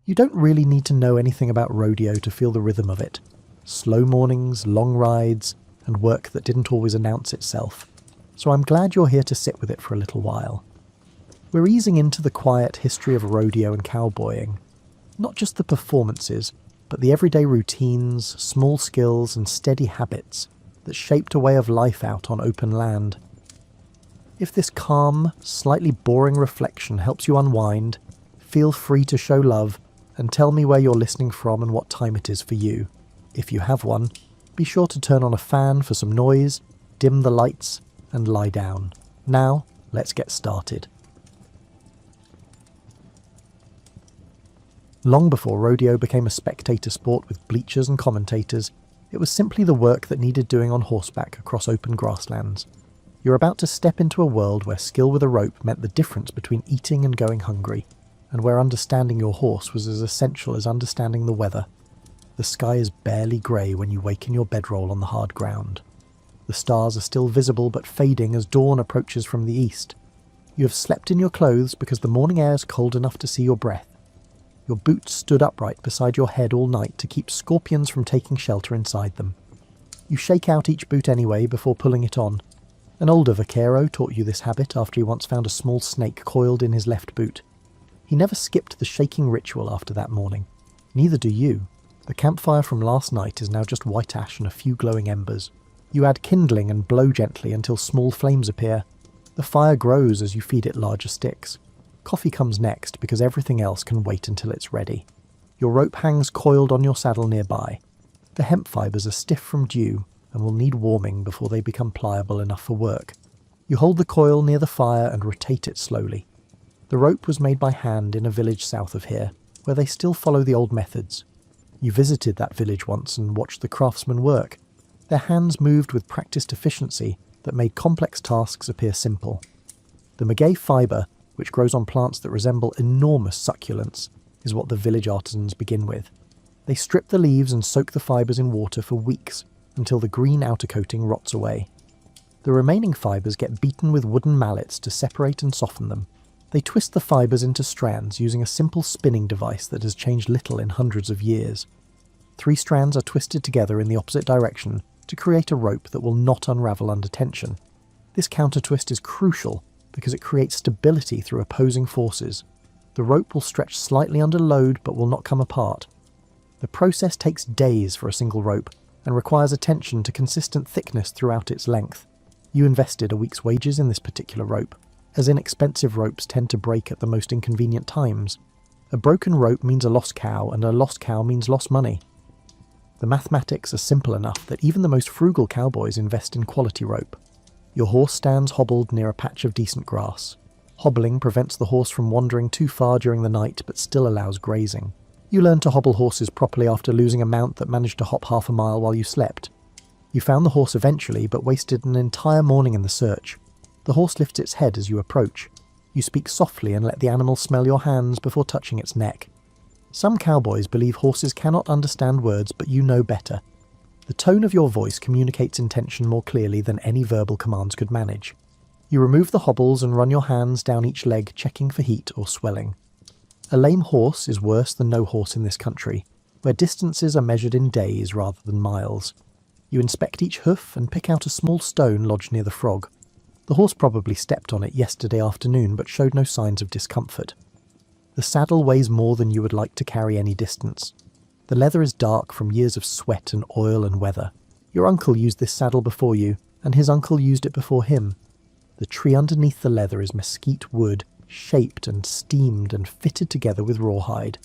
You don't really need to know anything about rodeo to feel the rhythm of it. Slow mornings, long rides, and work that didn't always announce itself. So I'm glad you're here to sit with it for a little while. We're easing into the quiet history of rodeo and cowboying. Not just the performances, but the everyday routines, small skills, and steady habits that shaped a way of life out on open land. If this calm, slightly boring reflection helps you unwind, feel free to show love and tell me where you're listening from and what time it is for you. If you have one, be sure to turn on a fan for some noise, dim the lights, and lie down. Now, let's get started. Long before rodeo became a spectator sport with bleachers and commentators, it was simply the work that needed doing on horseback across open grasslands. You're about to step into a world where skill with a rope meant the difference between eating and going hungry, and where understanding your horse was as essential as understanding the weather. The sky is barely grey when you wake in your bedroll on the hard ground. The stars are still visible but fading as dawn approaches from the east. You have slept in your clothes because the morning air is cold enough to see your breath. Your boots stood upright beside your head all night to keep scorpions from taking shelter inside them. You shake out each boot anyway before pulling it on. An older vaquero taught you this habit after he once found a small snake coiled in his left boot. He never skipped the shaking ritual after that morning. Neither do you. The campfire from last night is now just white ash and a few glowing embers. You add kindling and blow gently until small flames appear. The fire grows as you feed it larger sticks. Coffee comes next because everything else can wait until it's ready. Your rope hangs coiled on your saddle nearby. The hemp fibres are stiff from dew and will need warming before they become pliable enough for work. You hold the coil near the fire and rotate it slowly. The rope was made by hand in a village south of here, where they still follow the old methods. You visited that village once and watched the craftsmen work. Their hands moved with practiced efficiency that made complex tasks appear simple. The maguey fibre, which grows on plants that resemble enormous succulents, is what the village artisans begin with. They strip the leaves and soak the fibres in water for weeks, until the green outer coating rots away. The remaining fibres get beaten with wooden mallets to separate and soften them. They twist the fibres into strands using a simple spinning device that has changed little in hundreds of years. 3 strands are twisted together in the opposite direction to create a rope that will not unravel under tension. This counter-twist is crucial because it creates stability through opposing forces. The rope will stretch slightly under load but will not come apart. The process takes days for a single rope and requires attention to consistent thickness throughout its length. You invested a week's wages in this particular rope, as inexpensive ropes tend to break at the most inconvenient times. A broken rope means a lost cow, and a lost cow means lost money. The mathematics are simple enough that even the most frugal cowboys invest in quality rope. Your horse stands hobbled near a patch of decent grass. Hobbling prevents the horse from wandering too far during the night but still allows grazing. You learned to hobble horses properly after losing a mount that managed to hop half a mile while you slept. You found the horse eventually but wasted an entire morning in the search. The horse lifts its head as you approach. You speak softly and let the animal smell your hands before touching its neck. Some cowboys believe horses cannot understand words, but you know better. The tone of your voice communicates intention more clearly than any verbal commands could manage. You remove the hobbles and run your hands down each leg, checking for heat or swelling. A lame horse is worse than no horse in this country, where distances are measured in days rather than miles. You inspect each hoof and pick out a small stone lodged near the frog. The horse probably stepped on it yesterday afternoon but showed no signs of discomfort. The saddle weighs more than you would like to carry any distance. The leather is dark from years of sweat and oil and weather. Your uncle used this saddle before you, and his uncle used it before him. The tree underneath the leather is mesquite wood, shaped and steamed and fitted together with rawhide.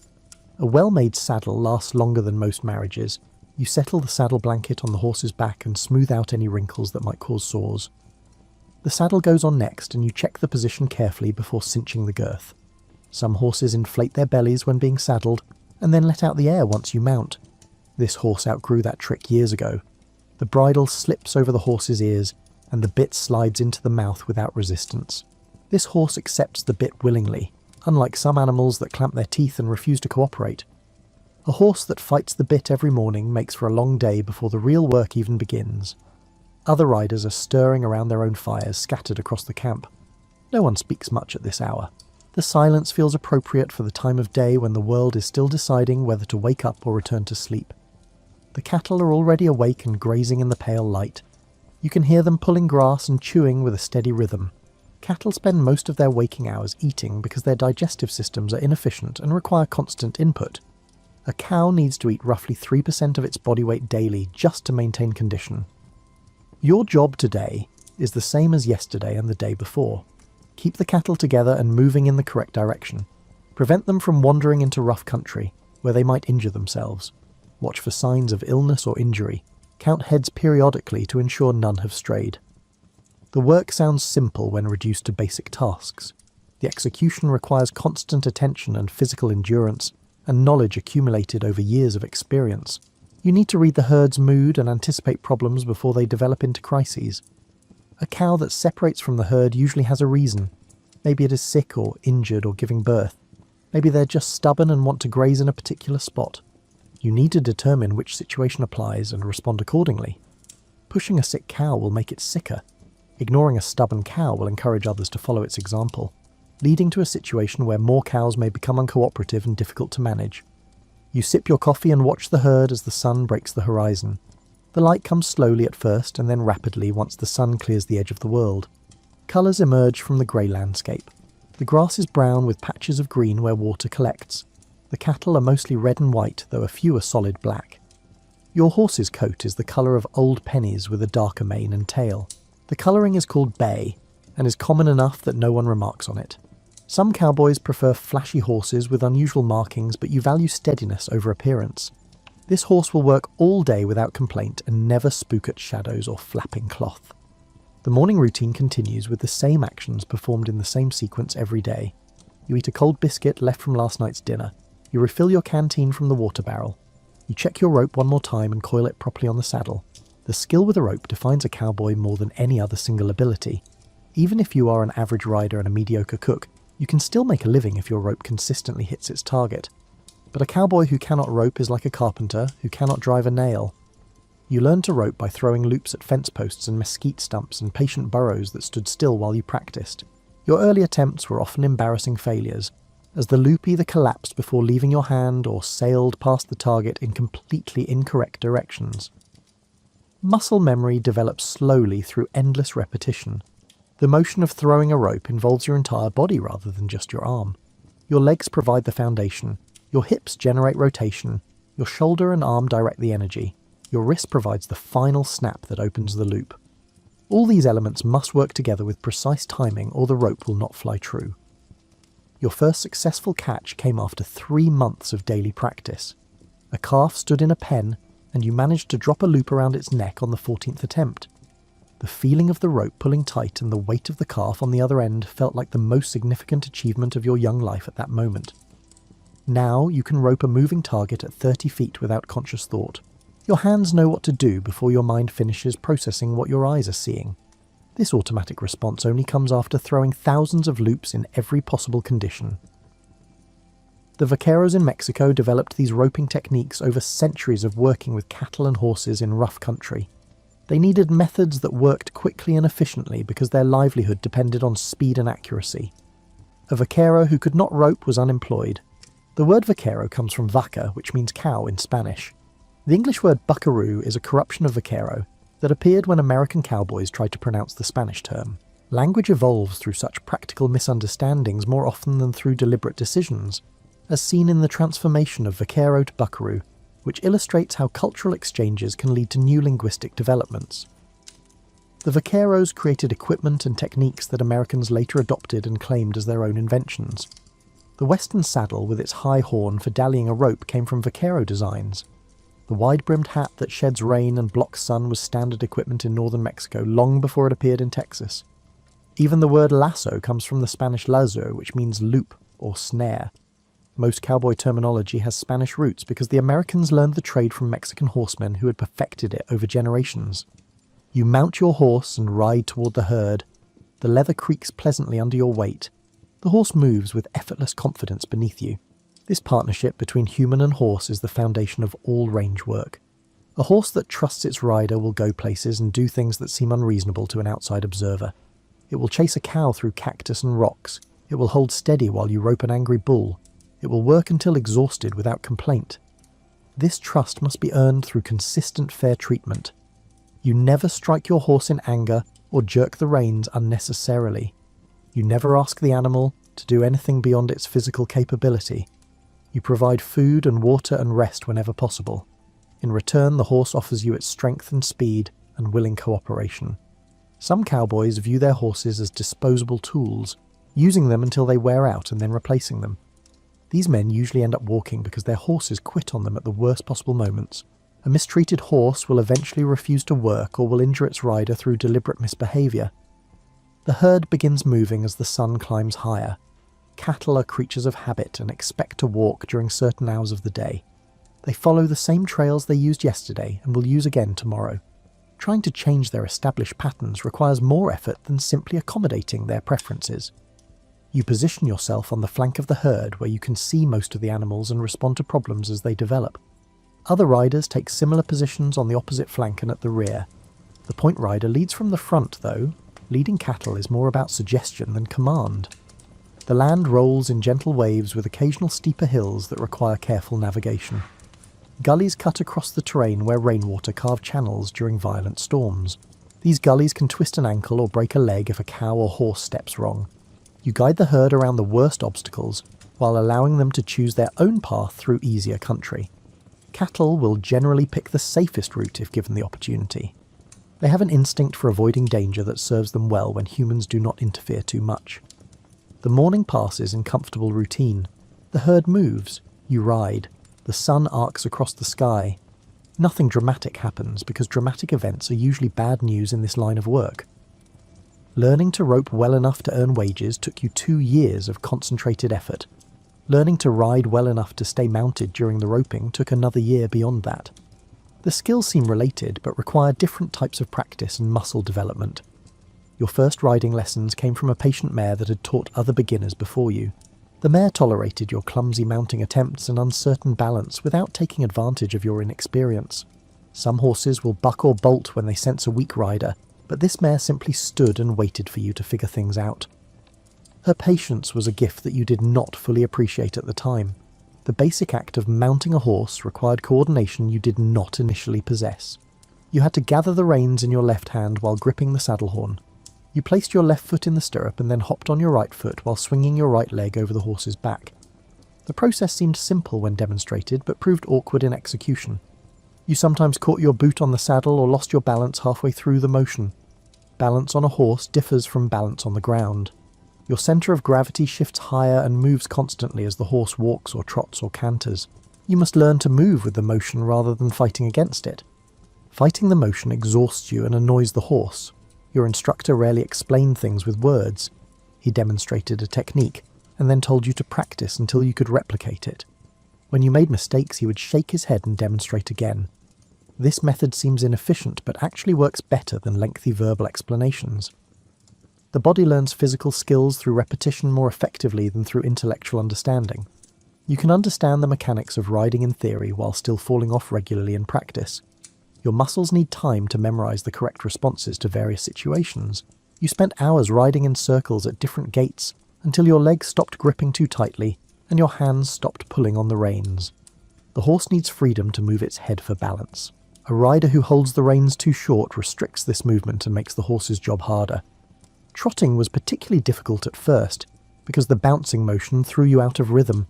A well-made saddle lasts longer than most marriages. You settle the saddle blanket on the horse's back and smooth out any wrinkles that might cause sores. The saddle goes on next and you check the position carefully before cinching the girth. Some horses inflate their bellies when being saddled, and then let out the air once you mount. This horse outgrew that trick years ago. The bridle slips over the horse's ears, and the bit slides into the mouth without resistance. This horse accepts the bit willingly, unlike some animals that clamp their teeth and refuse to cooperate. A horse that fights the bit every morning makes for a long day before the real work even begins. Other riders are stirring around their own fires scattered across the camp. No one speaks much at this hour. The silence feels appropriate for the time of day when the world is still deciding whether to wake up or return to sleep. The cattle are already awake and grazing in the pale light. You can hear them pulling grass and chewing with a steady rhythm. Cattle spend most of their waking hours eating because their digestive systems are inefficient and require constant input. A cow needs to eat roughly 3% of its body weight daily just to maintain condition. Your job today is the same as yesterday and the day before. Keep the cattle together and moving in the correct direction. Prevent them from wandering into rough country, where they might injure themselves. Watch for signs of illness or injury. Count heads periodically to ensure none have strayed. The work sounds simple when reduced to basic tasks. The execution requires constant attention and physical endurance, and knowledge accumulated over years of experience. You need to read the herd's mood and anticipate problems before they develop into crises. A cow that separates from the herd usually has a reason. Maybe it is sick or injured or giving birth. Maybe they're just stubborn and want to graze in a particular spot. You need to determine which situation applies and respond accordingly. Pushing a sick cow will make it sicker. Ignoring a stubborn cow will encourage others to follow its example, leading to a situation where more cows may become uncooperative and difficult to manage. You sip your coffee and watch the herd as the sun breaks the horizon. The light comes slowly at first and then rapidly once the sun clears the edge of the world. Colours emerge from the grey landscape. The grass is brown with patches of green where water collects. The cattle are mostly red and white, though a few are solid black. Your horse's coat is the colour of old pennies with a darker mane and tail. The colouring is called bay, and is common enough that no one remarks on it. Some cowboys prefer flashy horses with unusual markings, but you value steadiness over appearance. This horse will work all day without complaint and never spook at shadows or flapping cloth. The morning routine continues with the same actions performed in the same sequence every day. You eat a cold biscuit left from last night's dinner. You refill your canteen from the water barrel. You check your rope one more time and coil it properly on the saddle. The skill with a rope defines a cowboy more than any other single ability. Even if you are an average rider and a mediocre cook, you can still make a living if your rope consistently hits its target. But a cowboy who cannot rope is like a carpenter who cannot drive a nail. You learn to rope by throwing loops at fence posts and mesquite stumps and patient burrows that stood still while you practiced. Your early attempts were often embarrassing failures, as the loop either collapsed before leaving your hand or sailed past the target in completely incorrect directions. Muscle memory develops slowly through endless repetition. The motion of throwing a rope involves your entire body rather than just your arm. Your legs provide the foundation, your hips generate rotation, your shoulder and arm direct the energy, your wrist provides the final snap that opens the loop. All these elements must work together with precise timing or the rope will not fly true. Your first successful catch came after 3 months of daily practice. A calf stood in a pen, and you managed to drop a loop around its neck on the 14th attempt. The feeling of the rope pulling tight and the weight of the calf on the other end felt like the most significant achievement of your young life at that moment. Now you can rope a moving target at 30 feet without conscious thought. Your hands know what to do before your mind finishes processing what your eyes are seeing. This automatic response only comes after throwing thousands of loops in every possible condition. The vaqueros in Mexico developed these roping techniques over centuries of working with cattle and horses in rough country. They needed methods that worked quickly and efficiently because their livelihood depended on speed and accuracy. A vaquero who could not rope was unemployed. The word vaquero comes from vaca, which means cow in Spanish. The English word buckaroo is a corruption of vaquero that appeared when American cowboys tried to pronounce the Spanish term. Language evolves through such practical misunderstandings more often than through deliberate decisions, as seen in the transformation of vaquero to buckaroo, which illustrates how cultural exchanges can lead to new linguistic developments. The vaqueros created equipment and techniques that Americans later adopted and claimed as their own inventions. The western saddle with its high horn for dallying a rope came from vaquero designs. The wide-brimmed hat that sheds rain and blocks sun was standard equipment in northern Mexico long before it appeared in Texas. Even the word lasso comes from the Spanish lazo, which means loop or snare. Most cowboy terminology has Spanish roots because the Americans learned the trade from Mexican horsemen who had perfected it over generations. You mount your horse and ride toward the herd. The leather creaks pleasantly under your weight. The horse moves with effortless confidence beneath you. This partnership between human and horse is the foundation of all range work. A horse that trusts its rider will go places and do things that seem unreasonable to an outside observer. It will chase a cow through cactus and rocks, It will hold steady while you rope an angry bull. It will work until exhausted without complaint. This trust must be earned through consistent fair treatment. You never strike your horse in anger or jerk the reins unnecessarily. You never ask the animal to do anything beyond its physical capability. You provide food and water and rest whenever possible. In return, the horse offers you its strength and speed and willing cooperation. Some cowboys view their horses as disposable tools, using them until they wear out and then replacing them. These men usually end up walking because their horses quit on them at the worst possible moments. A mistreated horse will eventually refuse to work or will injure its rider through deliberate misbehaviour. The herd begins moving as the sun climbs higher. Cattle are creatures of habit and expect to walk during certain hours of the day. They follow the same trails they used yesterday and will use again tomorrow. Trying to change their established patterns requires more effort than simply accommodating their preferences. You position yourself on the flank of the herd where you can see most of the animals and respond to problems as they develop. Other riders take similar positions on the opposite flank and at the rear. The point rider leads from the front, though. Leading cattle is more about suggestion than command. The land rolls in gentle waves with occasional steeper hills that require careful navigation. Gullies cut across the terrain where rainwater carve channels during violent storms. These gullies can twist an ankle or break a leg if a cow or horse steps wrong. You guide the herd around the worst obstacles while allowing them to choose their own path through easier country. Cattle will generally pick the safest route if given the opportunity. They have an instinct for avoiding danger that serves them well when humans do not interfere too much. The morning passes in comfortable routine. The herd moves. You ride. The sun arcs across the sky. Nothing dramatic happens because dramatic events are usually bad news in this line of work. Learning to rope well enough to earn wages took you 2 years of concentrated effort. Learning to ride well enough to stay mounted during the roping took another year beyond that. The skills seem related but require different types of practice and muscle development. Your first riding lessons came from a patient mare that had taught other beginners before you. The mare tolerated your clumsy mounting attempts and uncertain balance without taking advantage of your inexperience. Some horses will buck or bolt when they sense a weak rider, but this mare simply stood and waited for you to figure things out. Her patience was a gift that you did not fully appreciate at the time. The basic act of mounting a horse required coordination you did not initially possess. You had to gather the reins in your left hand while gripping the saddle horn. You placed your left foot in the stirrup and then hopped on your right foot while swinging your right leg over the horse's back. The process seemed simple when demonstrated, but proved awkward in execution. You sometimes caught your boot on the saddle or lost your balance halfway through the motion. Balance on a horse differs from balance on the ground. Your centre of gravity shifts higher and moves constantly as the horse walks or trots or canters. You must learn to move with the motion rather than fighting against it. Fighting the motion exhausts you and annoys the horse. Your instructor rarely explained things with words. He demonstrated a technique and then told you to practice until you could replicate it. When you made mistakes, he would shake his head and demonstrate again. This method seems inefficient but actually works better than lengthy verbal explanations. The body learns physical skills through repetition more effectively than through intellectual understanding. You can understand the mechanics of riding in theory while still falling off regularly in practice. Your muscles need time to memorize the correct responses to various situations. You spent hours riding in circles at different gaits until your legs stopped gripping too tightly and your hands stopped pulling on the reins. The horse needs freedom to move its head for balance. A rider who holds the reins too short restricts this movement and makes the horse's job harder. Trotting was particularly difficult at first because the bouncing motion threw you out of rhythm.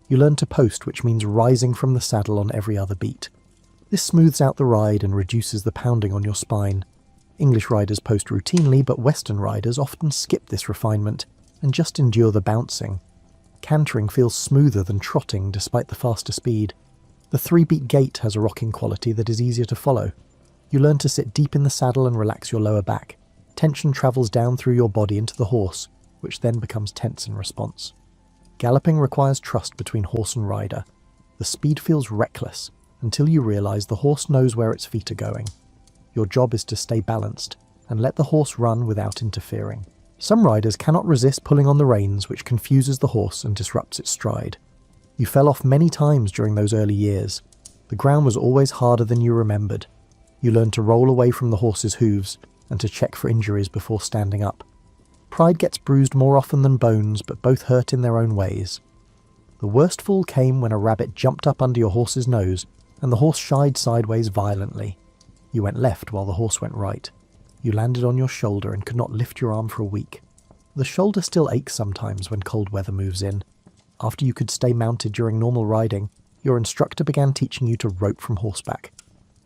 You learn to post, which means rising from the saddle on every other beat. This smooths out the ride and reduces the pounding on your spine. English riders post routinely, but Western riders often skip this refinement and just endure the bouncing. Cantering feels smoother than trotting despite the faster speed. The 3-beat gait has a rocking quality that is easier to follow. You learn to sit deep in the saddle and relax your lower back. Tension travels down through your body into the horse, which then becomes tense in response. Galloping requires trust between horse and rider. The speed feels reckless until you realize the horse knows where its feet are going. Your job is to stay balanced and let the horse run without interfering. Some riders cannot resist pulling on the reins, which confuses the horse and disrupts its stride. You fell off many times during those early years. The ground was always harder than you remembered. You learned to roll away from the horse's hooves and to check for injuries before standing up. Pride gets bruised more often than bones, but both hurt in their own ways. The worst fall came when a rabbit jumped up under your horse's nose, and the horse shied sideways violently. You went left while the horse went right. You landed on your shoulder and could not lift your arm for a week. The shoulder still aches sometimes when cold weather moves in. After you could stay mounted during normal riding, your instructor began teaching you to rope from horseback.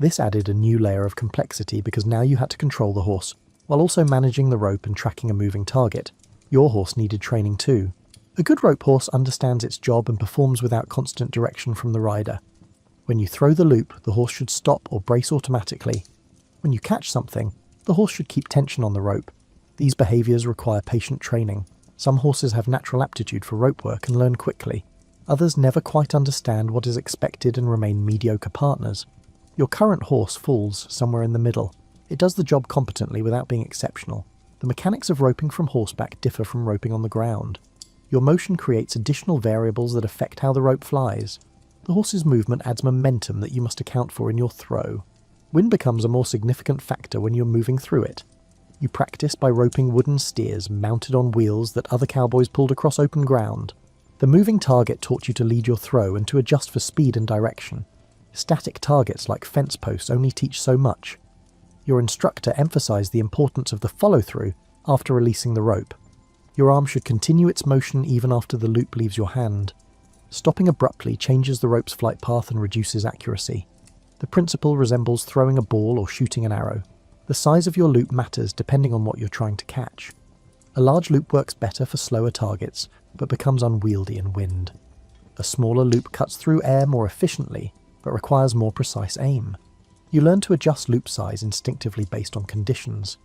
This added a new layer of complexity because now you had to control the horse, while also managing the rope and tracking a moving target. Your horse needed training too. A good rope horse understands its job and performs without constant direction from the rider. When you throw the loop, the horse should stop or brace automatically. When you catch something, the horse should keep tension on the rope. These behaviours require patient training. Some horses have natural aptitude for rope work and learn quickly. Others never quite understand what is expected and remain mediocre partners. Your current horse falls somewhere in the middle. It does the job competently without being exceptional. The mechanics of roping from horseback differ from roping on the ground. Your motion creates additional variables that affect how the rope flies. The horse's movement adds momentum that you must account for in your throw. Wind becomes a more significant factor when you're moving through it. You practice by roping wooden steers mounted on wheels that other cowboys pulled across open ground. The moving target taught you to lead your throw and to adjust for speed and direction. Static targets like fence posts only teach so much. Your instructor emphasized the importance of the follow-through after releasing the rope. Your arm should continue its motion even after the loop leaves your hand. Stopping abruptly changes the rope's flight path and reduces accuracy. The principle resembles throwing a ball or shooting an arrow. The size of your loop matters depending on what you're trying to catch. A large loop works better for slower targets, but becomes unwieldy in wind. A smaller loop cuts through air more efficiently, but requires more precise aim. You learn to adjust loop size instinctively based on conditions.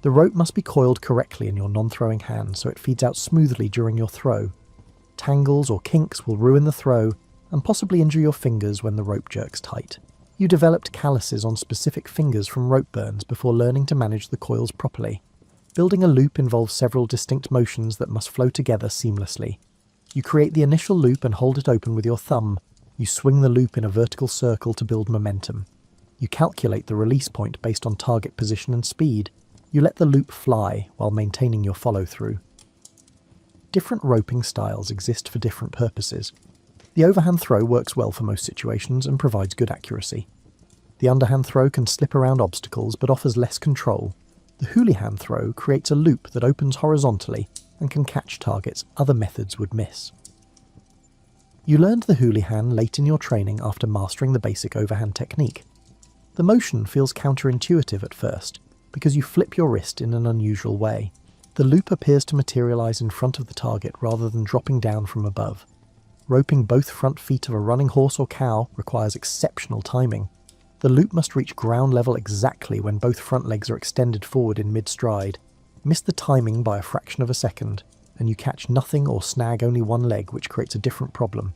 The rope must be coiled correctly in your non-throwing hand so it feeds out smoothly during your throw. Tangles or kinks will ruin the throw and possibly injure your fingers when the rope jerks tight. You developed calluses on specific fingers from rope burns before learning to manage the coils properly. Building a loop involves several distinct motions that must flow together seamlessly. You create the initial loop and hold it open with your thumb. You swing the loop in a vertical circle to build momentum. You calculate the release point based on target position and speed. You let the loop fly while maintaining your follow-through. Different roping styles exist for different purposes. The overhand throw works well for most situations and provides good accuracy. The underhand throw can slip around obstacles but offers less control. The hoolie-hand throw creates a loop that opens horizontally and can catch targets other methods would miss. You learned the hoolie-hand late in your training after mastering the basic overhand technique. The motion feels counterintuitive at first, because you flip your wrist in an unusual way. The loop appears to materialize in front of the target rather than dropping down from above. Roping both front feet of a running horse or cow requires exceptional timing. The loop must reach ground level exactly when both front legs are extended forward in mid-stride. Miss the timing by a fraction of a second, and you catch nothing or snag only one leg, which creates a different problem.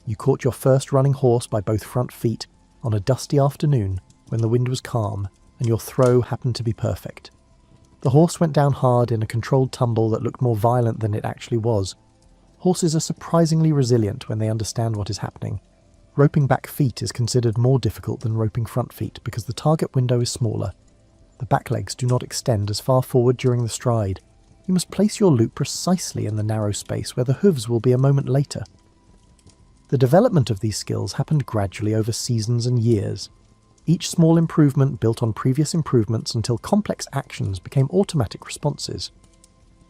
You caught your first running horse by both front feet on a dusty afternoon when the wind was calm, and your throw happened to be perfect. The horse went down hard in a controlled tumble that looked more violent than it actually was. Horses are surprisingly resilient when they understand what is happening. Roping back feet is considered more difficult than roping front feet because the target window is smaller. The back legs do not extend as far forward during the stride. You must place your loop precisely in the narrow space where the hooves will be a moment later. The development of these skills happened gradually over seasons and years. Each small improvement built on previous improvements until complex actions became automatic responses.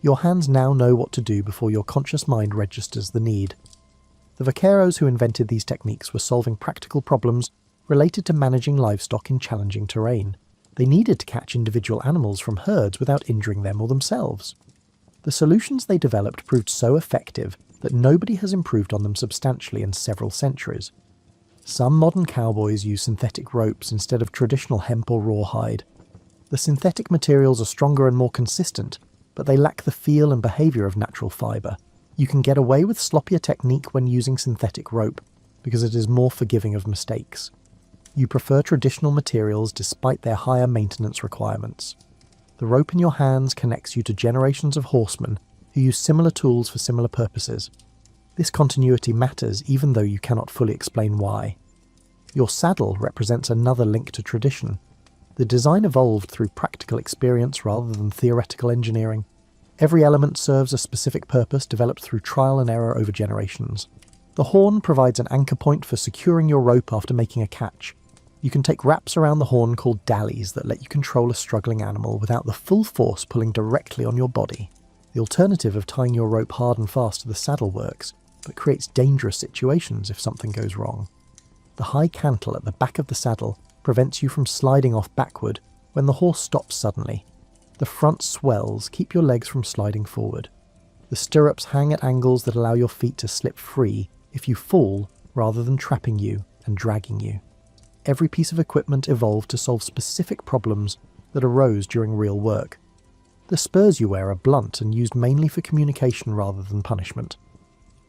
Your hands now know what to do before your conscious mind registers the need. The vaqueros who invented these techniques were solving practical problems related to managing livestock in challenging terrain. They needed to catch individual animals from herds without injuring them or themselves. The solutions they developed proved so effective that nobody has improved on them substantially in several centuries. Some modern cowboys use synthetic ropes instead of traditional hemp or rawhide. The synthetic materials are stronger and more consistent, but they lack the feel and behaviour of natural fibre. You can get away with sloppier technique when using synthetic rope, because it is more forgiving of mistakes. You prefer traditional materials despite their higher maintenance requirements. The rope in your hands connects you to generations of horsemen who use similar tools for similar purposes. This continuity matters even though you cannot fully explain why. Your saddle represents another link to tradition. The design evolved through practical experience rather than theoretical engineering. Every element serves a specific purpose developed through trial and error over generations. The horn provides an anchor point for securing your rope after making a catch. You can take wraps around the horn called dallies that let you control a struggling animal without the full force pulling directly on your body. The alternative of tying your rope hard and fast to the saddle works, but creates dangerous situations if something goes wrong. The high cantle at the back of the saddle prevents you from sliding off backward when the horse stops suddenly. The front swells keep your legs from sliding forward. The stirrups hang at angles that allow your feet to slip free if you fall rather than trapping you and dragging you. Every piece of equipment evolved to solve specific problems that arose during real work. The spurs you wear are blunt and used mainly for communication rather than punishment.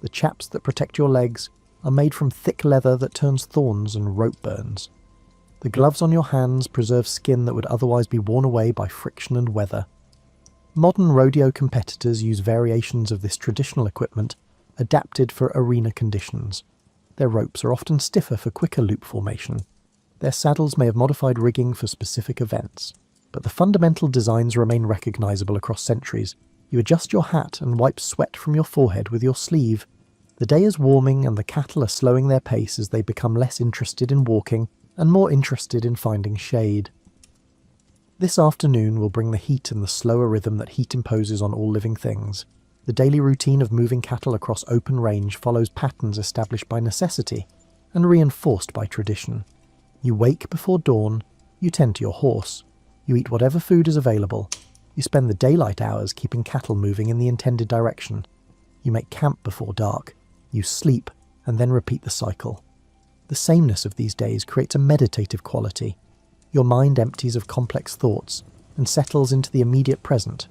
The chaps that protect your legs are made from thick leather that turns thorns and rope burns. The gloves on your hands preserve skin that would otherwise be worn away by friction and weather. Modern rodeo competitors use variations of this traditional equipment adapted for arena conditions. Their ropes are often stiffer for quicker loop formation. Their saddles may have modified rigging for specific events, but the fundamental designs remain recognizable across centuries. You adjust your hat and wipe sweat from your forehead with your sleeve. The day is warming and the cattle are slowing their pace as they become less interested in walking and more interested in finding shade. This afternoon will bring the heat and the slower rhythm that heat imposes on all living things. The daily routine of moving cattle across open range follows patterns established by necessity and reinforced by tradition. You wake before dawn, you tend to your horse, you eat whatever food is available, you spend the daylight hours keeping cattle moving in the intended direction, you make camp before dark, you sleep and then repeat the cycle. The sameness of these days creates a meditative quality. Your mind empties of complex thoughts and settles into the immediate present.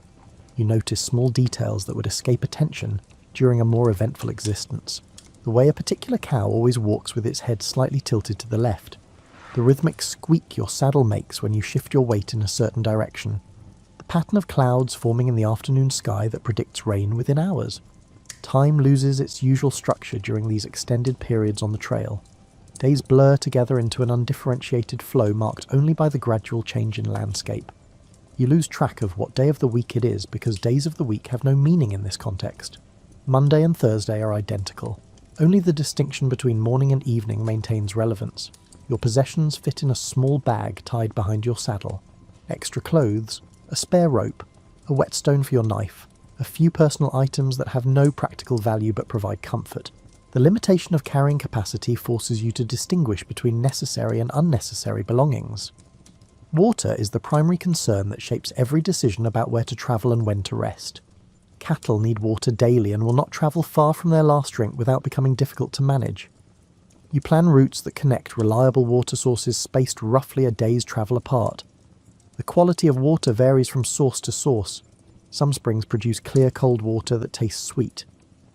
You notice small details that would escape attention during a more eventful existence. The way a particular cow always walks with its head slightly tilted to the left. The rhythmic squeak your saddle makes when you shift your weight in a certain direction. The pattern of clouds forming in the afternoon sky that predicts rain within hours. Time loses its usual structure during these extended periods on the trail. Days blur together into an undifferentiated flow marked only by the gradual change in landscape. You lose track of what day of the week it is because days of the week have no meaning in this context. Monday and Thursday are identical. Only the distinction between morning and evening maintains relevance. Your possessions fit in a small bag tied behind your saddle. Extra clothes, a spare rope, a whetstone for your knife, a few personal items that have no practical value but provide comfort. The limitation of carrying capacity forces you to distinguish between necessary and unnecessary belongings. Water is the primary concern that shapes every decision about where to travel and when to rest. Cattle need water daily and will not travel far from their last drink without becoming difficult to manage. You plan routes that connect reliable water sources spaced roughly a day's travel apart. The quality of water varies from source to source. Some springs produce clear cold water that tastes sweet.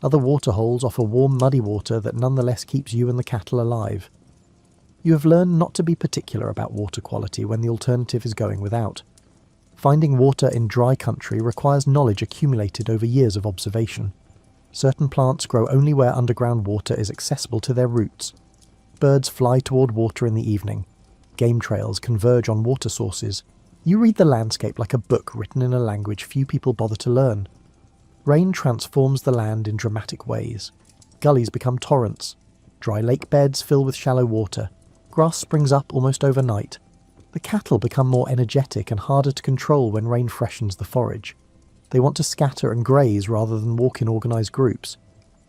Other waterholes offer warm muddy water that nonetheless keeps you and the cattle alive. You have learned not to be particular about water quality when the alternative is going without. Finding water in dry country requires knowledge accumulated over years of observation. Certain plants grow only where underground water is accessible to their roots. Birds fly toward water in the evening. Game trails converge on water sources. You read the landscape like a book written in a language few people bother to learn. Rain transforms the land in dramatic ways. Gullies become torrents. Dry lake beds fill with shallow water. Grass springs up almost overnight. The cattle become more energetic and harder to control when rain freshens the forage. They want to scatter and graze rather than walk in organised groups.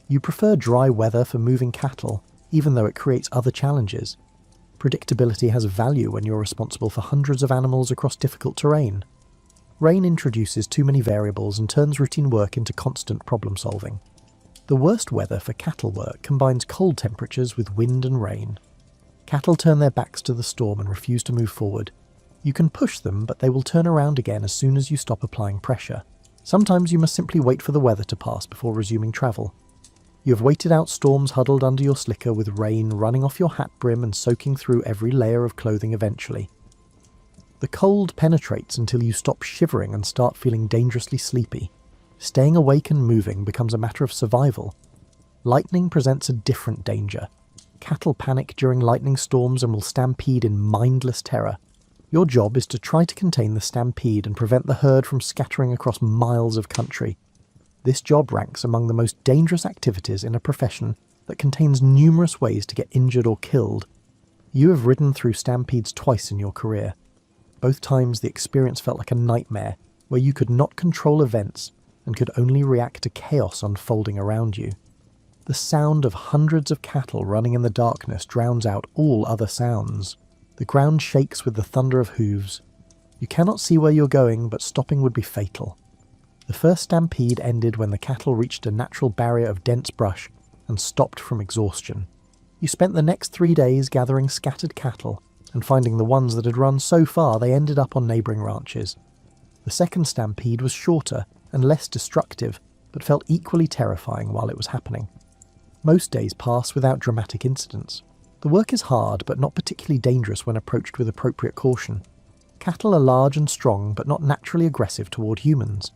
You prefer dry weather for moving cattle, even though it creates other challenges. Predictability has value when you're responsible for hundreds of animals across difficult terrain. Rain introduces too many variables and turns routine work into constant problem solving. The worst weather for cattle work combines cold temperatures with wind and rain. Cattle turn their backs to the storm and refuse to move forward. You can push them, but they will turn around again as soon as you stop applying pressure. Sometimes you must simply wait for the weather to pass before resuming travel. You have waited out storms huddled under your slicker with rain running off your hat brim and soaking through every layer of clothing eventually. The cold penetrates until you stop shivering and start feeling dangerously sleepy. Staying awake and moving becomes a matter of survival. Lightning presents a different danger. Cattle panic during lightning storms and will stampede in mindless terror. Your job is to try to contain the stampede and prevent the herd from scattering across miles of country. This job ranks among the most dangerous activities in a profession that contains numerous ways to get injured or killed. You have ridden through stampedes twice in your career. Both times the experience felt like a nightmare, where you could not control events and could only react to chaos unfolding around you. The sound of hundreds of cattle running in the darkness drowns out all other sounds. The ground shakes with the thunder of hooves. You cannot see where you're going, but stopping would be fatal. The first stampede ended when the cattle reached a natural barrier of dense brush and stopped from exhaustion. You spent the next 3 days gathering scattered cattle and finding the ones that had run so far they ended up on neighbouring ranches. The second stampede was shorter and less destructive, but felt equally terrifying while it was happening. Most days pass without dramatic incidents. The work is hard, but not particularly dangerous when approached with appropriate caution. Cattle are large and strong, but not naturally aggressive toward humans.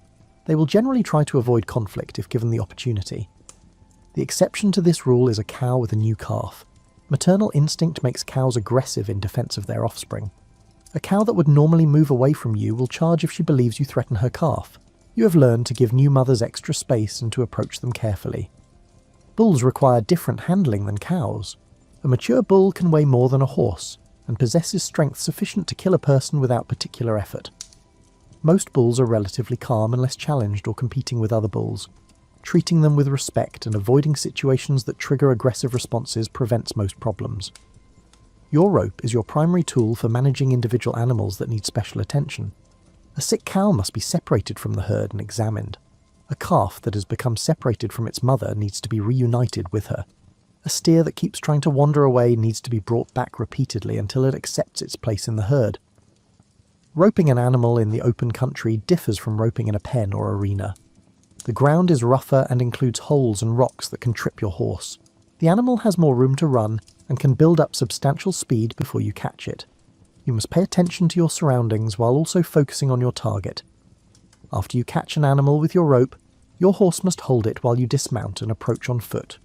They will generally try to avoid conflict if given the opportunity. The exception to this rule is a cow with a new calf. Maternal instinct makes cows aggressive in defense of their offspring. A cow that would normally move away from you will charge if she believes you threaten her calf. You have learned to give new mothers extra space and to approach them carefully. Bulls require different handling than cows. A mature bull can weigh more than a horse, and possesses strength sufficient to kill a person without particular effort. Most bulls are relatively calm unless challenged or competing with other bulls. Treating them with respect and avoiding situations that trigger aggressive responses prevents most problems. Your rope is your primary tool for managing individual animals that need special attention. A sick cow must be separated from the herd and examined. A calf that has become separated from its mother needs to be reunited with her. A steer that keeps trying to wander away needs to be brought back repeatedly until it accepts its place in the herd. Roping an animal in the open country differs from roping in a pen or arena. The ground is rougher and includes holes and rocks that can trip your horse. The animal has more room to run and can build up substantial speed before you catch it. You must pay attention to your surroundings while also focusing on your target. After you catch an animal with your rope, your horse must hold it while you dismount and approach on foot.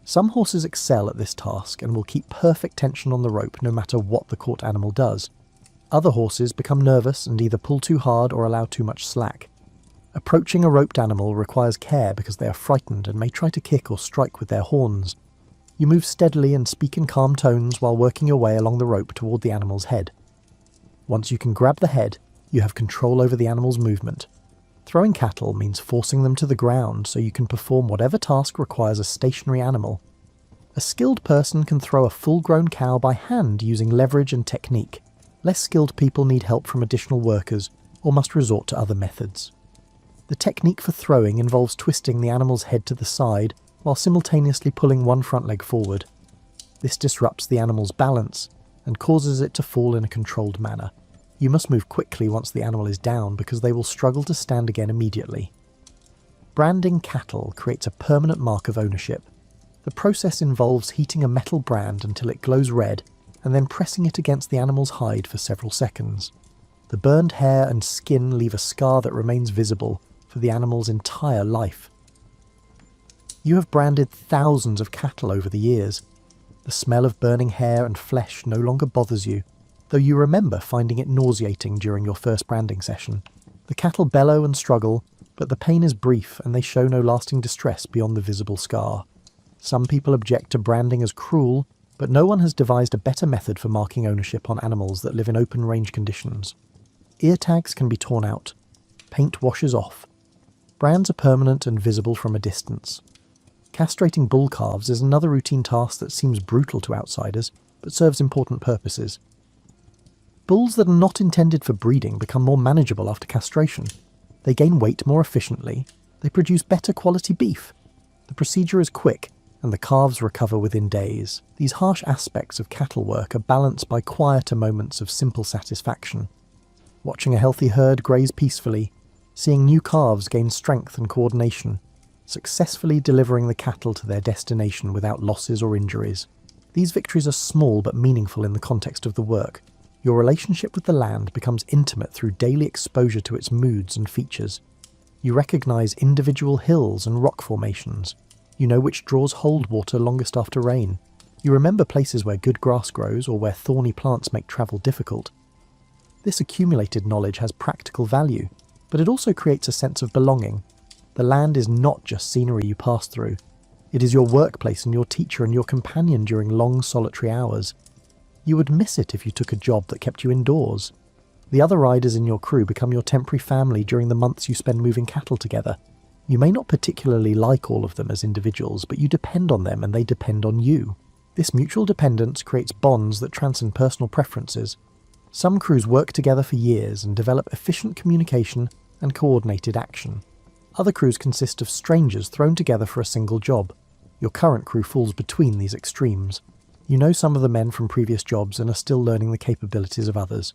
Some horses excel at this task and will keep perfect tension on the rope no matter what the caught animal does. Other horses become nervous and either pull too hard or allow too much slack. Approaching a roped animal requires care because they are frightened and may try to kick or strike with their horns. You move steadily and speak in calm tones while working your way along the rope toward the animal's head. Once you can grab the head, you have control over the animal's movement. Throwing cattle means forcing them to the ground so you can perform whatever task requires a stationary animal. A skilled person can throw a full-grown cow by hand using leverage and technique. Less skilled people need help from additional workers or must resort to other methods. The technique for throwing involves twisting the animal's head to the side while simultaneously pulling one front leg forward. This disrupts the animal's balance and causes it to fall in a controlled manner. You must move quickly once the animal is down because they will struggle to stand again immediately. Branding cattle creates a permanent mark of ownership. The process involves heating a metal brand until it glows red and then pressing it against the animal's hide for several seconds. The burned hair and skin leave a scar that remains visible for the animal's entire life. You have branded thousands of cattle over the years. The smell of burning hair and flesh no longer bothers you, though you remember finding it nauseating during your first branding session. The cattle bellow and struggle, but the pain is brief and they show no lasting distress beyond the visible scar. Some people object to branding as cruel, but no one has devised a better method for marking ownership on animals that live in open range conditions. Ear tags can be torn out. Paint washes off. Brands are permanent and visible from a distance. Castrating bull calves is another routine task that seems brutal to outsiders, but serves important purposes. Bulls that are not intended for breeding become more manageable after castration. They gain weight more efficiently, they produce better quality beef. The procedure is quick, and the calves recover within days. These harsh aspects of cattle work are balanced by quieter moments of simple satisfaction. Watching a healthy herd graze peacefully, seeing new calves gain strength and coordination, successfully delivering the cattle to their destination without losses or injuries. These victories are small but meaningful in the context of the work. Your relationship with the land becomes intimate through daily exposure to its moods and features. You recognize individual hills and rock formations. You know which draws hold water longest after rain. You remember places where good grass grows or where thorny plants make travel difficult. This accumulated knowledge has practical value, but it also creates a sense of belonging. The land is not just scenery you pass through. It is your workplace and your teacher and your companion during long solitary hours. You would miss it if you took a job that kept you indoors. The other riders in your crew become your temporary family during the months you spend moving cattle together. You may not particularly like all of them as individuals, but you depend on them and they depend on you. This mutual dependence creates bonds that transcend personal preferences. Some crews work together for years and develop efficient communication and coordinated action. Other crews consist of strangers thrown together for a single job. Your current crew falls between these extremes. You know some of the men from previous jobs and are still learning the capabilities of others.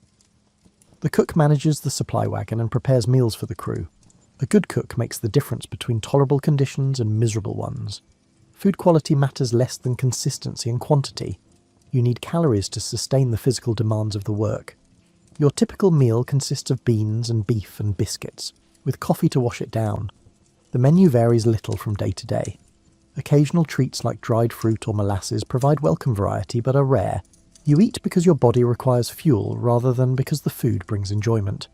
The cook manages the supply wagon and prepares meals for the crew. A good cook makes the difference between tolerable conditions and miserable ones. Food quality matters less than consistency and quantity. You need calories to sustain the physical demands of the work. Your typical meal consists of beans and beef and biscuits, with coffee to wash it down. The menu varies little from day to day. Occasional treats like dried fruit or molasses provide welcome variety but are rare. You eat because your body requires fuel rather than because the food brings enjoyment.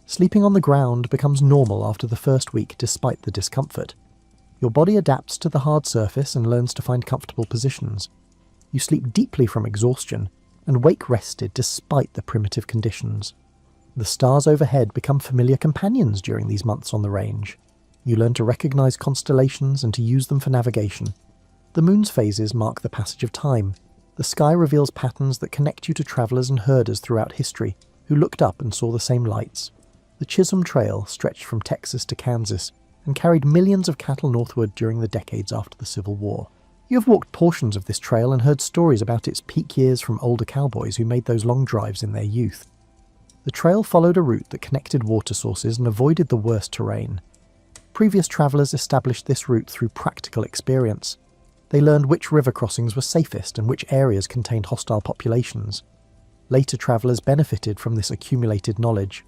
Sleeping on the ground becomes normal after the first week despite the discomfort. Your body adapts to the hard surface and learns to find comfortable positions. You sleep deeply from exhaustion and wake rested despite the primitive conditions. The stars overhead become familiar companions during these months on the range. You learn to recognize constellations and to use them for navigation. The moon's phases mark the passage of time. The sky reveals patterns that connect you to travelers and herders throughout history who looked up and saw the same lights. The Chisholm Trail stretched from Texas to Kansas and carried millions of cattle northward during the decades after the Civil War. You have walked portions of this trail and heard stories about its peak years from older cowboys who made those long drives in their youth. The trail followed a route that connected water sources and avoided the worst terrain. Previous travelers established this route through practical experience. They learned which river crossings were safest and which areas contained hostile populations. Later travelers benefited from this accumulated knowledge.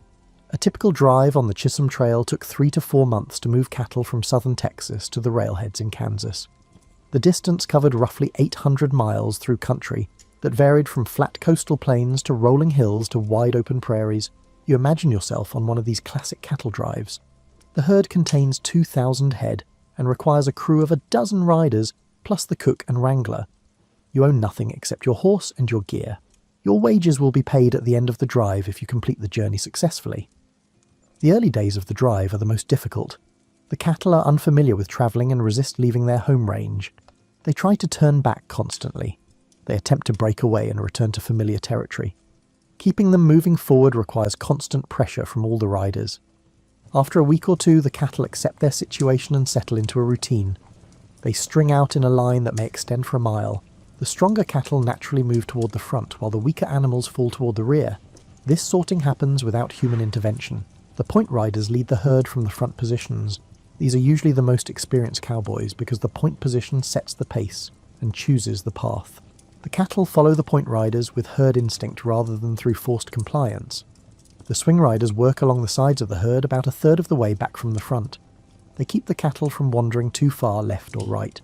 A typical drive on the Chisholm Trail took 3 to 4 months to move cattle from southern Texas to the railheads in Kansas. The distance covered roughly 800 miles through country that varied from flat coastal plains to rolling hills to wide open prairies. You imagine yourself on one of these classic cattle drives. The herd contains 2,000 head and requires a crew of 12 riders plus the cook and wrangler. You own nothing except your horse and your gear. Your wages will be paid at the end of the drive if you complete the journey successfully. The early days of the drive are the most difficult. The cattle are unfamiliar with travelling and resist leaving their home range. They try to turn back constantly. They attempt to break away and return to familiar territory. Keeping them moving forward requires constant pressure from all the riders. After a week or two, the cattle accept their situation and settle into a routine. They string out in a line that may extend for a mile. The stronger cattle naturally move toward the front, while the weaker animals fall toward the rear. This sorting happens without human intervention. The point riders lead the herd from the front positions. These are usually the most experienced cowboys because the point position sets the pace and chooses the path. The cattle follow the point riders with herd instinct rather than through forced compliance. The swing riders work along the sides of the herd about a third of the way back from the front. They keep the cattle from wandering too far left or right.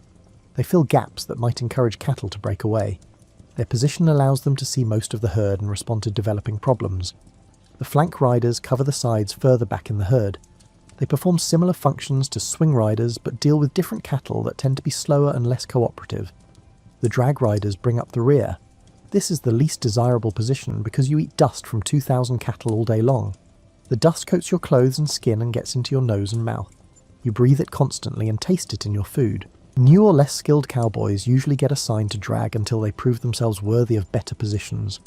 They fill gaps that might encourage cattle to break away. Their position allows them to see most of the herd and respond to developing problems. The flank riders cover the sides further back in the herd. They perform similar functions to swing riders but deal with different cattle that tend to be slower and less cooperative. The drag riders bring up the rear. This is the least desirable position because you eat dust from 2,000 cattle all day long. The dust coats your clothes and skin and gets into your nose and mouth. You breathe it constantly and taste it in your food. New or less skilled cowboys usually get assigned to drag until they prove themselves worthy of better positions.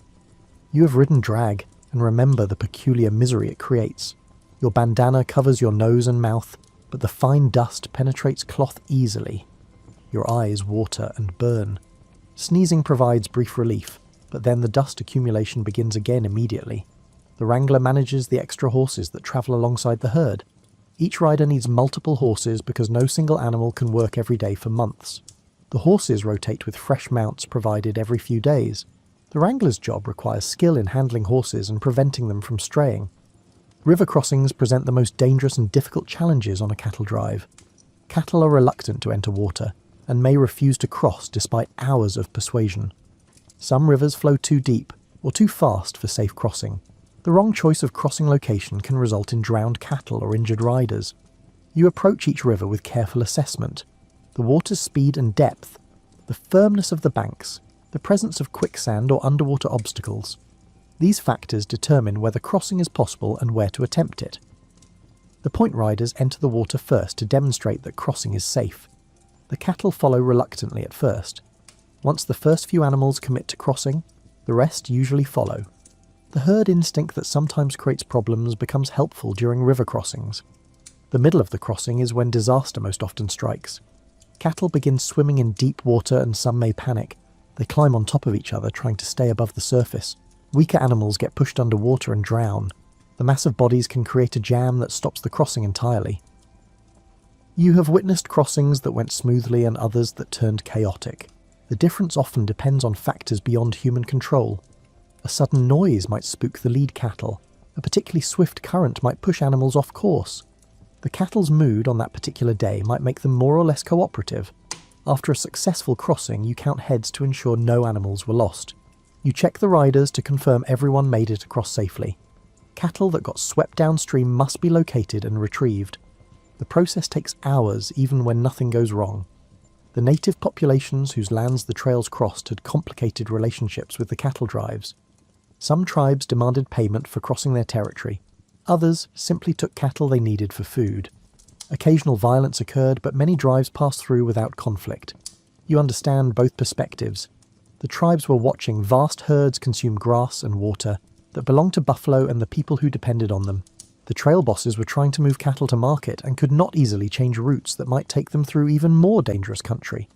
You have ridden drag and remember the peculiar misery it creates. Your bandana covers your nose and mouth, but the fine dust penetrates cloth easily. Your eyes water and burn. Sneezing provides brief relief, but then the dust accumulation begins again immediately. The wrangler manages the extra horses that travel alongside the herd. Each rider needs multiple horses because no single animal can work every day for months. The horses rotate with fresh mounts provided every few days. The wrangler's job requires skill in handling horses and preventing them from straying. River crossings present the most dangerous and difficult challenges on a cattle drive. Cattle are reluctant to enter water and may refuse to cross despite hours of persuasion. Some rivers flow too deep or too fast for safe crossing. The wrong choice of crossing location can result in drowned cattle or injured riders. You approach each river with careful assessment. The water's speed and depth, the firmness of the banks, the presence of quicksand or underwater obstacles. These factors determine whether crossing is possible and where to attempt it. The point riders enter the water first to demonstrate that crossing is safe. The cattle follow reluctantly at first. Once the first few animals commit to crossing, the rest usually follow. The herd instinct that sometimes creates problems becomes helpful during river crossings. The middle of the crossing is when disaster most often strikes. Cattle begin swimming in deep water and some may panic. They climb on top of each other trying to stay above the surface. Weaker animals get pushed underwater and drown. The massive bodies can create a jam that stops the crossing entirely. You have witnessed crossings that went smoothly and others that turned chaotic. The difference often depends on factors beyond human control. A sudden noise might spook the lead cattle. A particularly swift current might push animals off course. The cattle's mood on that particular day might make them more or less cooperative. After a successful crossing, you count heads to ensure no animals were lost. You check the riders to confirm everyone made it across safely. Cattle that got swept downstream must be located and retrieved. The process takes hours even when nothing goes wrong. The native populations whose lands the trails crossed had complicated relationships with the cattle drives. Some tribes demanded payment for crossing their territory. Others simply took cattle they needed for food. Occasional violence occurred, but many drives passed through without conflict. You understand both perspectives. The tribes were watching vast herds consume grass and water that belonged to buffalo and the people who depended on them. The trail bosses were trying to move cattle to market and could not easily change routes that might take them through even more dangerous country.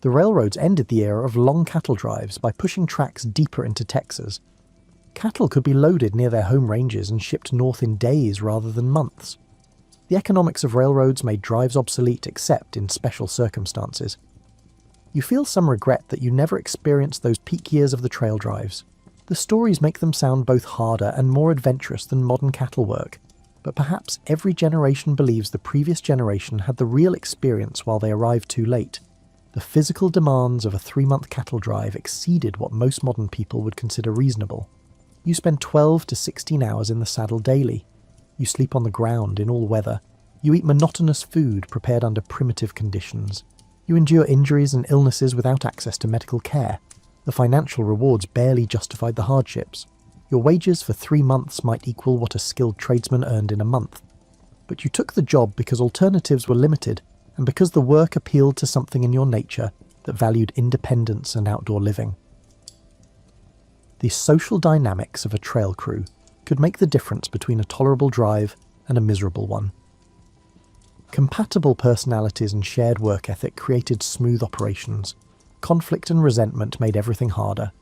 The railroads ended the era of long cattle drives by pushing tracks deeper into Texas. Cattle could be loaded near their home ranges and shipped north in days rather than months. The economics of railroads made drives obsolete except in special circumstances. You feel some regret that you never experienced those peak years of the trail drives. The stories make them sound both harder and more adventurous than modern cattle work, but perhaps every generation believes the previous generation had the real experience while they arrived too late. The physical demands of a 3-month cattle drive exceeded what most modern people would consider reasonable. You spend 12 to 16 hours in the saddle daily. You sleep on the ground in all weather. You eat monotonous food prepared under primitive conditions. You endure injuries and illnesses without access to medical care. The financial rewards barely justified the hardships. Your wages for 3 months might equal what a skilled tradesman earned in a month. But you took the job because alternatives were limited, and because the work appealed to something in your nature that valued independence and outdoor living. The social dynamics of a trail crew could make the difference between a tolerable drive and a miserable one. Compatible personalities and shared work ethic created smooth operations. Conflict and resentment made everything harder.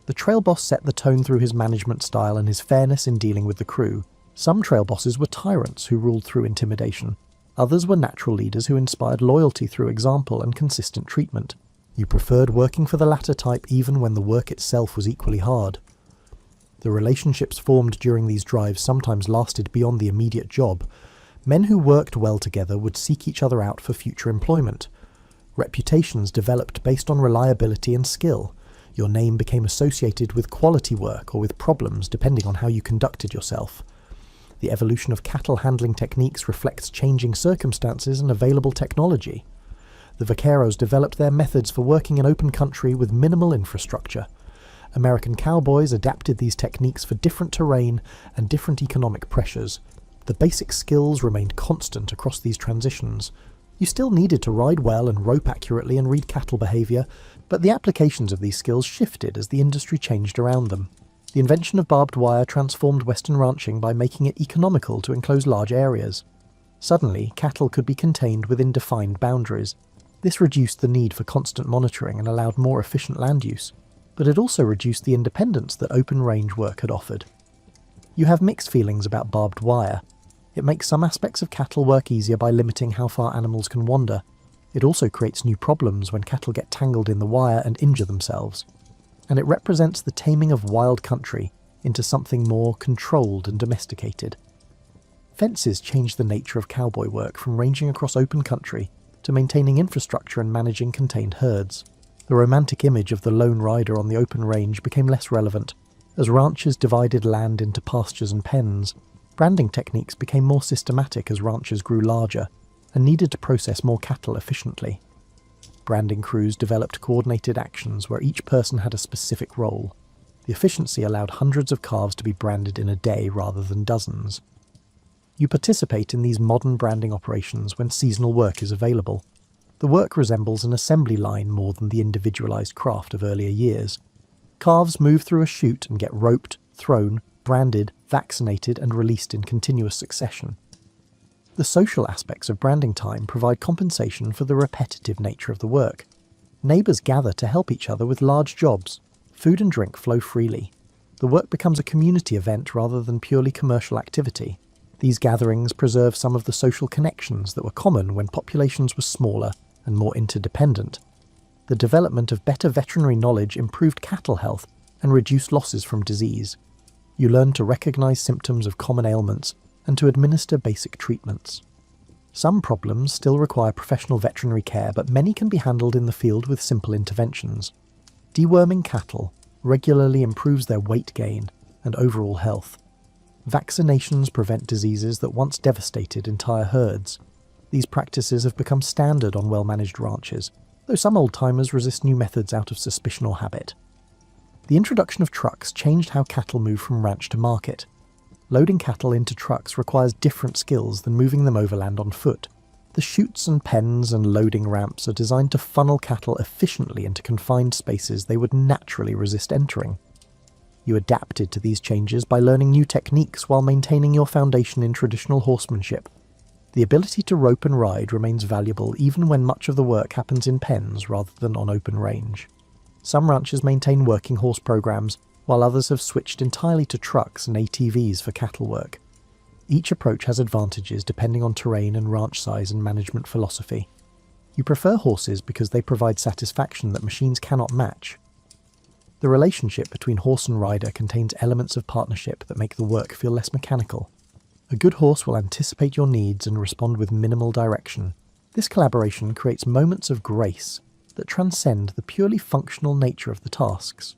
The trail boss set the tone through his management style and his fairness in dealing with the crew. Some trail bosses were tyrants who ruled through intimidation. Others were natural leaders who inspired loyalty through example and consistent treatment. You preferred working for the latter type even when the work itself was equally hard. The relationships formed during these drives sometimes lasted beyond the immediate job. Men who worked well together would seek each other out for future employment. Reputations developed based on reliability and skill. Your name became associated with quality work or with problems depending on how you conducted yourself. The evolution of cattle handling techniques reflects changing circumstances and available technology. The vaqueros developed their methods for working in open country with minimal infrastructure. American cowboys adapted these techniques for different terrain and different economic pressures. The basic skills remained constant across these transitions. You still needed to ride well and rope accurately and read cattle behaviour, but the applications of these skills shifted as the industry changed around them. The invention of barbed wire transformed Western ranching by making it economical to enclose large areas. Suddenly, cattle could be contained within defined boundaries. This reduced the need for constant monitoring and allowed more efficient land use, but it also reduced the independence that open range work had offered. You have mixed feelings about barbed wire. It makes some aspects of cattle work easier by limiting how far animals can wander. It also creates new problems when cattle get tangled in the wire and injure themselves. And it represents the taming of wild country into something more controlled and domesticated. Fences changed the nature of cowboy work from ranging across open country to maintaining infrastructure and managing contained herds. The romantic image of the lone rider on the open range became less relevant. As ranchers divided land into pastures and pens, branding techniques became more systematic as ranches grew larger and needed to process more cattle efficiently. Branding crews developed coordinated actions where each person had a specific role. The efficiency allowed hundreds of calves to be branded in a day rather than dozens. You participate in these modern branding operations when seasonal work is available. The work resembles an assembly line more than the individualized craft of earlier years. Calves move through a chute and get roped, thrown, branded, vaccinated, and released in continuous succession. The social aspects of branding time provide compensation for the repetitive nature of the work. Neighbours gather to help each other with large jobs. Food and drink flow freely. The work becomes a community event rather than purely commercial activity. These gatherings preserve some of the social connections that were common when populations were smaller and more interdependent. The development of better veterinary knowledge improved cattle health and reduced losses from disease. You learn to recognise symptoms of common ailments and to administer basic treatments. Some problems still require professional veterinary care, but many can be handled in the field with simple interventions. Deworming cattle regularly improves their weight gain and overall health. Vaccinations prevent diseases that once devastated entire herds. These practices have become standard on well-managed ranches, though some old-timers resist new methods out of suspicion or habit. The introduction of trucks changed how cattle move from ranch to market. Loading cattle into trucks requires different skills than moving them overland on foot. The chutes and pens and loading ramps are designed to funnel cattle efficiently into confined spaces they would naturally resist entering. You adapted to these changes by learning new techniques while maintaining your foundation in traditional horsemanship. The ability to rope and ride remains valuable even when much of the work happens in pens rather than on open range. Some ranches maintain working horse programs, while others have switched entirely to trucks and ATVs for cattle work. Each approach has advantages depending on terrain and ranch size and management philosophy. You prefer horses because they provide satisfaction that machines cannot match. The relationship between horse and rider contains elements of partnership that make the work feel less mechanical. A good horse will anticipate your needs and respond with minimal direction. This collaboration creates moments of grace that transcend the purely functional nature of the tasks.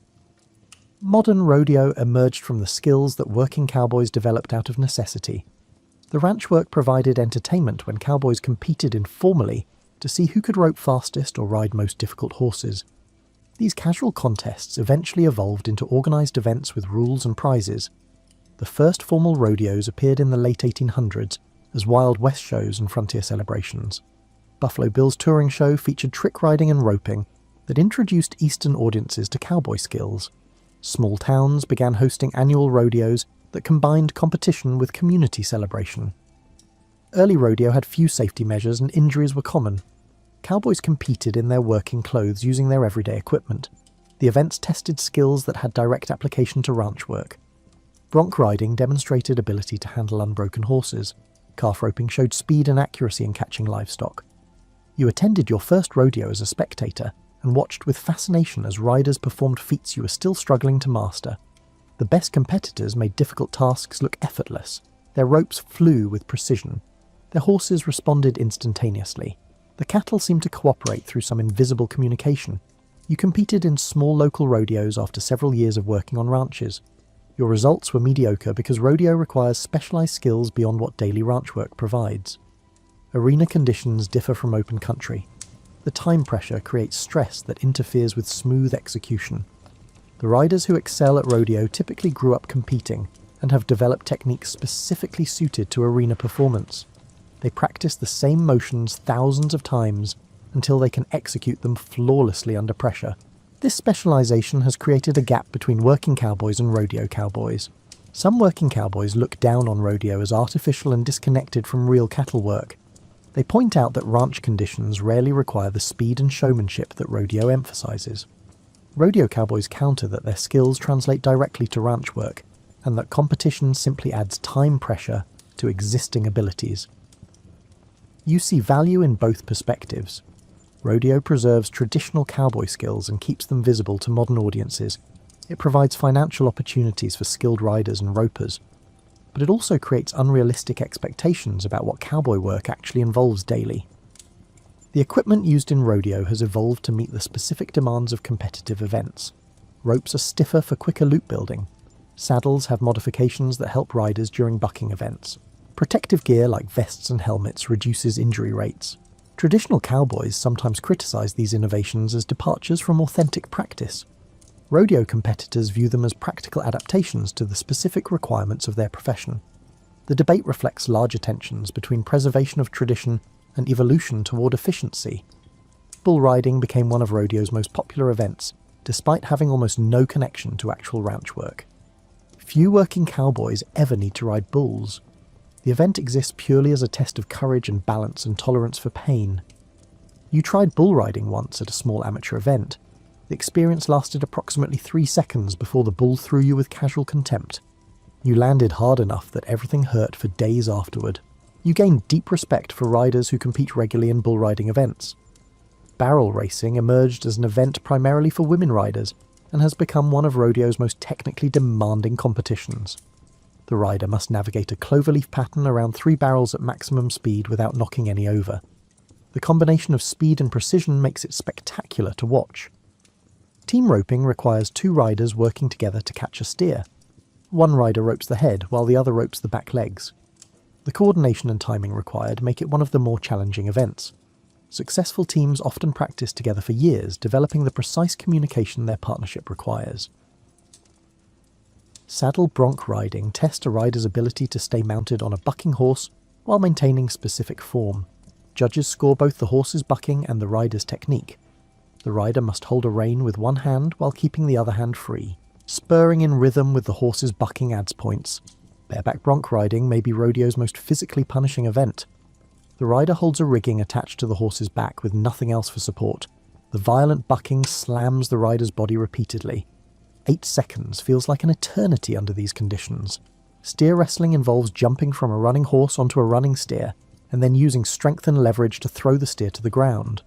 Modern rodeo emerged from the skills that working cowboys developed out of necessity. The ranch work provided entertainment when cowboys competed informally to see who could rope fastest or ride most difficult horses. These casual contests eventually evolved into organised events with rules and prizes. The first formal rodeos appeared in the late 1800s as Wild West shows and frontier celebrations. Buffalo Bill's touring show featured trick riding and roping that introduced Eastern audiences to cowboy skills. Small towns began hosting annual rodeos that combined competition with community celebration. Early rodeo had few safety measures and injuries were common. Cowboys competed in their working clothes using their everyday equipment. The events tested skills that had direct application to ranch work. Bronc riding demonstrated ability to handle unbroken horses. Calf roping showed speed and accuracy in catching livestock. You attended your first rodeo as a spectator and watched with fascination as riders performed feats you were still struggling to master. The best competitors made difficult tasks look effortless. Their ropes flew with precision. Their horses responded instantaneously. The cattle seemed to cooperate through some invisible communication. You competed in small local rodeos after several years of working on ranches. Your results were mediocre because rodeo requires specialized skills beyond what daily ranch work provides. Arena conditions differ from open country. The time pressure creates stress that interferes with smooth execution. The riders who excel at rodeo typically grew up competing and have developed techniques specifically suited to arena performance. They practice the same motions thousands of times until they can execute them flawlessly under pressure. This specialization has created a gap between working cowboys and rodeo cowboys. Some working cowboys look down on rodeo as artificial and disconnected from real cattle work. They point out that ranch conditions rarely require the speed and showmanship that rodeo emphasizes. Rodeo cowboys counter that their skills translate directly to ranch work, and that competition simply adds time pressure to existing abilities. You see value in both perspectives. Rodeo preserves traditional cowboy skills and keeps them visible to modern audiences. It provides financial opportunities for skilled riders and ropers. But it also creates unrealistic expectations about what cowboy work actually involves daily. The equipment used in rodeo has evolved to meet the specific demands of competitive events. Ropes are stiffer for quicker loop building. Saddles have modifications that help riders during bucking events. Protective gear like vests and helmets reduces injury rates. Traditional cowboys sometimes criticize these innovations as departures from authentic practice. Rodeo competitors view them as practical adaptations to the specific requirements of their profession. The debate reflects larger tensions between preservation of tradition and evolution toward efficiency. Bull riding became one of rodeo's most popular events, despite having almost no connection to actual ranch work. Few working cowboys ever need to ride bulls. The event exists purely as a test of courage and balance and tolerance for pain. You tried bull riding once at a small amateur event. The experience lasted approximately 3 seconds before the bull threw you with casual contempt. You landed hard enough that everything hurt for days afterward. You gained deep respect for riders who compete regularly in bull riding events. Barrel racing emerged as an event primarily for women riders and has become one of rodeo's most technically demanding competitions. The rider must navigate a cloverleaf pattern around 3 barrels at maximum speed without knocking any over. The combination of speed and precision makes it spectacular to watch. Team roping requires 2 riders working together to catch a steer. One rider ropes the head while the other ropes the back legs. The coordination and timing required make it one of the more challenging events. Successful teams often practice together for years, developing the precise communication their partnership requires. Saddle bronc riding tests a rider's ability to stay mounted on a bucking horse while maintaining specific form. Judges score both the horse's bucking and the rider's technique. The rider must hold a rein with one hand while keeping the other hand free. Spurring in rhythm with the horse's bucking adds points. Bareback bronc riding may be rodeo's most physically punishing event. The rider holds a rigging attached to the horse's back with nothing else for support. The violent bucking slams the rider's body repeatedly. 8 seconds feels like an eternity under these conditions. Steer wrestling involves jumping from a running horse onto a running steer, and then using strength and leverage to throw the steer to the ground.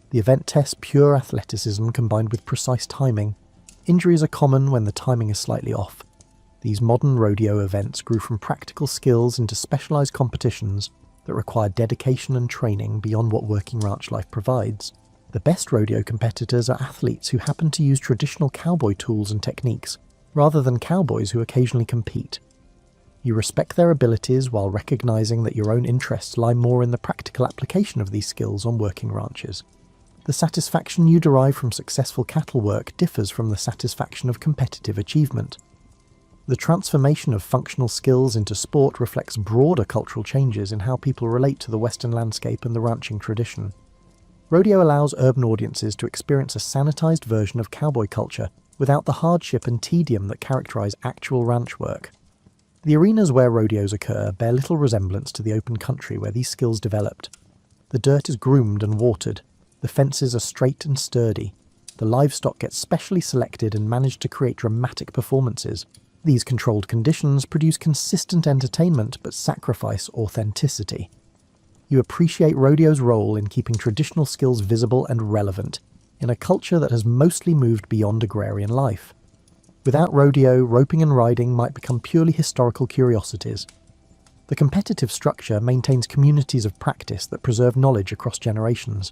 The event tests pure athleticism combined with precise timing. Injuries are common when the timing is slightly off. These modern rodeo events grew from practical skills into specialized competitions that require dedication and training beyond what working ranch life provides. The best rodeo competitors are athletes who happen to use traditional cowboy tools and techniques, rather than cowboys who occasionally compete. You respect their abilities while recognizing that your own interests lie more in the practical application of these skills on working ranches. The satisfaction you derive from successful cattle work differs from the satisfaction of competitive achievement. The transformation of functional skills into sport reflects broader cultural changes in how people relate to the Western landscape and the ranching tradition. Rodeo allows urban audiences to experience a sanitized version of cowboy culture without the hardship and tedium that characterize actual ranch work. The arenas where rodeos occur bear little resemblance to the open country where these skills developed. The dirt is groomed and watered, the fences are straight and sturdy, the livestock gets specially selected and managed to create dramatic performances. These controlled conditions produce consistent entertainment but sacrifice authenticity. You appreciate rodeo's role in keeping traditional skills visible and relevant in a culture that has mostly moved beyond agrarian life. Without rodeo, roping and riding might become purely historical curiosities. The competitive structure maintains communities of practice that preserve knowledge across generations.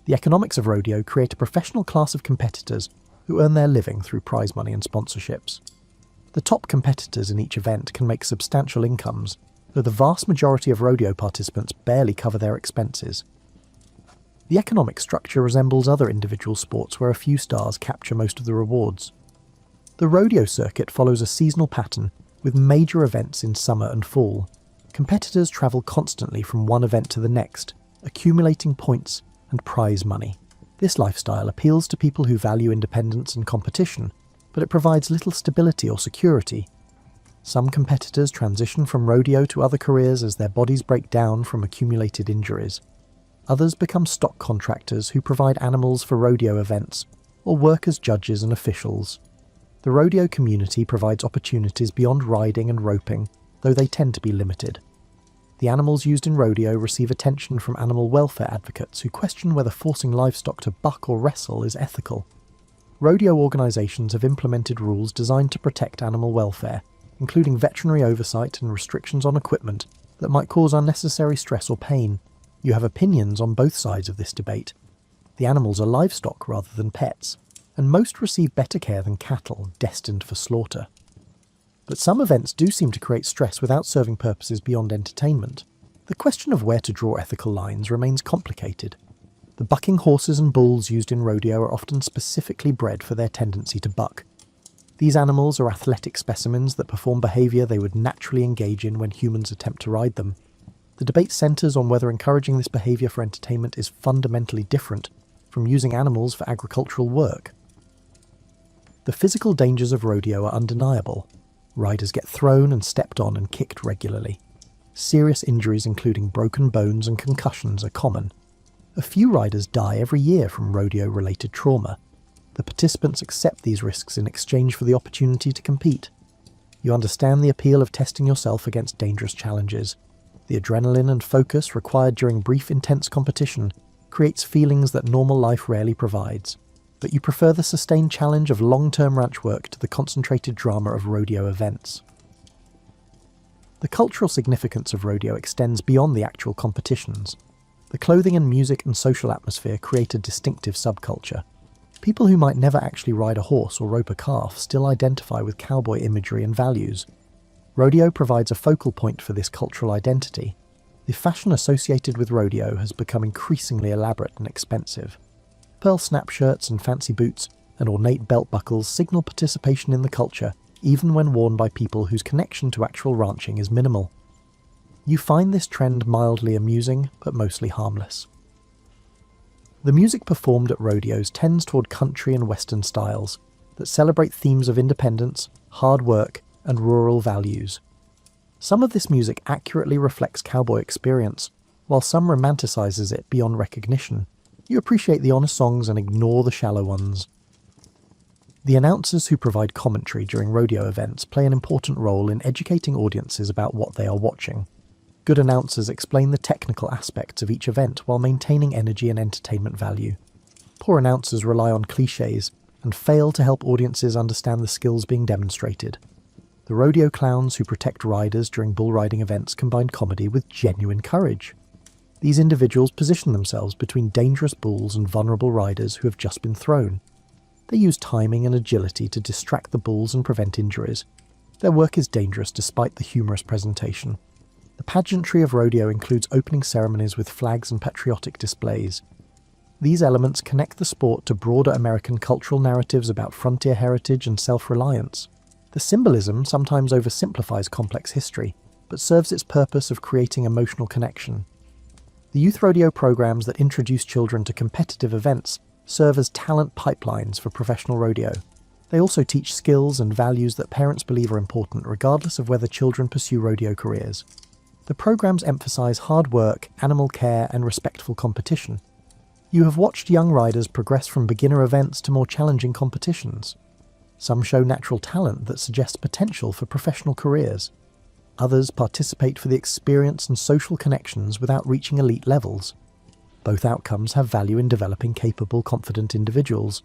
The economics of rodeo create a professional class of competitors who earn their living through prize money and sponsorships. The top competitors in each event can make substantial incomes, though the vast majority of rodeo participants barely cover their expenses. The economic structure resembles other individual sports where a few stars capture most of the rewards. The rodeo circuit follows a seasonal pattern, with major events in summer and fall. Competitors travel constantly from one event to the next, accumulating points and prize money. This lifestyle appeals to people who value independence and competition, but it provides little stability or security. Some competitors transition from rodeo to other careers as their bodies break down from accumulated injuries. Others become stock contractors who provide animals for rodeo events, or work as judges and officials. The rodeo community provides opportunities beyond riding and roping, though they tend to be limited. The animals used in rodeo receive attention from animal welfare advocates who question whether forcing livestock to buck or wrestle is ethical. Rodeo organisations have implemented rules designed to protect animal welfare, including veterinary oversight and restrictions on equipment that might cause unnecessary stress or pain. You have opinions on both sides of this debate. The animals are livestock rather than pets, and most receive better care than cattle destined for slaughter. But some events do seem to create stress without serving purposes beyond entertainment. The question of where to draw ethical lines remains complicated. The bucking horses and bulls used in rodeo are often specifically bred for their tendency to buck. These animals are athletic specimens that perform behaviour they would naturally engage in when humans attempt to ride them. The debate centres on whether encouraging this behaviour for entertainment is fundamentally different from using animals for agricultural work. The physical dangers of rodeo are undeniable. Riders get thrown and stepped on and kicked regularly. Serious injuries including broken bones and concussions are common. A few riders die every year from rodeo-related trauma. The participants accept these risks in exchange for the opportunity to compete. You understand the appeal of testing yourself against dangerous challenges. The adrenaline and focus required during brief, intense competition creates feelings that normal life rarely provides, but you prefer the sustained challenge of long-term ranch work to the concentrated drama of rodeo events. The cultural significance of rodeo extends beyond the actual competitions. The clothing and music and social atmosphere create a distinctive subculture. People who might never actually ride a horse or rope a calf still identify with cowboy imagery and values. Rodeo provides a focal point for this cultural identity. The fashion associated with rodeo has become increasingly elaborate and expensive. Pearl snap shirts and fancy boots and ornate belt buckles signal participation in the culture, even when worn by people whose connection to actual ranching is minimal. You find this trend mildly amusing, but mostly harmless. The music performed at rodeos tends toward country and western styles that celebrate themes of independence, hard work, and rural values. Some of this music accurately reflects cowboy experience, while some romanticizes it beyond recognition. You appreciate the honest songs and ignore the shallow ones. The announcers who provide commentary during rodeo events play an important role in educating audiences about what they are watching. Good announcers explain the technical aspects of each event while maintaining energy and entertainment value. Poor announcers rely on cliches and fail to help audiences understand the skills being demonstrated. The rodeo clowns who protect riders during bull riding events combine comedy with genuine courage. These individuals position themselves between dangerous bulls and vulnerable riders who have just been thrown. They use timing and agility to distract the bulls and prevent injuries. Their work is dangerous despite the humorous presentation. The pageantry of rodeo includes opening ceremonies with flags and patriotic displays. These elements connect the sport to broader American cultural narratives about frontier heritage and self-reliance. The symbolism sometimes oversimplifies complex history, but serves its purpose of creating emotional connection. The youth rodeo programs that introduce children to competitive events serve as talent pipelines for professional rodeo. They also teach skills and values that parents believe are important regardless of whether children pursue rodeo careers. The programs emphasize hard work, animal care, and respectful competition. You have watched young riders progress from beginner events to more challenging competitions. Some show natural talent that suggests potential for professional careers. Others participate for the experience and social connections without reaching elite levels. Both outcomes have value in developing capable, confident individuals.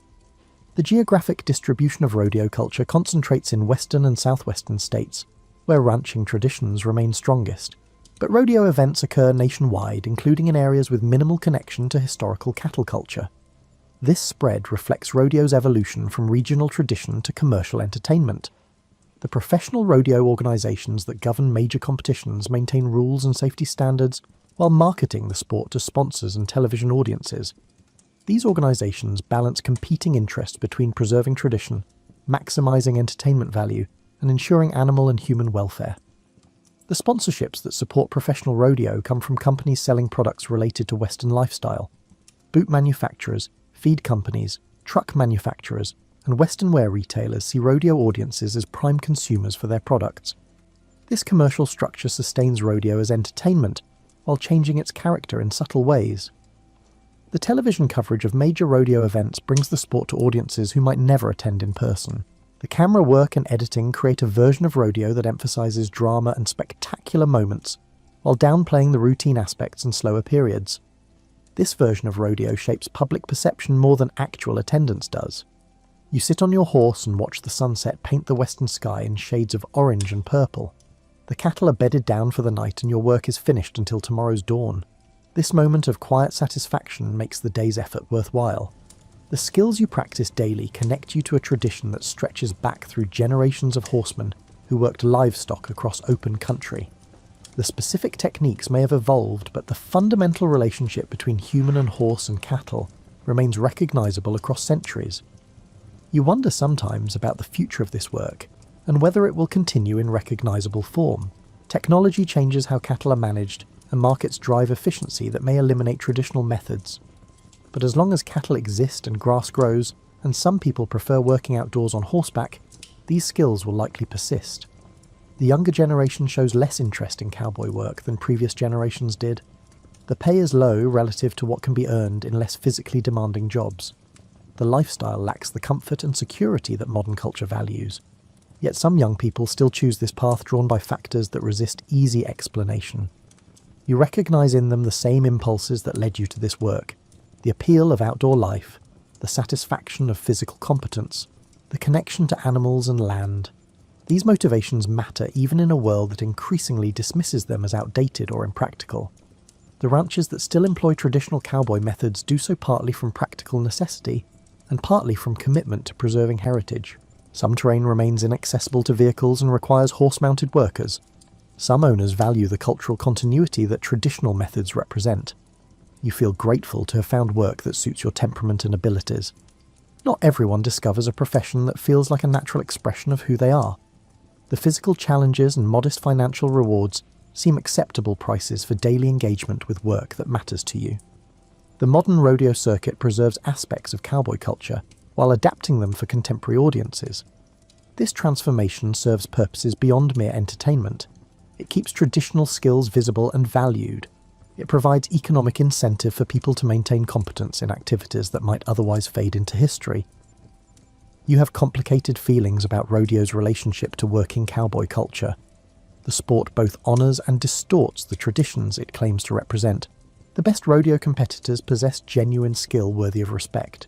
The geographic distribution of rodeo culture concentrates in western and southwestern states, where ranching traditions remain strongest. But rodeo events occur nationwide, including in areas with minimal connection to historical cattle culture. This spread reflects rodeo's evolution from regional tradition to commercial entertainment. The professional rodeo organizations that govern major competitions maintain rules and safety standards while marketing the sport to sponsors and television audiences. These organizations balance competing interests between preserving tradition, maximizing entertainment value, and ensuring animal and human welfare. The sponsorships that support professional rodeo come from companies selling products related to Western lifestyle. Boot manufacturers, feed companies, truck manufacturers, and Western wear retailers see rodeo audiences as prime consumers for their products. This commercial structure sustains rodeo as entertainment, while changing its character in subtle ways. The television coverage of major rodeo events brings the sport to audiences who might never attend in person. The camera work and editing create a version of rodeo that emphasizes drama and spectacular moments, while downplaying the routine aspects and slower periods. This version of rodeo shapes public perception more than actual attendance does. You sit on your horse and watch the sunset paint the western sky in shades of orange and purple. The cattle are bedded down for the night and your work is finished until tomorrow's dawn. This moment of quiet satisfaction makes the day's effort worthwhile. The skills you practice daily connect you to a tradition that stretches back through generations of horsemen who worked livestock across open country. The specific techniques may have evolved, but the fundamental relationship between human and horse and cattle remains recognizable across centuries. You wonder sometimes about the future of this work, and whether it will continue in recognizable form. Technology changes how cattle are managed, and markets drive efficiency that may eliminate traditional methods. But as long as cattle exist and grass grows, and some people prefer working outdoors on horseback, these skills will likely persist. The younger generation shows less interest in cowboy work than previous generations did. The pay is low relative to what can be earned in less physically demanding jobs. The lifestyle lacks the comfort and security that modern culture values. Yet some young people still choose this path drawn by factors that resist easy explanation. You recognize in them the same impulses that led you to this work: the appeal of outdoor life, the satisfaction of physical competence, the connection to animals and land. These motivations matter even in a world that increasingly dismisses them as outdated or impractical. The ranches that still employ traditional cowboy methods do so partly from practical necessity, and partly from commitment to preserving heritage. Some terrain remains inaccessible to vehicles and requires horse-mounted workers. Some owners value the cultural continuity that traditional methods represent. You feel grateful to have found work that suits your temperament and abilities. Not everyone discovers a profession that feels like a natural expression of who they are. The physical challenges and modest financial rewards seem acceptable prices for daily engagement with work that matters to you. The modern rodeo circuit preserves aspects of cowboy culture while adapting them for contemporary audiences. This transformation serves purposes beyond mere entertainment. It keeps traditional skills visible and valued. It provides economic incentive for people to maintain competence in activities that might otherwise fade into history. You have complicated feelings about rodeo's relationship to working cowboy culture. The sport both honours and distorts the traditions it claims to represent. The best rodeo competitors possess genuine skill worthy of respect.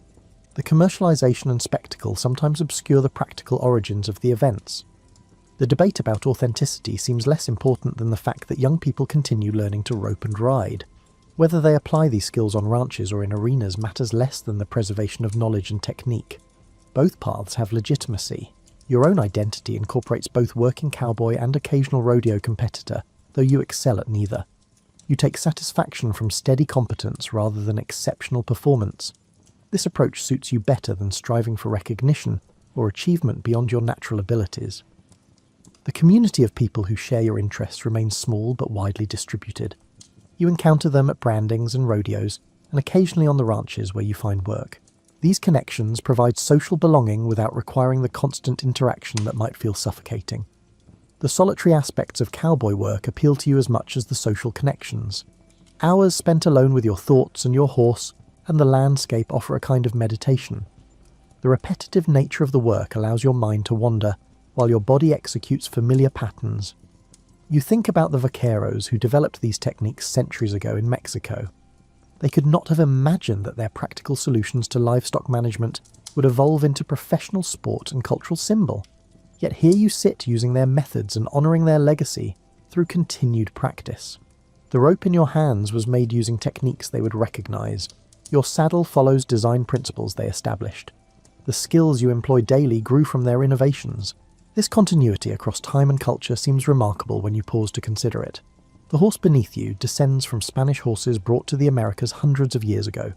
The commercialization and spectacle sometimes obscure the practical origins of the events. The debate about authenticity seems less important than the fact that young people continue learning to rope and ride. Whether they apply these skills on ranches or in arenas matters less than the preservation of knowledge and technique. Both paths have legitimacy. Your own identity incorporates both working cowboy and occasional rodeo competitor, though you excel at neither. You take satisfaction from steady competence rather than exceptional performance. This approach suits you better than striving for recognition or achievement beyond your natural abilities. The community of people who share your interests remains small but widely distributed. You encounter them at brandings and rodeos, and occasionally on the ranches where you find work. These connections provide social belonging without requiring the constant interaction that might feel suffocating. The solitary aspects of cowboy work appeal to you as much as the social connections. Hours spent alone with your thoughts and your horse and the landscape offer a kind of meditation. The repetitive nature of the work allows your mind to wander, while your body executes familiar patterns. You think about the vaqueros who developed these techniques centuries ago in Mexico. They could not have imagined that their practical solutions to livestock management would evolve into professional sport and cultural symbol. Yet here you sit using their methods and honouring their legacy through continued practice. The rope in your hands was made using techniques they would recognise. Your saddle follows design principles they established. The skills you employ daily grew from their innovations. This continuity across time and culture seems remarkable when you pause to consider it. The horse beneath you descends from Spanish horses brought to the Americas hundreds of years ago.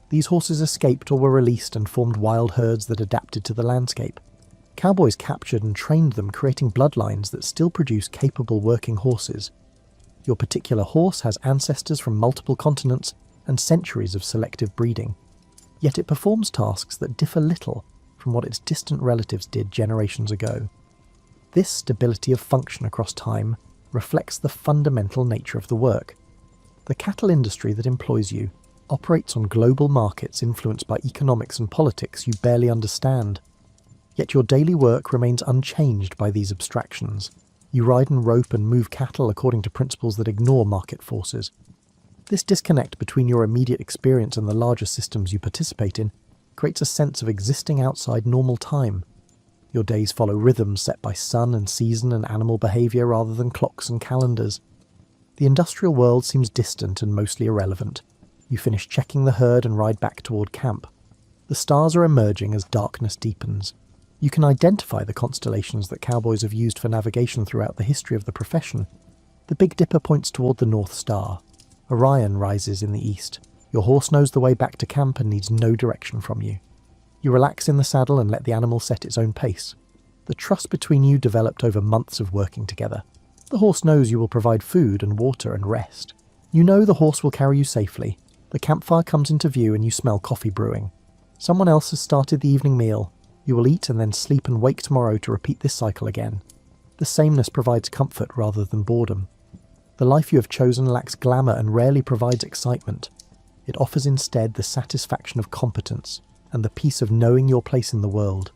These horses escaped or were released and formed wild herds that adapted to the landscape. Cowboys captured and trained them, creating bloodlines that still produce capable working horses. Your particular horse has ancestors from multiple continents and centuries of selective breeding. Yet it performs tasks that differ little from what its distant relatives did generations ago. This stability of function across time reflects the fundamental nature of the work. The cattle industry that employs you operates on global markets influenced by economics and politics you barely understand. Yet your daily work remains unchanged by these abstractions. You ride and rope and move cattle according to principles that ignore market forces. This disconnect between your immediate experience and the larger systems you participate in creates a sense of existing outside normal time. Your days follow rhythms set by sun and season and animal behaviour rather than clocks and calendars. The industrial world seems distant and mostly irrelevant. You finish checking the herd and ride back toward camp. The stars are emerging as darkness deepens. You can identify the constellations that cowboys have used for navigation throughout the history of the profession. The Big Dipper points toward the North Star. Orion rises in the east. Your horse knows the way back to camp and needs no direction from you. You relax in the saddle and let the animal set its own pace. The trust between you developed over months of working together. The horse knows you will provide food and water and rest. You know the horse will carry you safely. The campfire comes into view and you smell coffee brewing. Someone else has started the evening meal. You will eat and then sleep and wake tomorrow to repeat this cycle again. The sameness provides comfort rather than boredom. The life you have chosen lacks glamour and rarely provides excitement. It offers instead the satisfaction of competence and the peace of knowing your place in the world.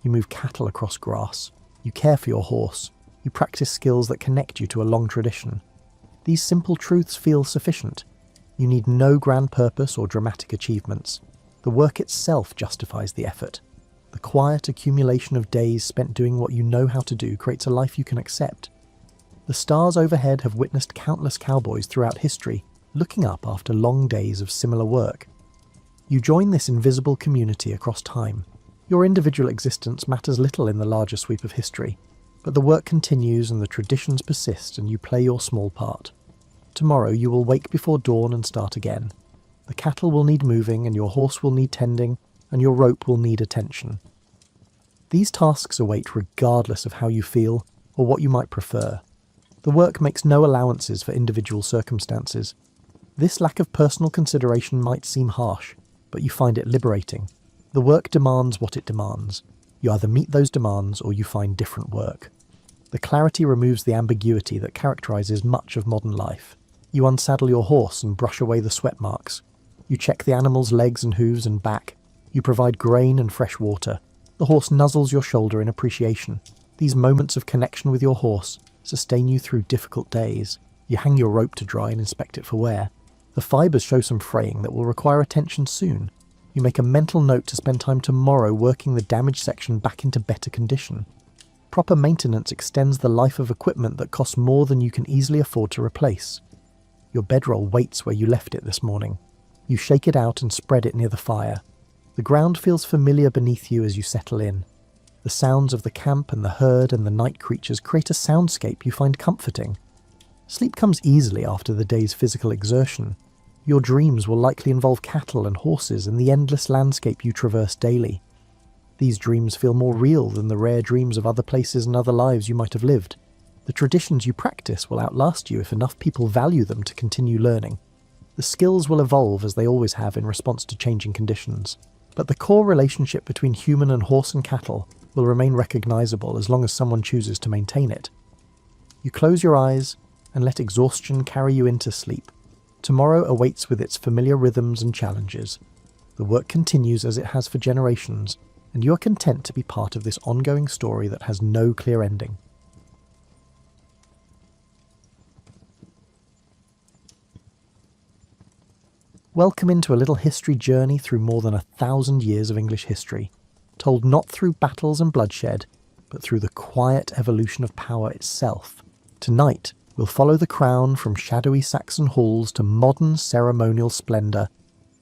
You move cattle across grass. You care for your horse. You practice skills that connect you to a long tradition. These simple truths feel sufficient. You need no grand purpose or dramatic achievements. The work itself justifies the effort. The quiet accumulation of days spent doing what you know how to do creates a life you can accept. The stars overhead have witnessed countless cowboys throughout history, looking up after long days of similar work. You join this invisible community across time. Your individual existence matters little in the larger sweep of history, but the work continues and the traditions persist and you play your small part. Tomorrow you will wake before dawn and start again. The cattle will need moving and your horse will need tending and your rope will need attention. These tasks await regardless of how you feel or what you might prefer. The work makes no allowances for individual circumstances. This lack of personal consideration might seem harsh, but you find it liberating. The work demands what it demands. You either meet those demands or you find different work. The clarity removes the ambiguity that characterizes much of modern life. You unsaddle your horse and brush away the sweat marks. You check the animal's legs and hooves and back. You provide grain and fresh water. The horse nuzzles your shoulder in appreciation. These moments of connection with your horse sustain you through difficult days. You hang your rope to dry and inspect it for wear. The fibres show some fraying that will require attention soon. You make a mental note to spend time tomorrow working the damaged section back into better condition. Proper maintenance extends the life of equipment that costs more than you can easily afford to replace. Your bedroll waits where you left it this morning. You shake it out and spread it near the fire. The ground feels familiar beneath you as you settle in. The sounds of the camp and the herd and the night creatures create a soundscape you find comforting. Sleep comes easily after the day's physical exertion. Your dreams will likely involve cattle and horses and the endless landscape you traverse daily. These dreams feel more real than the rare dreams of other places and other lives you might have lived. The traditions you practice will outlast you if enough people value them to continue learning. The skills will evolve as they always have in response to changing conditions. But the core relationship between human and horse and cattle will remain recognizable as long as someone chooses to maintain it. You close your eyes and let exhaustion carry you into sleep. Tomorrow awaits with its familiar rhythms and challenges. The work continues as it has for generations, and you are content to be part of this ongoing story that has no clear ending. Welcome into a little history journey through more than 1,000 years of English history, told not through battles and bloodshed, but through the quiet evolution of power itself. Tonight, we'll follow the crown from shadowy Saxon halls to modern ceremonial splendour,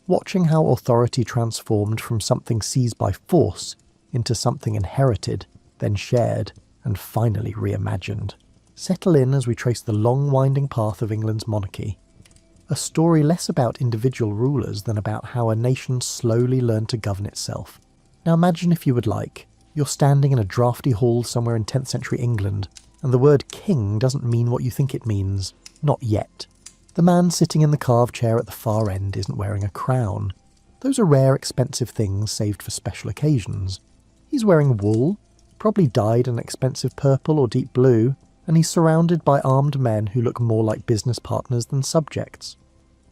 watching how authority transformed from something seized by force into something inherited, then shared, and finally reimagined. Settle in as we trace the long winding path of England's monarchy. A story less about individual rulers than about how a nation slowly learned to govern itself. Now imagine, if you would like, you're standing in a drafty hall somewhere in 10th century England, and the word king doesn't mean what you think it means. Not yet. The man sitting in the carved chair at the far end isn't wearing a crown. Those are rare, expensive things saved for special occasions. He's wearing wool, probably dyed an expensive purple or deep blue, and he's surrounded by armed men who look more like business partners than subjects.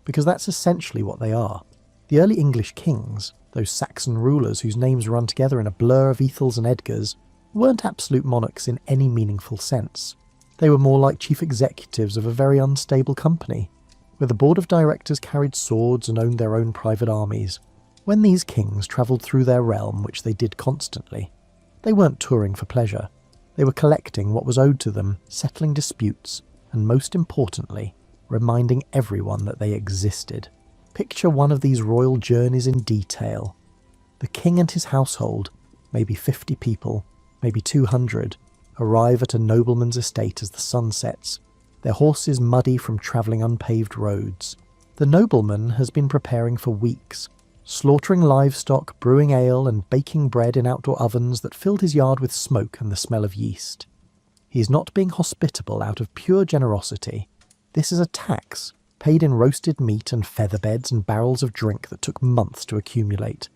Because that's essentially what they are. The early English kings, those Saxon rulers whose names run together in a blur of Ethels and Edgars, weren't absolute monarchs in any meaningful sense. They were more like chief executives of a very unstable company, where the board of directors carried swords and owned their own private armies. When these kings travelled through their realm, which they did constantly, they weren't touring for pleasure. They were collecting what was owed to them, settling disputes, and most importantly, reminding everyone that they existed. Picture one of these royal journeys in detail. The king and his household, maybe 50 people, maybe 200, arrive at a nobleman's estate as the sun sets, their horses muddy from travelling unpaved roads. The nobleman has been preparing for weeks, slaughtering livestock, brewing ale, and baking bread in outdoor ovens that filled his yard with smoke and the smell of yeast. He is not being hospitable out of pure generosity. This is a tax, paid in roasted meat and feather beds and barrels of drink that took months to accumulate.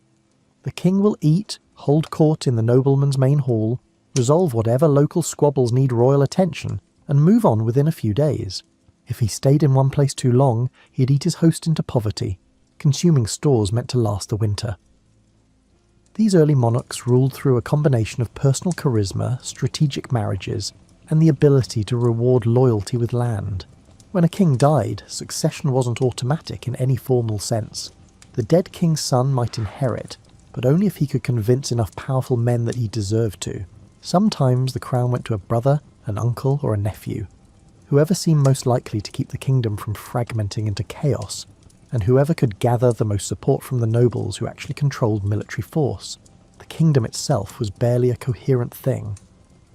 The king will eat, hold court in the nobleman's main hall, resolve whatever local squabbles need royal attention, and move on within a few days. If he stayed in one place too long, he'd eat his host into poverty, consuming stores meant to last the winter. These early monarchs ruled through a combination of personal charisma, strategic marriages, and the ability to reward loyalty with land. When a king died, succession wasn't automatic in any formal sense. The dead king's son might inherit, but only if he could convince enough powerful men that he deserved to. Sometimes the crown went to a brother, an uncle, or a nephew. Whoever seemed most likely to keep the kingdom from fragmenting into chaos, and whoever could gather the most support from the nobles who actually controlled military force. The kingdom itself was barely a coherent thing.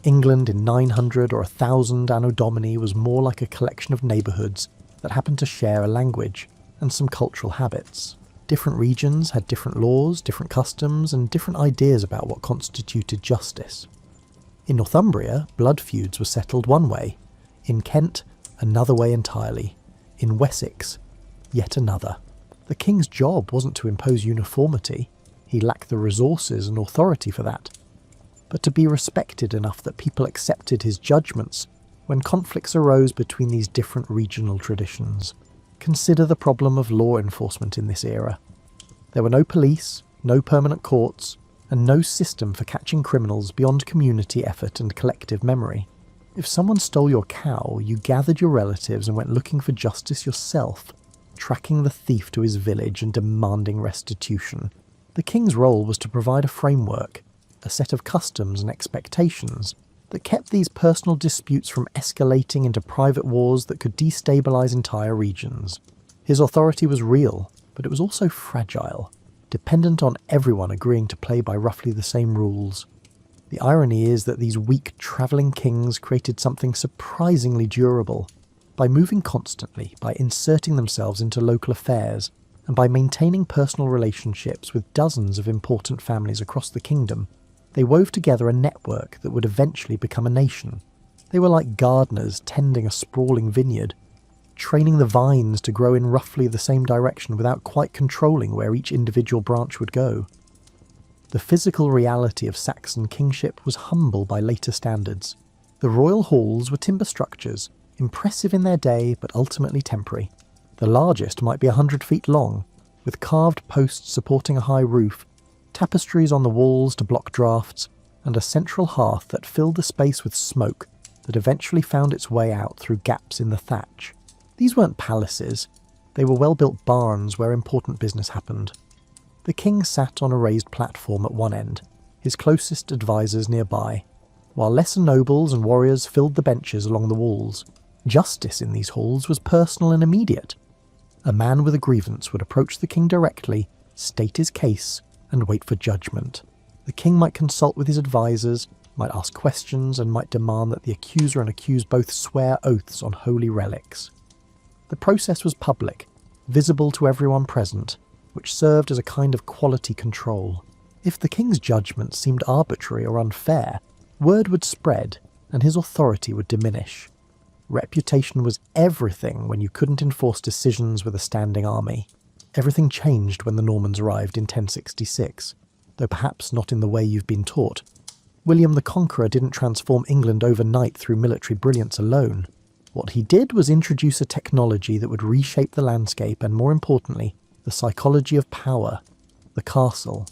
England in 900 or 1000 Anno Domini was more like a collection of neighbourhoods that happened to share a language and some cultural habits. Different regions had different laws, different customs, and different ideas about what constituted justice. In Northumbria, blood feuds were settled one way. In Kent, another way entirely. In Wessex, yet another. The king's job wasn't to impose uniformity. He lacked the resources and authority for that. But to be respected enough that people accepted his judgments when conflicts arose between these different regional traditions. Consider the problem of law enforcement in this era. There were no police, no permanent courts, and no system for catching criminals beyond community effort and collective memory. If someone stole your cow, you gathered your relatives and went looking for justice yourself, tracking the thief to his village and demanding restitution. The king's role was to provide a framework, a set of customs and expectations that kept these personal disputes from escalating into private wars that could destabilize entire regions. His authority was real, but it was also fragile, dependent on everyone agreeing to play by roughly the same rules. The irony is that these weak travelling kings created something surprisingly durable. By moving constantly, by inserting themselves into local affairs, and by maintaining personal relationships with dozens of important families across the kingdom, they wove together a network that would eventually become a nation. They were like gardeners tending a sprawling vineyard, training the vines to grow in roughly the same direction without quite controlling where each individual branch would go. The physical reality of Saxon kingship was humble by later standards. The royal halls were timber structures, impressive in their day but ultimately temporary. The largest might be 100 feet long, with carved posts supporting a high roof, tapestries on the walls to block drafts, and a central hearth that filled the space with smoke that eventually found its way out through gaps in the thatch. These weren't palaces, they were well-built barns where important business happened. The king sat on a raised platform at one end, his closest advisors nearby, while lesser nobles and warriors filled the benches along the walls. Justice in these halls was personal and immediate. A man with a grievance would approach the king directly, state his case, and wait for judgment. The king might consult with his advisors, might ask questions, and might demand that the accuser and accused both swear oaths on holy relics. The process was public, visible to everyone present, which served as a kind of quality control. If the king's judgment seemed arbitrary or unfair, word would spread, and his authority would diminish. Reputation was everything when you couldn't enforce decisions with a standing army. Everything changed when the Normans arrived in 1066, though perhaps not in the way you've been taught. William the Conqueror didn't transform England overnight through military brilliance alone. What he did was introduce a technology that would reshape the landscape and, more importantly, the psychology of power, the castle.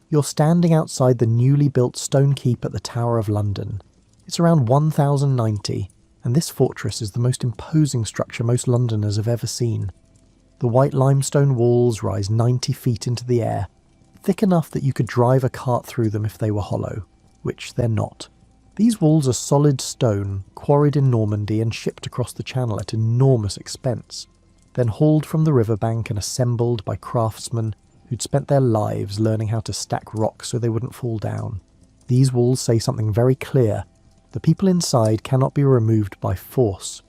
You're standing outside the newly built stone keep at the Tower of London. It's around 1090, and this fortress is the most imposing structure most Londoners have ever seen. The white limestone walls rise 90 feet into the air, thick enough that you could drive a cart through them if they were hollow, which they're not. These walls are solid stone, quarried in Normandy and shipped across the Channel at enormous expense, then hauled from the riverbank and assembled by craftsmen who'd spent their lives learning how to stack rocks so they wouldn't fall down. These walls say something very clear. The people inside cannot be removed by force.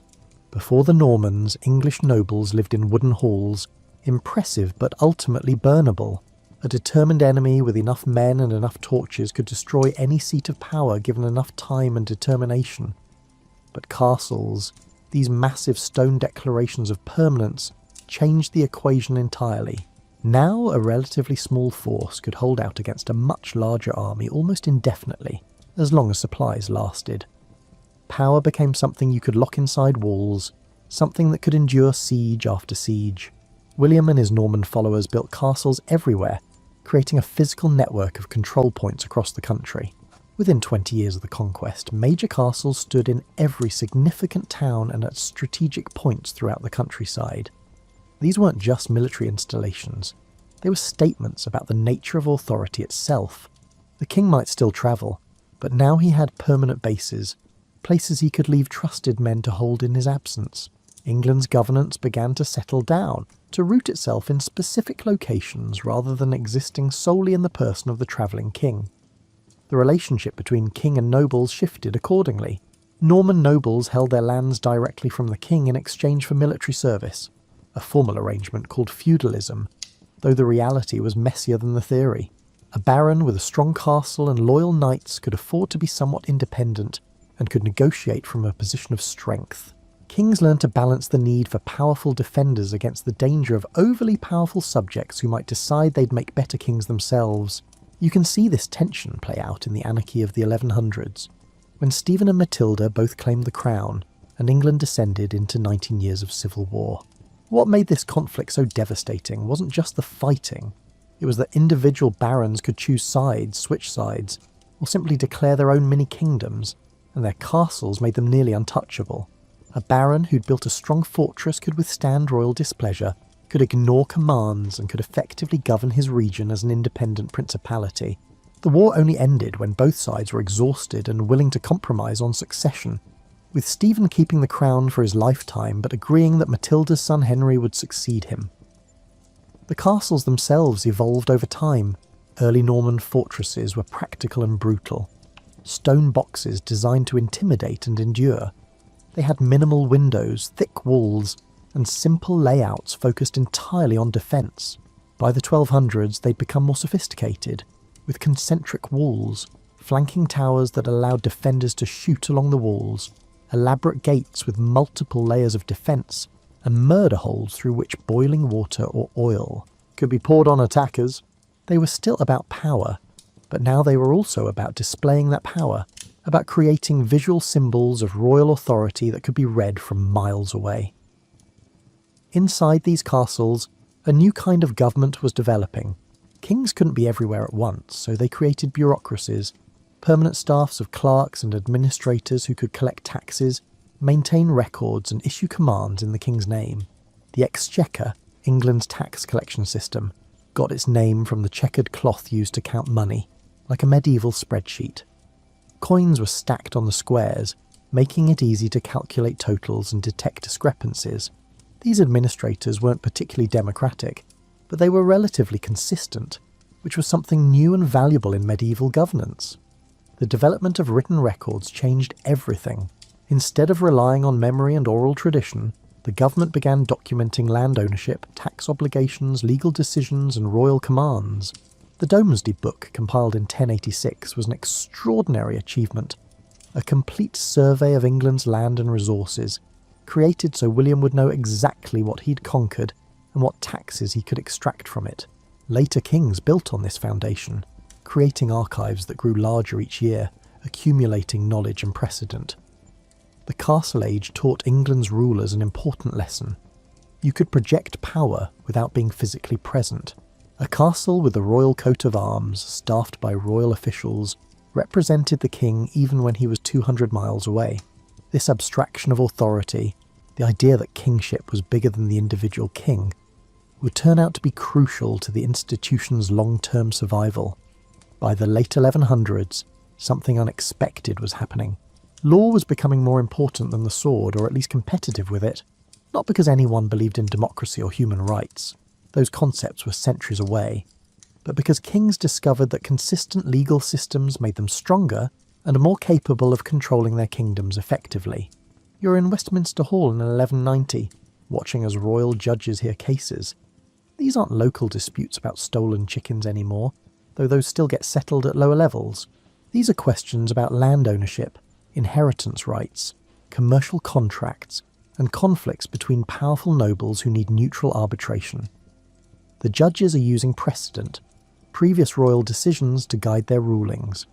Before the Normans, English nobles lived in wooden halls, impressive but ultimately burnable. A determined enemy with enough men and enough torches could destroy any seat of power given enough time and determination. But castles, these massive stone declarations of permanence, changed the equation entirely. Now a relatively small force could hold out against a much larger army almost indefinitely, as long as supplies lasted. Power became something you could lock inside walls, something that could endure siege after siege. William and his Norman followers built castles everywhere, creating a physical network of control points across the country. Within 20 years of the conquest, major castles stood in every significant town and at strategic points throughout the countryside. These weren't just military installations. They were statements about the nature of authority itself. The king might still travel, but now he had permanent bases, places he could leave trusted men to hold in his absence. England's governance began to settle down, to root itself in specific locations rather than existing solely in the person of the travelling king. The relationship between king and nobles shifted accordingly. Norman nobles held their lands directly from the king in exchange for military service, a formal arrangement called feudalism, though the reality was messier than the theory. A baron with a strong castle and loyal knights could afford to be somewhat independent and could negotiate from a position of strength. Kings learned to balance the need for powerful defenders against the danger of overly powerful subjects who might decide they'd make better kings themselves. You can see this tension play out in the anarchy of the 1100s, when Stephen and Matilda both claimed the crown, and England descended into 19 years of civil war. What made this conflict so devastating wasn't just the fighting. It was that individual barons could choose sides, switch sides, or simply declare their own mini-kingdoms, and their castles made them nearly untouchable. A baron who'd built a strong fortress could withstand royal displeasure, could ignore commands, and could effectively govern his region as an independent principality. The war only ended when both sides were exhausted and willing to compromise on succession, with Stephen keeping the crown for his lifetime but agreeing that Matilda's son Henry would succeed him. The castles themselves evolved over time. Early Norman fortresses were practical and brutal. Stone boxes designed to intimidate and endure. They had minimal windows, thick walls, and simple layouts focused entirely on defence. By the 1200s, they'd become more sophisticated, with concentric walls, flanking towers that allowed defenders to shoot along the walls, elaborate gates with multiple layers of defence, and murder holes through which boiling water or oil could be poured on attackers. They were still about power, but now they were also about displaying that power, about creating visual symbols of royal authority that could be read from miles away. Inside these castles, a new kind of government was developing. Kings couldn't be everywhere at once, so they created bureaucracies, permanent staffs of clerks and administrators who could collect taxes, maintain records and issue commands in the king's name. The Exchequer, England's tax collection system, got its name from the checkered cloth used to count money, like a medieval spreadsheet. Coins were stacked on the squares, making it easy to calculate totals and detect discrepancies. These administrators weren't particularly democratic, but they were relatively consistent, which was something new and valuable in medieval governance. The development of written records changed everything. Instead of relying on memory and oral tradition, the government began documenting land ownership, tax obligations, legal decisions, and royal commands. The Domesday Book, compiled in 1086, was an extraordinary achievement, a complete survey of England's land and resources, created so William would know exactly what he'd conquered and what taxes he could extract from it. Later kings built on this foundation, creating archives that grew larger each year, accumulating knowledge and precedent. The Castle Age taught England's rulers an important lesson. You could project power without being physically present. A castle with a royal coat of arms, staffed by royal officials, represented the king even when he was 200 miles away. This abstraction of authority, the idea that kingship was bigger than the individual king, would turn out to be crucial to the institution's long-term survival. By the late 1100s, something unexpected was happening. Law was becoming more important than the sword, or at least competitive with it, not because anyone believed in democracy or human rights. Those concepts were centuries away, but because kings discovered that consistent legal systems made them stronger and more capable of controlling their kingdoms effectively. You're in Westminster Hall in 1190, watching as royal judges hear cases. These aren't local disputes about stolen chickens anymore, though those still get settled at lower levels. These are questions about land ownership, inheritance rights, commercial contracts, and conflicts between powerful nobles who need neutral arbitration. The judges are using precedent, previous royal decisions to guide their rulings.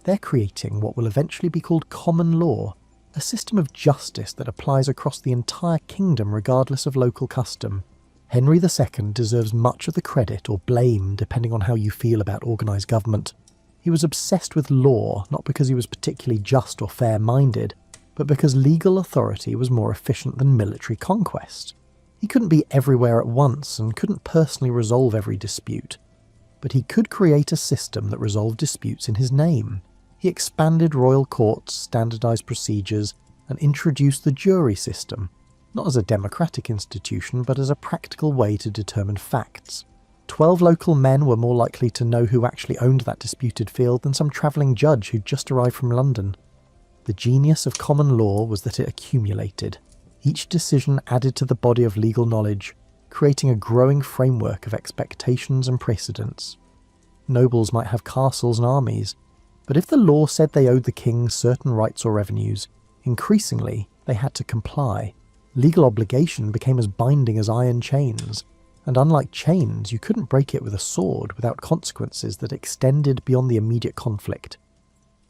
They're creating what will eventually be called common law, a system of justice that applies across the entire kingdom regardless of local custom. Henry II deserves much of the credit or blame depending on how you feel about organised government. He was obsessed with law, not because he was particularly just or fair-minded, but because legal authority was more efficient than military conquest. He couldn't be everywhere at once and couldn't personally resolve every dispute, but he could create a system that resolved disputes in his name. He expanded royal courts, standardised procedures, and introduced the jury system, not as a democratic institution, but as a practical way to determine facts. 12 local men were more likely to know who actually owned that disputed field than some travelling judge who'd just arrived from London. The genius of common law was that it accumulated. Each decision added to the body of legal knowledge, creating a growing framework of expectations and precedents. Nobles might have castles and armies, but if the law said they owed the king certain rights or revenues, increasingly they had to comply. Legal obligation became as binding as iron chains, and unlike chains, you couldn't break it with a sword without consequences that extended beyond the immediate conflict.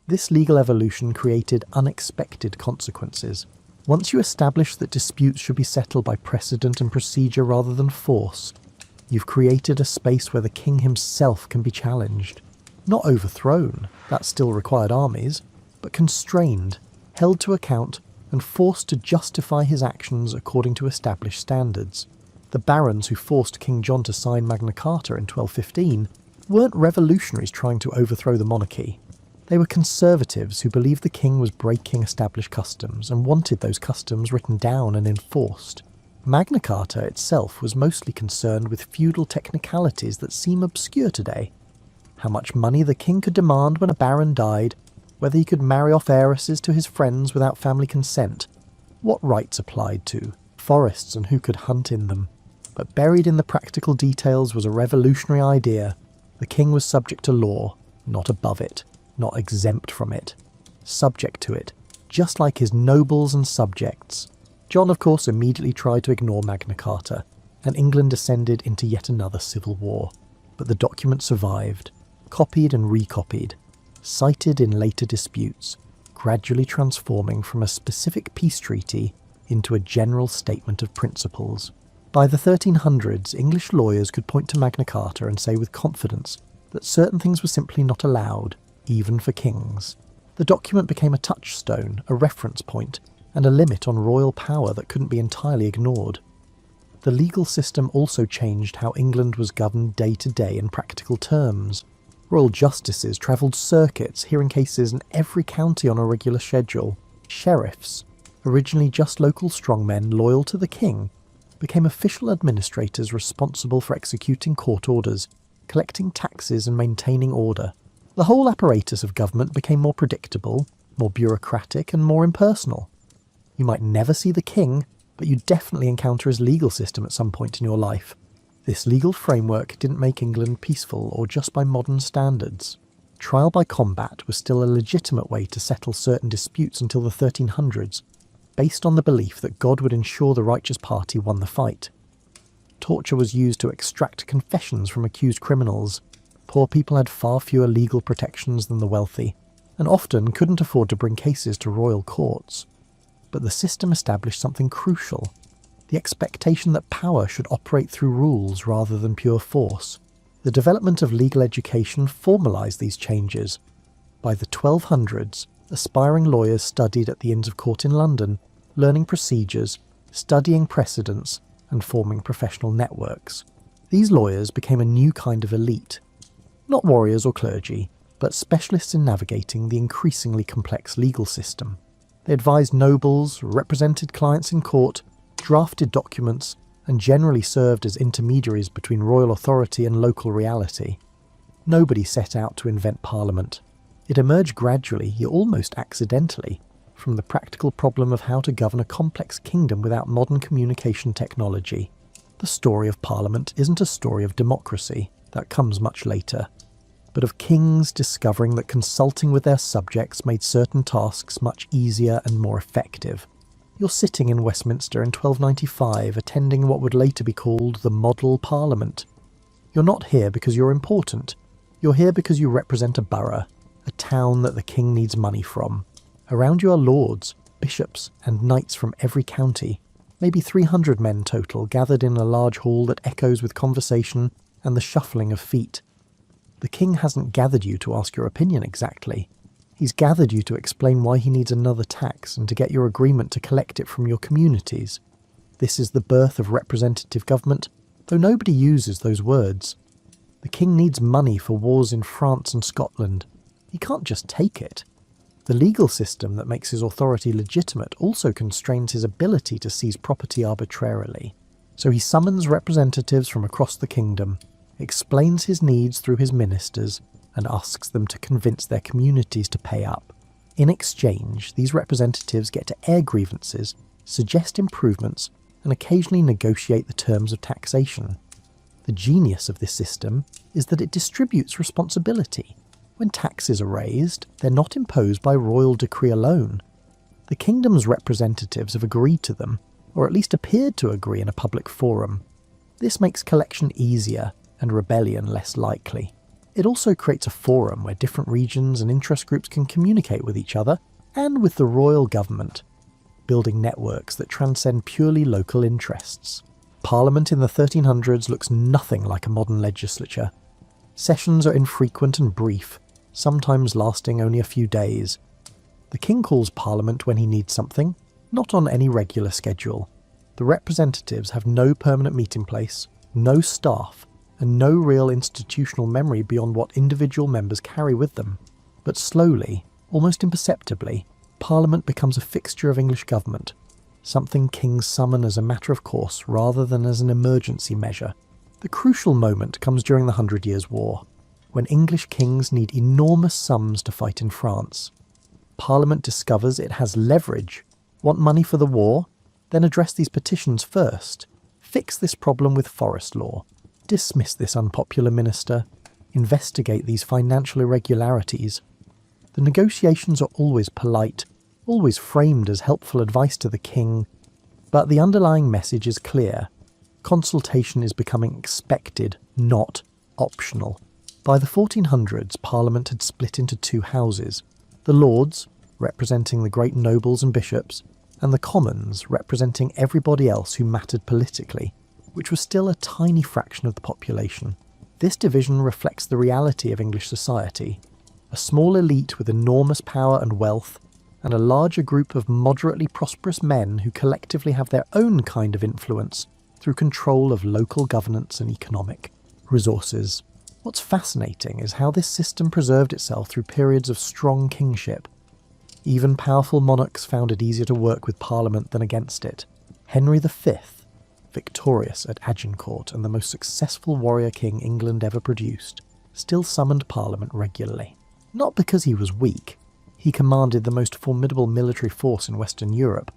This legal evolution created unexpected consequences. Once you establish that disputes should be settled by precedent and procedure rather than force, you've created a space where the king himself can be challenged. Not overthrown, that still required armies, but constrained, held to account, and forced to justify his actions according to established standards. The barons who forced King John to sign Magna Carta in 1215 weren't revolutionaries trying to overthrow the monarchy. They were conservatives who believed the king was breaking established customs and wanted those customs written down and enforced. Magna Carta itself was mostly concerned with feudal technicalities that seem obscure today. How much money the king could demand when a baron died, whether he could marry off heiresses to his friends without family consent, what rights applied to forests and who could hunt in them. But buried in the practical details was a revolutionary idea. The king was subject to law, not above it, not exempt from it. Subject to it, just like his nobles and subjects. John, of course, immediately tried to ignore Magna Carta, and England descended into yet another civil war. But the document survived, copied and recopied, cited in later disputes, gradually transforming from a specific peace treaty into a general statement of principles. By the 1300s, English lawyers could point to Magna Carta and say with confidence that certain things were simply not allowed, even for kings. The document became a touchstone, a reference point, and a limit on royal power that couldn't be entirely ignored. The legal system also changed how England was governed day to day in practical terms. Royal justices travelled circuits, hearing cases in every county on a regular schedule. Sheriffs, originally just local strongmen loyal to the king, became official administrators responsible for executing court orders, collecting taxes and maintaining order. The whole apparatus of government became more predictable, more bureaucratic and more impersonal. You might never see the king, but you definitely encounter his legal system at some point in your life. This legal framework didn't make England peaceful or just by modern standards. Trial by combat was still a legitimate way to settle certain disputes until the 1300s, based on the belief that God would ensure the righteous party won the fight. Torture was used to extract confessions from accused criminals. Poor people had far fewer legal protections than the wealthy, and often couldn't afford to bring cases to royal courts. But the system established something crucial: the expectation that power should operate through rules rather than pure force. The development of legal education formalised these changes. By the 1200s, aspiring lawyers studied at the Inns of Court in London, learning procedures, studying precedents, and forming professional networks. These lawyers became a new kind of elite. Not warriors or clergy, but specialists in navigating the increasingly complex legal system. They advised nobles, represented clients in court, drafted documents, and generally served as intermediaries between royal authority and local reality. Nobody set out to invent Parliament. It emerged gradually, yet almost accidentally, from the practical problem of how to govern a complex kingdom without modern communication technology. The story of Parliament isn't a story of democracy, that comes much later, but of kings discovering that consulting with their subjects made certain tasks much easier and more effective. You're sitting in Westminster in 1295, attending what would later be called the Model Parliament. You're not here because you're important. You're here because you represent a borough, a town that the king needs money from. Around you are lords, bishops, and knights from every county, maybe 300 men total, gathered in a large hall that echoes with conversation and the shuffling of feet. The king hasn't gathered you to ask your opinion exactly. He's gathered you to explain why he needs another tax and to get your agreement to collect it from your communities. This is the birth of representative government, though nobody uses those words. The king needs money for wars in France and Scotland. He can't just take it. The legal system that makes his authority legitimate also constrains his ability to seize property arbitrarily. So he summons representatives from across the kingdom, explains his needs through his ministers, and asks them to convince their communities to pay up. In exchange, these representatives get to air grievances, suggest improvements, and occasionally negotiate the terms of taxation. The genius of this system is that it distributes responsibility. When taxes are raised, they're not imposed by royal decree alone. The kingdom's representatives have agreed to them, or at least appeared to agree in a public forum. This makes collection easier and rebellion less likely. It also creates a forum where different regions and interest groups can communicate with each other and with the royal government, building networks that transcend purely local interests. Parliament in the 1300s looks nothing like a modern legislature. Sessions are infrequent and brief, sometimes lasting only a few days. The king calls Parliament when he needs something, not on any regular schedule. The representatives have no permanent meeting place, no staff, and no real institutional memory beyond what individual members carry with them. But slowly, almost imperceptibly, Parliament becomes a fixture of English government, something kings summon as a matter of course rather than as an emergency measure. The crucial moment comes during the 100 Years' War, when English kings need enormous sums to fight in France. Parliament discovers it has leverage. Want money for the war? Then address these petitions first. Fix this problem with forest law. Dismiss this unpopular minister. Investigate these financial irregularities. The negotiations are always polite, always framed as helpful advice to the king, but the underlying message is clear. Consultation is becoming expected, not optional. By the 1400s, Parliament had split into two houses: the Lords, representing the great nobles and bishops, and the Commons, representing everybody else who mattered politically, which was still a tiny fraction of the population. This division reflects the reality of English society: a small elite with enormous power and wealth, and a larger group of moderately prosperous men who collectively have their own kind of influence through control of local governance and economic resources. What's fascinating is how this system preserved itself through periods of strong kingship. Even powerful monarchs found it easier to work with Parliament than against it. Henry V, victorious at Agincourt and the most successful warrior king England ever produced, still summoned Parliament regularly. Not because he was weak, he commanded the most formidable military force in Western Europe,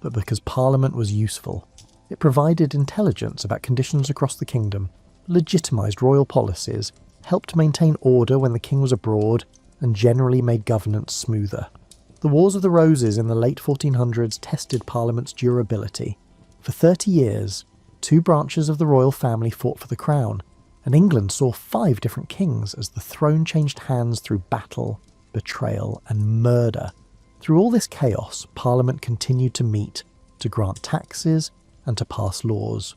but because Parliament was useful. It provided intelligence about conditions across the kingdom, legitimised royal policies, helped maintain order when the king was abroad, and generally made governance smoother. The Wars of the Roses in the late 1400s tested Parliament's durability. For 30 years, two branches of the royal family fought for the crown, and England saw 5 different kings as the throne changed hands through battle, betrayal, and murder. Through all this chaos, Parliament continued to meet, to grant taxes, and to pass laws.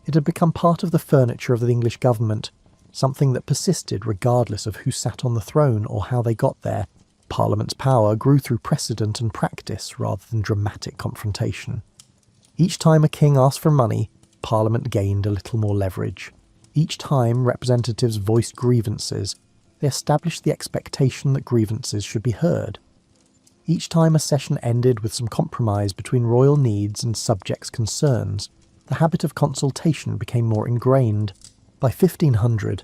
It had become part of the furniture of the English government, something that persisted regardless of who sat on the throne or how they got there. Parliament's power grew through precedent and practice rather than dramatic confrontation. Each time a king asked for money, Parliament gained a little more leverage. Each time representatives voiced grievances, they established the expectation that grievances should be heard. Each time a session ended with some compromise between royal needs and subjects' concerns, the habit of consultation became more ingrained. By 1500,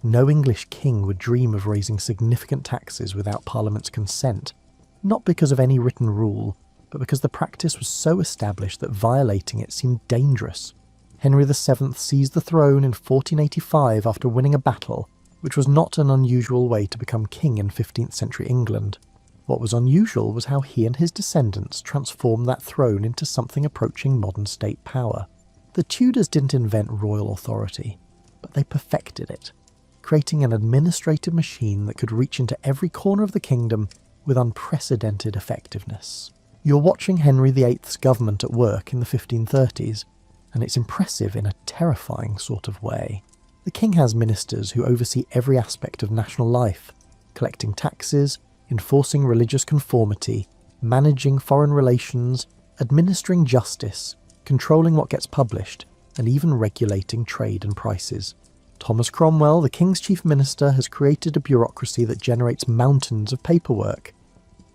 No English king would dream of raising significant taxes without Parliament's consent, not because of any written rule, but because the practice was so established that violating it seemed dangerous. Henry VII seized the throne in 1485 after winning a battle, which was not an unusual way to become king in 15th century England. What was unusual was how he and his descendants transformed that throne into something approaching modern state power. The Tudors didn't invent royal authority, but they perfected it, creating an administrative machine that could reach into every corner of the kingdom with unprecedented effectiveness. You're watching Henry VIII's government at work in the 1530s, and it's impressive in a terrifying sort of way. The king has ministers who oversee every aspect of national life, collecting taxes, enforcing religious conformity, managing foreign relations, administering justice, controlling what gets published, and even regulating trade and prices. Thomas Cromwell, the king's chief minister, has created a bureaucracy that generates mountains of paperwork.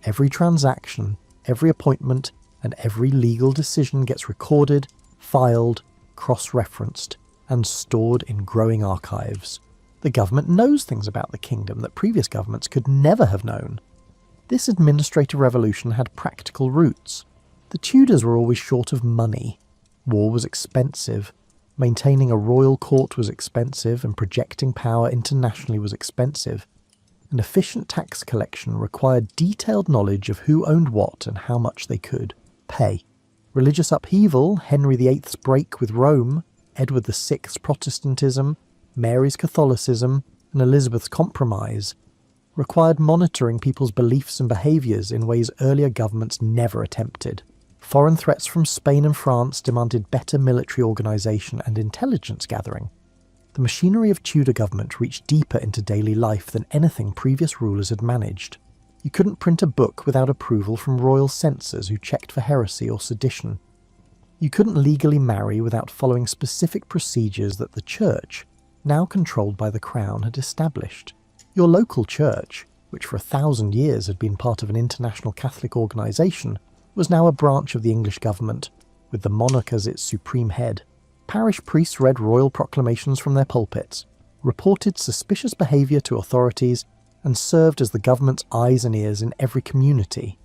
Every transaction, every appointment, and every legal decision gets recorded, filed, cross-referenced, and stored in growing archives. The government knows things about the kingdom that previous governments could never have known. This administrative revolution had practical roots. The Tudors were always short of money. War was expensive. Maintaining a royal court was expensive, and projecting power internationally was expensive. An efficient tax collection required detailed knowledge of who owned what and how much they could pay. Religious upheaval, Henry VIII's break with Rome, Edward VI's Protestantism, Mary's Catholicism, and Elizabeth's compromise, required monitoring people's beliefs and behaviours in ways earlier governments never attempted. Foreign threats from Spain and France demanded better military organisation and intelligence gathering. The machinery of Tudor government reached deeper into daily life than anything previous rulers had managed. You couldn't print a book without approval from royal censors who checked for heresy or sedition. You couldn't legally marry without following specific procedures that the church, now controlled by the crown, had established. Your local church, which for 1,000 years had been part of an international Catholic organisation, was now a branch of the English government, with the monarch as its supreme head. Parish priests read royal proclamations from their pulpits, reported suspicious behaviour to authorities, and served as the government's eyes and ears in every community.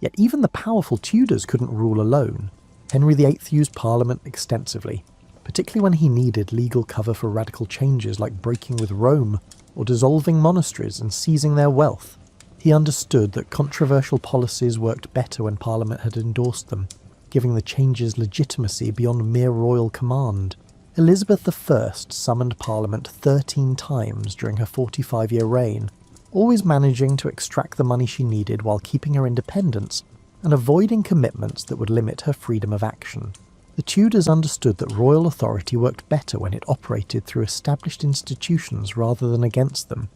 Yet even the powerful Tudors couldn't rule alone. Henry VIII used Parliament extensively, particularly when he needed legal cover for radical changes like breaking with Rome or dissolving monasteries and seizing their wealth. He understood that controversial policies worked better when Parliament had endorsed them, giving the changes legitimacy beyond mere royal command. Elizabeth I summoned Parliament 13 times during her 45-year reign, always managing to extract the money she needed while keeping her independence and avoiding commitments that would limit her freedom of action. The Tudors understood that royal authority worked better when it operated through established institutions rather than against them.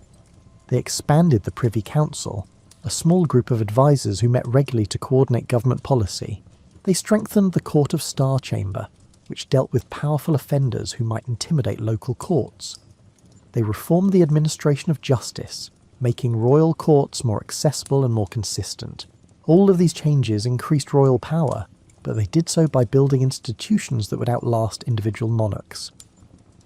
They expanded the Privy Council, a small group of advisors who met regularly to coordinate government policy. They strengthened the Court of Star Chamber, which dealt with powerful offenders who might intimidate local courts. They reformed the administration of justice, making royal courts more accessible and more consistent. All of these changes increased royal power, but they did so by building institutions that would outlast individual monarchs.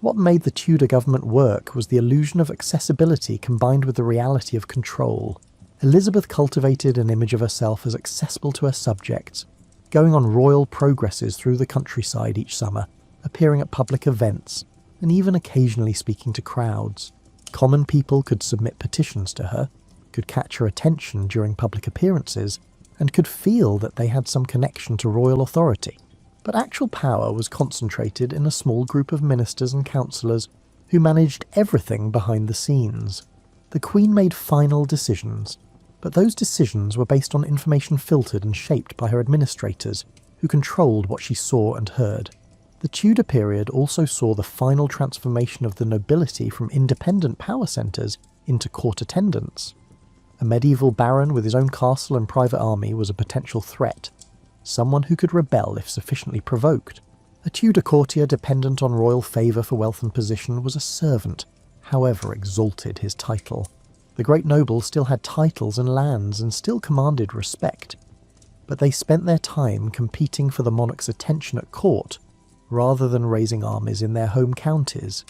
What made the Tudor government work was the illusion of accessibility combined with the reality of control. Elizabeth cultivated an image of herself as accessible to her subjects, going on royal progresses through the countryside each summer, appearing at public events, and even occasionally speaking to crowds. Common people could submit petitions to her, could catch her attention during public appearances, and could feel that they had some connection to royal authority. But actual power was concentrated in a small group of ministers and councillors who managed everything behind the scenes. The Queen made final decisions, but those decisions were based on information filtered and shaped by her administrators, who controlled what she saw and heard. The Tudor period also saw the final transformation of the nobility from independent power centres into court attendants. A medieval baron with his own castle and private army was a potential threat, someone who could rebel if sufficiently provoked. A Tudor courtier dependent on royal favour for wealth and position was a servant, however exalted his title. The great nobles still had titles and lands and still commanded respect, but they spent their time competing for the monarch's attention at court rather than raising armies in their home counties.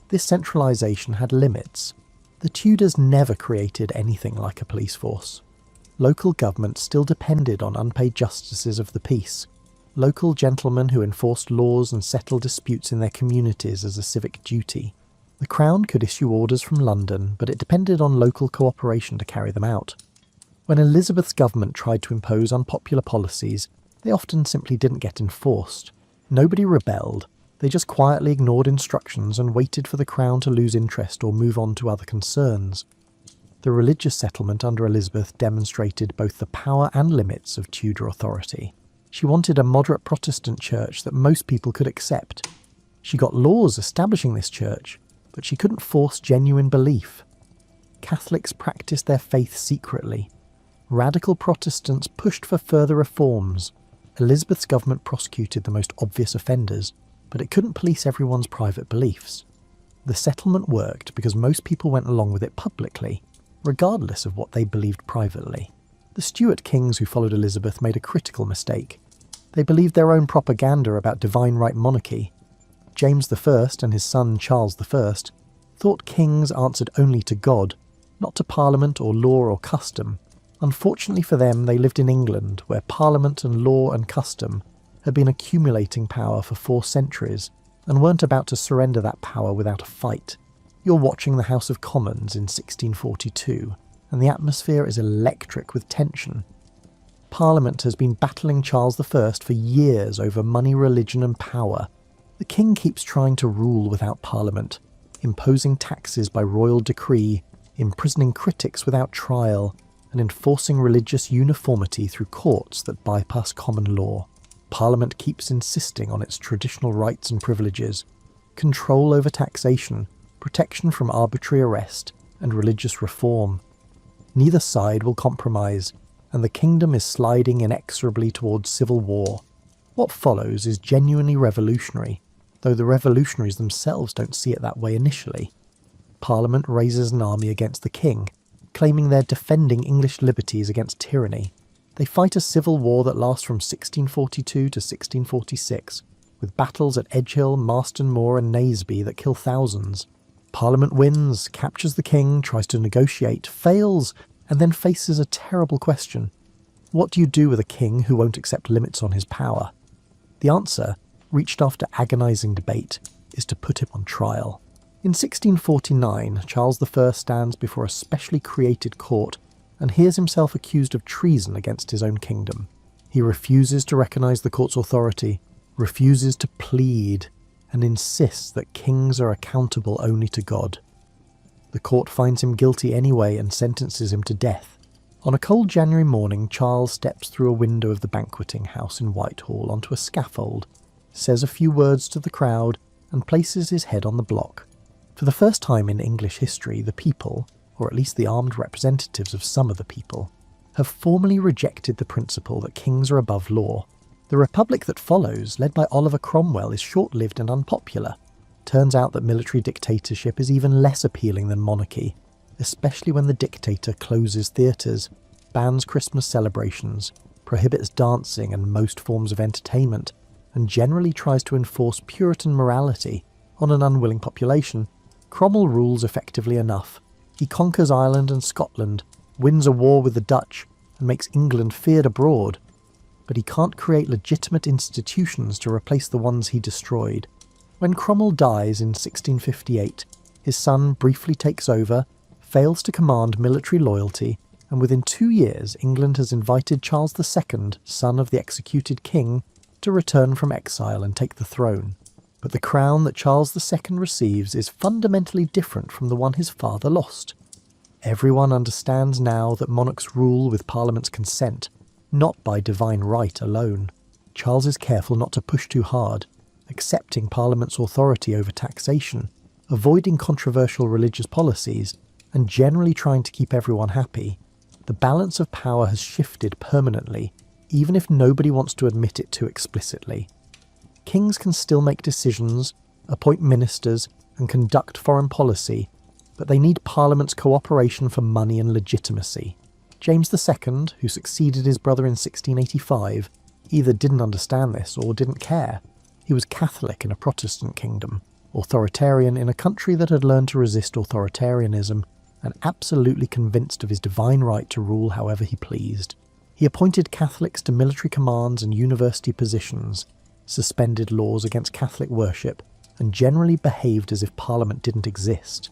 This centralisation had limits. The Tudors never created anything like a police force. Local government still depended on unpaid justices of the peace, local gentlemen who enforced laws and settled disputes in their communities as a civic duty. The Crown could issue orders from London, but it depended on local cooperation to carry them out. When Elizabeth's government tried to impose unpopular policies, they often simply didn't get enforced. Nobody rebelled, they just quietly ignored instructions and waited for the Crown to lose interest or move on to other concerns. The religious settlement under Elizabeth demonstrated both the power and limits of Tudor authority. She wanted a moderate Protestant church that most people could accept. She got laws establishing this church, but she couldn't force genuine belief. Catholics practiced their faith secretly. Radical Protestants pushed for further reforms. Elizabeth's government prosecuted the most obvious offenders, but it couldn't police everyone's private beliefs. The settlement worked because most people went along with it publicly, regardless of what they believed privately. The Stuart kings who followed Elizabeth made a critical mistake. They believed their own propaganda about divine right monarchy. James I and his son Charles I thought kings answered only to God, not to Parliament or law or custom. Unfortunately for them, they lived in England, where Parliament and law and custom had been accumulating power for 4 centuries, and weren't about to surrender that power without a fight. You're watching the House of Commons in 1642, and the atmosphere is electric with tension. Parliament has been battling Charles I for years over money, religion and power. The king keeps trying to rule without Parliament, imposing taxes by royal decree, imprisoning critics without trial, and enforcing religious uniformity through courts that bypass common law. Parliament keeps insisting on its traditional rights and privileges, control over taxation, protection from arbitrary arrest, and religious reform. Neither side will compromise, and the kingdom is sliding inexorably towards civil war. What follows is genuinely revolutionary, though the revolutionaries themselves don't see it that way initially. Parliament raises an army against the king, claiming they're defending English liberties against tyranny. They fight a civil war that lasts from 1642 to 1646, with battles at Edgehill, Marston Moor and Naseby that kill thousands. Parliament wins, captures the king, tries to negotiate, fails, and then faces a terrible question. What do you do with a king who won't accept limits on his power? The answer, reached after agonising debate, is to put him on trial. In 1649, Charles I stands before a specially created court and hears himself accused of treason against his own kingdom. He refuses to recognise the court's authority, refuses to plead, and insists that kings are accountable only to God. The court finds him guilty anyway and sentences him to death. On a cold January morning, Charles steps through a window of the banqueting house in Whitehall onto a scaffold, says a few words to the crowd, and places his head on the block. For the first time in English history, the people, or at least the armed representatives of some of the people, have formally rejected the principle that kings are above law. The republic that follows, led by Oliver Cromwell, is short-lived and unpopular. Turns out that military dictatorship is even less appealing than monarchy, especially when the dictator closes theatres, bans Christmas celebrations, prohibits dancing and most forms of entertainment, and generally tries to enforce Puritan morality on an unwilling population. Cromwell rules effectively enough. He conquers Ireland and Scotland, wins a war with the Dutch, and makes England feared abroad. But he can't create legitimate institutions to replace the ones he destroyed. When Cromwell dies in 1658, his son briefly takes over, fails to command military loyalty, and within 2 years England has invited Charles II, son of the executed king, to return from exile and take the throne. But the crown that Charles II receives is fundamentally different from the one his father lost. Everyone understands now that monarchs rule with Parliament's consent, not by divine right alone. Charles is careful not to push too hard, accepting Parliament's authority over taxation, avoiding controversial religious policies, and generally trying to keep everyone happy. The balance of power has shifted permanently, even if nobody wants to admit it too explicitly. Kings can still make decisions, appoint ministers, and conduct foreign policy, but they need Parliament's cooperation for money and legitimacy. James II, who succeeded his brother in 1685, either didn't understand this or didn't care. He was Catholic in a Protestant kingdom, authoritarian in a country that had learned to resist authoritarianism, and absolutely convinced of his divine right to rule however he pleased. He appointed Catholics to military commands and university positions, suspended laws against Catholic worship, and generally behaved as if Parliament didn't exist.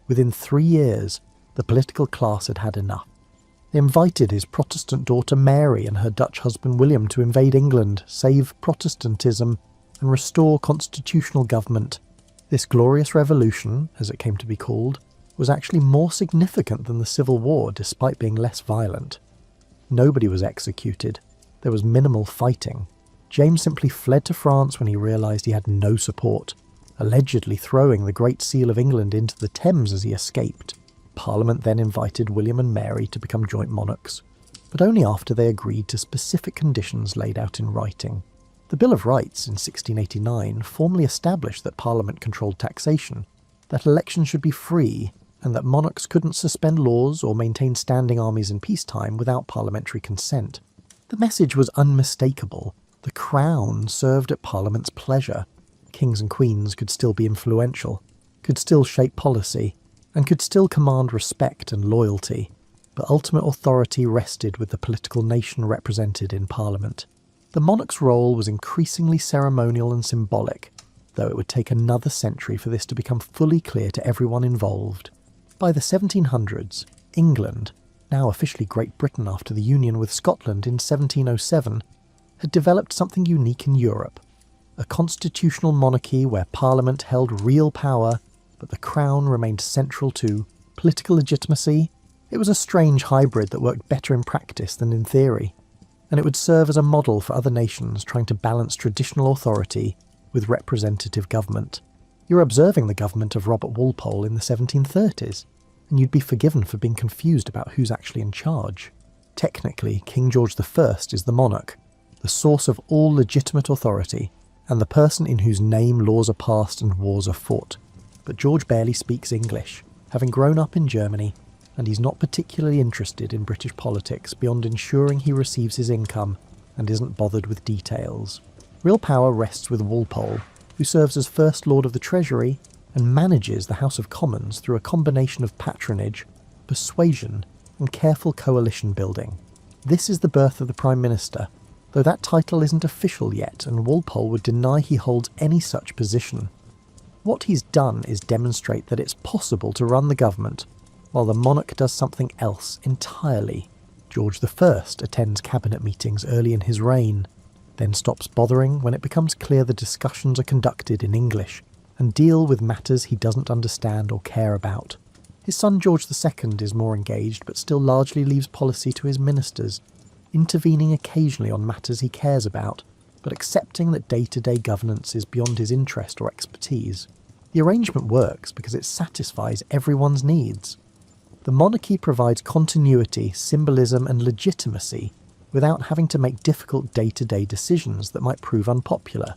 Within 3 years, the political class had had enough. They invited his Protestant daughter Mary and her Dutch husband William to invade England, save Protestantism, and restore constitutional government. This glorious revolution, as it came to be called, was actually more significant than the Civil War despite being less violent. Nobody was executed. There was minimal fighting. James simply fled to France when he realised he had no support, allegedly throwing the Great Seal of England into the Thames as he escaped. Parliament then invited William and Mary to become joint monarchs, but only after they agreed to specific conditions laid out in writing. The Bill of Rights in 1689 formally established that Parliament controlled taxation, that elections should be free, and that monarchs couldn't suspend laws or maintain standing armies in peacetime without parliamentary consent. The message was unmistakable. The Crown served at Parliament's pleasure. Kings and queens could still be influential, could still shape policy, and could still command respect and loyalty, but ultimate authority rested with the political nation represented in Parliament. The monarch's role was increasingly ceremonial and symbolic, though it would take another century for this to become fully clear to everyone involved. By the 1700s, England, now officially Great Britain after the union with Scotland in 1707, had developed something unique in Europe, a constitutional monarchy where Parliament held real power, but the Crown remained central to political legitimacy. It was a strange hybrid that worked better in practice than in theory, and it would serve as a model for other nations trying to balance traditional authority with representative government. You're observing the government of Robert Walpole in the 1730s, and you'd be forgiven for being confused about who's actually in charge. Technically, King George I is the monarch, the source of all legitimate authority, and the person in whose name laws are passed and wars are fought. But George barely speaks English, having grown up in Germany, and he's not particularly interested in British politics beyond ensuring he receives his income and isn't bothered with details. Real power rests with Walpole, who serves as First Lord of the Treasury and manages the House of Commons through a combination of patronage, persuasion, and careful coalition building. This is the birth of the Prime Minister, though that title isn't official yet, and Walpole would deny he holds any such position. What he's done is demonstrate that it's possible to run the government while the monarch does something else entirely. George I attends cabinet meetings early in his reign, then stops bothering when it becomes clear the discussions are conducted in English and deal with matters he doesn't understand or care about. His son George II is more engaged but still largely leaves policy to his ministers, intervening occasionally on matters he cares about, but accepting that day-to-day governance is beyond his interest or expertise. The arrangement works because it satisfies everyone's needs. The monarchy provides continuity, symbolism and legitimacy without having to make difficult day-to-day decisions that might prove unpopular.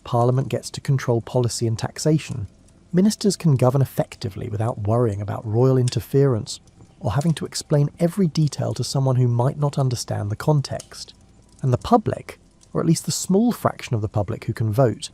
Parliament gets to control policy and taxation. Ministers can govern effectively without worrying about royal interference or having to explain every detail to someone who might not understand the context. And the public, or at least the small fraction of the public who can vote,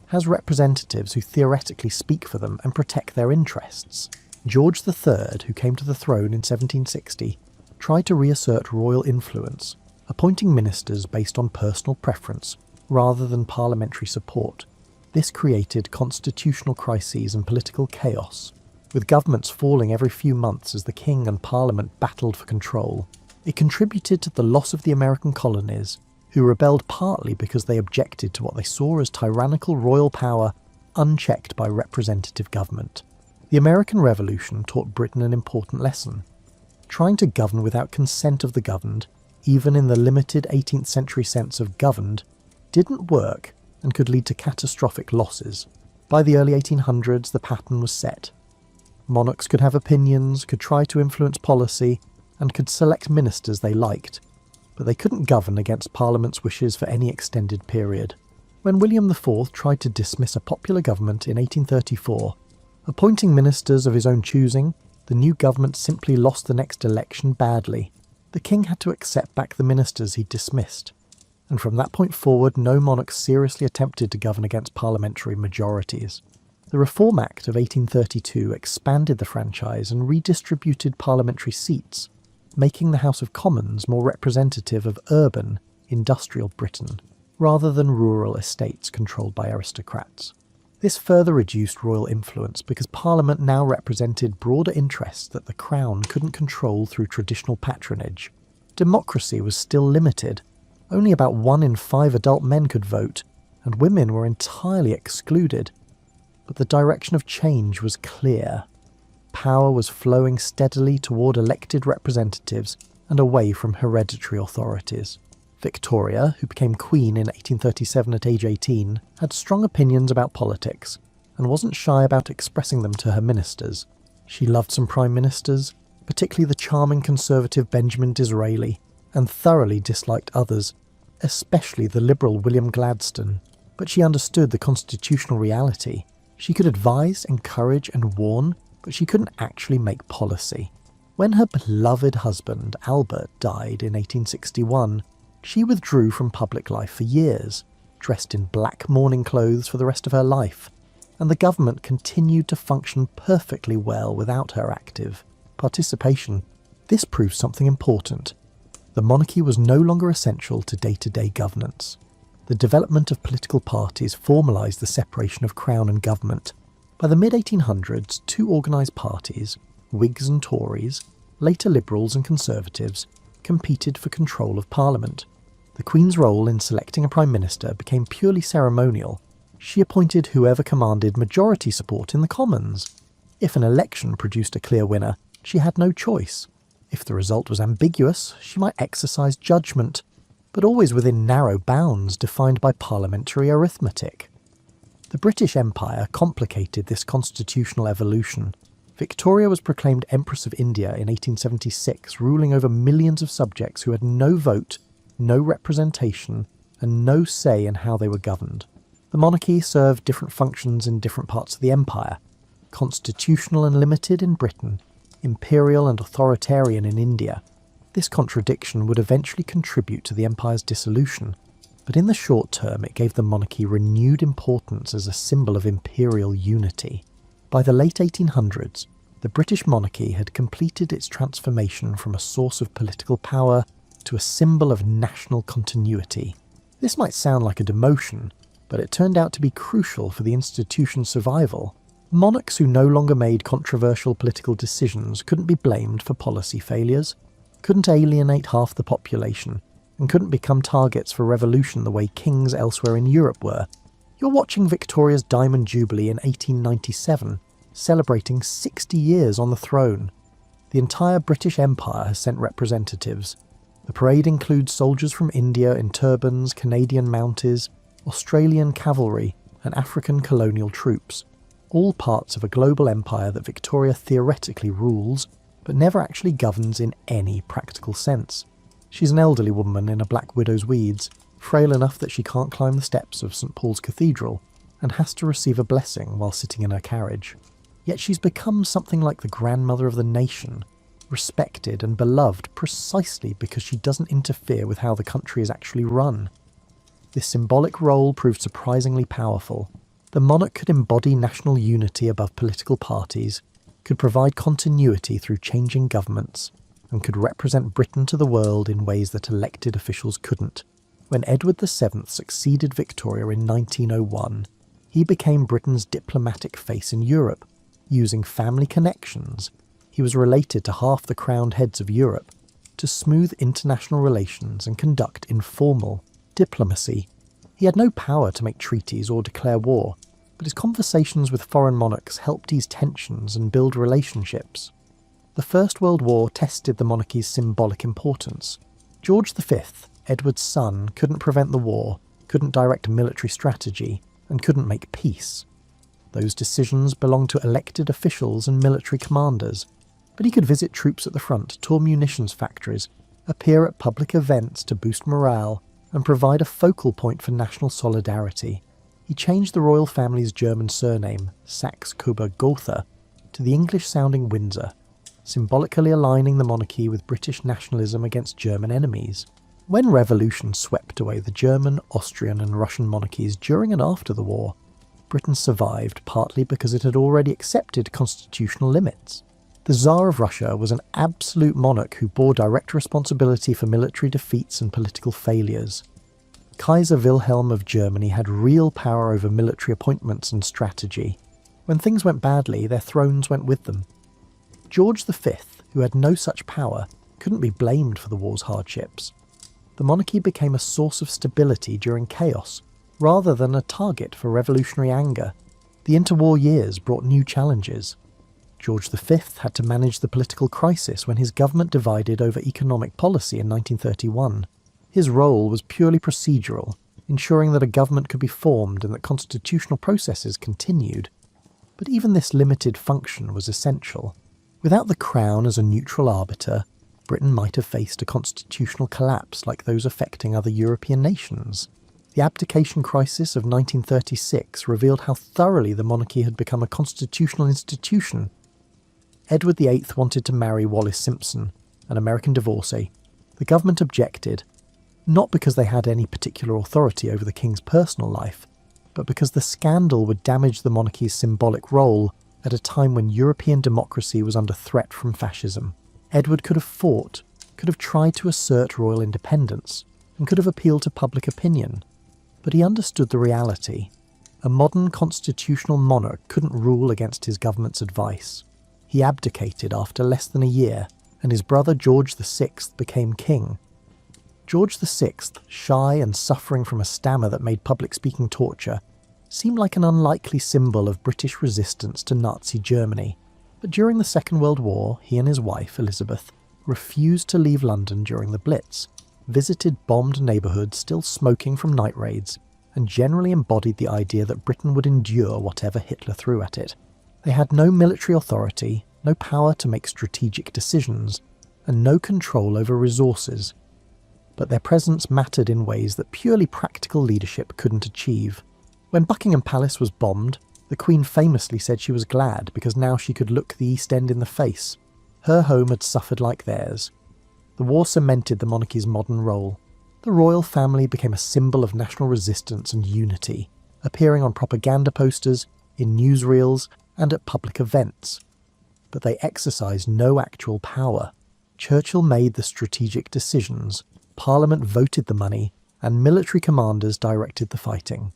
has representatives who theoretically speak for them and protect their interests. George III, who came to the throne in 1760, tried to reassert royal influence, appointing ministers based on personal preference rather than parliamentary support. This created constitutional crises and political chaos, with governments falling every few months as the king and parliament battled for control. It contributed to the loss of the American colonies, who rebelled partly because they objected to what they saw as tyrannical royal power unchecked by representative government. The American Revolution taught Britain an important lesson. Trying to govern without consent of the governed, even in the limited 18th century sense of governed, didn't work and could lead to catastrophic losses. By the early 1800s, the pattern was set. Monarchs could have opinions, could try to influence policy, and could select ministers they liked, but they couldn't govern against Parliament's wishes for any extended period. When William IV tried to dismiss a popular government in 1834, appointing ministers of his own choosing, the new government simply lost the next election badly. The king had to accept back the ministers he'd dismissed, and from that point forward no monarch seriously attempted to govern against parliamentary majorities. The Reform Act of 1832 expanded the franchise and redistributed parliamentary seats, making the House of Commons more representative of urban, industrial Britain, rather than rural estates controlled by aristocrats. This further reduced royal influence because Parliament now represented broader interests that the Crown couldn't control through traditional patronage. Democracy was still limited. Only about 1 in 5 adult men could vote, and women were entirely excluded. But the direction of change was clear. Power was flowing steadily toward elected representatives and away from hereditary authorities. Victoria, who became Queen in 1837 at age 18, had strong opinions about politics, and wasn't shy about expressing them to her ministers. She loved some prime ministers, particularly the charming conservative Benjamin Disraeli, and thoroughly disliked others, especially the liberal William Gladstone. But she understood the constitutional reality. She could advise, encourage and warn, but she couldn't actually make policy. When her beloved husband, Albert, died in 1861, she withdrew from public life for years, dressed in black mourning clothes for the rest of her life, and the government continued to function perfectly well without her active participation. This proves something important. The monarchy was no longer essential to day-to-day governance. The development of political parties formalised the separation of Crown and government. By the mid-1800s, 2 organised parties, Whigs and Tories, later Liberals and Conservatives, competed for control of Parliament. The Queen's role in selecting a Prime Minister became purely ceremonial. She appointed whoever commanded majority support in the Commons. If an election produced a clear winner, she had no choice. If the result was ambiguous, she might exercise judgment, but always within narrow bounds defined by parliamentary arithmetic. The British Empire complicated this constitutional evolution. Victoria was proclaimed Empress of India in 1876, ruling over millions of subjects who had no vote, no representation, and no say in how they were governed. The monarchy served different functions in different parts of the empire: constitutional and limited in Britain, imperial and authoritarian in India. This contradiction would eventually contribute to the empire's dissolution, but in the short term it gave the monarchy renewed importance as a symbol of imperial unity. By the late 1800s, the British monarchy had completed its transformation from a source of political power to a symbol of national continuity. This might sound like a demotion, but it turned out to be crucial for the institution's survival. Monarchs who no longer made controversial political decisions couldn't be blamed for policy failures, couldn't alienate half the population, and couldn't become targets for revolution the way kings elsewhere in Europe were. You're watching Victoria's Diamond Jubilee in 1897, celebrating 60 years on the throne. The entire British Empire has sent representatives. The parade includes soldiers from India in turbans, Canadian mounties, Australian cavalry, and African colonial troops, all parts of a global empire that Victoria theoretically rules, but never actually governs in any practical sense. She's an elderly woman in a black widow's weeds, frail enough that she can't climb the steps of St. Paul's Cathedral, and has to receive a blessing while sitting in her carriage. Yet she's become something like the grandmother of the nation, respected and beloved precisely because she doesn't interfere with how the country is actually run. This symbolic role proved surprisingly powerful. The monarch could embody national unity above political parties, could provide continuity through changing governments, and could represent Britain to the world in ways that elected officials couldn't. When Edward VII succeeded Victoria in 1901, he became Britain's diplomatic face in Europe. Using family connections, he was related to half the crowned heads of Europe, to smooth international relations and conduct informal diplomacy. He had no power to make treaties or declare war, but his conversations with foreign monarchs helped ease tensions and build relationships. The First World War tested the monarchy's symbolic importance. George V, Edward's son, couldn't prevent the war, couldn't direct military strategy, and couldn't make peace. Those decisions belonged to elected officials and military commanders, but he could visit troops at the front, tour munitions factories, appear at public events to boost morale, and provide a focal point for national solidarity. He changed the royal family's German surname, Saxe-Coburg-Gotha, to the English-sounding Windsor, symbolically aligning the monarchy with British nationalism against German enemies. When revolution swept away the German, Austrian and Russian monarchies during and after the war, Britain survived partly because it had already accepted constitutional limits. The Tsar of Russia was an absolute monarch who bore direct responsibility for military defeats and political failures. Kaiser Wilhelm of Germany had real power over military appointments and strategy. When things went badly, their thrones went with them. George V, who had no such power, couldn't be blamed for the war's hardships. The monarchy became a source of stability during chaos, rather than a target for revolutionary anger. The interwar years brought new challenges. George V had to manage the political crisis when his government divided over economic policy in 1931. His role was purely procedural, ensuring that a government could be formed and that constitutional processes continued. But even this limited function was essential. Without the Crown as a neutral arbiter, Britain might have faced a constitutional collapse like those affecting other European nations. The abdication crisis of 1936 revealed how thoroughly the monarchy had become a constitutional institution. Edward VIII wanted to marry Wallis Simpson, an American divorcee. The government objected, not because they had any particular authority over the king's personal life, but because the scandal would damage the monarchy's symbolic role at a time when European democracy was under threat from fascism. Edward could have fought, could have tried to assert royal independence, and could have appealed to public opinion. But he understood the reality. A modern constitutional monarch couldn't rule against his government's advice. He abdicated after less than a year, and his brother George VI became king. George VI, shy and suffering from a stammer that made public speaking torture, seemed like an unlikely symbol of British resistance to Nazi Germany. But during the Second World War, he and his wife, Elizabeth, refused to leave London during the Blitz, visited bombed neighbourhoods still smoking from night raids, and generally embodied the idea that Britain would endure whatever Hitler threw at it. They had no military authority, no power to make strategic decisions, and no control over resources. But their presence mattered in ways that purely practical leadership couldn't achieve. When Buckingham Palace was bombed, the Queen famously said she was glad because now she could look the East End in the face. Her home had suffered like theirs. The war cemented the monarchy's modern role. The royal family became a symbol of national resistance and unity, appearing on propaganda posters, in newsreels, and at public events. But they exercised no actual power. Churchill made the strategic decisions, Parliament voted the money, and military commanders directed the fighting.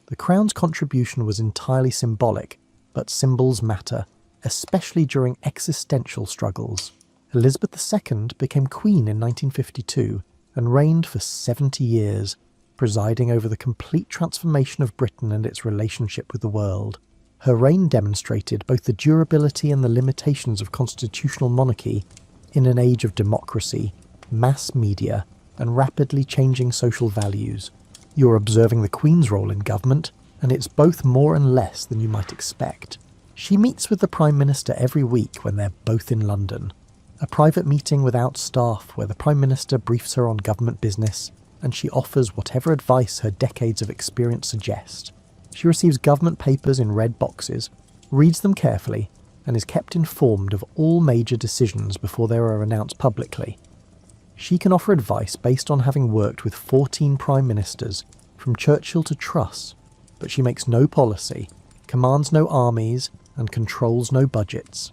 The Crown's contribution was entirely symbolic, but symbols matter, especially during existential struggles. Elizabeth II became Queen in 1952 and reigned for 70 years, presiding over the complete transformation of Britain and its relationship with the world. Her reign demonstrated both the durability and the limitations of constitutional monarchy in an age of democracy, mass media, and rapidly changing social values. You're observing the Queen's role in government, and it's both more and less than you might expect. She meets with the Prime Minister every week when they're both in London. A private meeting without staff where the Prime Minister briefs her on government business, and she offers whatever advice her decades of experience suggest. She receives government papers in red boxes, reads them carefully, and is kept informed of all major decisions before they are announced publicly. She can offer advice based on having worked with 14 prime ministers, from Churchill to Truss, but she makes no policy, commands no armies, and controls no budgets.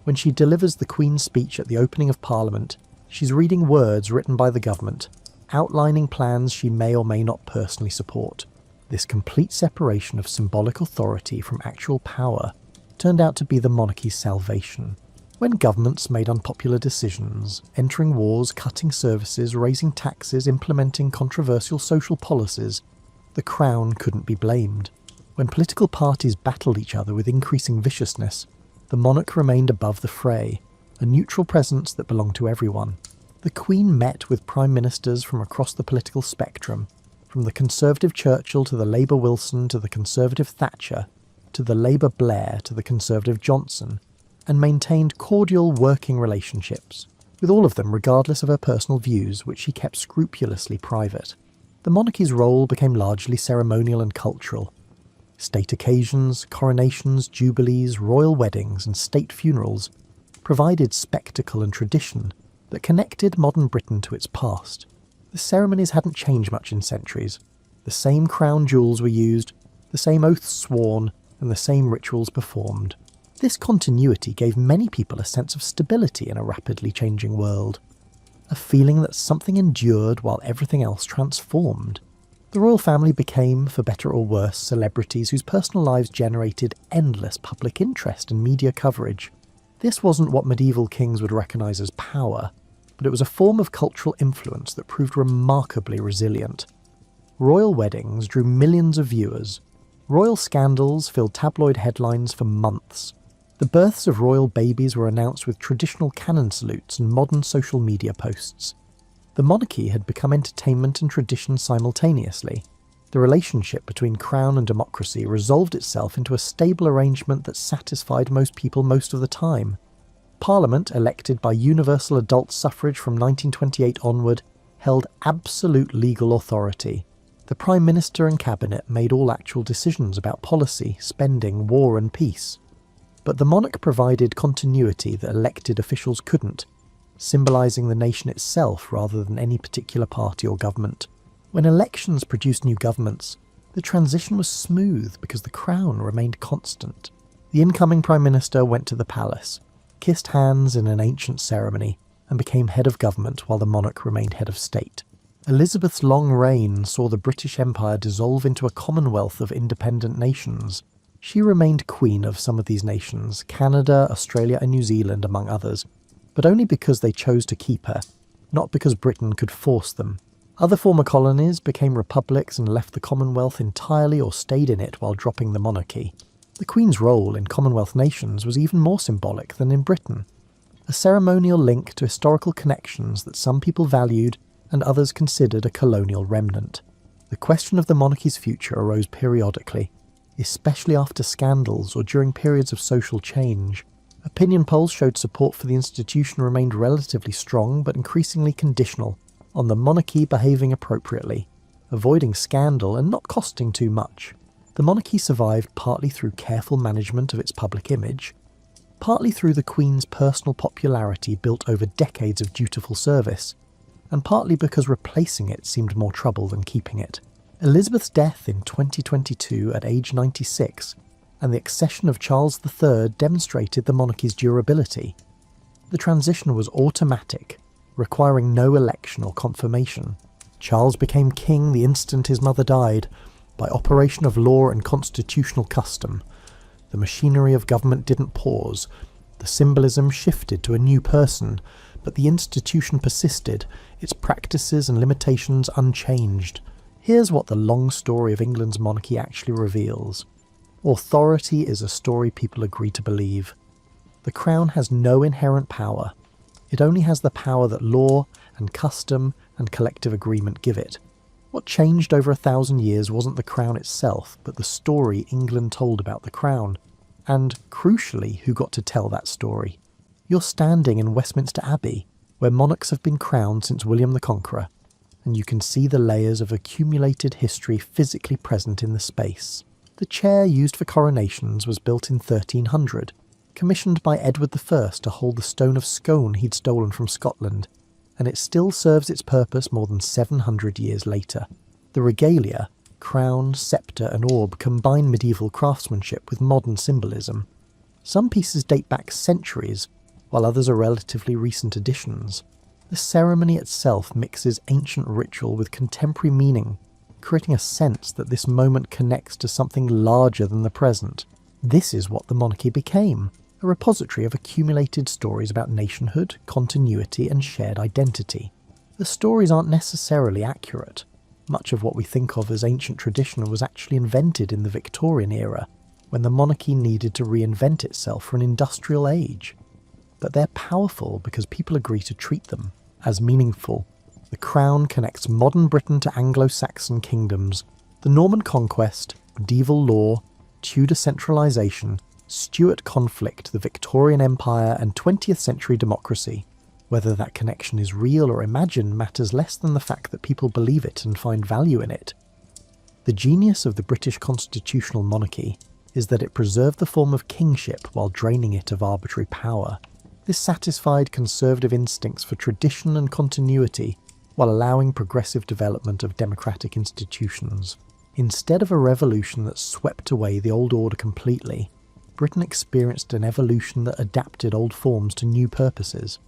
When she delivers the Queen's speech at the opening of Parliament, she's reading words written by the government, outlining plans she may or may not personally support. This complete separation of symbolic authority from actual power turned out to be the monarchy's salvation. When governments made unpopular decisions, entering wars, cutting services, raising taxes, implementing controversial social policies, the Crown couldn't be blamed. When political parties battled each other with increasing viciousness, the monarch remained above the fray, a neutral presence that belonged to everyone. The Queen met with prime ministers from across the political spectrum, from the Conservative Churchill to the Labour Wilson to the Conservative Thatcher, to the Labour Blair to the Conservative Johnson, and maintained cordial working relationships, with all of them regardless of her personal views, which she kept scrupulously private. The monarchy's role became largely ceremonial and cultural. State occasions, coronations, jubilees, royal weddings, and state funerals provided spectacle and tradition that connected modern Britain to its past. The ceremonies hadn't changed much in centuries. The same crown jewels were used, the same oaths sworn, and the same rituals performed. This continuity gave many people a sense of stability in a rapidly changing world, a feeling that something endured while everything else transformed. The royal family became, for better or worse, celebrities whose personal lives generated endless public interest and media coverage. This wasn't what medieval kings would recognise as power, but it was a form of cultural influence that proved remarkably resilient. Royal weddings drew millions of viewers. Royal scandals filled tabloid headlines for months. The births of royal babies were announced with traditional cannon salutes and modern social media posts. The monarchy had become entertainment and tradition simultaneously. The relationship between crown and democracy resolved itself into a stable arrangement that satisfied most people most of the time. Parliament, elected by universal adult suffrage from 1928 onward, held absolute legal authority. The Prime Minister and Cabinet made all actual decisions about policy, spending, war and peace. But the monarch provided continuity that elected officials couldn't, symbolising the nation itself rather than any particular party or government. When elections produced new governments, the transition was smooth because the crown remained constant. The incoming Prime Minister went to the palace, kissed hands in an ancient ceremony, and became head of government while the monarch remained head of state. Elizabeth's long reign saw the British Empire dissolve into a commonwealth of independent nations. She remained queen of some of these nations, Canada, Australia and New Zealand among others, but only because they chose to keep her, not because Britain could force them. Other former colonies became republics and left the Commonwealth entirely or stayed in it while dropping the monarchy. The Queen's role in Commonwealth nations was even more symbolic than in Britain, a ceremonial link to historical connections that some people valued and others considered a colonial remnant. The question of the monarchy's future arose periodically, especially after scandals or during periods of social change. Opinion polls showed support for the institution remained relatively strong but increasingly conditional on the monarchy behaving appropriately, avoiding scandal and not costing too much. The monarchy survived partly through careful management of its public image, partly through the Queen's personal popularity built over decades of dutiful service, and partly because replacing it seemed more trouble than keeping it. Elizabeth's death in 2022 at age 96 and the accession of Charles III demonstrated the monarchy's durability. The transition was automatic, requiring no election or confirmation. Charles became king the instant his mother died, by operation of law and constitutional custom. The machinery of government didn't pause. The symbolism shifted to a new person, but the institution persisted, its practices and limitations unchanged. Here's what the long story of England's monarchy actually reveals. Authority is a story people agree to believe. The crown has no inherent power. It only has the power that law and custom and collective agreement give it. What changed over 1,000 years wasn't the crown itself, but the story England told about the crown, and, crucially, who got to tell that story. You're standing in Westminster Abbey, where monarchs have been crowned since William the Conqueror, and you can see the layers of accumulated history physically present in the space. The chair used for coronations was built in 1300, commissioned by Edward I to hold the stone of Scone he'd stolen from Scotland, and it still serves its purpose more than 700 years later. The regalia, crown, sceptre and orb combine medieval craftsmanship with modern symbolism. Some pieces date back centuries, while others are relatively recent additions. The ceremony itself mixes ancient ritual with contemporary meaning, creating a sense that this moment connects to something larger than the present. This is what the monarchy became, a repository of accumulated stories about nationhood, continuity and shared identity. The stories aren't necessarily accurate. Much of what we think of as ancient tradition was actually invented in the Victorian era, when the monarchy needed to reinvent itself for an industrial age. But they're powerful because people agree to treat them as meaningful. The crown connects modern Britain to Anglo-Saxon kingdoms, the Norman conquest, medieval law, Tudor centralisation, Stuart conflict, the Victorian Empire and 20th century democracy. Whether that connection is real or imagined matters less than the fact that people believe it and find value in it. The genius of the British constitutional monarchy is that it preserved the form of kingship while draining it of arbitrary power. This satisfied conservative instincts for tradition and continuity while allowing progressive development of democratic institutions. Instead of a revolution that swept away the old order completely, Britain experienced an evolution that adapted old forms to new purposes.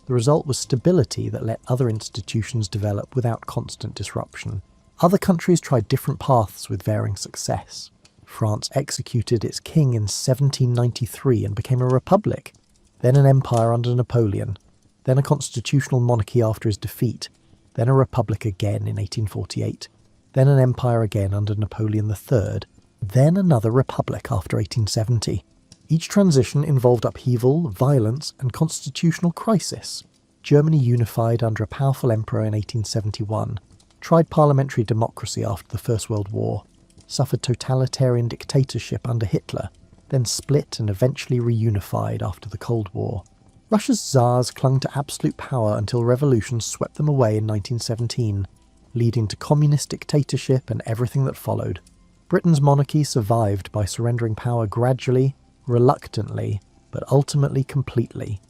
The result was stability that let other institutions develop without constant disruption. Other countries tried different paths with varying success. France executed its king in 1793 and became a republic, then an empire under Napoleon, then a constitutional monarchy after his defeat, then a republic again in 1848, then an empire again under Napoleon III, then another republic after 1870. Each transition involved upheaval, violence, and constitutional crisis. Germany unified under a powerful emperor in 1871, tried parliamentary democracy after the First World War, suffered totalitarian dictatorship under Hitler, then split and eventually reunified after the Cold War. Russia's Tsars clung to absolute power until revolution swept them away in 1917, leading to communist dictatorship and everything that followed. Britain's monarchy survived by surrendering power gradually, reluctantly, but ultimately completely.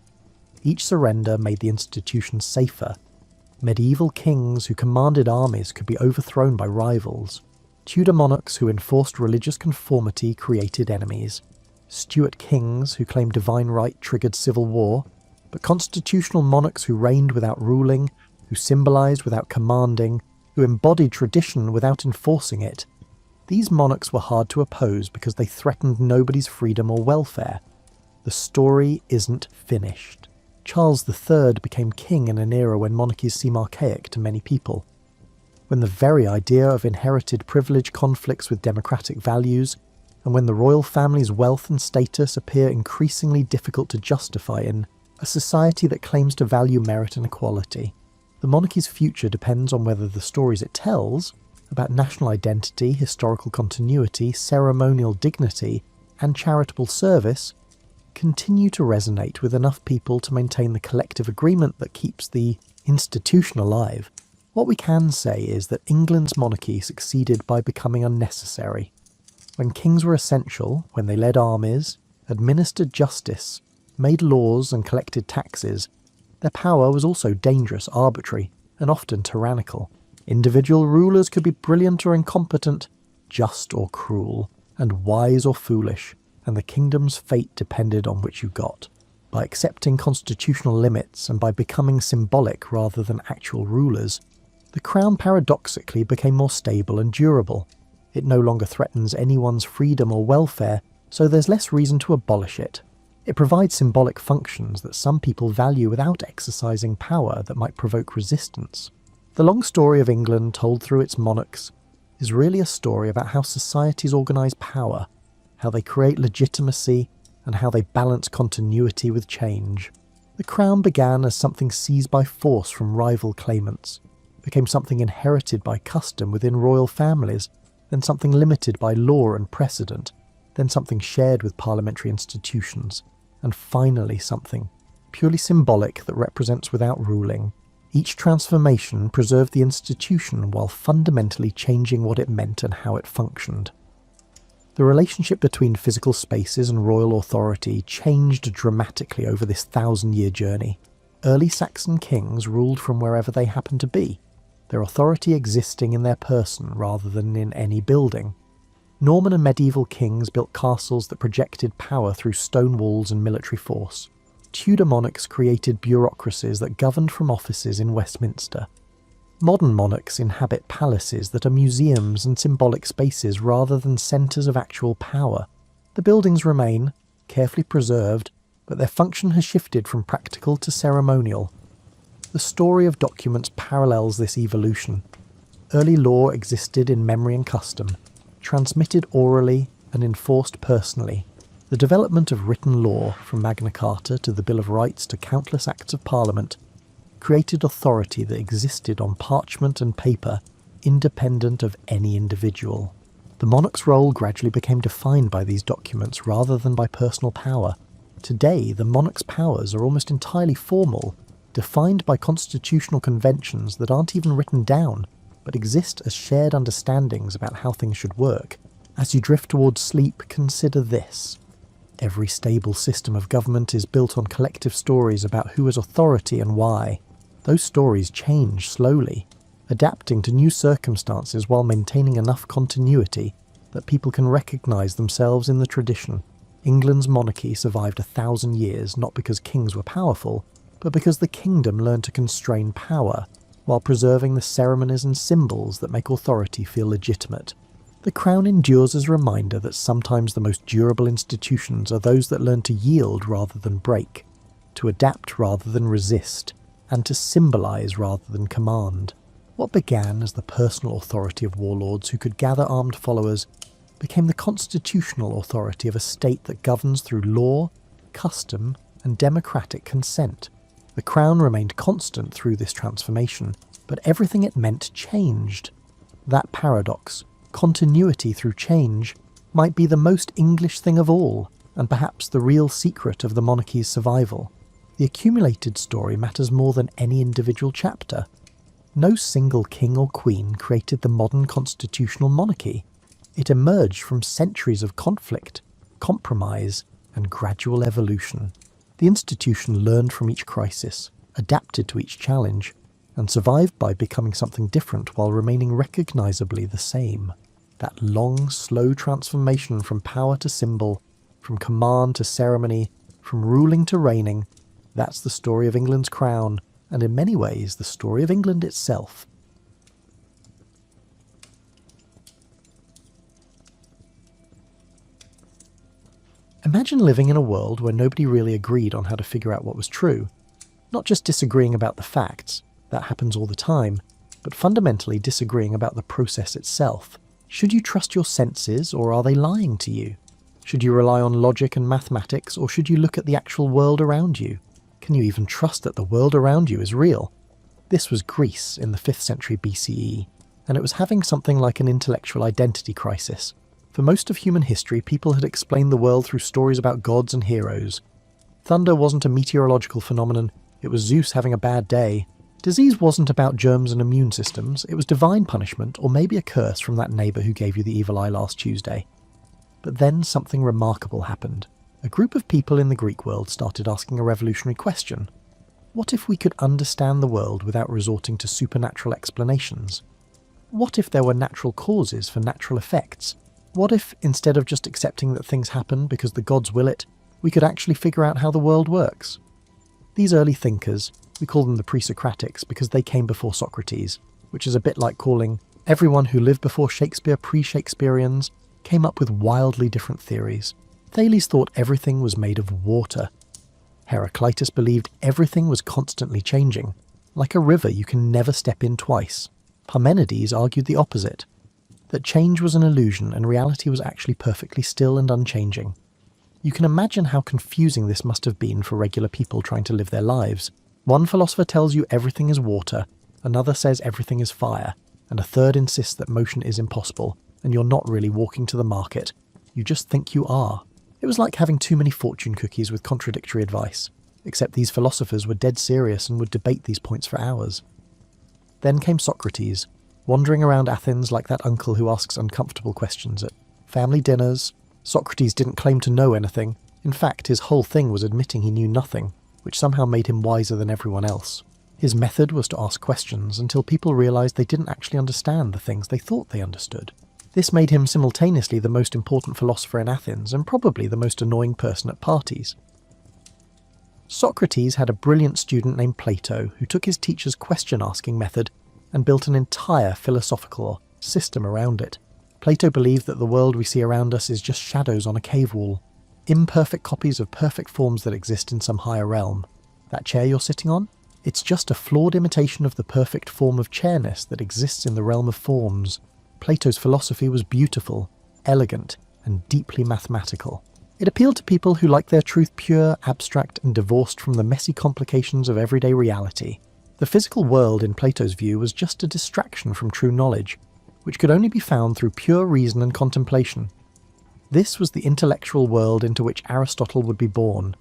Each surrender made the institution safer. Medieval kings who commanded armies could be overthrown by rivals. Tudor monarchs who enforced religious conformity created enemies. Stuart kings who claimed divine right triggered civil war, but constitutional monarchs who reigned without ruling, who symbolised without commanding, who embodied tradition without enforcing it. These monarchs were hard to oppose because they threatened nobody's freedom or welfare. The story isn't finished. Charles III became king in an era when monarchies seem archaic to many people. When the very idea of inherited privilege conflicts with democratic values, and when the royal family's wealth and status appear increasingly difficult to justify in a society that claims to value merit and equality. The monarchy's future depends on whether the stories it tells, about national identity, historical continuity, ceremonial dignity, and charitable service, continue to resonate with enough people to maintain the collective agreement that keeps the institution alive. What we can say is that England's monarchy succeeded by becoming unnecessary. When kings were essential, when they led armies, administered justice, made laws and collected taxes, their power was also dangerous, arbitrary, and often tyrannical. Individual rulers could be brilliant or incompetent, just or cruel, and wise or foolish, and the kingdom's fate depended on which you got. By accepting constitutional limits and by becoming symbolic rather than actual rulers, the crown paradoxically became more stable and durable. It no longer threatens anyone's freedom or welfare, so there's less reason to abolish it. It provides symbolic functions that some people value without exercising power that might provoke resistance. The long story of England told through its monarchs is really a story about how societies organise power, how they create legitimacy, and how they balance continuity with change. The crown began as something seized by force from rival claimants, became something inherited by custom within royal families, then something limited by law and precedent, then something shared with parliamentary institutions, and finally something purely symbolic that represents without ruling. Each transformation preserved the institution while fundamentally changing what it meant and how it functioned. The relationship between physical spaces and royal authority changed dramatically over this 1,000-year journey. Early Saxon kings ruled from wherever they happened to be, their authority existing in their person rather than in any building. Norman and medieval kings built castles that projected power through stone walls and military force. Tudor monarchs created bureaucracies that governed from offices in Westminster. Modern monarchs inhabit palaces that are museums and symbolic spaces rather than centres of actual power. The buildings remain, carefully preserved, but their function has shifted from practical to ceremonial. The story of documents parallels this evolution. Early law existed in memory and custom, transmitted orally and enforced personally. The development of written law, from Magna Carta to the Bill of Rights to countless acts of Parliament, created authority that existed on parchment and paper, independent of any individual. The monarch's role gradually became defined by these documents rather than by personal power. Today, the monarch's powers are almost entirely formal, defined by constitutional conventions that aren't even written down, but exist as shared understandings about how things should work. As you drift towards sleep, consider this. Every stable system of government is built on collective stories about who has authority and why. Those stories change slowly. adapting to new circumstances while maintaining enough continuity that people can recognise themselves in the tradition. England's monarchy survived 1,000 years not because kings were powerful, but because the kingdom learned to constrain power, while preserving the ceremonies and symbols that make authority feel legitimate. The crown endures as a reminder that sometimes the most durable institutions are those that learn to yield rather than break, to adapt rather than resist, and to symbolise rather than command. What began as the personal authority of warlords who could gather armed followers became the constitutional authority of a state that governs through law, custom, and democratic consent. The crown remained constant through this transformation, but everything it meant changed. That paradox, continuity through change, might be the most English thing of all, and perhaps the real secret of the monarchy's survival. The accumulated story matters more than any individual chapter. No single king or queen created the modern constitutional monarchy. It emerged from centuries of conflict, compromise, and gradual evolution. The institution learned from each crisis, adapted to each challenge, and survived by becoming something different while remaining recognisably the same. That long, slow transformation from power to symbol, from command to ceremony, from ruling to reigning, that's the story of England's crown, and in many ways the story of England itself. Imagine living in a world where nobody really agreed on how to figure out what was true. Not just disagreeing about the facts, that happens all the time, but fundamentally disagreeing about the process itself. Should you trust your senses, or are they lying to you? Should you rely on logic and mathematics, or should you look at the actual world around you? Can you even trust that the world around you is real? This was Greece in the 5th century BCE, and it was having something like an intellectual identity crisis. For most of human history, people had explained the world through stories about gods and heroes. Thunder wasn't a meteorological phenomenon, it was Zeus having a bad day. Disease wasn't about germs and immune systems, it was divine punishment or maybe a curse from that neighbour who gave you the evil eye last Tuesday. But then something remarkable happened. A group of people in the Greek world started asking a revolutionary question. What if we could understand the world without resorting to supernatural explanations? What if there were natural causes for natural effects? What if, instead of just accepting that things happen because the gods will it, we could actually figure out how the world works? These early thinkers, we call them the pre-Socratics because they came before Socrates, which is a bit like calling everyone who lived before Shakespeare pre-Shakespeareans, came up with wildly different theories. Thales thought everything was made of water. Heraclitus believed everything was constantly changing, like a river you can never step in twice. Parmenides argued the opposite, that change was an illusion and reality was actually perfectly still and unchanging. You can imagine how confusing this must have been for regular people trying to live their lives. One philosopher tells you everything is water, another says everything is fire, and a third insists that motion is impossible, and you're not really walking to the market. You just think you are. It was like having too many fortune cookies with contradictory advice, except these philosophers were dead serious and would debate these points for hours. Then came Socrates, wandering around Athens like that uncle who asks uncomfortable questions at family dinners. Socrates didn't claim to know anything. In fact, his whole thing was admitting he knew nothing, which somehow made him wiser than everyone else. His method was to ask questions until people realised they didn't actually understand the things they thought they understood. This made him simultaneously the most important philosopher in Athens and probably the most annoying person at parties. Socrates had a brilliant student named Plato who took his teacher's question-asking method and built an entire philosophical system around it. Plato believed that the world we see around us is just shadows on a cave wall, imperfect copies of perfect forms that exist in some higher realm. That chair you're sitting on? It's just a flawed imitation of the perfect form of chairness that exists in the realm of forms. Plato's philosophy was beautiful, elegant, and deeply mathematical. It appealed to people who like their truth pure, abstract, and divorced from the messy complications of everyday reality. The physical world in Plato's view was just a distraction from true knowledge, which could only be found through pure reason and contemplation. This was the intellectual world into which Aristotle would be born,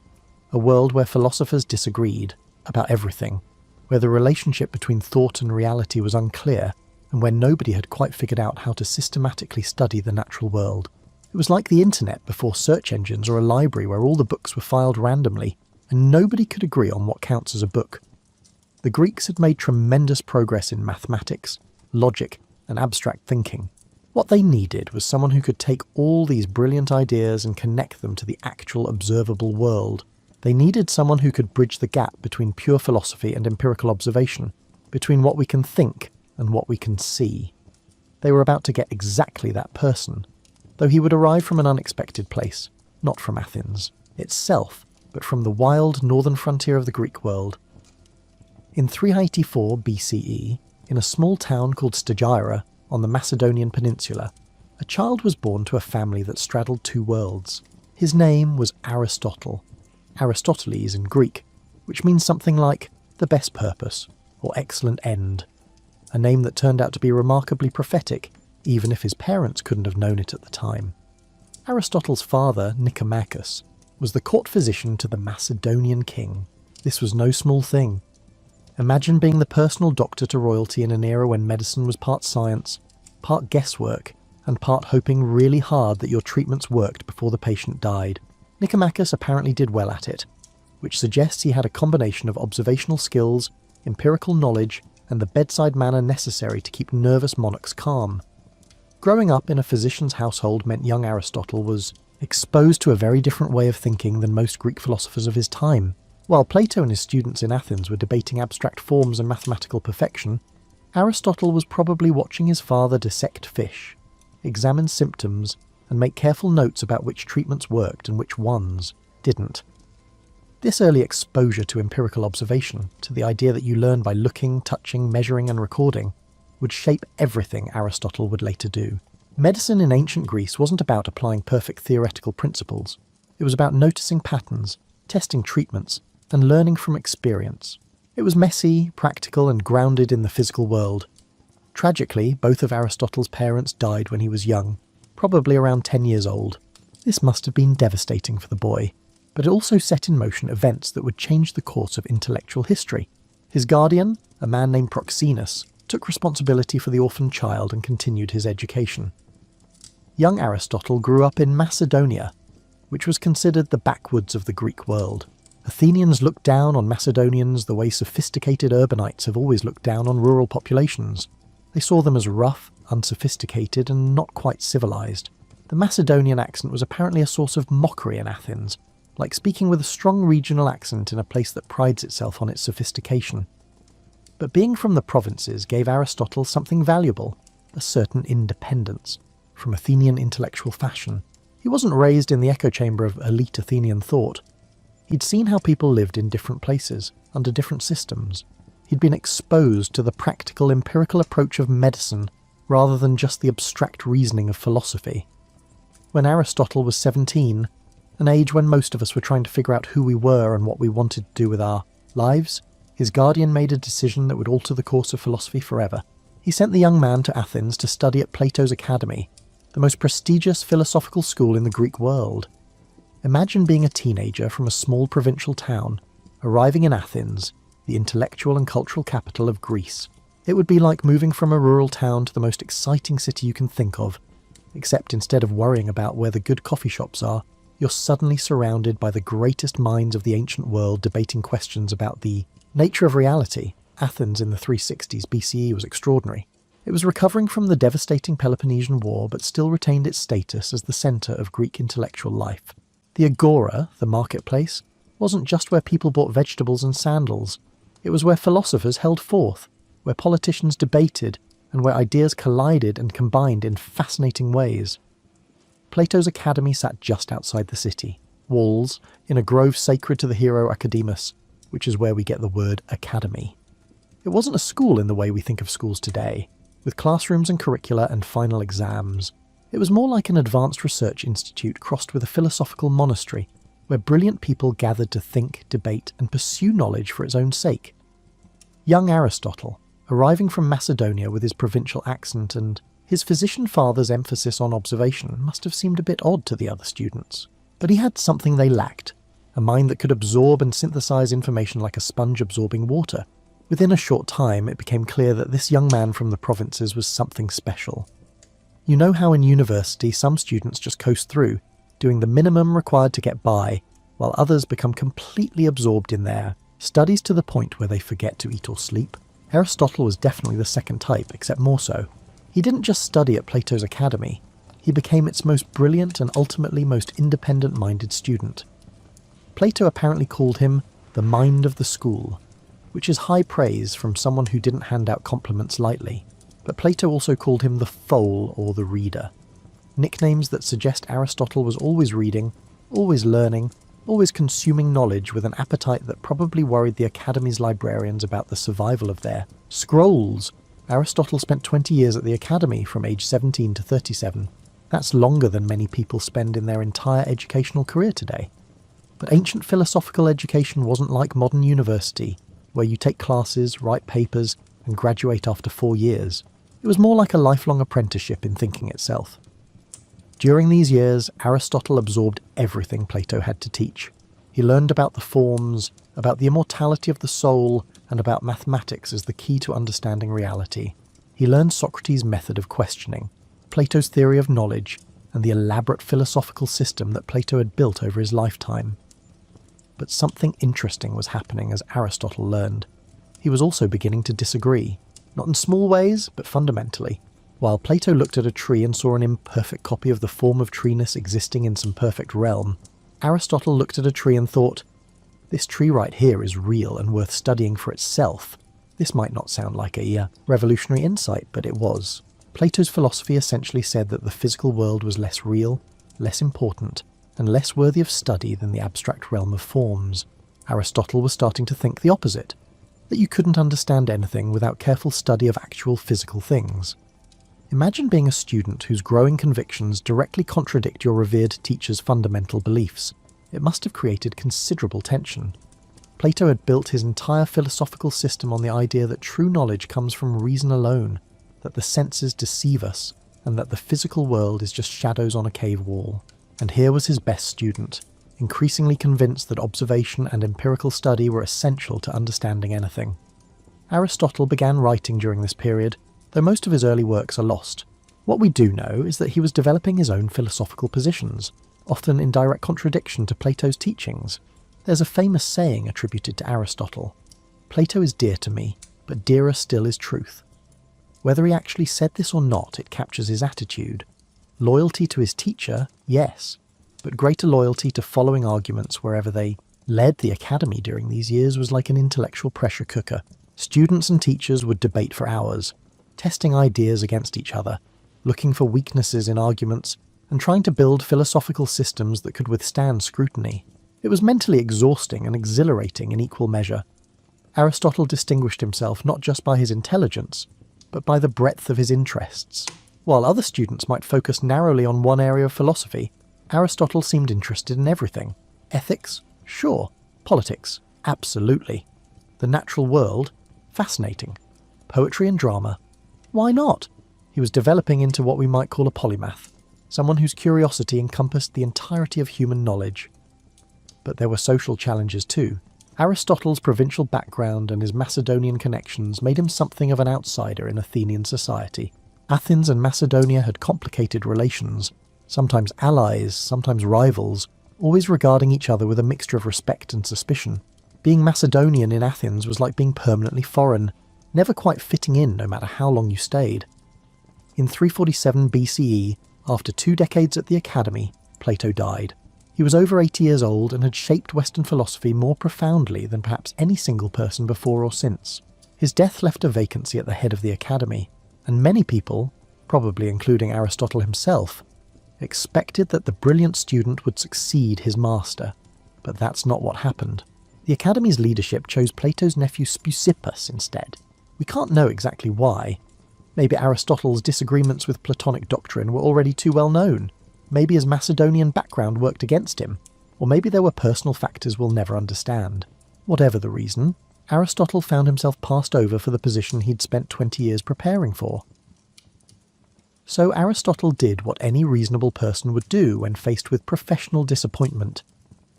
a world where philosophers disagreed about everything, where the relationship between thought and reality was unclear, and where nobody had quite figured out how to systematically study the natural world. It was like the internet before search engines or a library where all the books were filed randomly, and nobody could agree on what counts as a book. The Greeks had made tremendous progress in mathematics, logic, and abstract thinking. What they needed was someone who could take all these brilliant ideas and connect them to the actual observable world. They needed someone who could bridge the gap between pure philosophy and empirical observation, between what we can think and what we can see. They were about to get exactly that person, though he would arrive from an unexpected place, not from Athens itself, but from the wild northern frontier of the Greek world. In 384 BCE, in a small town called Stagira on the Macedonian peninsula, a child was born to a family that straddled two worlds. His name was Aristotle, Aristoteles in Greek, which means something like the best purpose or excellent end, a name that turned out to be remarkably prophetic, even if his parents couldn't have known it at the time. Aristotle's father, Nicomachus, was the court physician to the Macedonian king. This was no small thing. Imagine being the personal doctor to royalty in an era when medicine was part science, part guesswork, and part hoping really hard that your treatments worked before the patient died. Nicomachus apparently did well at it, which suggests he had a combination of observational skills, empirical knowledge, and the bedside manner necessary to keep nervous monarchs calm. Growing up in a physician's household meant young Aristotle was exposed to a very different way of thinking than most Greek philosophers of his time. While Plato and his students in Athens were debating abstract forms and mathematical perfection, Aristotle was probably watching his father dissect fish, examine symptoms, and make careful notes about which treatments worked and which ones didn't. This early exposure to empirical observation, to the idea that you learn by looking, touching, measuring, and recording, would shape everything Aristotle would later do. Medicine in ancient Greece wasn't about applying perfect theoretical principles. It was about noticing patterns, testing treatments, and learning from experience. It was messy, practical, and grounded in the physical world. Tragically, both of Aristotle's parents died when he was young, probably around 10 years old. This must have been devastating for the boy, but it also set in motion events that would change the course of intellectual history. His guardian, a man named Proxenus, took responsibility for the orphaned child and continued his education. Young Aristotle grew up in Macedonia, which was considered the backwoods of the Greek world. Athenians looked down on Macedonians the way sophisticated urbanites have always looked down on rural populations. They saw them as rough, unsophisticated, and not quite civilized. The Macedonian accent was apparently a source of mockery in Athens, like speaking with a strong regional accent in a place that prides itself on its sophistication. But being from the provinces gave Aristotle something valuable, a certain independence from Athenian intellectual fashion. He wasn't raised in the echo chamber of elite Athenian thought. He'd seen how people lived in different places, under different systems. He'd been exposed to the practical, empirical approach of medicine rather than just the abstract reasoning of philosophy. When Aristotle was 17, an age when most of us were trying to figure out who we were and what we wanted to do with our lives, his guardian made a decision that would alter the course of philosophy forever. He sent the young man to Athens to study at Plato's Academy, the most prestigious philosophical school in the Greek world. Imagine being a teenager from a small provincial town, arriving in Athens, the intellectual and cultural capital of Greece. It would be like moving from a rural town to the most exciting city you can think of, except instead of worrying about where the good coffee shops are, you're suddenly surrounded by the greatest minds of the ancient world debating questions about the nature of reality. Athens in the 360s BCE was extraordinary. It was recovering from the devastating Peloponnesian War, but still retained its status as the centre of Greek intellectual life. The agora, the marketplace, wasn't just where people bought vegetables and sandals. It was where philosophers held forth, where politicians debated, and where ideas collided and combined in fascinating ways. Plato's Academy sat just outside the city, walls, in a grove sacred to the hero Academus, which is where we get the word academy. It wasn't a school in the way we think of schools today, with classrooms and curricula and final exams. It was more like an advanced research institute crossed with a philosophical monastery, where brilliant people gathered to think, debate, and pursue knowledge for its own sake. Young Aristotle, arriving from Macedonia with his provincial accent and his physician father's emphasis on observation, must have seemed a bit odd to the other students. But he had something they lacked, a mind that could absorb and synthesize information like a sponge absorbing water. Within a short time, it became clear that this young man from the provinces was something special. You know how in university some students just coast through, doing the minimum required to get by, while others become completely absorbed in their Studies to the point where they forget to eat or sleep. Aristotle was definitely the second type, except more so. He didn't just study at Plato's academy, he became its most brilliant and ultimately most independent-minded student. Plato apparently called him the mind of the school, which is high praise from someone who didn't hand out compliments lightly, but Plato also called him the foal or the reader. Nicknames that suggest Aristotle was always reading, always learning, always consuming knowledge with an appetite that probably worried the Academy's librarians about the survival of their scrolls. Aristotle spent 20 years at the Academy from age 17 to 37. That's longer than many people spend in their entire educational career today. But ancient philosophical education wasn't like modern university, where you take classes, write papers, and graduate after 4 years. It was more like a lifelong apprenticeship in thinking itself. During these years, Aristotle absorbed everything Plato had to teach. He learned about the forms, about the immortality of the soul, and about mathematics as the key to understanding reality. He learned Socrates' method of questioning, Plato's theory of knowledge, and the elaborate philosophical system that Plato had built over his lifetime. But something interesting was happening as Aristotle learned. He was also beginning to disagree, not in small ways, but fundamentally. While Plato looked at a tree and saw an imperfect copy of the form of treeness existing in some perfect realm, Aristotle looked at a tree and thought, this tree right here is real and worth studying for itself. This might not sound like a revolutionary insight, but it was. Plato's philosophy essentially said that the physical world was less real, less important, and less worthy of study than the abstract realm of forms. Aristotle was starting to think the opposite, that you couldn't understand anything without careful study of actual physical things. Imagine being a student whose growing convictions directly contradict your revered teacher's fundamental beliefs. It must have created considerable tension. Plato had built his entire philosophical system on the idea that true knowledge comes from reason alone, that the senses deceive us, and that the physical world is just shadows on a cave wall. And here was his best student, increasingly convinced that observation and empirical study were essential to understanding anything. Aristotle began writing during this period, though most of his early works are lost. What we do know is that he was developing his own philosophical positions, often in direct contradiction to Plato's teachings. There's a famous saying attributed to Aristotle, "Plato is dear to me, but dearer still is truth." Whether he actually said this or not, it captures his attitude. Loyalty to his teacher, yes, but greater loyalty to following arguments wherever they led. The Academy during these years was like an intellectual pressure cooker. Students and teachers would debate for hours, testing ideas against each other, looking for weaknesses in arguments, and trying to build philosophical systems that could withstand scrutiny. It was mentally exhausting and exhilarating in equal measure. Aristotle distinguished himself not just by his intelligence, but by the breadth of his interests. While other students might focus narrowly on one area of philosophy, Aristotle seemed interested in everything. Ethics? Sure. Politics? Absolutely. The natural world? Fascinating. Poetry and drama? Why not? He was developing into what we might call a polymath, someone whose curiosity encompassed the entirety of human knowledge. But there were social challenges too. Aristotle's provincial background and his Macedonian connections made him something of an outsider in Athenian society. Athens and Macedonia had complicated relations, sometimes allies, sometimes rivals, always regarding each other with a mixture of respect and suspicion. Being Macedonian in Athens was like being permanently foreign, never quite fitting in no matter how long you stayed. In 347 BCE, after 2 decades at the Academy, Plato died. He was over 80 years old and had shaped Western philosophy more profoundly than perhaps any single person before or since. His death left a vacancy at the head of the Academy, and many people, probably including Aristotle himself, expected that the brilliant student would succeed his master. But that's not what happened. The Academy's leadership chose Plato's nephew Speusippus instead. We can't know exactly why. Maybe Aristotle's disagreements with Platonic doctrine were already too well known. Maybe his Macedonian background worked against him. Or maybe there were personal factors we'll never understand. Whatever the reason, Aristotle found himself passed over for the position he'd spent 20 years preparing for. So Aristotle did what any reasonable person would do when faced with professional disappointment.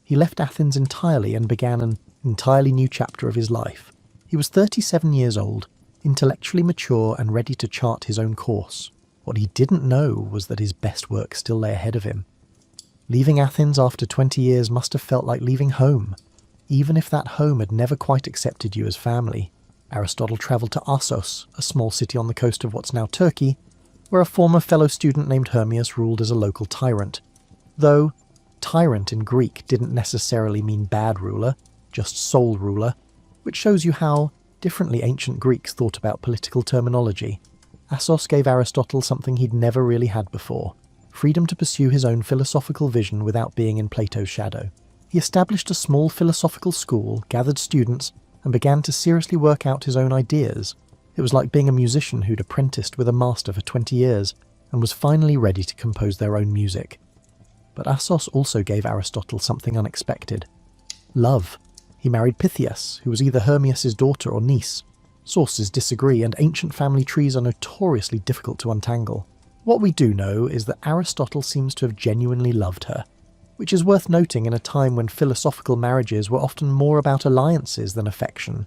He left Athens entirely and began an entirely new chapter of his life. He was 37 years old, intellectually mature and ready to chart his own course. What he didn't know was that his best work still lay ahead of him. Leaving Athens after 20 years must have felt like leaving home. even if that home had never quite accepted you as family. Aristotle travelled to Assos, a small city on the coast of what's now Turkey, where a former fellow student named Hermias ruled as a local tyrant. Though, tyrant in Greek didn't necessarily mean bad ruler, just sole ruler, which shows you how differently ancient Greeks thought about political terminology. Assos gave Aristotle something he'd never really had before: freedom to pursue his own philosophical vision without being in Plato's shadow. He established a small philosophical school, gathered students, and began to seriously work out his own ideas. It was like being a musician who'd apprenticed with a master for 20 years and was finally ready to compose their own music. But Assos also gave Aristotle something unexpected: love. He married Pythias, who was either Hermias' daughter or niece. Sources disagree, and ancient family trees are notoriously difficult to untangle. What we do know is that Aristotle seems to have genuinely loved her, which is worth noting in a time when philosophical marriages were often more about alliances than affection.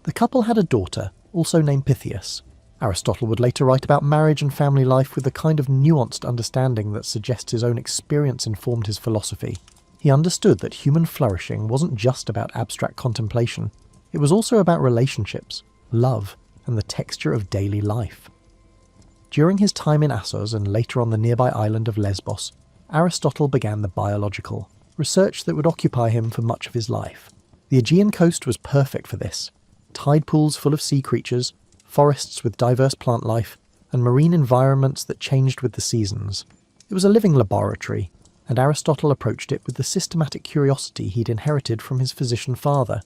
The couple had a daughter, also named Pythias. Aristotle would later write about marriage and family life with the kind of nuanced understanding that suggests his own experience informed his philosophy. He understood that human flourishing wasn't just about abstract contemplation, it was also about relationships, love, and the texture of daily life. During his time in Assos and later on the nearby island of Lesbos, Aristotle began the biological, research that would occupy him for much of his life. The Aegean coast was perfect for this: tide pools full of sea creatures, forests with diverse plant life, and marine environments that changed with the seasons. It was a living laboratory, and Aristotle approached it with the systematic curiosity he'd inherited from his physician father.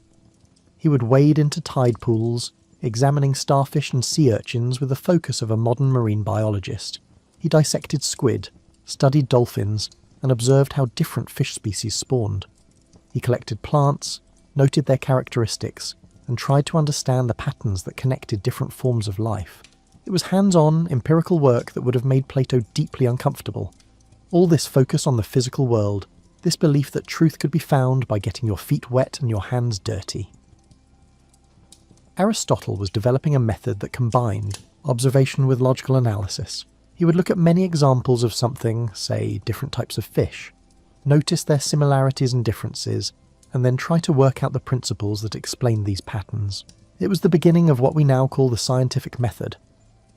He would wade into tide pools, examining starfish and sea urchins with the focus of a modern marine biologist. He dissected squid, studied dolphins, and observed how different fish species spawned. He collected plants, noted their characteristics, and tried to understand the patterns that connected different forms of life. It was hands-on, empirical work that would have made Plato deeply uncomfortable. All this focus on the physical world, this belief that truth could be found by getting your feet wet and your hands dirty. Aristotle was developing a method that combined observation with logical analysis. He would look at many examples of something, say different types of fish, notice their similarities and differences, and then try to work out the principles that explain these patterns. It was the beginning of what we now call the scientific method,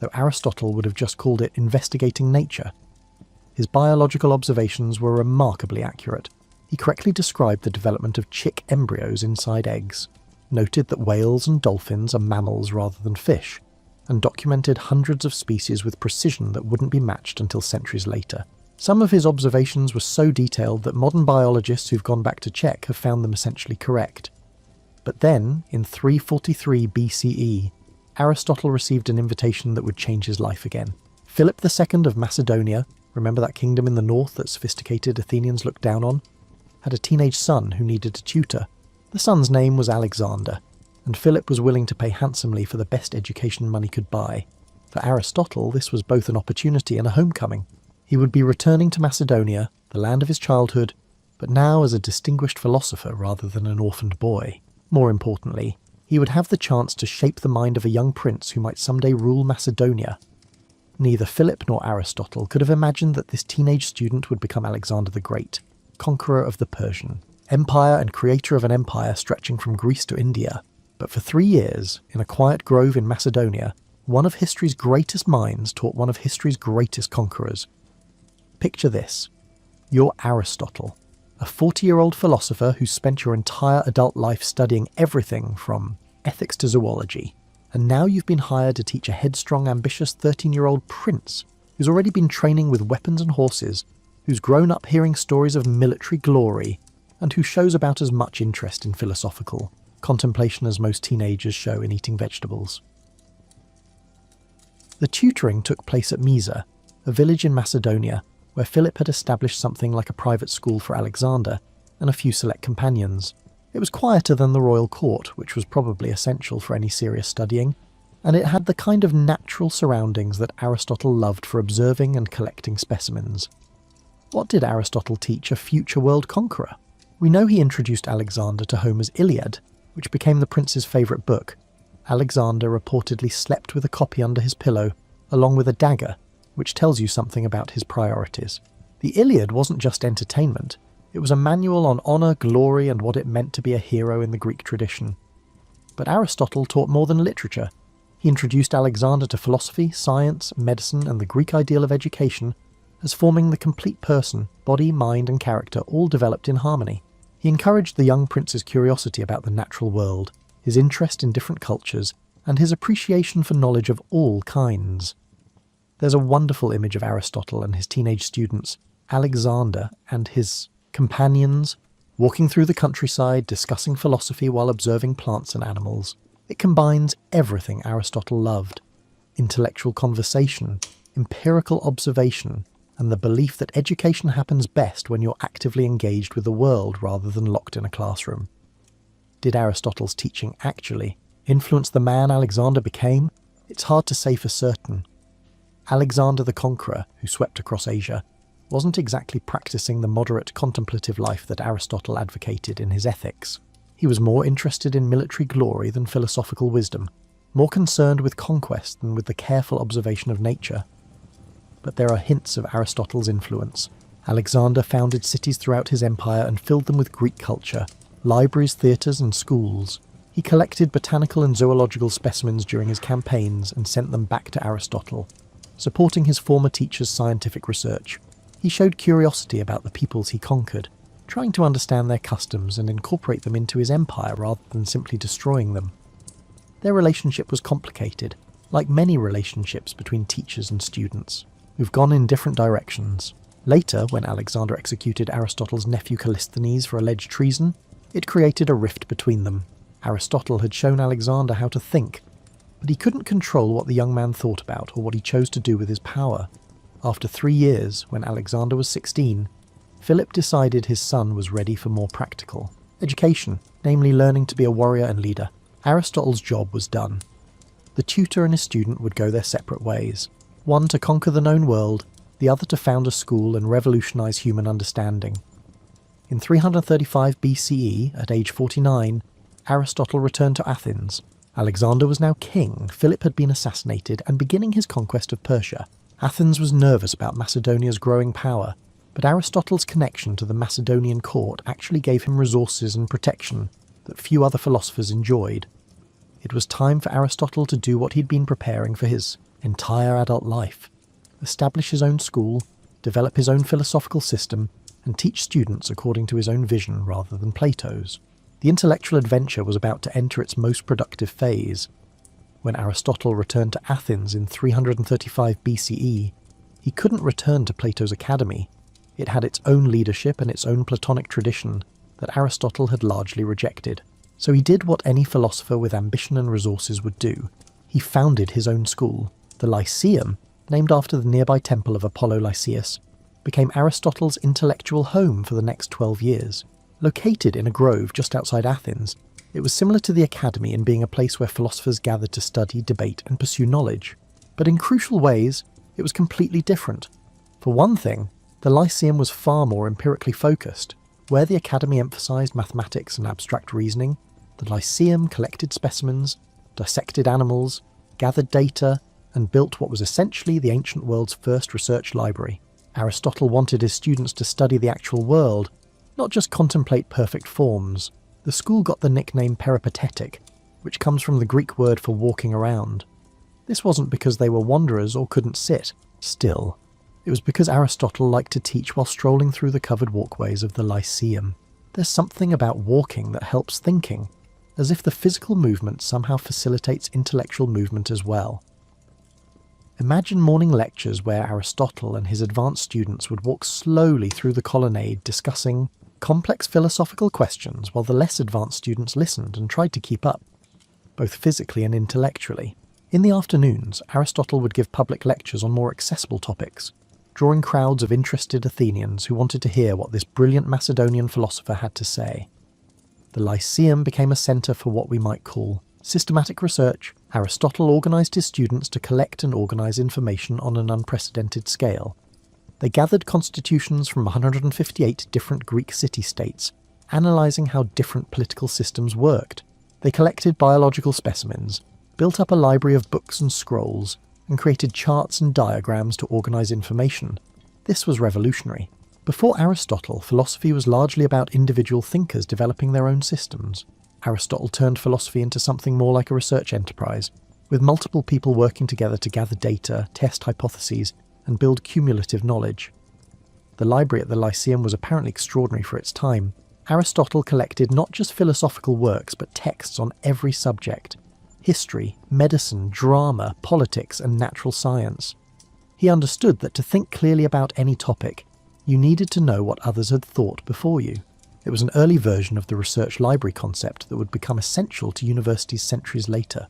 though Aristotle would have just called it investigating nature. His biological observations were remarkably accurate. He correctly described the development of chick embryos inside eggs, noted that whales and dolphins are mammals rather than fish, and documented hundreds of species with precision that wouldn't be matched until centuries later. Some of his observations were so detailed that modern biologists who've gone back to check have found them essentially correct. But then, in 343 BCE, Aristotle received an invitation that would change his life again. Philip II of Macedonia, remember that kingdom in the north that sophisticated Athenians looked down on, had a teenage son who needed a tutor. The son's name was Alexander, and Philip was willing to pay handsomely for the best education money could buy. For Aristotle, this was both an opportunity and a homecoming. He would be returning to Macedonia, the land of his childhood, but now as a distinguished philosopher rather than an orphaned boy. More importantly, he would have the chance to shape the mind of a young prince who might someday rule Macedonia. Neither Philip nor Aristotle could have imagined that this teenage student would become Alexander the Great, conqueror of the Persian Empire and creator of an empire stretching from Greece to India. But for 3 years, in a quiet grove in Macedonia, one of history's greatest minds taught one of history's greatest conquerors. Picture this. You're Aristotle, a 40-year-old philosopher who spent your entire adult life studying everything from ethics to zoology, and now you've been hired to teach a headstrong, ambitious 13-year-old prince who's already been training with weapons and horses, who's grown up hearing stories of military glory, and who shows about as much interest in philosophical contemplation as most teenagers show in eating vegetables. The tutoring took place at Mysa, a village in Macedonia, where Philip had established something like a private school for Alexander and a few select companions. It was quieter than the royal court, which was probably essential for any serious studying, and it had the kind of natural surroundings that Aristotle loved for observing and collecting specimens. What did Aristotle teach a future world conqueror? We know he introduced Alexander to Homer's Iliad, which became the prince's favourite book. Alexander reportedly slept with a copy under his pillow, along with a dagger, which tells you something about his priorities. The Iliad wasn't just entertainment, It was a manual on honour, glory, and what it meant to be a hero in the Greek tradition. But Aristotle taught more than literature. He introduced Alexander to philosophy, science, medicine, and the Greek ideal of education as forming the complete person, body, mind, and character all developed in harmony. He encouraged the young prince's curiosity about the natural world, his interest in different cultures, and his appreciation for knowledge of all kinds. There's a wonderful image of Aristotle and his teenage students, Alexander and his companions, walking through the countryside, discussing philosophy while observing plants and animals. It combines everything Aristotle loved: intellectual conversation, empirical observation, and the belief that education happens best when you're actively engaged with the world rather than locked in a classroom. Did Aristotle's teaching actually influence the man Alexander became? It's hard to say for certain. Alexander the Conqueror, who swept across Asia, wasn't exactly practicing the moderate contemplative life that Aristotle advocated in his Ethics. He was more interested in military glory than philosophical wisdom, more concerned with conquest than with the careful observation of nature. But there are hints of Aristotle's influence. Alexander founded cities throughout his empire and filled them with Greek culture, libraries, theatres, and schools. He collected botanical and zoological specimens during his campaigns and sent them back to Aristotle, supporting his former teacher's scientific research. He showed curiosity about the peoples he conquered, trying to understand their customs and incorporate them into his empire rather than simply destroying them. Their relationship was complicated, like many relationships between teachers and students, who've gone in different directions. Later, when Alexander executed Aristotle's nephew Callisthenes for alleged treason, it created a rift between them. Aristotle had shown Alexander how to think, but he couldn't control what the young man thought about or what he chose to do with his power. After 3 years, when Alexander was 16, Philip decided his son was ready for more practical education, namely learning to be a warrior and leader. Aristotle's job was done. The tutor and his student would go their separate ways, one to conquer the known world, the other to found a school and revolutionize human understanding. In 335 BCE, at age 49, Aristotle returned to Athens. Alexander was now king, Philip had been assassinated, and beginning his conquest of Persia. Athens was nervous about Macedonia's growing power, but Aristotle's connection to the Macedonian court actually gave him resources and protection that few other philosophers enjoyed. It was time for Aristotle to do what he'd been preparing for his entire adult life: establish his own school, develop his own philosophical system, and teach students according to his own vision rather than Plato's. The intellectual adventure was about to enter its most productive phase. When Aristotle returned to Athens in 335 BCE, he couldn't return to Plato's academy. It had its own leadership and its own Platonic tradition that Aristotle had largely rejected. So he did what any philosopher with ambition and resources would do. He founded his own school. The Lyceum, named after the nearby temple of Apollo Lyceus, became Aristotle's intellectual home for the next 12 years. Located in a grove just outside Athens, it was similar to the academy in being a place where philosophers gathered to study, debate, and pursue knowledge. But in crucial ways, it was completely different. For one thing, the Lyceum was far more empirically focused. Where the academy emphasized mathematics and abstract reasoning, the Lyceum collected specimens, dissected animals, gathered data, and built what was essentially the ancient world's first research library. Aristotle wanted his students to study the actual world, not just contemplate perfect forms. The school got the nickname peripatetic, which comes from the Greek word for walking around. This wasn't because they were wanderers or couldn't sit still. It was because Aristotle liked to teach while strolling through the covered walkways of the Lyceum. There's something about walking that helps thinking, as if the physical movement somehow facilitates intellectual movement as well. Imagine morning lectures where Aristotle and his advanced students would walk slowly through the colonnade discussing complex philosophical questions while the less advanced students listened and tried to keep up, both physically and intellectually. In the afternoons, Aristotle would give public lectures on more accessible topics, drawing crowds of interested Athenians who wanted to hear what this brilliant Macedonian philosopher had to say. The Lyceum became a centre for what we might call systematic research. Aristotle organised his students to collect and organise information on an unprecedented scale. They gathered constitutions from 158 different Greek city-states, analysing how different political systems worked. They collected biological specimens, built up a library of books and scrolls, and created charts and diagrams to organise information. This was revolutionary. Before Aristotle, philosophy was largely about individual thinkers developing their own systems. Aristotle turned philosophy into something more like a research enterprise, with multiple people working together to gather data, test hypotheses, and build cumulative knowledge. The library at the Lyceum was apparently extraordinary for its time. Aristotle collected not just philosophical works, but texts on every subject: history, medicine, drama, politics, and natural science. He understood that to think clearly about any topic, you needed to know what others had thought before you. It was an early version of the research library concept that would become essential to universities centuries later.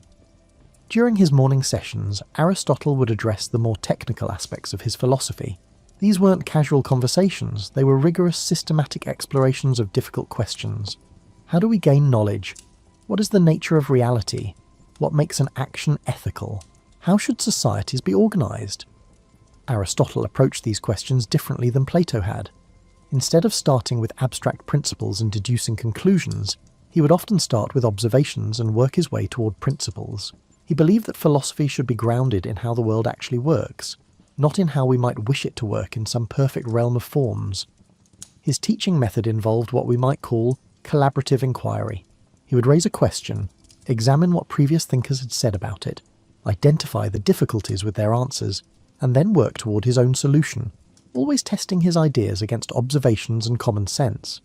During his morning sessions, Aristotle would address the more technical aspects of his philosophy. These weren't casual conversations, they were rigorous, systematic explorations of difficult questions. How do we gain knowledge? What is the nature of reality? What makes an action ethical? How should societies be organised? Aristotle approached these questions differently than Plato had. Instead of starting with abstract principles and deducing conclusions, he would often start with observations and work his way toward principles. He believed that philosophy should be grounded in how the world actually works, not in how we might wish it to work in some perfect realm of forms. His teaching method involved what we might call collaborative inquiry. He would raise a question, examine what previous thinkers had said about it, identify the difficulties with their answers, and then work toward his own solution, always testing his ideas against observations and common sense.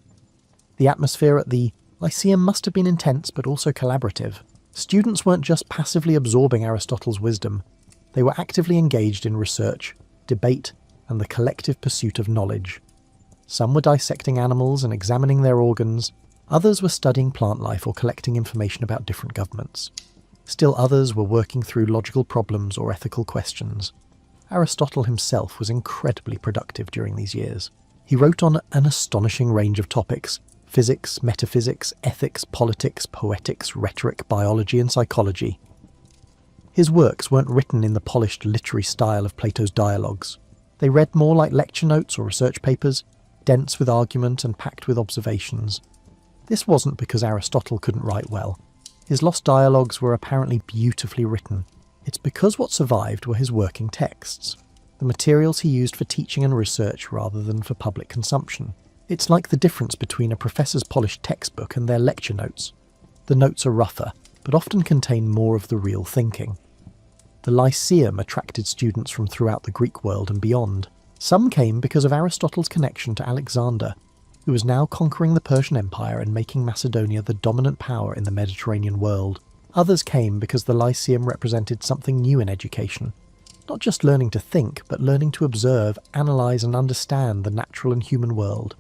The atmosphere at the Lyceum must have been intense but also collaborative. Students weren't just passively absorbing Aristotle's wisdom, they were actively engaged in research, debate, and the collective pursuit of knowledge. Some were dissecting animals and examining their organs, others were studying plant life or collecting information about different governments. Still others were working through logical problems or ethical questions. Aristotle himself was incredibly productive during these years. He wrote on an astonishing range of topics: physics, metaphysics, ethics, politics, poetics, rhetoric, biology, and psychology. His works weren't written in the polished literary style of Plato's dialogues. They read more like lecture notes or research papers, dense with argument and packed with observations. This wasn't because Aristotle couldn't write well. His lost dialogues were apparently beautifully written. It's because what survived were his working texts, the materials he used for teaching and research rather than for public consumption. It's like the difference between a professor's polished textbook and their lecture notes. The notes are rougher, but often contain more of the real thinking. The Lyceum attracted students from throughout the Greek world and beyond. Some came because of Aristotle's connection to Alexander, who was now conquering the Persian Empire and making Macedonia the dominant power in the Mediterranean world. Others came because the Lyceum represented something new in education, not just learning to think, but learning to observe, analyse and understand the natural and human world.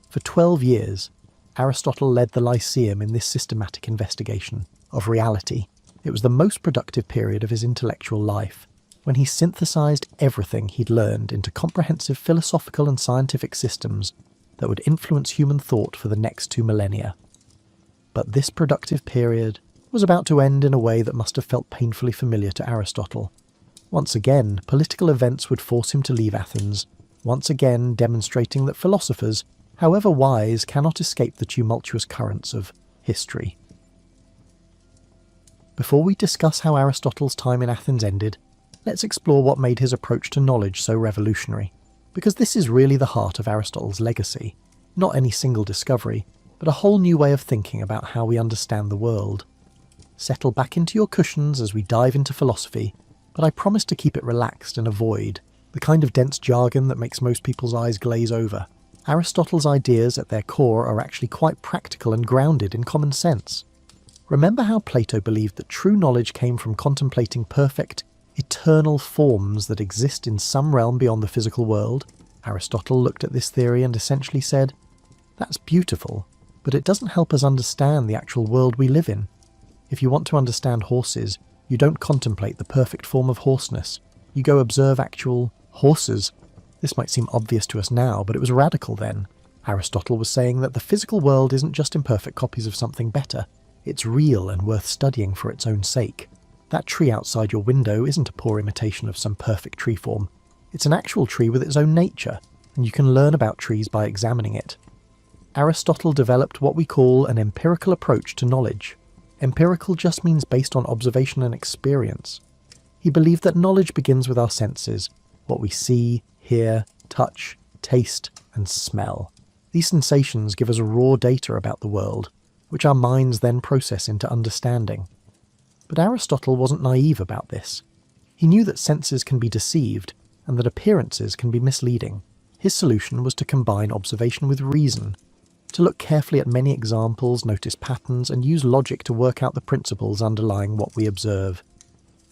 For 12 years, Aristotle led the Lyceum in this systematic investigation of reality. It was the most productive period of his intellectual life, when he synthesised everything he'd learned into comprehensive philosophical and scientific systems that would influence human thought for the next 2 millennia. But this productive period was about to end in a way that must have felt painfully familiar to Aristotle. Once again, political events would force him to leave Athens, once again demonstrating that philosophers, however wise, cannot escape the tumultuous currents of history. Before we discuss how Aristotle's time in Athens ended, let's explore what made his approach to knowledge so revolutionary, because this is really the heart of Aristotle's legacy. Not any single discovery, but a whole new way of thinking about how we understand the world. Settle back into your cushions as we dive into philosophy, but I promise to keep it relaxed and avoid the kind of dense jargon that makes most people's eyes glaze over. Aristotle's ideas at their core are actually quite practical and grounded in common sense. Remember how Plato believed that true knowledge came from contemplating perfect, eternal forms that exist in some realm beyond the physical world? Aristotle looked at this theory and essentially said, "That's beautiful, but it doesn't help us understand the actual world we live in. If you want to understand horses, you don't contemplate the perfect form of horseness. You go observe actual horses." This might seem obvious to us now, but it was radical then. Aristotle was saying that the physical world isn't just imperfect copies of something better. It's real and worth studying for its own sake. That tree outside your window isn't a poor imitation of some perfect tree form. It's an actual tree with its own nature, and you can learn about trees by examining it. Aristotle developed what we call an empirical approach to knowledge. Empirical just means based on observation and experience. He believed that knowledge begins with our senses, what we see, hear, touch, taste, and smell. These sensations give us raw data about the world, which our minds then process into understanding. But Aristotle wasn't naive about this. He knew that senses can be deceived and that appearances can be misleading. His solution was to combine observation with reason, to look carefully at many examples, notice patterns, and use logic to work out the principles underlying what we observe.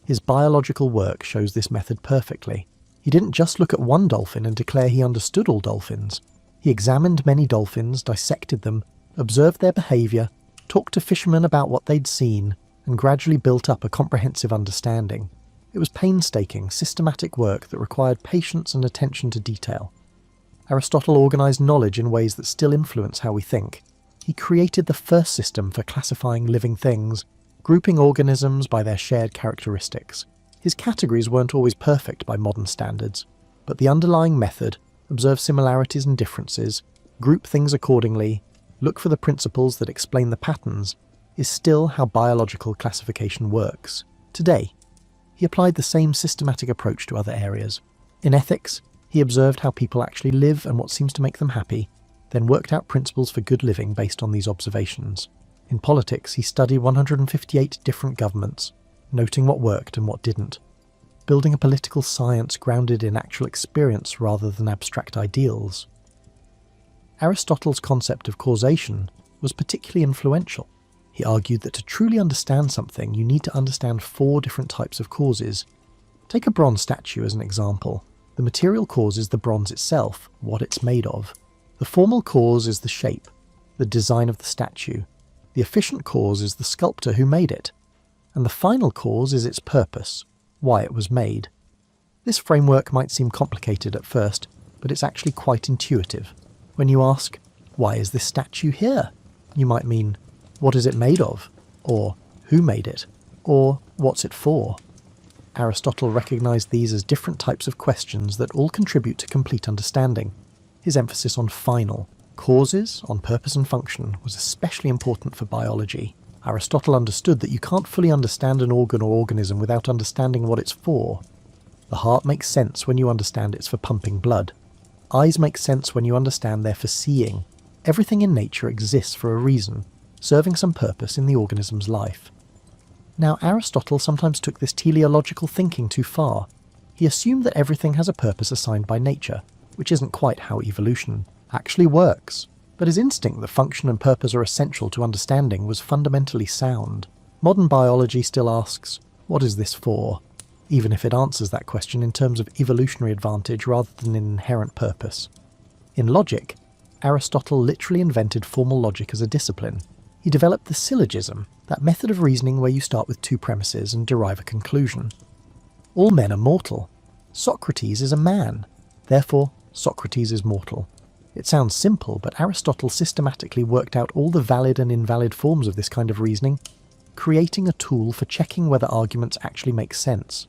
His biological work shows this method perfectly. He didn't just look at one dolphin and declare he understood all dolphins. He examined many dolphins, dissected them, observed their behaviour, talked to fishermen about what they'd seen, and gradually built up a comprehensive understanding. It was painstaking, systematic work that required patience and attention to detail. Aristotle organised knowledge in ways that still influence how we think. He created the first system for classifying living things, grouping organisms by their shared characteristics. His categories weren't always perfect by modern standards, but the underlying method, observe similarities and differences, group things accordingly, look for the principles that explain the patterns, is still how biological classification works. Today, he applied the same systematic approach to other areas. In ethics, he observed how people actually live and what seems to make them happy, then worked out principles for good living based on these observations. In politics, he studied 158 different governments, noting what worked and what didn't, building a political science grounded in actual experience rather than abstract ideals. Aristotle's concept of causation was particularly influential. He argued that to truly understand something, you need to understand 4 different types of causes. Take a bronze statue as an example. The material cause is the bronze itself, what it's made of. The formal cause is the shape, the design of the statue. The efficient cause is the sculptor who made it. And the final cause is its purpose, why it was made. This framework might seem complicated at first, but it's actually quite intuitive. When you ask, why is this statue here? You might mean, what is it made of? Or, who made it? Or, what's it for? Aristotle recognized these as different types of questions that all contribute to complete understanding. His emphasis on final causes, on purpose and function, was especially important for biology. Aristotle understood that you can't fully understand an organ or organism without understanding what it's for. The heart makes sense when you understand it's for pumping blood. Eyes make sense when you understand they're for seeing. Everything in nature exists for a reason, serving some purpose in the organism's life. Now, Aristotle sometimes took this teleological thinking too far. He assumed that everything has a purpose assigned by nature, which isn't quite how evolution actually works. But his instinct that function and purpose are essential to understanding was fundamentally sound. Modern biology still asks, what is this for? Even if it answers that question in terms of evolutionary advantage rather than in inherent purpose. In logic, Aristotle literally invented formal logic as a discipline. He developed the syllogism, that method of reasoning where you start with 2 premises and derive a conclusion. All men are mortal. Socrates is a man. Therefore, Socrates is mortal. It sounds simple, but Aristotle systematically worked out all the valid and invalid forms of this kind of reasoning, creating a tool for checking whether arguments actually make sense.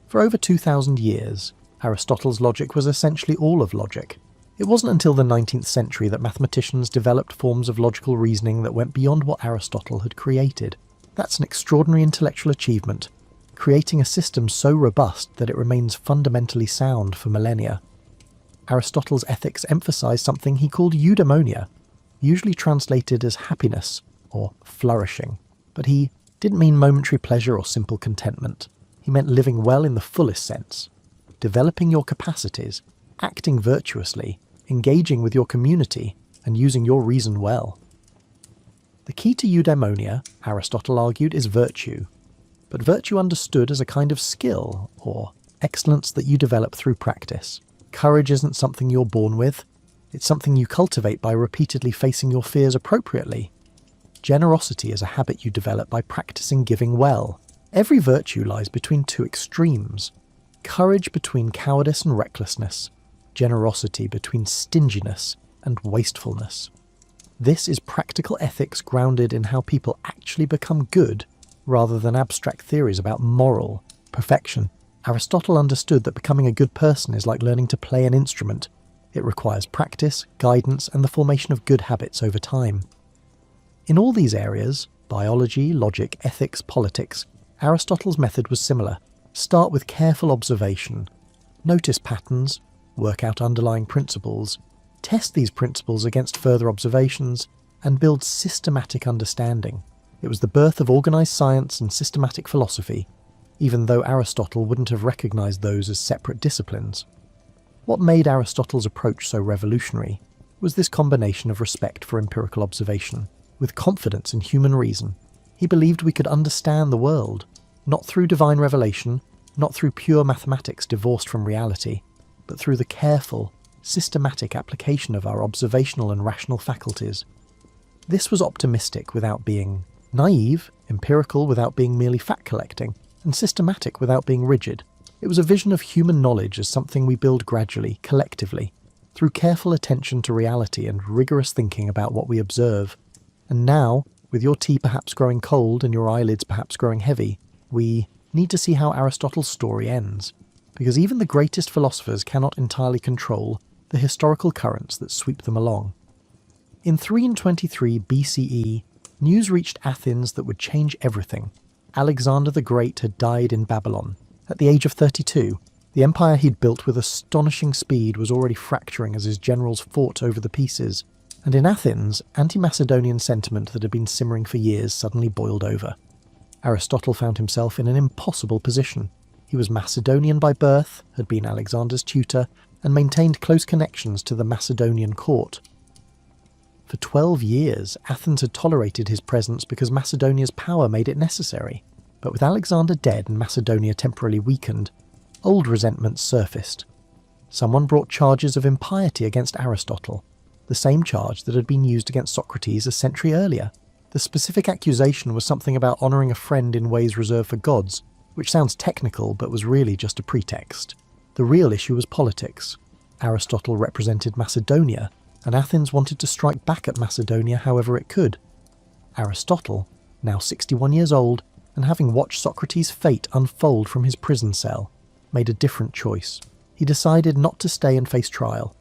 For over 2,000 years, Aristotle's logic was essentially all of logic. It wasn't until the 19th century that mathematicians developed forms of logical reasoning that went beyond what Aristotle had created. That's an extraordinary intellectual achievement, creating a system so robust that it remains fundamentally sound for millennia. Aristotle's ethics emphasized something he called eudaimonia, usually translated as happiness or flourishing. But he didn't mean momentary pleasure or simple contentment. He meant living well in the fullest sense, developing your capacities, acting virtuously, engaging with your community, and using your reason well. The key to eudaimonia, Aristotle argued, is virtue, but virtue understood as a kind of skill or excellence that you develop through practice. Courage isn't something you're born with, it's something you cultivate by repeatedly facing your fears appropriately. Generosity is a habit you develop by practicing giving well. Every virtue lies between 2 extremes. Courage between cowardice and recklessness, generosity between stinginess and wastefulness. This is practical ethics grounded in how people actually become good, rather than abstract theories about moral perfection. Aristotle understood that becoming a good person is like learning to play an instrument. It requires practice, guidance, and the formation of good habits over time. In all these areas, biology, logic, ethics, politics, Aristotle's method was similar. Start with careful observation. Notice patterns, work out underlying principles, test these principles against further observations, and build systematic understanding. It was the birth of organised science and systematic philosophy, even though Aristotle wouldn't have recognised those as separate disciplines. What made Aristotle's approach so revolutionary was this combination of respect for empirical observation, with confidence in human reason. He believed we could understand the world, not through divine revelation, not through pure mathematics divorced from reality, but through the careful, systematic application of our observational and rational faculties. This was optimistic without being naive, empirical without being merely fact-collecting, and systematic without being rigid. It was a vision of human knowledge as something we build gradually, collectively, through careful attention to reality and rigorous thinking about what we observe. And now, with your tea perhaps growing cold and your eyelids perhaps growing heavy, we need to see how Aristotle's story ends, because even the greatest philosophers cannot entirely control the historical currents that sweep them along. In 323 BCE, news reached Athens that would change everything. Alexander the Great had died in Babylon. At the age of 32, the empire he'd built with astonishing speed was already fracturing as his generals fought over the pieces, and in Athens, anti-Macedonian sentiment that had been simmering for years suddenly boiled over. Aristotle found himself in an impossible position. He was Macedonian by birth, had been Alexander's tutor, and maintained close connections to the Macedonian court. For 12 years, Athens had tolerated his presence because Macedonia's power made it necessary. But with Alexander dead and Macedonia temporarily weakened, old resentments surfaced. Someone brought charges of impiety against Aristotle, the same charge that had been used against Socrates a century earlier. The specific accusation was something about honouring a friend in ways reserved for gods, which sounds technical but was really just a pretext. The real issue was politics. Aristotle represented Macedonia, and Athens wanted to strike back at Macedonia however it could. Aristotle, now 61 years old, and having watched Socrates' fate unfold from his prison cell, made a different choice. He decided not to stay and face trial.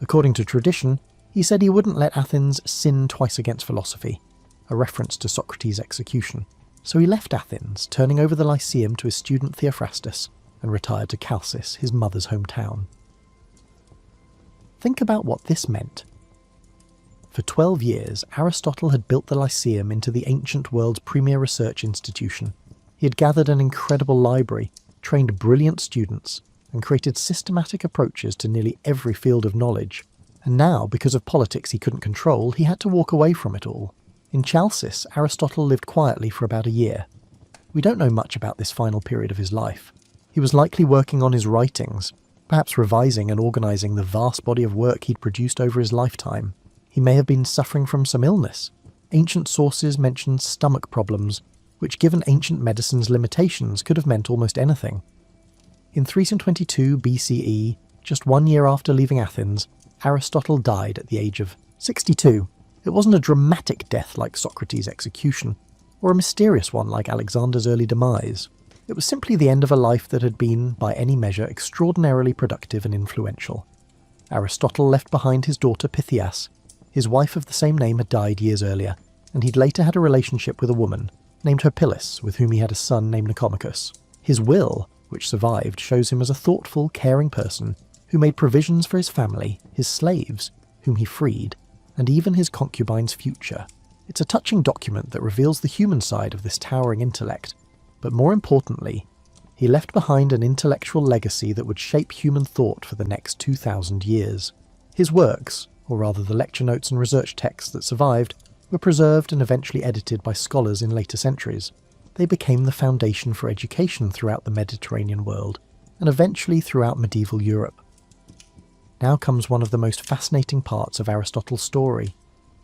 According to tradition, he said he wouldn't let Athens sin twice against philosophy, a reference to Socrates' execution. So he left Athens, turning over the Lyceum to his student Theophrastus, and retired to Chalcis, his mother's hometown. Think about what this meant. For 12 years, Aristotle had built the Lyceum into the ancient world's premier research institution. He had gathered an incredible library, trained brilliant students, and created systematic approaches to nearly every field of knowledge. And now, because of politics he couldn't control, he had to walk away from it all. In Chalcis, Aristotle lived quietly for about a year. We don't know much about this final period of his life. He was likely working on his writings, perhaps revising and organising the vast body of work he'd produced over his lifetime. He may have been suffering from some illness. Ancient sources mention stomach problems, which given ancient medicine's limitations could have meant almost anything. In 322 BCE, just 1 year after leaving Athens, Aristotle died at the age of 62. It wasn't a dramatic death like Socrates' execution, or a mysterious one like Alexander's early demise. It was simply the end of a life that had been, by any measure, extraordinarily productive and influential. Aristotle left behind his daughter Pythias. His wife of the same name had died years earlier, and he'd later had a relationship with a woman, named Herpyllis, with whom he had a son named Nicomachus. His will, which survived, shows him as a thoughtful, caring person who made provisions for his family, his slaves, whom he freed, and even his concubine's future. It's a touching document that reveals the human side of this towering intellect, but more importantly, he left behind an intellectual legacy that would shape human thought for the next 2,000 years. His works, or rather the lecture notes and research texts that survived, were preserved and eventually edited by scholars in later centuries. They became the foundation for education throughout the Mediterranean world, and eventually throughout medieval Europe. Now comes one of the most fascinating parts of Aristotle's story.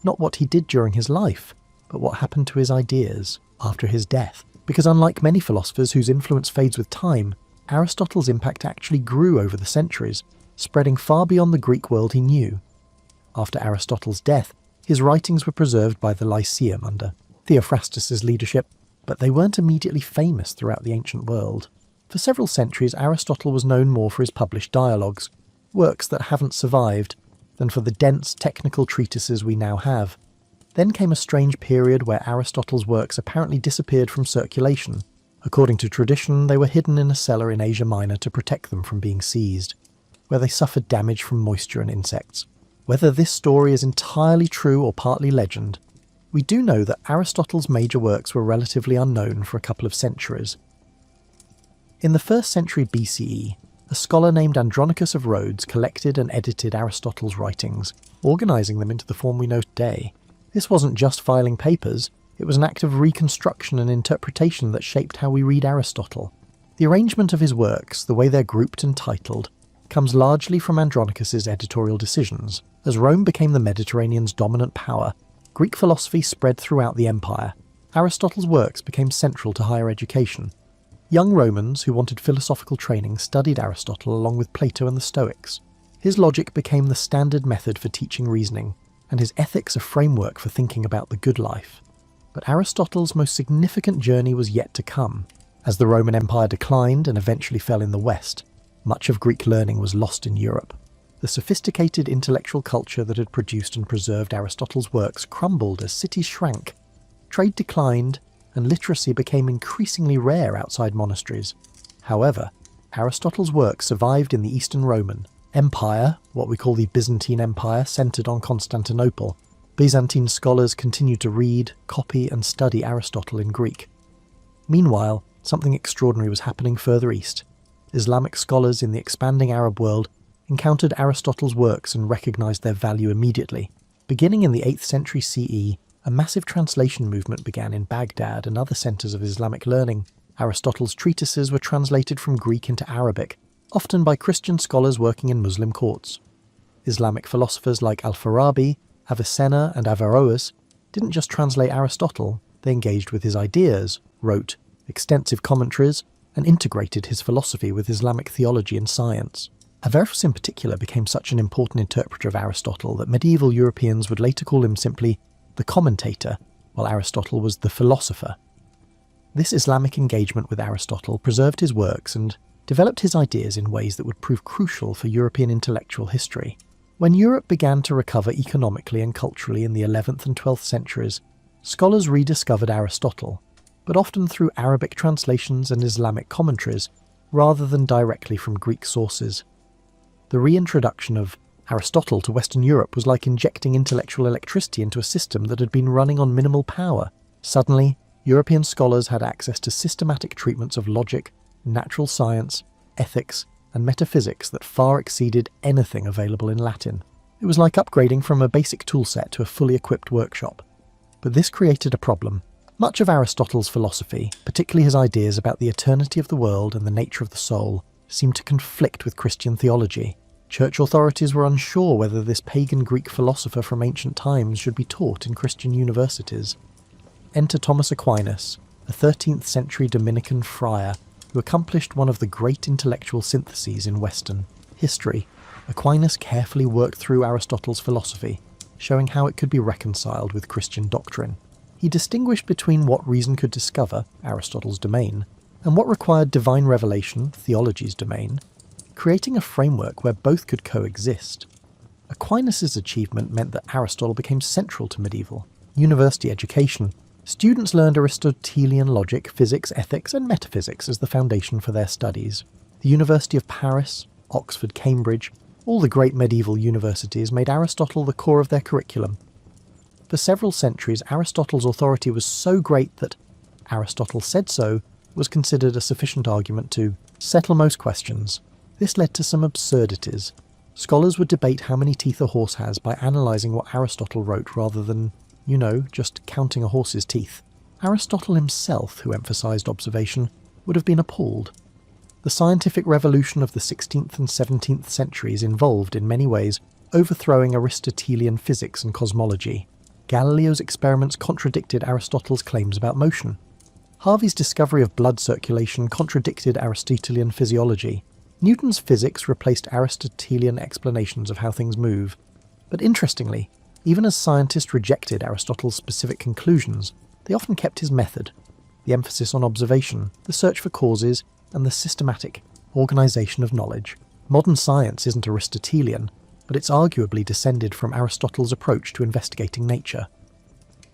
Not what he did during his life, but what happened to his ideas after his death. Because unlike many philosophers whose influence fades with time, Aristotle's impact actually grew over the centuries, spreading far beyond the Greek world he knew. After Aristotle's death, his writings were preserved by the Lyceum under Theophrastus's leadership, but they weren't immediately famous throughout the ancient world. For several centuries, Aristotle was known more for his published dialogues, works that haven't survived, than for the dense technical treatises we now have. Then came a strange period where Aristotle's works apparently disappeared from circulation. According to tradition, they were hidden in a cellar in Asia Minor to protect them from being seized, where they suffered damage from moisture and insects. Whether this story is entirely true or partly legend, we do know that Aristotle's major works were relatively unknown for a couple of centuries. In the 1st century BCE, a scholar named Andronicus of Rhodes collected and edited Aristotle's writings, organising them into the form we know today. This wasn't just filing papers, it was an act of reconstruction and interpretation that shaped how we read Aristotle. The arrangement of his works, the way they're grouped and titled, comes largely from Andronicus's editorial decisions. As Rome became the Mediterranean's dominant power, Greek philosophy spread throughout the empire. Aristotle's works became central to higher education. Young Romans who wanted philosophical training studied Aristotle along with Plato and the Stoics. His logic became the standard method for teaching reasoning, and his ethics a framework for thinking about the good life. But Aristotle's most significant journey was yet to come. As the Roman Empire declined and eventually fell in the West, much of Greek learning was lost in Europe. The sophisticated intellectual culture that had produced and preserved Aristotle's works crumbled as cities shrank, trade declined, and literacy became increasingly rare outside monasteries. However, Aristotle's work survived in the Eastern Roman Empire, what we call the Byzantine Empire, centred on Constantinople. Byzantine scholars continued to read, copy, and study Aristotle in Greek. Meanwhile, something extraordinary was happening further east. Islamic scholars in the expanding Arab world encountered Aristotle's works and recognised their value immediately. Beginning in the 8th century CE, a massive translation movement began in Baghdad and other centres of Islamic learning. Aristotle's treatises were translated from Greek into Arabic, often by Christian scholars working in Muslim courts. Islamic philosophers like Al-Farabi, Avicenna and Averroes didn't just translate Aristotle, they engaged with his ideas, wrote extensive commentaries, and integrated his philosophy with Islamic theology and science. Averroes in particular became such an important interpreter of Aristotle that medieval Europeans would later call him simply the commentator, while Aristotle was the philosopher. This Islamic engagement with Aristotle preserved his works and developed his ideas in ways that would prove crucial for European intellectual history. When Europe began to recover economically and culturally in the 11th and 12th centuries, scholars rediscovered Aristotle, but often through Arabic translations and Islamic commentaries, rather than directly from Greek sources. The reintroduction of Aristotle to Western Europe was like injecting intellectual electricity into a system that had been running on minimal power. Suddenly, European scholars had access to systematic treatments of logic, natural science, ethics, and metaphysics that far exceeded anything available in Latin. It was like upgrading from a basic toolset to a fully equipped workshop. But this created a problem. Much of Aristotle's philosophy, particularly his ideas about the eternity of the world and the nature of the soul, seemed to conflict with Christian theology. Church authorities were unsure whether this pagan Greek philosopher from ancient times should be taught in Christian universities. Enter Thomas Aquinas, a 13th century Dominican friar who accomplished one of the great intellectual syntheses in Western history. Aquinas carefully worked through Aristotle's philosophy, showing how it could be reconciled with Christian doctrine. He distinguished between what reason could discover, Aristotle's domain, and what required divine revelation, theology's domain, creating a framework where both could coexist. Aquinas' achievement meant that Aristotle became central to medieval university education. Students learned Aristotelian logic, physics, ethics, and metaphysics as the foundation for their studies. The University of Paris, Oxford, Cambridge, all the great medieval universities made Aristotle the core of their curriculum. For several centuries, Aristotle's authority was so great that Aristotle said so was considered a sufficient argument to settle most questions. This led to some absurdities. Scholars would debate how many teeth a horse has by analysing what Aristotle wrote rather than, just counting a horse's teeth. Aristotle himself, who emphasised observation, would have been appalled. The scientific revolution of the 16th and 17th centuries involved, in many ways, overthrowing Aristotelian physics and cosmology. Galileo's experiments contradicted Aristotle's claims about motion. Harvey's discovery of blood circulation contradicted Aristotelian physiology. Newton's physics replaced Aristotelian explanations of how things move. But interestingly, even as scientists rejected Aristotle's specific conclusions, they often kept his method, the emphasis on observation, the search for causes, and the systematic organisation of knowledge. Modern science isn't Aristotelian, but it's arguably descended from Aristotle's approach to investigating nature.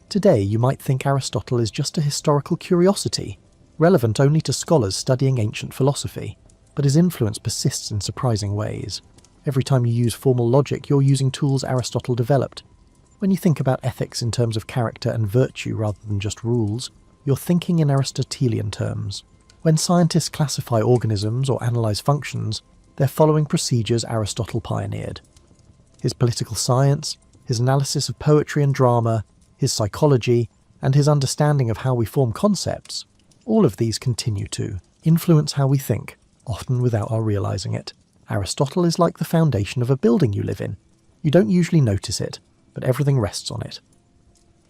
Today, you might think Aristotle is just a historical curiosity, relevant only to scholars studying ancient philosophy, but his influence persists in surprising ways. Every time you use formal logic, you're using tools Aristotle developed. When you think about ethics in terms of character and virtue rather than just rules, you're thinking in Aristotelian terms. When scientists classify organisms or analyse functions, they're following procedures Aristotle pioneered. His political science, his analysis of poetry and drama, his psychology, and his understanding of how we form concepts, all of these continue to influence how we think, often without our realising it. Aristotle is like the foundation of a building you live in. You don't usually notice it, but everything rests on it.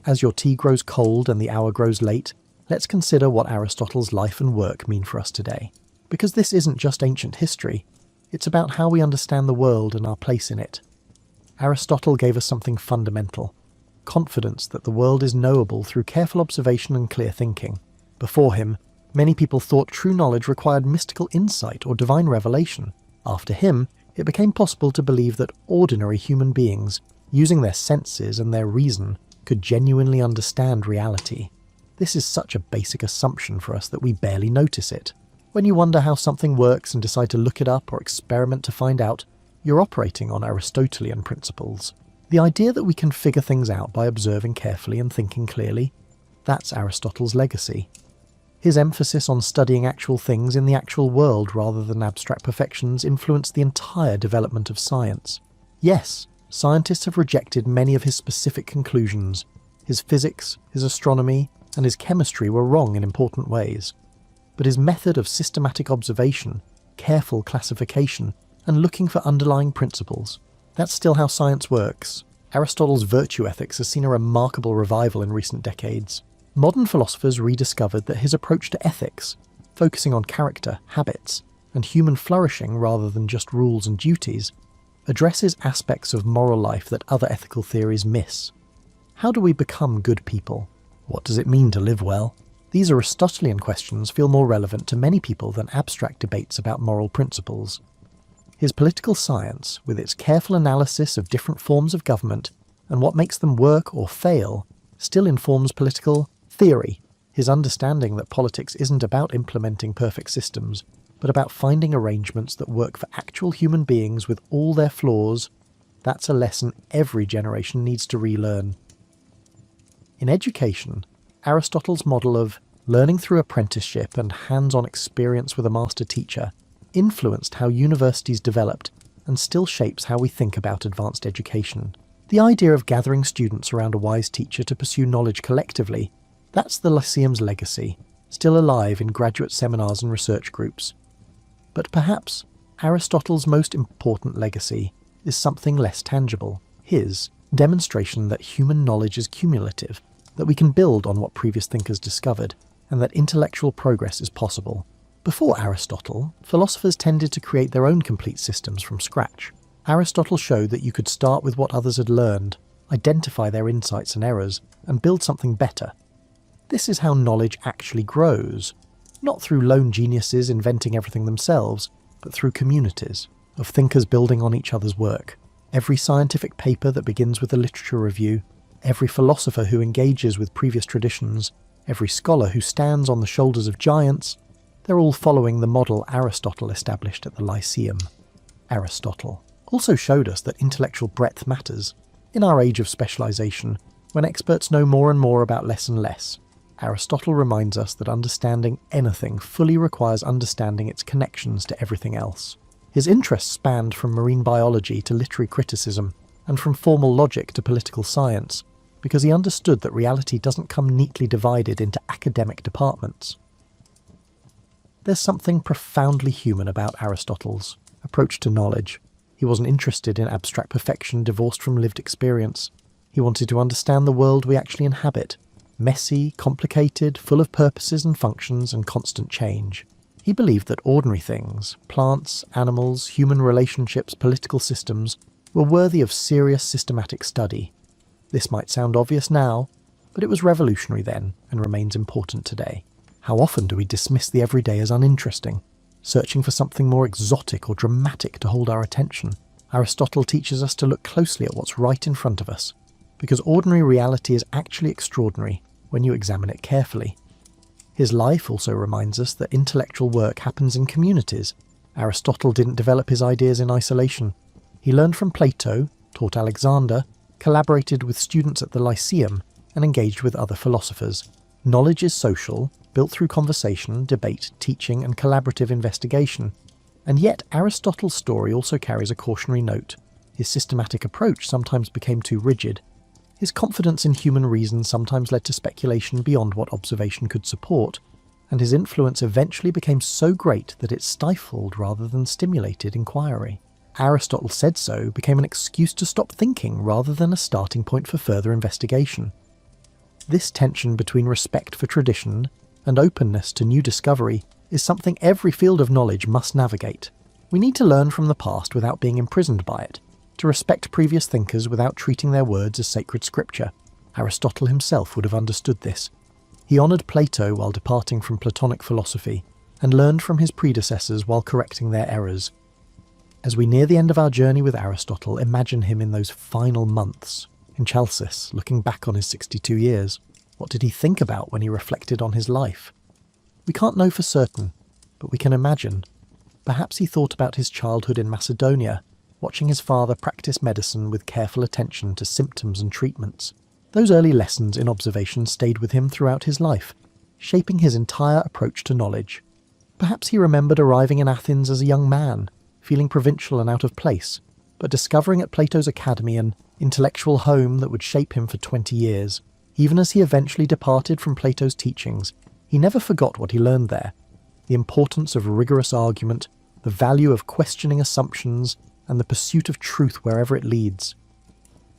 As your tea grows cold and the hour grows late, let's consider what Aristotle's life and work mean for us today. Because this isn't just ancient history, it's about how we understand the world and our place in it. Aristotle gave us something fundamental: confidence that the world is knowable through careful observation and clear thinking. Before him, many people thought true knowledge required mystical insight or divine revelation. After him, it became possible to believe that ordinary human beings, using their senses and their reason, could genuinely understand reality. This is such a basic assumption for us that we barely notice it. When you wonder how something works and decide to look it up or experiment to find out, you're operating on Aristotelian principles. The idea that we can figure things out by observing carefully and thinking clearly, that's Aristotle's legacy. His emphasis on studying actual things in the actual world rather than abstract perfections influenced the entire development of science. Yes, scientists have rejected many of his specific conclusions. His physics, his astronomy, and his chemistry were wrong in important ways. But his method of systematic observation, careful classification, and looking for underlying principles, that's still how science works. Aristotle's virtue ethics has seen a remarkable revival in recent decades. Modern philosophers rediscovered that his approach to ethics, focusing on character, habits, and human flourishing rather than just rules and duties, addresses aspects of moral life that other ethical theories miss. How do we become good people? What does it mean to live well? These Aristotelian questions feel more relevant to many people than abstract debates about moral principles. His political science, with its careful analysis of different forms of government and what makes them work or fail, still informs political theory. His understanding that politics isn't about implementing perfect systems, but about finding arrangements that work for actual human beings with all their flaws, that's a lesson every generation needs to relearn. In education, Aristotle's model of learning through apprenticeship and hands-on experience with a master teacher influenced how universities developed and still shapes how we think about advanced education. The idea of gathering students around a wise teacher to pursue knowledge collectively, that's the Lyceum's legacy, still alive in graduate seminars and research groups. But perhaps Aristotle's most important legacy is something less tangible, his demonstration that human knowledge is cumulative, that we can build on what previous thinkers discovered, and that intellectual progress is possible. Before Aristotle, philosophers tended to create their own complete systems from scratch. Aristotle showed that you could start with what others had learned, identify their insights and errors, and build something better. This is how knowledge actually grows, not through lone geniuses inventing everything themselves, but through communities of thinkers building on each other's work. Every scientific paper that begins with a literature review, every philosopher who engages with previous traditions, every scholar who stands on the shoulders of giants, they're all following the model Aristotle established at the Lyceum. Aristotle also showed us that intellectual breadth matters. In our age of specialization, when experts know more and more about less and less, Aristotle reminds us that understanding anything fully requires understanding its connections to everything else. His interests spanned from marine biology to literary criticism, and from formal logic to political science, because he understood that reality doesn't come neatly divided into academic departments. There's something profoundly human about Aristotle's approach to knowledge. He wasn't interested in abstract perfection divorced from lived experience. He wanted to understand the world we actually inhabit, messy, complicated, full of purposes and functions and constant change. He believed that ordinary things, plants, animals, human relationships, political systems, were worthy of serious systematic study. This might sound obvious now, but it was revolutionary then and remains important today. How often do we dismiss the everyday as uninteresting, searching for something more exotic or dramatic to hold our attention? Aristotle teaches us to look closely at what's right in front of us, because ordinary reality is actually extraordinary when you examine it carefully. His life also reminds us that intellectual work happens in communities. Aristotle didn't develop his ideas in isolation. He learned from Plato, taught Alexander, collaborated with students at the Lyceum, and engaged with other philosophers. Knowledge is social, built through conversation, debate, teaching, and collaborative investigation. And yet Aristotle's story also carries a cautionary note. His systematic approach sometimes became too rigid. His confidence in human reason sometimes led to speculation beyond what observation could support, and his influence eventually became so great that it stifled rather than stimulated inquiry. Aristotle said so became an excuse to stop thinking rather than a starting point for further investigation. This tension between respect for tradition and openness to new discovery is something every field of knowledge must navigate. We need to learn from the past without being imprisoned by it, to respect previous thinkers without treating their words as sacred scripture. Aristotle himself would have understood this. He honoured Plato while departing from Platonic philosophy, and learned from his predecessors while correcting their errors. As we near the end of our journey with Aristotle, imagine him in those final months, in Chalcis, looking back on his 62 years. What did he think about when he reflected on his life? We can't know for certain, but we can imagine. Perhaps he thought about his childhood in Macedonia, watching his father practice medicine with careful attention to symptoms and treatments. Those early lessons in observation stayed with him throughout his life, shaping his entire approach to knowledge. Perhaps he remembered arriving in Athens as a young man, feeling provincial and out of place, but discovering at Plato's academy an intellectual home that would shape him for 20 years. Even as he eventually departed from Plato's teachings, he never forgot what he learned there: the importance of rigorous argument, the value of questioning assumptions, and the pursuit of truth wherever it leads.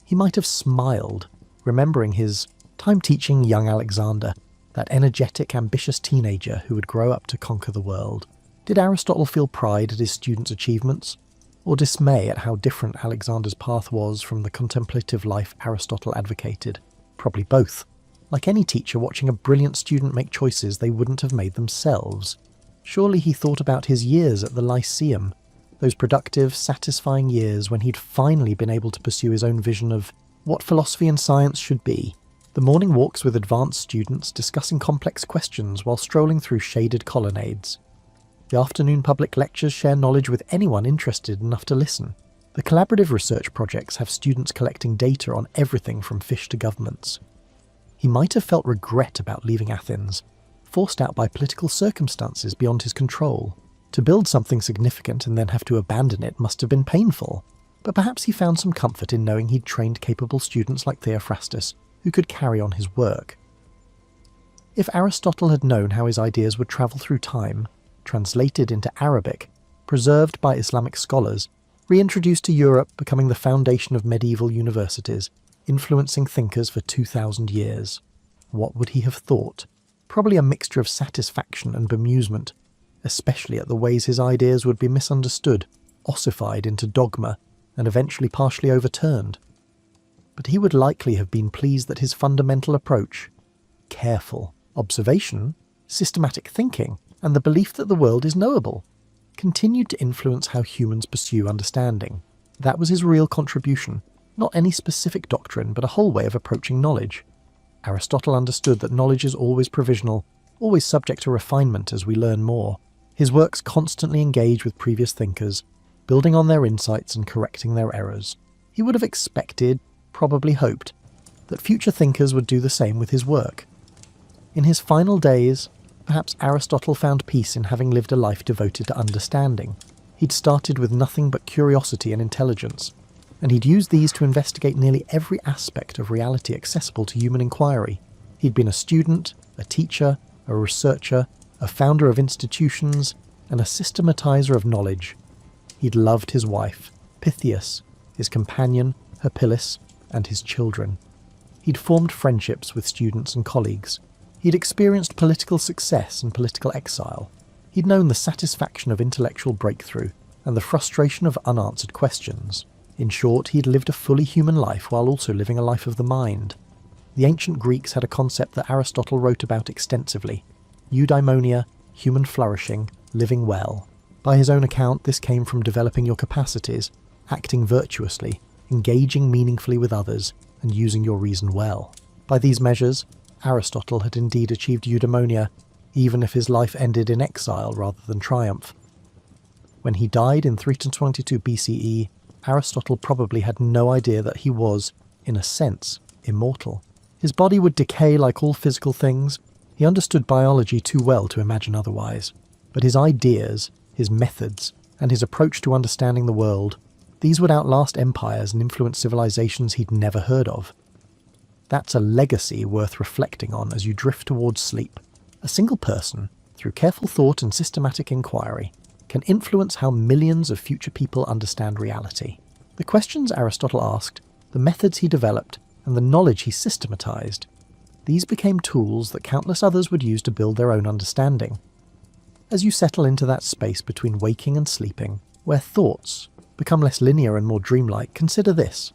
He might have smiled, remembering his time teaching young Alexander, that energetic, ambitious teenager who would grow up to conquer the world. Did Aristotle feel pride at his students' achievements, or dismay at how different Alexander's path was from the contemplative life Aristotle advocated? Probably both. Like any teacher watching a brilliant student make choices they wouldn't have made themselves. Surely he thought about his years at the Lyceum, those productive, satisfying years when he'd finally been able to pursue his own vision of what philosophy and science should be. The morning walks with advanced students discussing complex questions while strolling through shaded colonnades. The afternoon public lectures share knowledge with anyone interested enough to listen. The collaborative research projects have students collecting data on everything from fish to governments. He might have felt regret about leaving Athens, forced out by political circumstances beyond his control. To build something significant and then have to abandon it must have been painful, but perhaps he found some comfort in knowing he'd trained capable students like Theophrastus who could carry on his work. If Aristotle had known how his ideas would travel through time, translated into Arabic, preserved by Islamic scholars, reintroduced to Europe, becoming the foundation of medieval universities, influencing thinkers for 2,000 years, what would he have thought? Probably a mixture of satisfaction and bemusement, especially at the ways his ideas would be misunderstood, ossified into dogma, and eventually partially overturned. But he would likely have been pleased that his fundamental approach, careful observation, systematic thinking, and the belief that the world is knowable, continued to influence how humans pursue understanding. That was his real contribution, not any specific doctrine, but a whole way of approaching knowledge. Aristotle understood that knowledge is always provisional, always subject to refinement as we learn more. His works constantly engage with previous thinkers, building on their insights and correcting their errors. He would have expected, probably hoped, that future thinkers would do the same with his work. In his final days, perhaps Aristotle found peace in having lived a life devoted to understanding. He'd started with nothing but curiosity and intelligence, and he'd used these to investigate nearly every aspect of reality accessible to human inquiry. He'd been a student, a teacher, a researcher, a founder of institutions, and a systematizer of knowledge. He'd loved his wife, Pythias, his companion, Herpyllis, and his children. He'd formed friendships with students and colleagues. He'd experienced political success and political exile. He'd known the satisfaction of intellectual breakthrough and the frustration of unanswered questions. In short, he'd lived a fully human life while also living a life of the mind. The ancient Greeks had a concept that Aristotle wrote about extensively: eudaimonia, human flourishing, living well. By his own account, this came from developing your capacities, acting virtuously, engaging meaningfully with others, and using your reason well. By these measures, Aristotle had indeed achieved eudaimonia, even if his life ended in exile rather than triumph. When he died in 322 BCE, Aristotle probably had no idea that he was, in a sense, immortal. His body would decay like all physical things. He understood biology too well to imagine otherwise. But his ideas, his methods, and his approach to understanding the world, these would outlast empires and influence civilizations he'd never heard of. That's a legacy worth reflecting on as you drift towards sleep. A single person, through careful thought and systematic inquiry, can influence how millions of future people understand reality. The questions Aristotle asked, the methods he developed, and the knowledge he systematized, these became tools that countless others would use to build their own understanding. As you settle into that space between waking and sleeping, where thoughts become less linear and more dreamlike, consider this.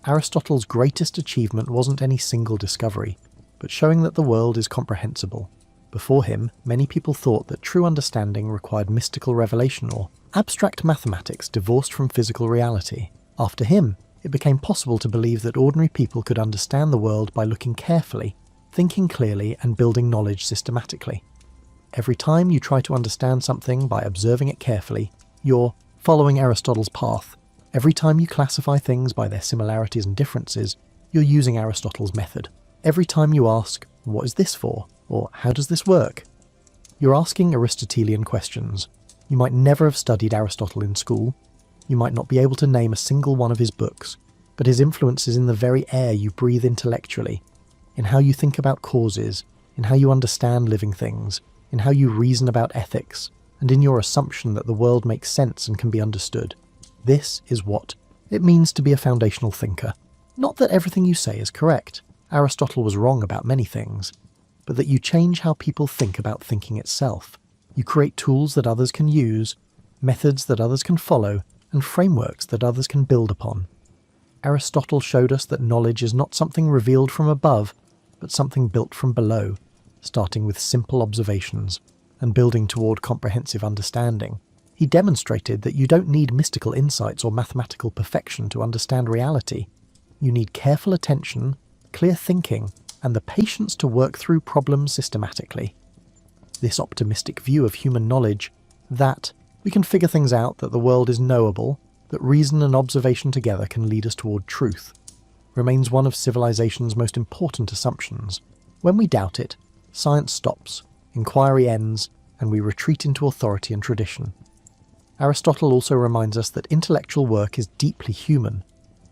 Aristotle's greatest achievement wasn't any single discovery, but showing that the world is comprehensible. Before him, many people thought that true understanding required mystical revelation or abstract mathematics divorced from physical reality. After him, it became possible to believe that ordinary people could understand the world by looking carefully, thinking clearly, and building knowledge systematically. Every time you try to understand something by observing it carefully, you're following Aristotle's path. Every time you classify things by their similarities and differences, you're using Aristotle's method. Every time you ask, "What is this for?" or "How does this work?" you're asking Aristotelian questions. You might never have studied Aristotle in school. You might not be able to name a single one of his books, but his influence is in the very air you breathe intellectually, in how you think about causes, in how you understand living things, in how you reason about ethics, and in your assumption that the world makes sense and can be understood. This is what it means to be a foundational thinker. Not that everything you say is correct. Aristotle was wrong about many things, but that you change how people think about thinking itself. You create tools that others can use, methods that others can follow, and frameworks that others can build upon. Aristotle showed us that knowledge is not something revealed from above, but something built from below, starting with simple observations and building toward comprehensive understanding. He demonstrated that you don't need mystical insights or mathematical perfection to understand reality. You need careful attention, clear thinking, and the patience to work through problems systematically. This optimistic view of human knowledge, that we can figure things out, that the world is knowable, that reason and observation together can lead us toward truth, remains one of civilization's most important assumptions. When we doubt it, science stops, inquiry ends, and we retreat into authority and tradition. Aristotle also reminds us that intellectual work is deeply human.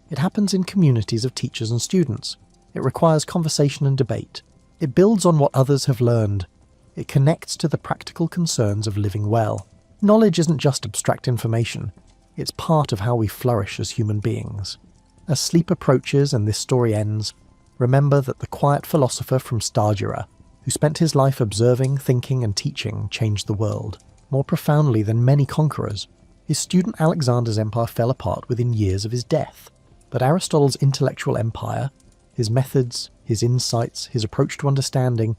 It happens in communities of teachers and students. It requires conversation and debate. It builds on what others have learned. It connects to the practical concerns of living well. Knowledge isn't just abstract information. It's part of how we flourish as human beings. As sleep approaches and this story ends, remember that the quiet philosopher from Stagira, who spent his life observing, thinking, and teaching, changed the world more profoundly than many conquerors. His student Alexander's empire fell apart within years of his death. But Aristotle's intellectual empire, his methods, his insights, his approach to understanding,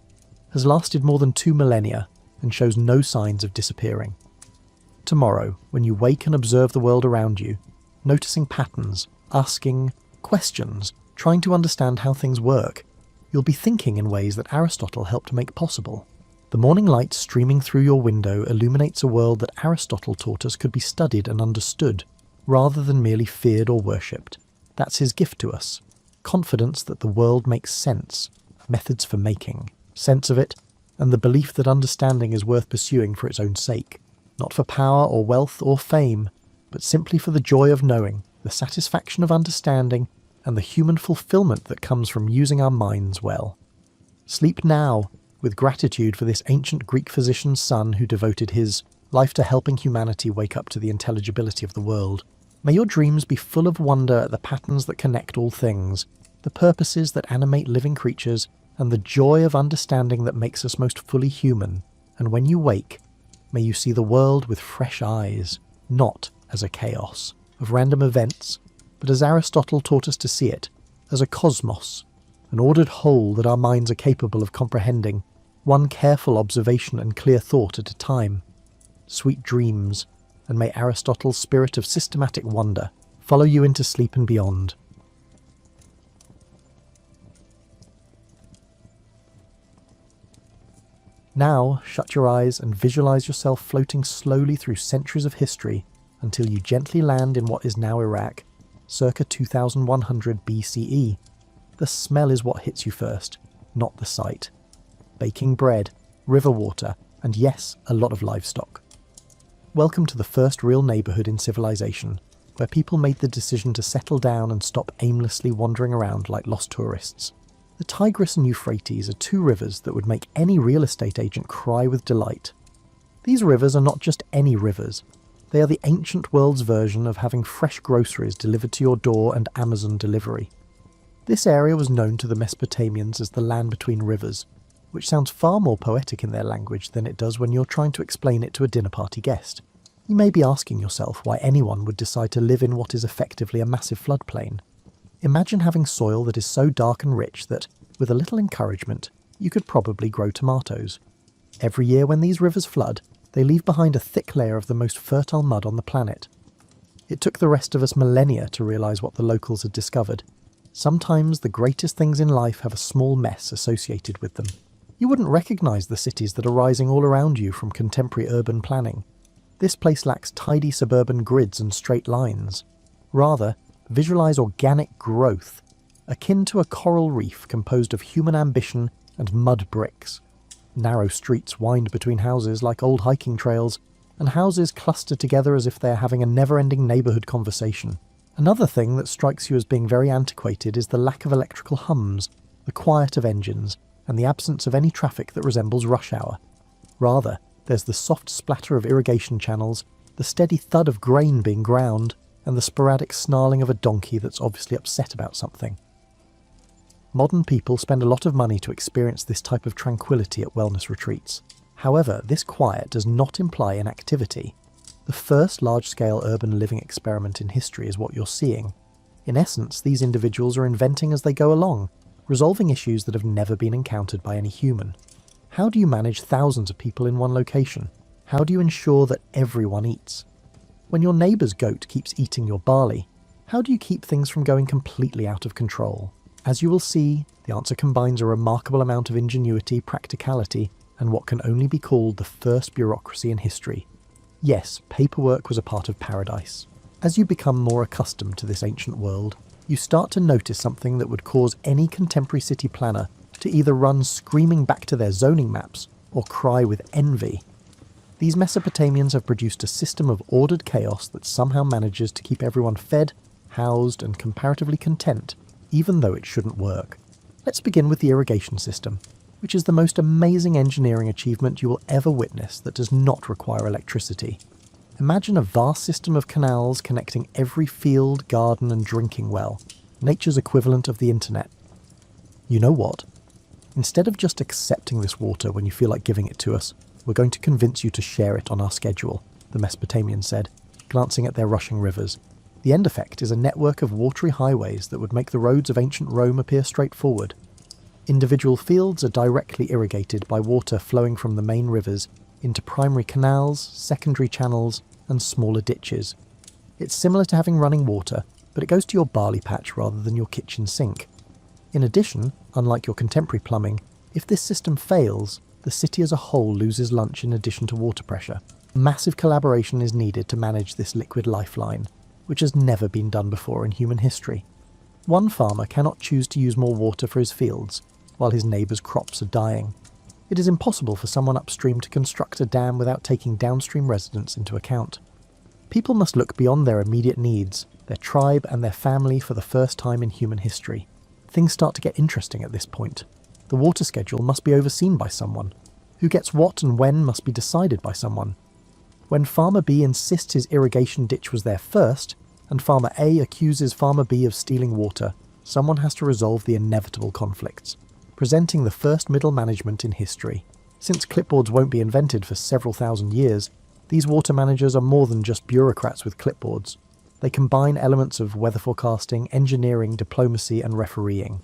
has lasted more than 2 millennia and shows no signs of disappearing. Tomorrow, when you wake and observe the world around you, noticing patterns, asking questions, trying to understand how things work, you'll be thinking in ways that Aristotle helped make possible. The morning light streaming through your window illuminates a world that Aristotle taught us could be studied and understood, rather than merely feared or worshipped. That's his gift to us. Confidence that the world makes sense, methods for making sense of it, and the belief that understanding is worth pursuing for its own sake, not for power or wealth or fame, but simply for the joy of knowing, the satisfaction of understanding, and the human fulfillment that comes from using our minds well. Sleep now, with gratitude for this ancient Greek physician's son who devoted his life to helping humanity wake up to the intelligibility of the world. May your dreams be full of wonder at the patterns that connect all things, the purposes that animate living creatures, and the joy of understanding that makes us most fully human. And when you wake, may you see the world with fresh eyes, not as a chaos of random events, but as Aristotle taught us to see it, as a cosmos, an ordered whole that our minds are capable of comprehending, one careful observation and clear thought at a time. Sweet dreams, and may Aristotle's spirit of systematic wonder follow you into sleep and beyond. Now, shut your eyes and visualize yourself floating slowly through centuries of history until you gently land in what is now Iraq, circa 2100 BCE. The smell is what hits you first, not the sight. Baking bread, river water, and yes, a lot of livestock. Welcome to the first real neighbourhood in civilization, where people made the decision to settle down and stop aimlessly wandering around like lost tourists. The Tigris and Euphrates are two rivers that would make any real estate agent cry with delight. These rivers are not just any rivers. They are the ancient world's version of having fresh groceries delivered to your door and Amazon delivery. This area was known to the Mesopotamians as the land between rivers, which sounds far more poetic in their language than it does when you're trying to explain it to a dinner party guest. You may be asking yourself why anyone would decide to live in what is effectively a massive floodplain. Imagine having soil that is so dark and rich that, with a little encouragement, you could probably grow tomatoes. Every year when these rivers flood, they leave behind a thick layer of the most fertile mud on the planet. It took the rest of us millennia to realise what the locals had discovered. Sometimes the greatest things in life have a small mess associated with them. You wouldn't recognise the cities that are rising all around you from contemporary urban planning. This place lacks tidy suburban grids and straight lines. Rather, visualise organic growth, akin to a coral reef composed of human ambition and mud bricks. Narrow streets wind between houses like old hiking trails, and houses cluster together as if they are having a never-ending neighbourhood conversation. Another thing that strikes you as being very antiquated is the lack of electrical hums, the quiet of engines, and the absence of any traffic that resembles rush hour. Rather, there's the soft splatter of irrigation channels, the steady thud of grain being ground, and the sporadic snarling of a donkey that's obviously upset about something. Modern people spend a lot of money to experience this type of tranquility at wellness retreats. However, this quiet does not imply inactivity. The first large-scale urban living experiment in history is what you're seeing. In essence, these individuals are inventing as they go along, resolving issues that have never been encountered by any human. How do you manage thousands of people in one location? How do you ensure that everyone eats? When your neighbour's goat keeps eating your barley, how do you keep things from going completely out of control? As you will see, the answer combines a remarkable amount of ingenuity, practicality, and what can only be called the first bureaucracy in history. Yes, paperwork was a part of paradise. As you become more accustomed to this ancient world, you start to notice something that would cause any contemporary city planner to either run screaming back to their zoning maps or cry with envy. These Mesopotamians have produced a system of ordered chaos that somehow manages to keep everyone fed, housed, and comparatively content, even though it shouldn't work. Let's begin with the irrigation system, which is the most amazing engineering achievement you will ever witness that does not require electricity. Imagine a vast system of canals connecting every field, garden, and drinking well, nature's equivalent of the internet. You know what? Instead of just accepting this water when you feel like giving it to us, we're going to convince you to share it on our schedule, the Mesopotamians said, glancing at their rushing rivers. The end effect is a network of watery highways that would make the roads of ancient Rome appear straightforward. Individual fields are directly irrigated by water flowing from the main rivers into primary canals, secondary channels, and smaller ditches. It's similar to having running water, but it goes to your barley patch rather than your kitchen sink. In addition, unlike your contemporary plumbing, if this system fails, the city as a whole loses lunch in addition to water pressure. Massive collaboration is needed to manage this liquid lifeline, which has never been done before in human history. One farmer cannot choose to use more water for his fields, while his neighbour's crops are dying. It is impossible for someone upstream to construct a dam without taking downstream residents into account. People must look beyond their immediate needs, their tribe and their family for the first time in human history. Things start to get interesting at this point. The water schedule must be overseen by someone. Who gets what and when must be decided by someone. When Farmer B insists his irrigation ditch was there first, and Farmer A accuses Farmer B of stealing water, someone has to resolve the inevitable conflicts, presenting the first middle management in history. Since clipboards won't be invented for several thousand years, these water managers are more than just bureaucrats with clipboards. They combine elements of weather forecasting, engineering, diplomacy, and refereeing.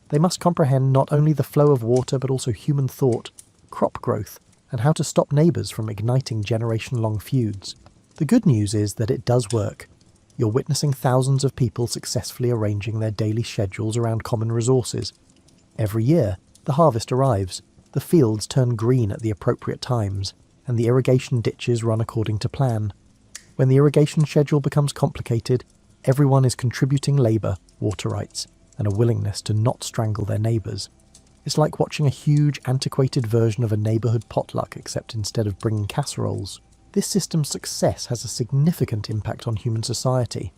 They must comprehend not only the flow of water but also human thought, crop growth, and how to stop neighbours from igniting generation-long feuds. The good news is that it does work. You're witnessing thousands of people successfully arranging their daily schedules around common resources. Every year, the harvest arrives, the fields turn green at the appropriate times, and the irrigation ditches run according to plan. When the irrigation schedule becomes complicated, everyone is contributing labour, water rights, and a willingness to not strangle their neighbours. It's like watching a huge, antiquated version of a neighbourhood potluck, except instead of bringing casseroles. This system's success has a significant impact on human society.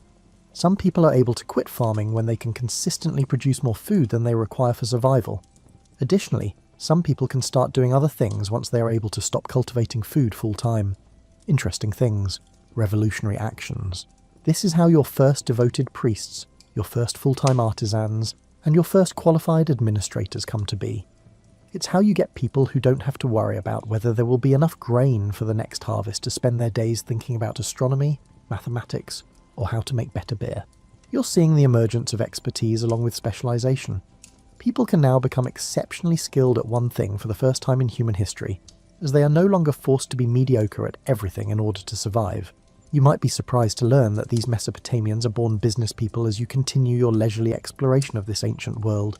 Some people are able to quit farming when they can consistently produce more food than they require for survival. Additionally, some people can start doing other things once they are able to stop cultivating food full-time. Interesting things. Revolutionary actions. This is how your first devoted priests, your first full-time artisans, and your first qualified administrators come to be. It's how you get people who don't have to worry about whether there will be enough grain for the next harvest to spend their days thinking about astronomy, mathematics, or how to make better beer. You're seeing the emergence of expertise along with specialization. People can now become exceptionally skilled at one thing for the first time in human history, as they are no longer forced to be mediocre at everything in order to survive. You might be surprised to learn that these Mesopotamians are born business people as you continue your leisurely exploration of this ancient world.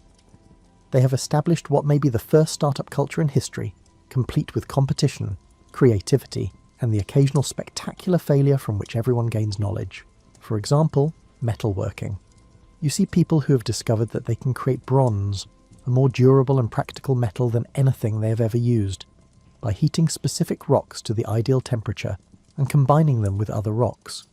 They have established what may be the first startup culture in history, complete with competition, creativity, and the occasional spectacular failure from which everyone gains knowledge. For example, metalworking. You see people who have discovered that they can create bronze, a more durable and practical metal than anything they have ever used, by heating specific rocks to the ideal temperature and combining them with other rocks.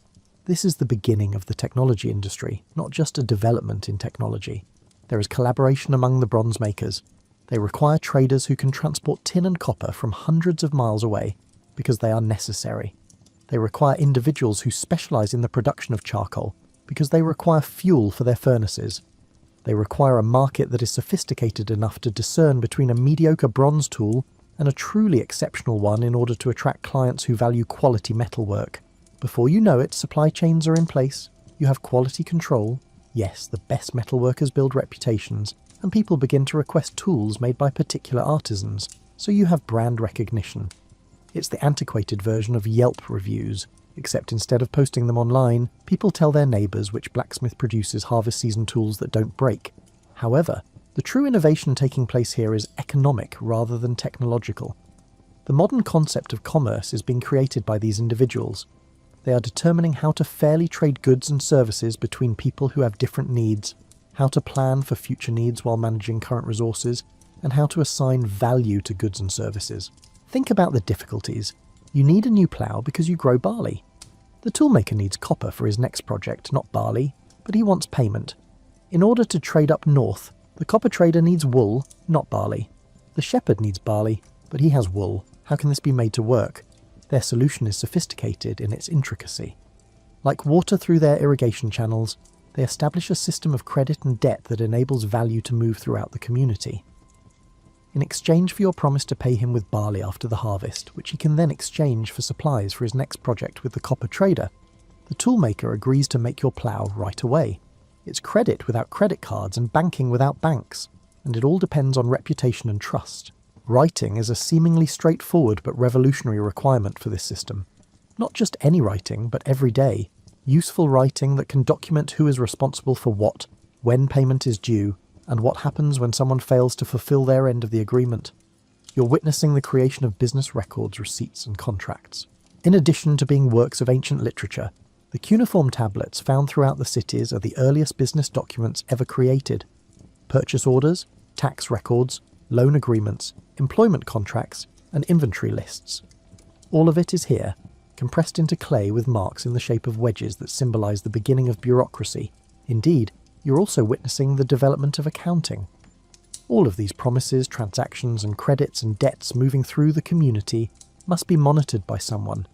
This is the beginning of the technology industry, not just a development in technology. There is collaboration among the bronze makers. They require traders who can transport tin and copper from hundreds of miles away because they are necessary. They require individuals who specialize in the production of charcoal because they require fuel for their furnaces. They require a market that is sophisticated enough to discern between a mediocre bronze tool and a truly exceptional one in order to attract clients who value quality metalwork. Before you know it, supply chains are in place, you have quality control. Yes, the best metalworkers build reputations, and people begin to request tools made by particular artisans, so you have brand recognition. It's the antiquated version of Yelp reviews, except instead of posting them online, people tell their neighbours which blacksmith produces harvest season tools that don't break. However, the true innovation taking place here is economic rather than technological. The modern concept of commerce is being created by these individuals. They are determining how to fairly trade goods and services between people who have different needs, how to plan for future needs while managing current resources, and how to assign value to goods and services. Think about the difficulties. You need a new plough because you grow barley. The toolmaker needs copper for his next project, not barley, but he wants payment. In order to trade up north, the copper trader needs wool, not barley. The shepherd needs barley, but he has wool. How can this be made to work? Their solution is sophisticated in its intricacy. Like water through their irrigation channels, they establish a system of credit and debt that enables value to move throughout the community. In exchange for your promise to pay him with barley after the harvest, which he can then exchange for supplies for his next project with the copper trader, the toolmaker agrees to make your plough right away. It's credit without credit cards and banking without banks, and it all depends on reputation and trust. Writing is a seemingly straightforward but revolutionary requirement for this system. Not just any writing, but every day. Useful writing that can document who is responsible for what, when payment is due, and what happens when someone fails to fulfill their end of the agreement. You're witnessing the creation of business records, receipts, and contracts. In addition to being works of ancient literature, the cuneiform tablets found throughout the cities are the earliest business documents ever created. Purchase orders, tax records, loan agreements, employment contracts, and inventory lists. All of it is here, compressed into clay with marks in the shape of wedges that symbolize the beginning of bureaucracy. Indeed, you're also witnessing the development of accounting. All of these promises, transactions, and credits and debts moving through the community must be monitored by someone.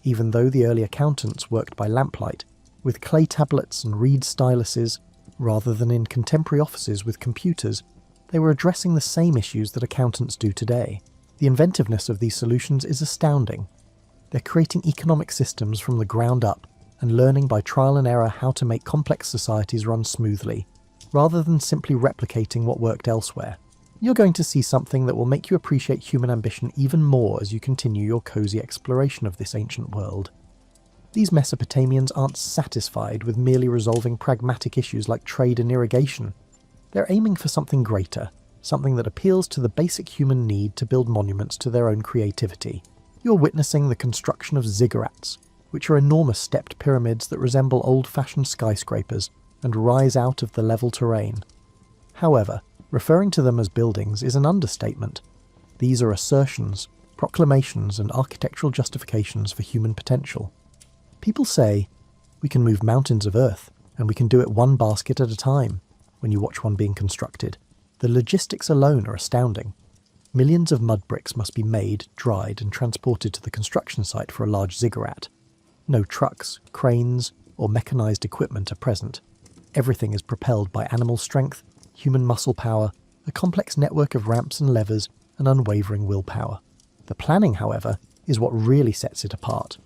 Even though the early accountants worked by lamplight, with clay tablets and reed styluses, rather than in contemporary offices with computers, they were addressing the same issues that accountants do today. The inventiveness of these solutions is astounding. They're creating economic systems from the ground up and learning by trial and error how to make complex societies run smoothly, rather than simply replicating what worked elsewhere. You're going to see something that will make you appreciate human ambition even more as you continue your cozy exploration of this ancient world. These Mesopotamians aren't satisfied with merely resolving pragmatic issues like trade and irrigation. They're aiming for something greater, something that appeals to the basic human need to build monuments to their own creativity. You're witnessing the construction of ziggurats, which are enormous stepped pyramids that resemble old-fashioned skyscrapers and rise out of the level terrain. However, referring to them as buildings is an understatement. These are assertions, proclamations, and architectural justifications for human potential. People say, we can move mountains of earth, and we can do it one basket at a time, when you watch one being constructed. The logistics alone are astounding. Millions of mud bricks must be made, dried, and transported to the construction site for a large ziggurat. No trucks, cranes, or mechanized equipment are present. Everything is propelled by animal strength, human muscle power, a complex network of ramps and levers, and unwavering willpower. The planning, however, is what really sets it apart.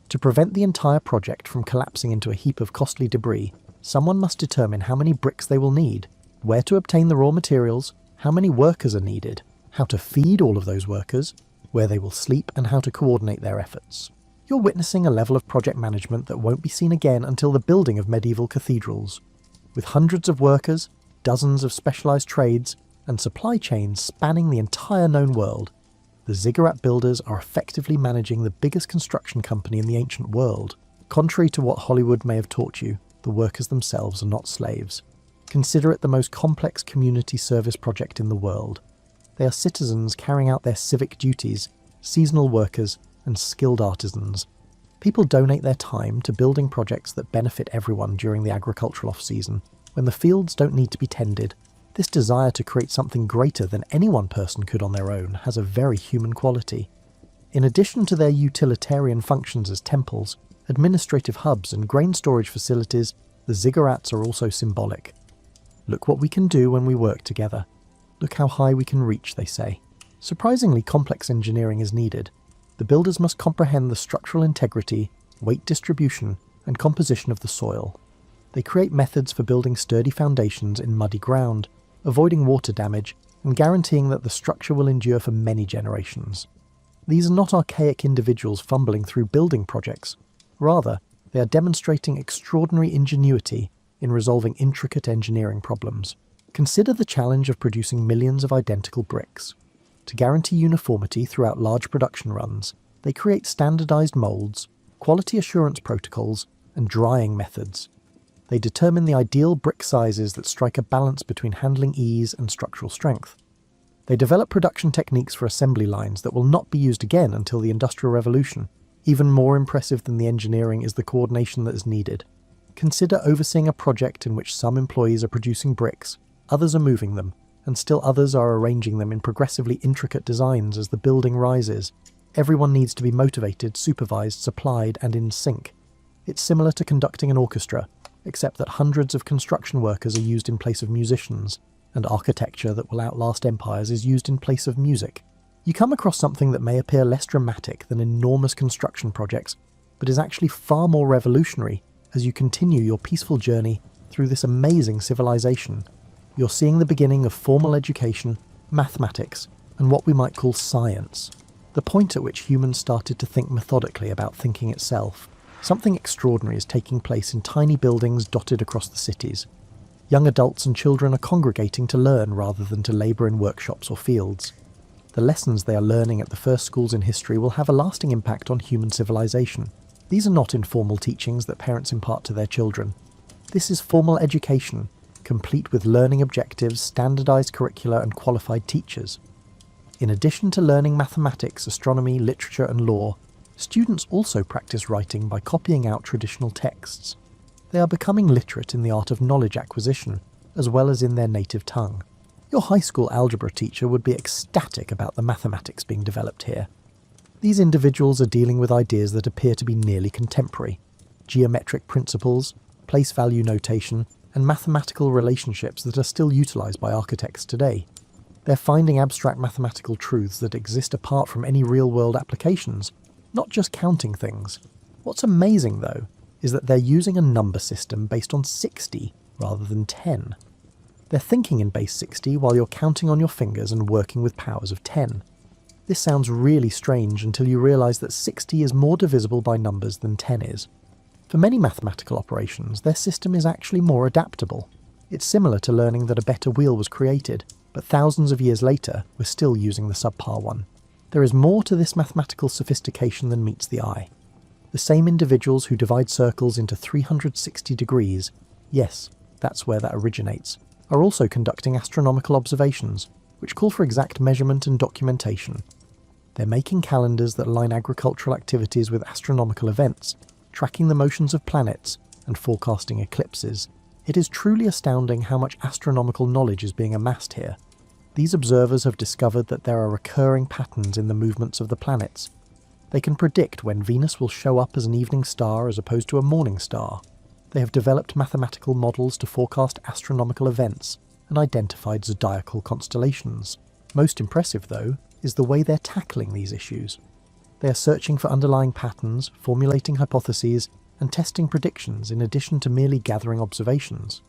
To prevent the entire project from collapsing into a heap of costly debris, someone must determine how many bricks they will need, where to obtain the raw materials, how many workers are needed, how to feed all of those workers, where they will sleep, and how to coordinate their efforts. You're witnessing a level of project management that won't be seen again until the building of medieval cathedrals. With hundreds of workers, dozens of specialised trades, and supply chains spanning the entire known world, the ziggurat builders are effectively managing the biggest construction company in the ancient world. Contrary to what Hollywood may have taught you, the workers themselves are not slaves. Consider it the most complex community service project in the world. They are citizens carrying out their civic duties, seasonal workers, and skilled artisans. People donate their time to building projects that benefit everyone during the agricultural off-season, when the fields don't need to be tended. This desire to create something greater than any one person could on their own has a very human quality. In addition to their utilitarian functions as temples, administrative hubs, and grain storage facilities, the ziggurats are also symbolic. Look what we can do when we work together. Look how high we can reach, they say. Surprisingly complex engineering is needed. The builders must comprehend the structural integrity, weight distribution, and composition of the soil. They create methods for building sturdy foundations in muddy ground, avoiding water damage, and guaranteeing that the structure will endure for many generations. These are not archaic individuals fumbling through building projects. Rather, they are demonstrating extraordinary ingenuity in resolving intricate engineering problems. Consider the challenge of producing millions of identical bricks. To guarantee uniformity throughout large production runs, they create standardized molds, quality assurance protocols, and drying methods. They determine the ideal brick sizes that strike a balance between handling ease and structural strength. They develop production techniques for assembly lines that will not be used again until the Industrial Revolution. Even more impressive than the engineering is the coordination that is needed. Consider overseeing a project in which some employees are producing bricks, others are moving them, and still others are arranging them in progressively intricate designs as the building rises. Everyone needs to be motivated, supervised, supplied, and in sync. It's similar to conducting an orchestra, except that hundreds of construction workers are used in place of musicians, and architecture that will outlast empires is used in place of music. You come across something that may appear less dramatic than enormous construction projects, but is actually far more revolutionary as you continue your peaceful journey through this amazing civilization. You're seeing the beginning of formal education, mathematics, and what we might call science. The point at which humans started to think methodically about thinking itself. Something extraordinary is taking place in tiny buildings dotted across the cities. Young adults and children are congregating to learn rather than to labour in workshops or fields. The lessons they are learning at the first schools in history will have a lasting impact on human civilization. These are not informal teachings that parents impart to their children. This is formal education, complete with learning objectives, standardised curricula, and qualified teachers. In addition to learning mathematics, astronomy, literature, and law, students also practice writing by copying out traditional texts. They are becoming literate in the art of knowledge acquisition, as well as in their native tongue. Your high school algebra teacher would be ecstatic about the mathematics being developed here. These individuals are dealing with ideas that appear to be nearly contemporary: geometric principles, place value notation, and mathematical relationships that are still utilised by architects today. They're finding abstract mathematical truths that exist apart from any real-world applications, not just counting things. What's amazing, though, is that they're using a number system based on 60 rather than 10. They're thinking in base 60 while you're counting on your fingers and working with powers of 10. This sounds really strange until you realise that 60 is more divisible by numbers than 10 is. For many mathematical operations, their system is actually more adaptable. It's similar to learning that a better wheel was created, but thousands of years later, we're still using the subpar one. There is more to this mathematical sophistication than meets the eye. The same individuals who divide circles into 360 degrees, yes, that's where that originates, are also conducting astronomical observations, which call for exact measurement and documentation. They're making calendars that align agricultural activities with astronomical events, tracking the motions of planets, and forecasting eclipses. It is truly astounding how much astronomical knowledge is being amassed here. These observers have discovered that there are recurring patterns in the movements of the planets. They can predict when Venus will show up as an evening star as opposed to a morning star. They have developed mathematical models to forecast astronomical events and identified zodiacal constellations. Most impressive, though, is the way they're tackling these issues. They are searching for underlying patterns, formulating hypotheses, and testing predictions in addition to merely gathering observations.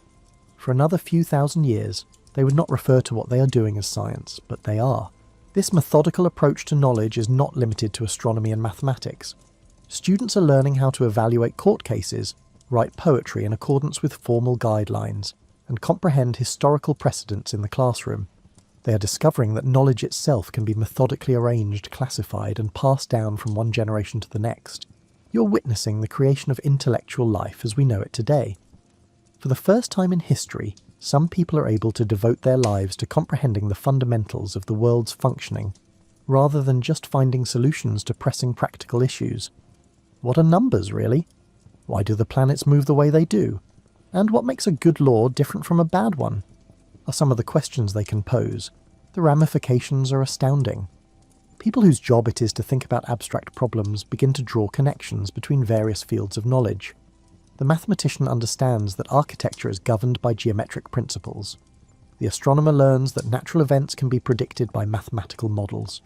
For another few thousand years, they would not refer to what they are doing as science, but they are. This methodical approach to knowledge is not limited to astronomy and mathematics. Students are learning how to evaluate court cases, write poetry in accordance with formal guidelines, and comprehend historical precedents in the classroom. They are discovering that knowledge itself can be methodically arranged, classified, and passed down from one generation to the next. You're witnessing the creation of intellectual life as we know it today. For the first time in history, some people are able to devote their lives to comprehending the fundamentals of the world's functioning, rather than just finding solutions to pressing practical issues. What are numbers, really? Why do the planets move the way they do? And what makes a good law different from a bad one? Are some of the questions they can pose. The ramifications are astounding. People whose job it is to think about abstract problems begin to draw connections between various fields of knowledge. The mathematician understands that architecture is governed by geometric principles. The astronomer learns that natural events can be predicted by mathematical models.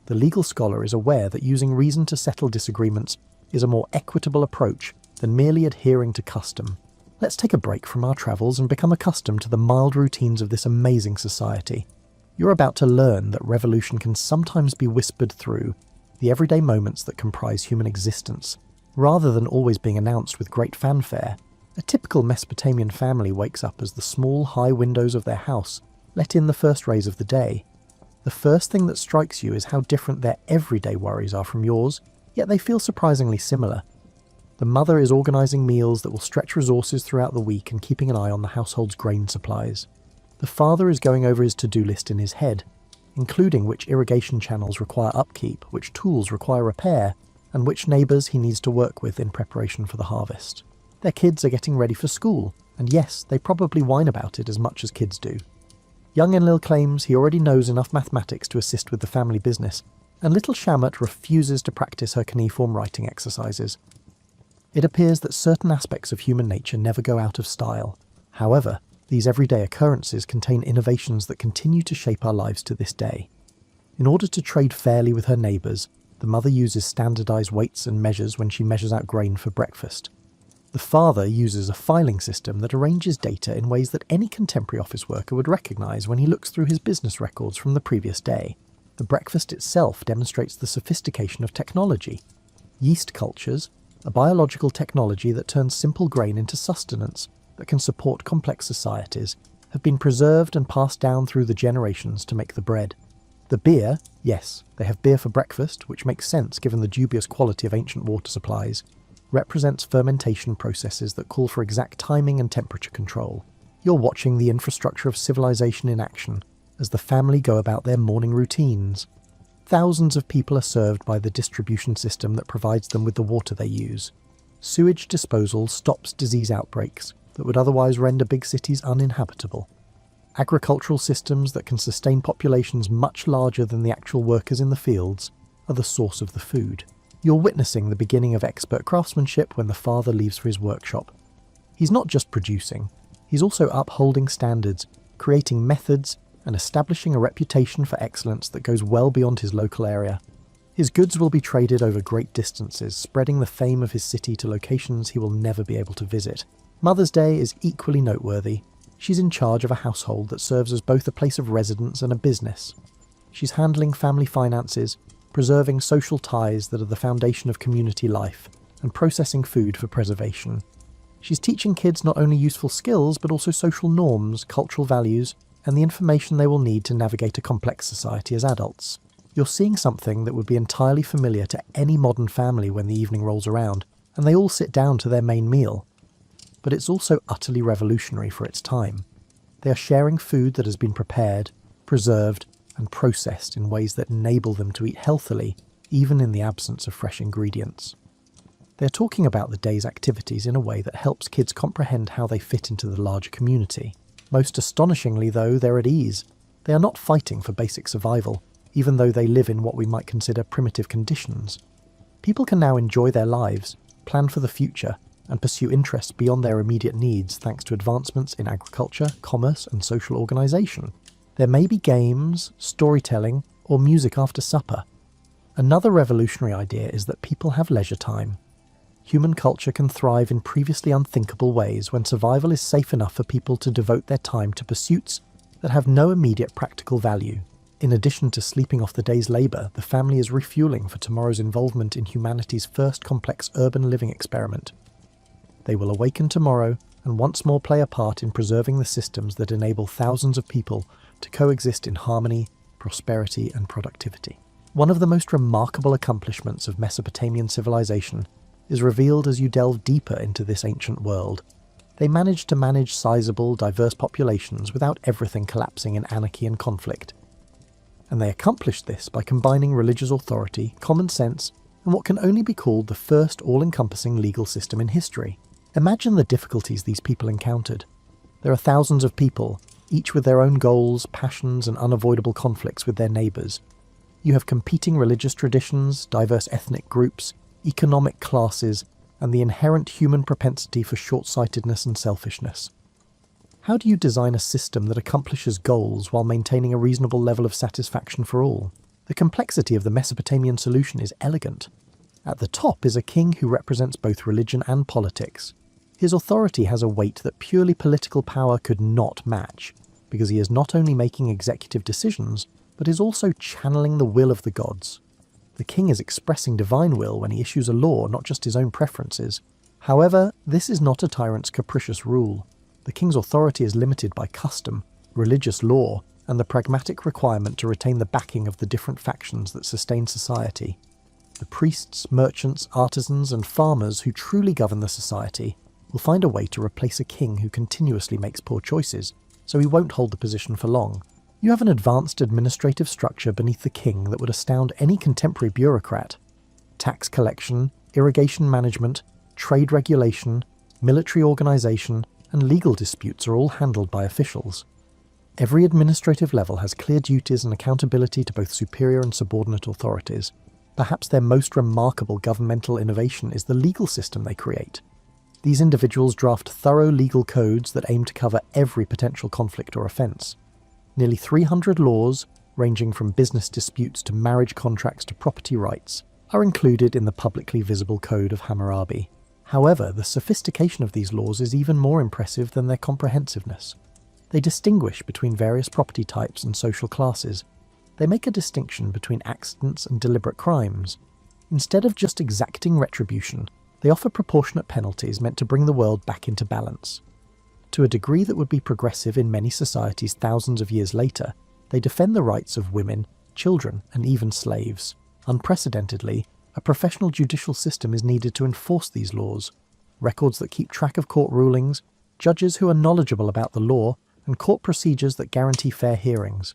The legal scholar is aware that using reason to settle disagreements is a more equitable approach than merely adhering to custom. Let's take a break from our travels and become accustomed to the mild routines of this amazing society. You're about to learn that revolution can sometimes be whispered through the everyday moments that comprise human existence, rather than always being announced with great fanfare. A typical Mesopotamian family wakes up as the small, high windows of their house let in the first rays of the day. The first thing that strikes you is how different their everyday worries are from yours, yet they feel surprisingly similar. The mother is organising meals that will stretch resources throughout the week and keeping an eye on the household's grain supplies. The father is going over his to-do list in his head, including which irrigation channels require upkeep, which tools require repair, and which neighbours he needs to work with in preparation for the harvest. Their kids are getting ready for school, and yes, they probably whine about it as much as kids do. Young Enlil claims he already knows enough mathematics to assist with the family business, and little Shamet refuses to practice her cuneiform writing exercises. It appears that certain aspects of human nature never go out of style. However, these everyday occurrences contain innovations that continue to shape our lives to this day. In order to trade fairly with her neighbours, the mother uses standardised weights and measures when she measures out grain for breakfast. The father uses a filing system that arranges data in ways that any contemporary office worker would recognise when he looks through his business records from the previous day. The breakfast itself demonstrates the sophistication of technology. Yeast cultures, a biological technology that turns simple grain into sustenance that can support complex societies, have been preserved and passed down through the generations to make the bread. The beer, yes, they have beer for breakfast, which makes sense given the dubious quality of ancient water supplies, represents fermentation processes that call for exact timing and temperature control. You're watching the infrastructure of civilization in action as the family go about their morning routines. Thousands of people are served by the distribution system that provides them with the water they use. Sewage disposal stops disease outbreaks that would otherwise render big cities uninhabitable. Agricultural systems that can sustain populations much larger than the actual workers in the fields are the source of the food. You're witnessing the beginning of expert craftsmanship when the father leaves for his workshop. He's not just producing, he's also upholding standards, creating methods, and establishing a reputation for excellence that goes well beyond his local area. His goods will be traded over great distances, spreading the fame of his city to locations he will never be able to visit. Mother's Day is equally noteworthy. She's in charge of a household that serves as both a place of residence and a business. She's handling family finances, preserving social ties that are the foundation of community life, and processing food for preservation. She's teaching kids not only useful skills, but also social norms, cultural values, and the information they will need to navigate a complex society as adults. You're seeing something that would be entirely familiar to any modern family when the evening rolls around, and they all sit down to their main meal. But it's also utterly revolutionary for its time. They are sharing food that has been prepared, preserved, and processed in ways that enable them to eat healthily, even in the absence of fresh ingredients. They're talking about the day's activities in a way that helps kids comprehend how they fit into the larger community. Most astonishingly, though, they're at ease. They are not fighting for basic survival, even though they live in what we might consider primitive conditions. People can now enjoy their lives, plan for the future, and pursue interests beyond their immediate needs thanks to advancements in agriculture, commerce, and social organisation. There may be games, storytelling, or music after supper. Another revolutionary idea is that people have leisure time. Human culture can thrive in previously unthinkable ways when survival is safe enough for people to devote their time to pursuits that have no immediate practical value. In addition to sleeping off the day's labour, the family is refuelling for tomorrow's involvement in humanity's first complex urban living experiment. They will awaken tomorrow and once more play a part in preserving the systems that enable thousands of people to coexist in harmony, prosperity, and productivity. One of the most remarkable accomplishments of Mesopotamian civilization is revealed as you delve deeper into this ancient world. They managed to manage sizable, diverse populations without everything collapsing in anarchy and conflict. And they accomplished this by combining religious authority, common sense, and what can only be called the first all-encompassing legal system in history. Imagine the difficulties these people encountered. There are thousands of people, each with their own goals, passions, and unavoidable conflicts with their neighbours. You have competing religious traditions, diverse ethnic groups, economic classes, and the inherent human propensity for short-sightedness and selfishness. How do you design a system that accomplishes goals while maintaining a reasonable level of satisfaction for all? The complexity of the Mesopotamian solution is elegant. At the top is a king who represents both religion and politics. His authority has a weight that purely political power could not match, because he is not only making executive decisions, but is also channeling the will of the gods. The king is expressing divine will when he issues a law, not just his own preferences. However, this is not a tyrant's capricious rule. The king's authority is limited by custom, religious law, and the pragmatic requirement to retain the backing of the different factions that sustain society. The priests, merchants, artisans, and farmers who truly govern the society will find a way to replace a king who continuously makes poor choices, so he won't hold the position for long. You have an advanced administrative structure beneath the king that would astound any contemporary bureaucrat. Tax collection, irrigation management, trade regulation, military organisation, and legal disputes are all handled by officials. Every administrative level has clear duties and accountability to both superior and subordinate authorities. Perhaps their most remarkable governmental innovation is the legal system they create. These individuals draft thorough legal codes that aim to cover every potential conflict or offence. Nearly 300 laws, ranging from business disputes to marriage contracts to property rights, are included in the publicly visible Code of Hammurabi. However, the sophistication of these laws is even more impressive than their comprehensiveness. They distinguish between various property types and social classes. They make a distinction between accidents and deliberate crimes. Instead of just exacting retribution, they offer proportionate penalties meant to bring the world back into balance. To a degree that would be progressive in many societies thousands of years later, they defend the rights of women, children, and even slaves. Unprecedentedly, a professional judicial system is needed to enforce these laws. Records that keep track of court rulings, judges who are knowledgeable about the law, and court procedures that guarantee fair hearings.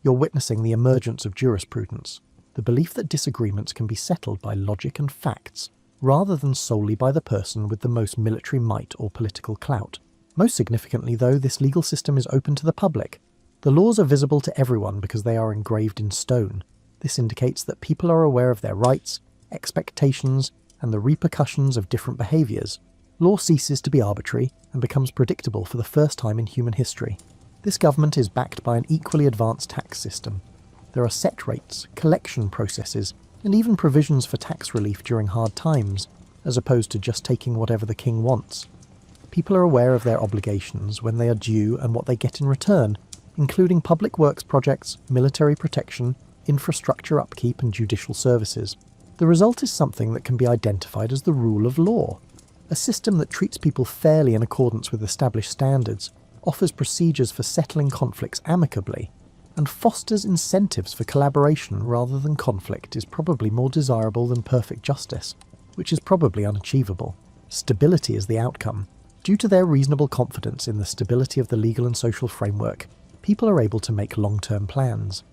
You're witnessing the emergence of jurisprudence, the belief that disagreements can be settled by logic and facts, rather than solely by the person with the most military might or political clout. Most significantly, though, this legal system is open to the public. The laws are visible to everyone because they are engraved in stone. This indicates that people are aware of their rights, expectations, and the repercussions of different behaviours. Law ceases to be arbitrary and becomes predictable for the first time in human history. This government is backed by an equally advanced tax system. There are set rates, collection processes, and even provisions for tax relief during hard times, as opposed to just taking whatever the king wants. People are aware of their obligations when they are due and what they get in return, including public works projects, military protection, infrastructure upkeep, and judicial services. The result is something that can be identified as the rule of law, a system that treats people fairly in accordance with established standards, offers procedures for settling conflicts amicably, and fosters incentives for collaboration rather than conflict is probably more desirable than perfect justice, which is probably unachievable. Stability is the outcome. Due to their reasonable confidence in the stability of the legal and social framework, people are able to make long-term plans.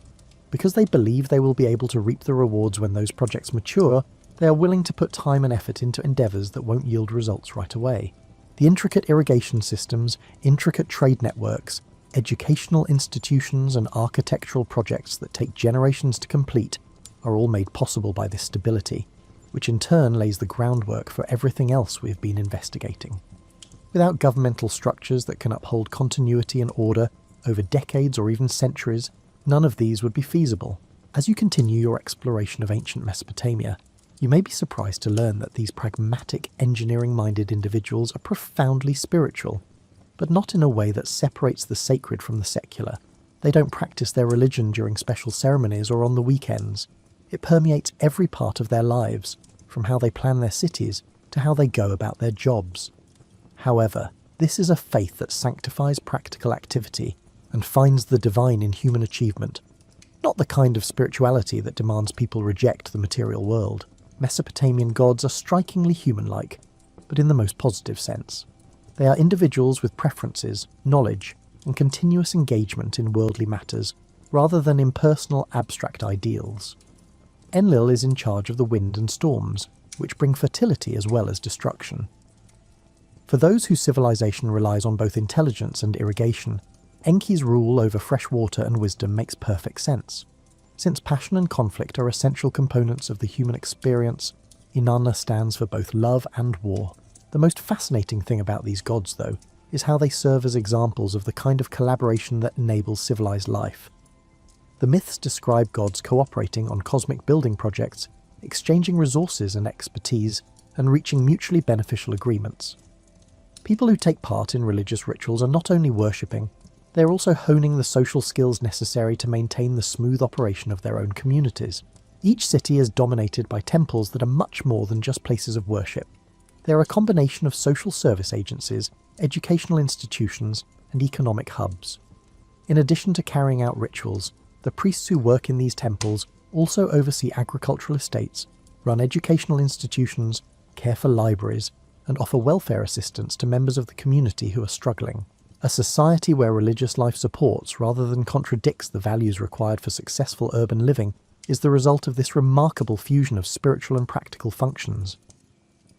Because they believe they will be able to reap the rewards when those projects mature, they are willing to put time and effort into endeavours that won't yield results right away. The intricate irrigation systems, intricate trade networks, educational institutions and architectural projects that take generations to complete are all made possible by this stability, which in turn lays the groundwork for everything else we've been investigating. Without governmental structures that can uphold continuity and order over decades or even centuries, none of these would be feasible. As you continue your exploration of ancient Mesopotamia, you may be surprised to learn that these pragmatic, engineering-minded individuals are profoundly spiritual, but not in a way that separates the sacred from the secular. They don't practice their religion during special ceremonies or on the weekends. It permeates every part of their lives, from how they plan their cities to how they go about their jobs. However, this is a faith that sanctifies practical activity and finds the divine in human achievement, not the kind of spirituality that demands people reject the material world. Mesopotamian gods are strikingly human-like, but in the most positive sense. They are individuals with preferences, knowledge, and continuous engagement in worldly matters, rather than impersonal, abstract ideals. Enlil is in charge of the wind and storms, which bring fertility as well as destruction. For those whose civilization relies on both intelligence and irrigation, Enki's rule over fresh water and wisdom makes perfect sense. Since passion and conflict are essential components of the human experience, Inanna stands for both love and war. The most fascinating thing about these gods, though, is how they serve as examples of the kind of collaboration that enables civilized life. The myths describe gods cooperating on cosmic building projects, exchanging resources and expertise, and reaching mutually beneficial agreements. People who take part in religious rituals are not only worshipping, they are also honing the social skills necessary to maintain the smooth operation of their own communities. Each city is dominated by temples that are much more than just places of worship. They are a combination of social service agencies, educational institutions, and economic hubs. In addition to carrying out rituals, the priests who work in these temples also oversee agricultural estates, run educational institutions, care for libraries, and offer welfare assistance to members of the community who are struggling. A society where religious life supports rather than contradicts the values required for successful urban living is the result of this remarkable fusion of spiritual and practical functions.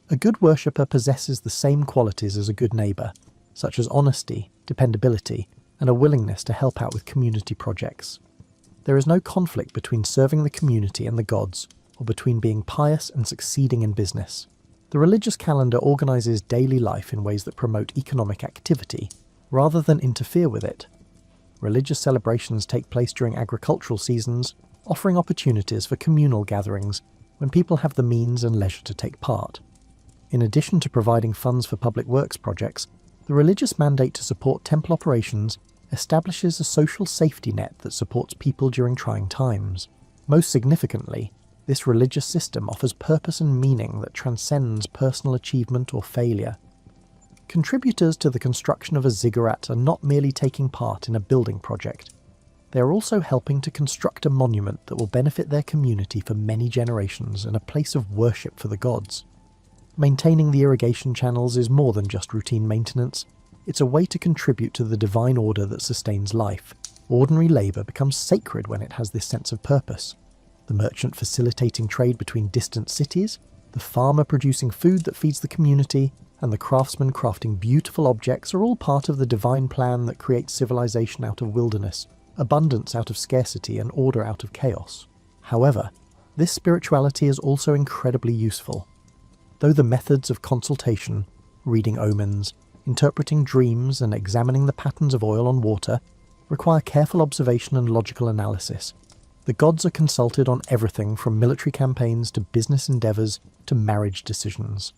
A good worshipper possesses the same qualities as a good neighbour, such as honesty, dependability, and a willingness to help out with community projects. There is no conflict between serving the community and the gods, or between being pious and succeeding in business. The religious calendar organises daily life in ways that promote economic activity, rather than interfere with it. Religious celebrations take place during agricultural seasons, offering opportunities for communal gatherings when people have the means and leisure to take part. In addition to providing funds for public works projects, the religious mandate to support temple operations establishes a social safety net that supports people during trying times. Most significantly, this religious system offers purpose and meaning that transcends personal achievement or failure. Contributors to the construction of a ziggurat are not merely taking part in a building project. They are also helping to construct a monument that will benefit their community for many generations and a place of worship for the gods. Maintaining the irrigation channels is more than just routine maintenance. It's a way to contribute to the divine order that sustains life. Ordinary labour becomes sacred when it has this sense of purpose. The merchant facilitating trade between distant cities, the farmer producing food that feeds the community, and the craftsman crafting beautiful objects are all part of the divine plan that creates civilization out of wilderness, abundance out of scarcity, and order out of chaos. However, this spirituality is also incredibly useful. Though the methods of consultation, reading omens, interpreting dreams, and examining the patterns of oil on water require careful observation and logical analysis, the gods are consulted on everything from military campaigns to business endeavours to marriage decisions.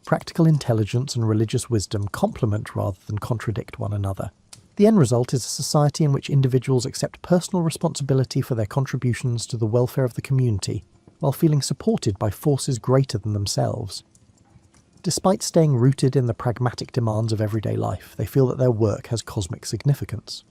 Practical intelligence and religious wisdom complement rather than contradict one another. The end result is a society in which individuals accept personal responsibility for their contributions to the welfare of the community, while feeling supported by forces greater than themselves. Despite staying rooted in the pragmatic demands of everyday life, they feel that their work has cosmic significance.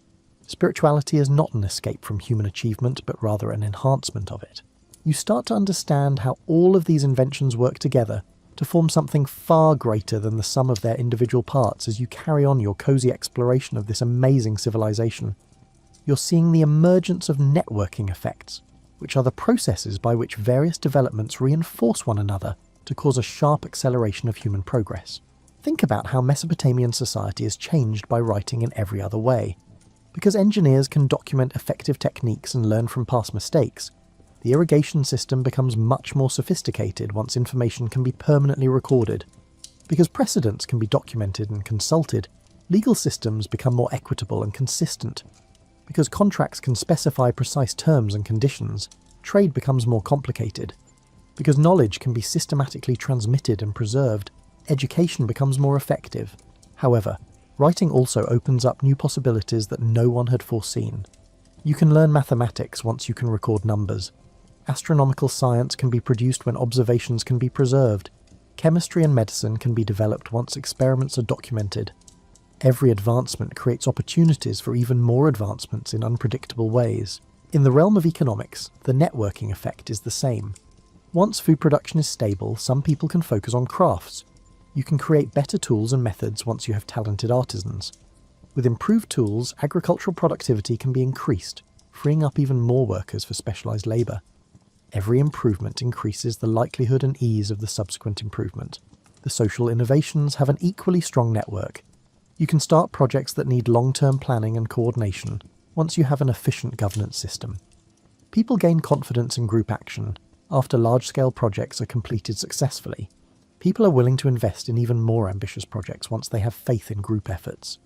Spirituality is not an escape from human achievement, but rather an enhancement of it. You start to understand how all of these inventions work together to form something far greater than the sum of their individual parts as you carry on your cozy exploration of this amazing civilization. You're seeing the emergence of networking effects, which are the processes by which various developments reinforce one another to cause a sharp acceleration of human progress. Think about how Mesopotamian society is changed by writing in every other way. Because engineers can document effective techniques and learn from past mistakes, the irrigation system becomes much more sophisticated once information can be permanently recorded. Because precedents can be documented and consulted, legal systems become more equitable and consistent. Because contracts can specify precise terms and conditions, trade becomes more complicated. Because knowledge can be systematically transmitted and preserved, education becomes more effective. However, writing also opens up new possibilities that no one had foreseen. You can learn mathematics once you can record numbers. Astronomical science can be produced when observations can be preserved. Chemistry and medicine can be developed once experiments are documented. Every advancement creates opportunities for even more advancements in unpredictable ways. In the realm of economics, the networking effect is the same. Once food production is stable, some people can focus on crafts. You can create better tools and methods once you have talented artisans. With improved tools, agricultural productivity can be increased, freeing up even more workers for specialised labour. Every improvement increases the likelihood and ease of the subsequent improvement. The social innovations have an equally strong network. You can start projects that need long-term planning and coordination once you have an efficient governance system. People gain confidence in group action after large-scale projects are completed successfully. People are willing to invest in even more ambitious projects once they have faith in group efforts.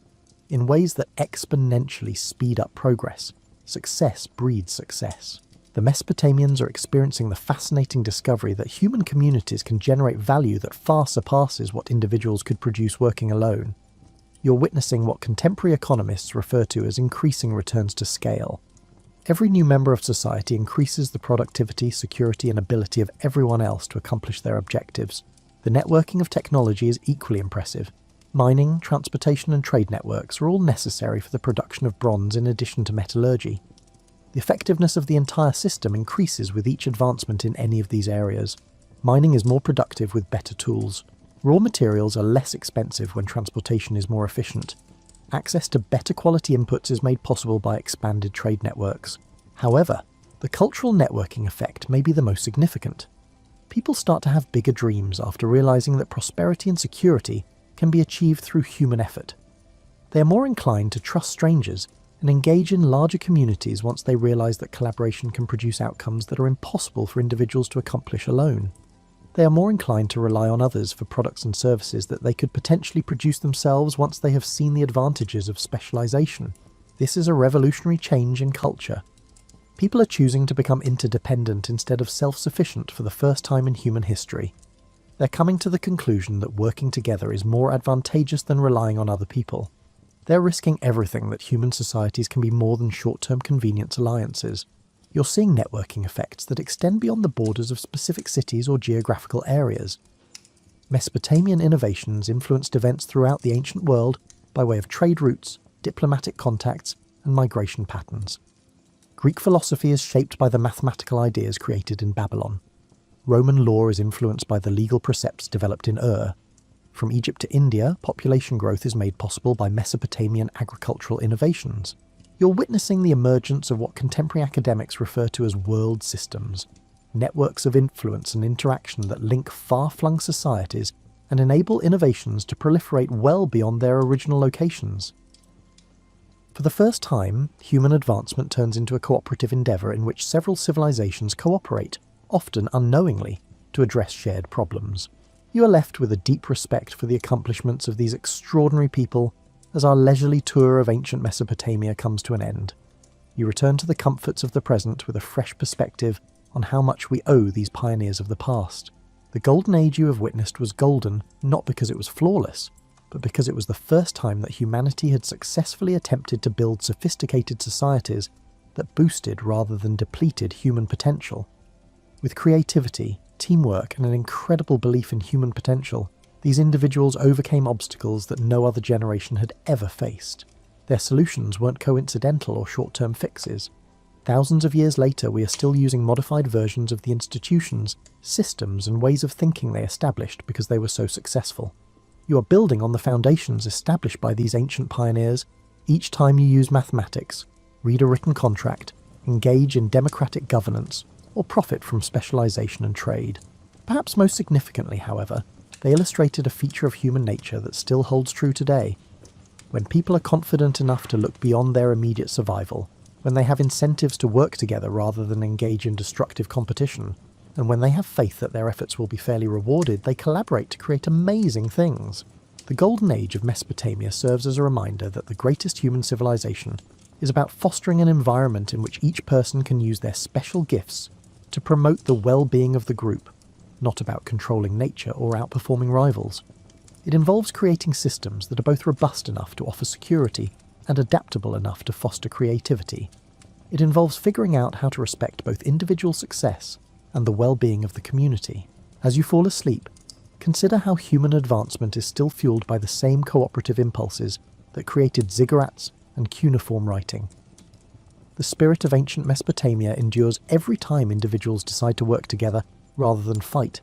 In ways that exponentially speed up progress, success breeds success. The Mesopotamians are experiencing the fascinating discovery that human communities can generate value that far surpasses what individuals could produce working alone. You're witnessing what contemporary economists refer to as increasing returns to scale. Every new member of society increases the productivity, security, and ability of everyone else to accomplish their objectives. The networking of technology is equally impressive. Mining, transportation, and trade networks are all necessary for the production of bronze in addition to metallurgy. The effectiveness of the entire system increases with each advancement in any of these areas. Mining is more productive with better tools. Raw materials are less expensive when transportation is more efficient. Access to better quality inputs is made possible by expanded trade networks. However, the cultural networking effect may be the most significant. People start to have bigger dreams after realizing that prosperity and security can be achieved through human effort. They are more inclined to trust strangers and engage in larger communities once they realize that collaboration can produce outcomes that are impossible for individuals to accomplish alone. They are more inclined to rely on others for products and services that they could potentially produce themselves once they have seen the advantages of specialization. This is a revolutionary change in culture. People are choosing to become interdependent instead of self-sufficient for the first time in human history. They're coming to the conclusion that working together is more advantageous than relying on other people. They're risking everything that human societies can be more than short-term convenience alliances. You're seeing networking effects that extend beyond the borders of specific cities or geographical areas. Mesopotamian innovations influenced events throughout the ancient world by way of trade routes, diplomatic contacts, and migration patterns. Greek philosophy is shaped by the mathematical ideas created in Babylon. Roman law is influenced by the legal precepts developed in Ur. From Egypt to India, population growth is made possible by Mesopotamian agricultural innovations. You're witnessing the emergence of what contemporary academics refer to as world systems, networks of influence and interaction that link far-flung societies and enable innovations to proliferate well beyond their original locations. For the first time, human advancement turns into a cooperative endeavour in which several civilizations cooperate, often unknowingly, to address shared problems. You are left with a deep respect for the accomplishments of these extraordinary people as our leisurely tour of ancient Mesopotamia comes to an end. You return to the comforts of the present with a fresh perspective on how much we owe these pioneers of the past. The golden age you have witnessed was golden not because it was flawless, but because it was the first time that humanity had successfully attempted to build sophisticated societies that boosted rather than depleted human potential. With creativity, teamwork, and an incredible belief in human potential, these individuals overcame obstacles that no other generation had ever faced. Their solutions weren't coincidental or short-term fixes. Thousands of years later, we are still using modified versions of the institutions, systems, and ways of thinking they established because they were so successful. You are building on the foundations established by these ancient pioneers each time you use mathematics, read a written contract, engage in democratic governance, or profit from specialization and trade. Perhaps most significantly, however, they illustrated a feature of human nature that still holds true today. When people are confident enough to look beyond their immediate survival, when they have incentives to work together rather than engage in destructive competition, and when they have faith that their efforts will be fairly rewarded, they collaborate to create amazing things. The Golden Age of Mesopotamia serves as a reminder that the greatest human civilization is about fostering an environment in which each person can use their special gifts to promote the well-being of the group, not about controlling nature or outperforming rivals. It involves creating systems that are both robust enough to offer security and adaptable enough to foster creativity. It involves figuring out how to respect both individual success and the well-being of the community. As you fall asleep, consider how human advancement is still fueled by the same cooperative impulses that created ziggurats and cuneiform writing. The spirit of ancient Mesopotamia endures every time individuals decide to work together rather than fight,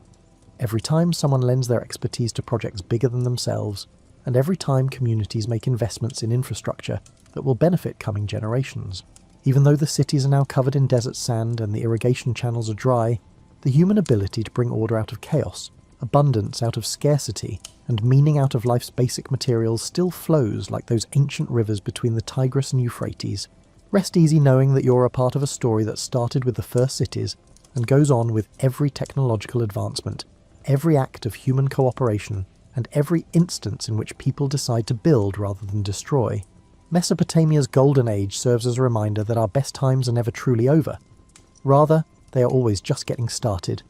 every time someone lends their expertise to projects bigger than themselves, and every time communities make investments in infrastructure that will benefit coming generations. Even though the cities are now covered in desert sand and the irrigation channels are dry, the human ability to bring order out of chaos, abundance out of scarcity, and meaning out of life's basic materials still flows like those ancient rivers between the Tigris and Euphrates. Rest easy knowing that you're a part of a story that started with the first cities and goes on with every technological advancement, every act of human cooperation, and every instance in which people decide to build rather than destroy. Mesopotamia's golden age serves as a reminder that our best times are never truly over. Rather, they are always just getting started,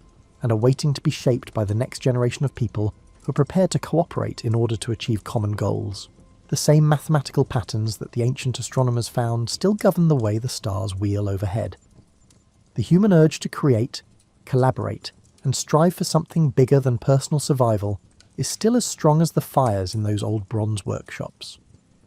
and are waiting to be shaped by the next generation of people who are prepared to cooperate in order to achieve common goals. The same mathematical patterns that the ancient astronomers found still govern the way the stars wheel overhead. The human urge to create, collaborate, and strive for something bigger than personal survival is still as strong as the fires in those old bronze workshops.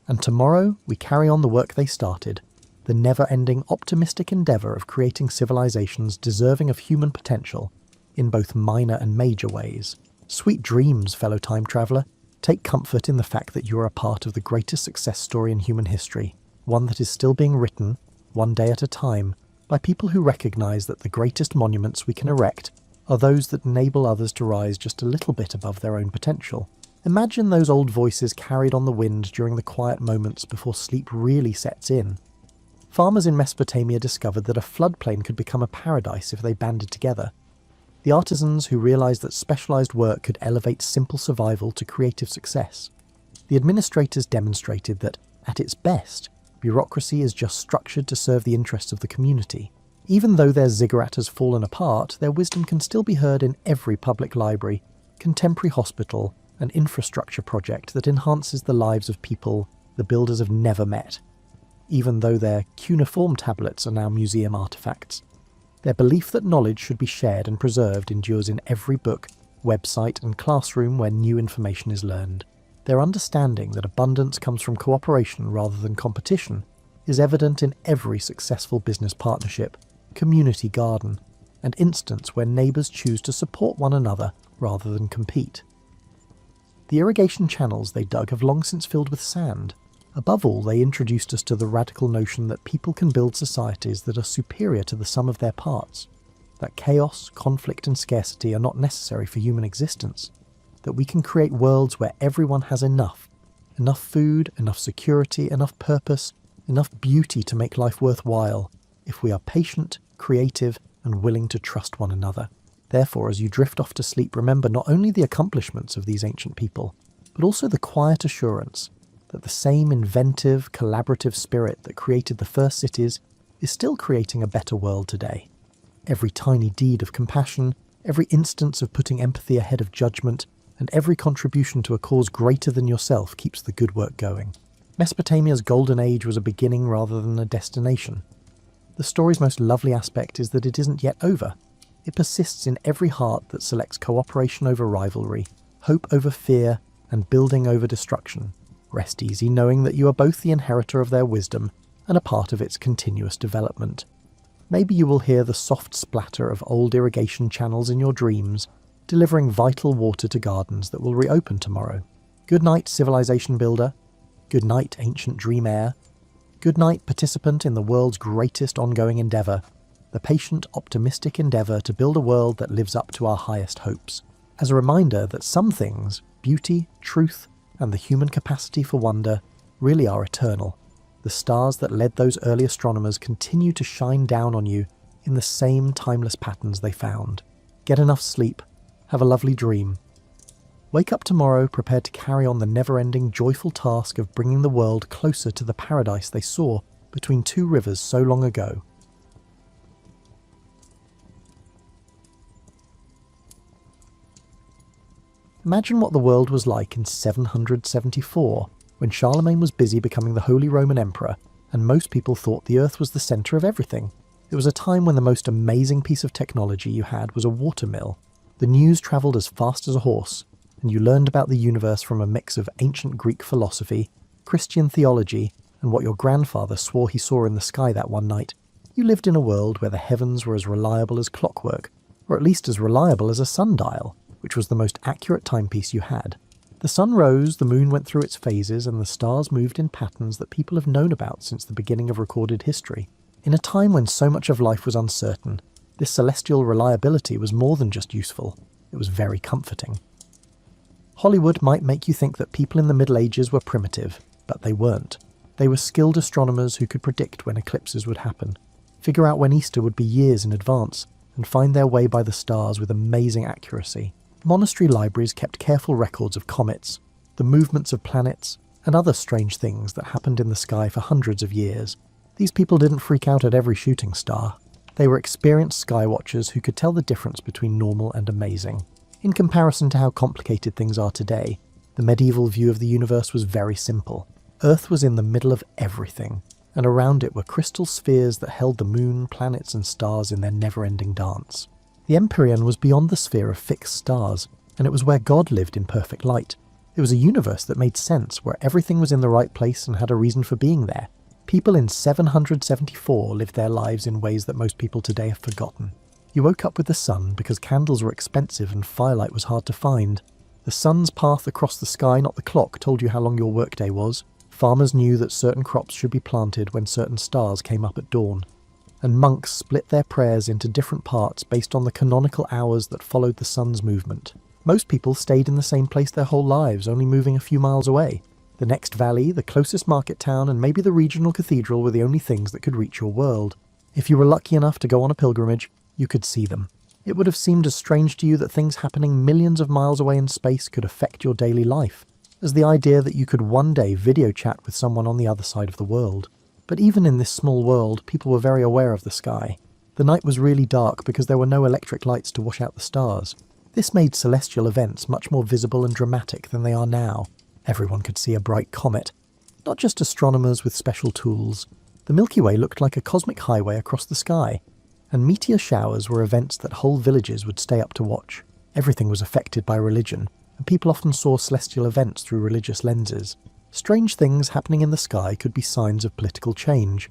And tomorrow we carry on the work they started, the never-ending optimistic endeavour of creating civilizations deserving of human potential in both minor and major ways. Sweet dreams, fellow time traveller. Take comfort in the fact that you are a part of the greatest success story in human history, one that is still being written, one day at a time, by people who recognise that the greatest monuments we can erect are those that enable others to rise just a little bit above their own potential. Imagine those old voices carried on the wind during the quiet moments before sleep really sets in. Farmers in Mesopotamia discovered that a floodplain could become a paradise if they banded together. The artisans who realised that specialised work could elevate simple survival to creative success. The administrators demonstrated that, at its best, bureaucracy is just structured to serve the interests of the community. Even though their ziggurat has fallen apart, their wisdom can still be heard in every public library, contemporary hospital, and infrastructure project that enhances the lives of people the builders have never met. Even though their cuneiform tablets are now museum artefacts, their belief that knowledge should be shared and preserved endures in every book, website, and classroom where new information is learned. Their understanding that abundance comes from cooperation rather than competition is evident in every successful business partnership, community garden, and instance where neighbours choose to support one another rather than compete. The irrigation channels they dug have long since filled with sand. Above all, they introduced us to the radical notion that people can build societies that are superior to the sum of their parts, that chaos, conflict, and scarcity are not necessary for human existence, that we can create worlds where everyone has enough food, enough security, enough purpose, enough beauty to make life worthwhile, if we are patient, creative, and willing to trust one another. Therefore, as you drift off to sleep, remember not only the accomplishments of these ancient people, but also the quiet assurance that the same inventive, collaborative spirit that created the first cities is still creating a better world today. Every tiny deed of compassion, every instance of putting empathy ahead of judgment, and every contribution to a cause greater than yourself keeps the good work going. Mesopotamia's golden age was a beginning rather than a destination. The story's most lovely aspect is that it isn't yet over. It persists in every heart that selects cooperation over rivalry, hope over fear, and building over destruction. Rest easy knowing that you are both the inheritor of their wisdom and a part of its continuous development. Maybe you will hear the soft splatter of old irrigation channels in your dreams, delivering vital water to gardens that will reopen tomorrow. Good night, civilization builder. Good night, ancient dream heir. Good night, participant in the world's greatest ongoing endeavour, the patient, optimistic endeavour to build a world that lives up to our highest hopes. As a reminder that some things, beauty, truth, and the human capacity for wonder, really are eternal. The stars that led those early astronomers continue to shine down on you in the same timeless patterns they found. Get enough sleep. Have a lovely dream. Wake up tomorrow prepared to carry on the never-ending joyful task of bringing the world closer to the paradise they saw between two rivers so long ago. Imagine what the world was like in 774, when Charlemagne was busy becoming the Holy Roman Emperor, and most people thought the Earth was the centre of everything. It was a time when the most amazing piece of technology you had was a watermill. The news travelled as fast as a horse, and you learned about the universe from a mix of ancient Greek philosophy, Christian theology, and what your grandfather swore he saw in the sky that one night. You lived in a world where the heavens were as reliable as clockwork, or at least as reliable as a sundial, which was the most accurate timepiece you had. The sun rose, the moon went through its phases, and the stars moved in patterns that people have known about since the beginning of recorded history. In a time when so much of life was uncertain, this celestial reliability was more than just useful, it was very comforting. Hollywood might make you think that people in the Middle Ages were primitive, but they weren't. They were skilled astronomers who could predict when eclipses would happen, figure out when Easter would be years in advance, and find their way by the stars with amazing accuracy. Monastery libraries kept careful records of comets, the movements of planets, and other strange things that happened in the sky for hundreds of years. These people didn't freak out at every shooting star. They were experienced skywatchers who could tell the difference between normal and amazing. In comparison to how complicated things are today, the medieval view of the universe was very simple. Earth was in the middle of everything, and around it were crystal spheres that held the moon, planets, and stars in their never-ending dance. The Empyrean was beyond the sphere of fixed stars, and it was where God lived in perfect light. It was a universe that made sense, where everything was in the right place and had a reason for being there. People in 774 lived their lives in ways that most people today have forgotten. You woke up with the sun because candles were expensive and firelight was hard to find. The sun's path across the sky, not the clock, told you how long your workday was. Farmers knew that certain crops should be planted when certain stars came up at dawn. And monks split their prayers into different parts based on the canonical hours that followed the sun's movement. Most people stayed in the same place their whole lives, only moving a few miles away. The next valley, the closest market town, and maybe the regional cathedral were the only things that could reach your world. If you were lucky enough to go on a pilgrimage, you could see them. It would have seemed as strange to you that things happening millions of miles away in space could affect your daily life, as the idea that you could one day video chat with someone on the other side of the world. But even in this small world, people were very aware of the sky. The night was really dark because there were no electric lights to wash out the stars. This made celestial events much more visible and dramatic than they are now. Everyone could see a bright comet, not just astronomers with special tools. The Milky Way looked like a cosmic highway across the sky, and meteor showers were events that whole villages would stay up to watch. Everything was affected by religion, and people often saw celestial events through religious lenses. Strange things happening in the sky could be signs of political change,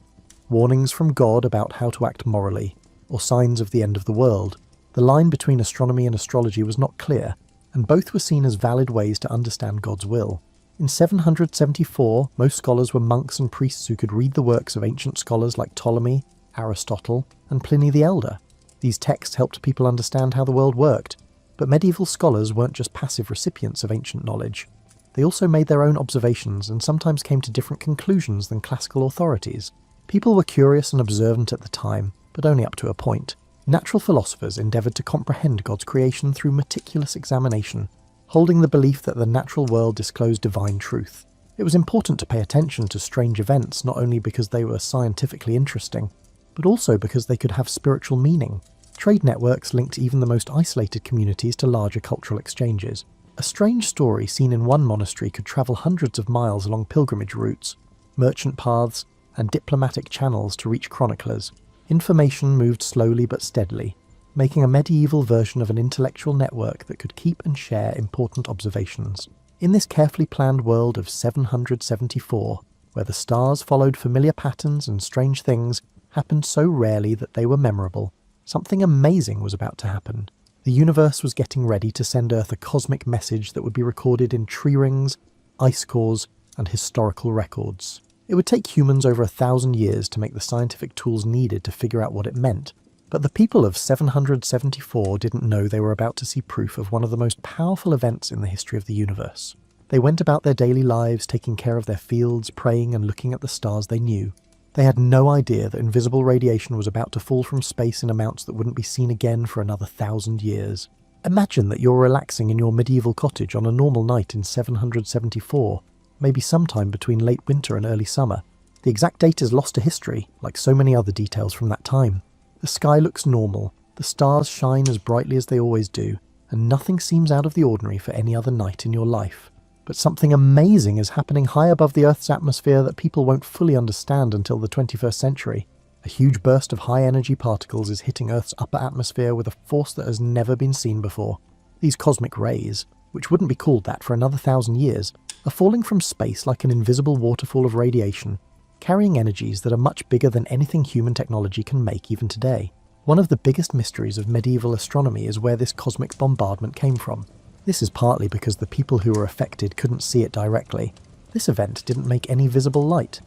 warnings from God about how to act morally, or signs of the end of the world. The line between astronomy and astrology was not clear, and both were seen as valid ways to understand God's will. In 774, most scholars were monks and priests who could read the works of ancient scholars like Ptolemy, Aristotle, and Pliny the Elder. These texts helped people understand how the world worked, but medieval scholars weren't just passive recipients of ancient knowledge. They also made their own observations and sometimes came to different conclusions than classical authorities. People were curious and observant at the time, but only up to a point. Natural philosophers endeavoured to comprehend God's creation through meticulous examination, holding the belief that the natural world disclosed divine truth. It was important to pay attention to strange events not only because they were scientifically interesting, but also because they could have spiritual meaning. Trade networks linked even the most isolated communities to larger cultural exchanges. A strange story seen in one monastery could travel hundreds of miles along pilgrimage routes, merchant paths, and diplomatic channels to reach chroniclers. Information moved slowly but steadily, making a medieval version of an intellectual network that could keep and share important observations. In this carefully planned world of 774, where the stars followed familiar patterns and strange things happened so rarely that they were memorable, something amazing was about to happen. The universe was getting ready to send Earth a cosmic message that would be recorded in tree rings, ice cores, and historical records. It would take humans over 1,000 years to make the scientific tools needed to figure out what it meant, but the people of 774 didn't know they were about to see proof of one of the most powerful events in the history of the universe. They went about their daily lives taking care of their fields, praying and looking at the stars they knew. They had no idea that invisible radiation was about to fall from space in amounts that wouldn't be seen again for another 1,000 years. Imagine that you're relaxing in your medieval cottage on a normal night in 774, maybe sometime between late winter and early summer. The exact date is lost to history, like so many other details from that time. The sky looks normal, the stars shine as brightly as they always do, and nothing seems out of the ordinary for any other night in your life. But something amazing is happening high above the Earth's atmosphere that people won't fully understand until the 21st century. A huge burst of high-energy particles is hitting Earth's upper atmosphere with a force that has never been seen before. These cosmic rays, which wouldn't be called that for another 1,000 years, are falling from space like an invisible waterfall of radiation, carrying energies that are much bigger than anything human technology can make even today. One of the biggest mysteries of medieval astronomy is where this cosmic bombardment came from. This is partly because the people who were affected couldn't see it directly. This event didn't make any visible light,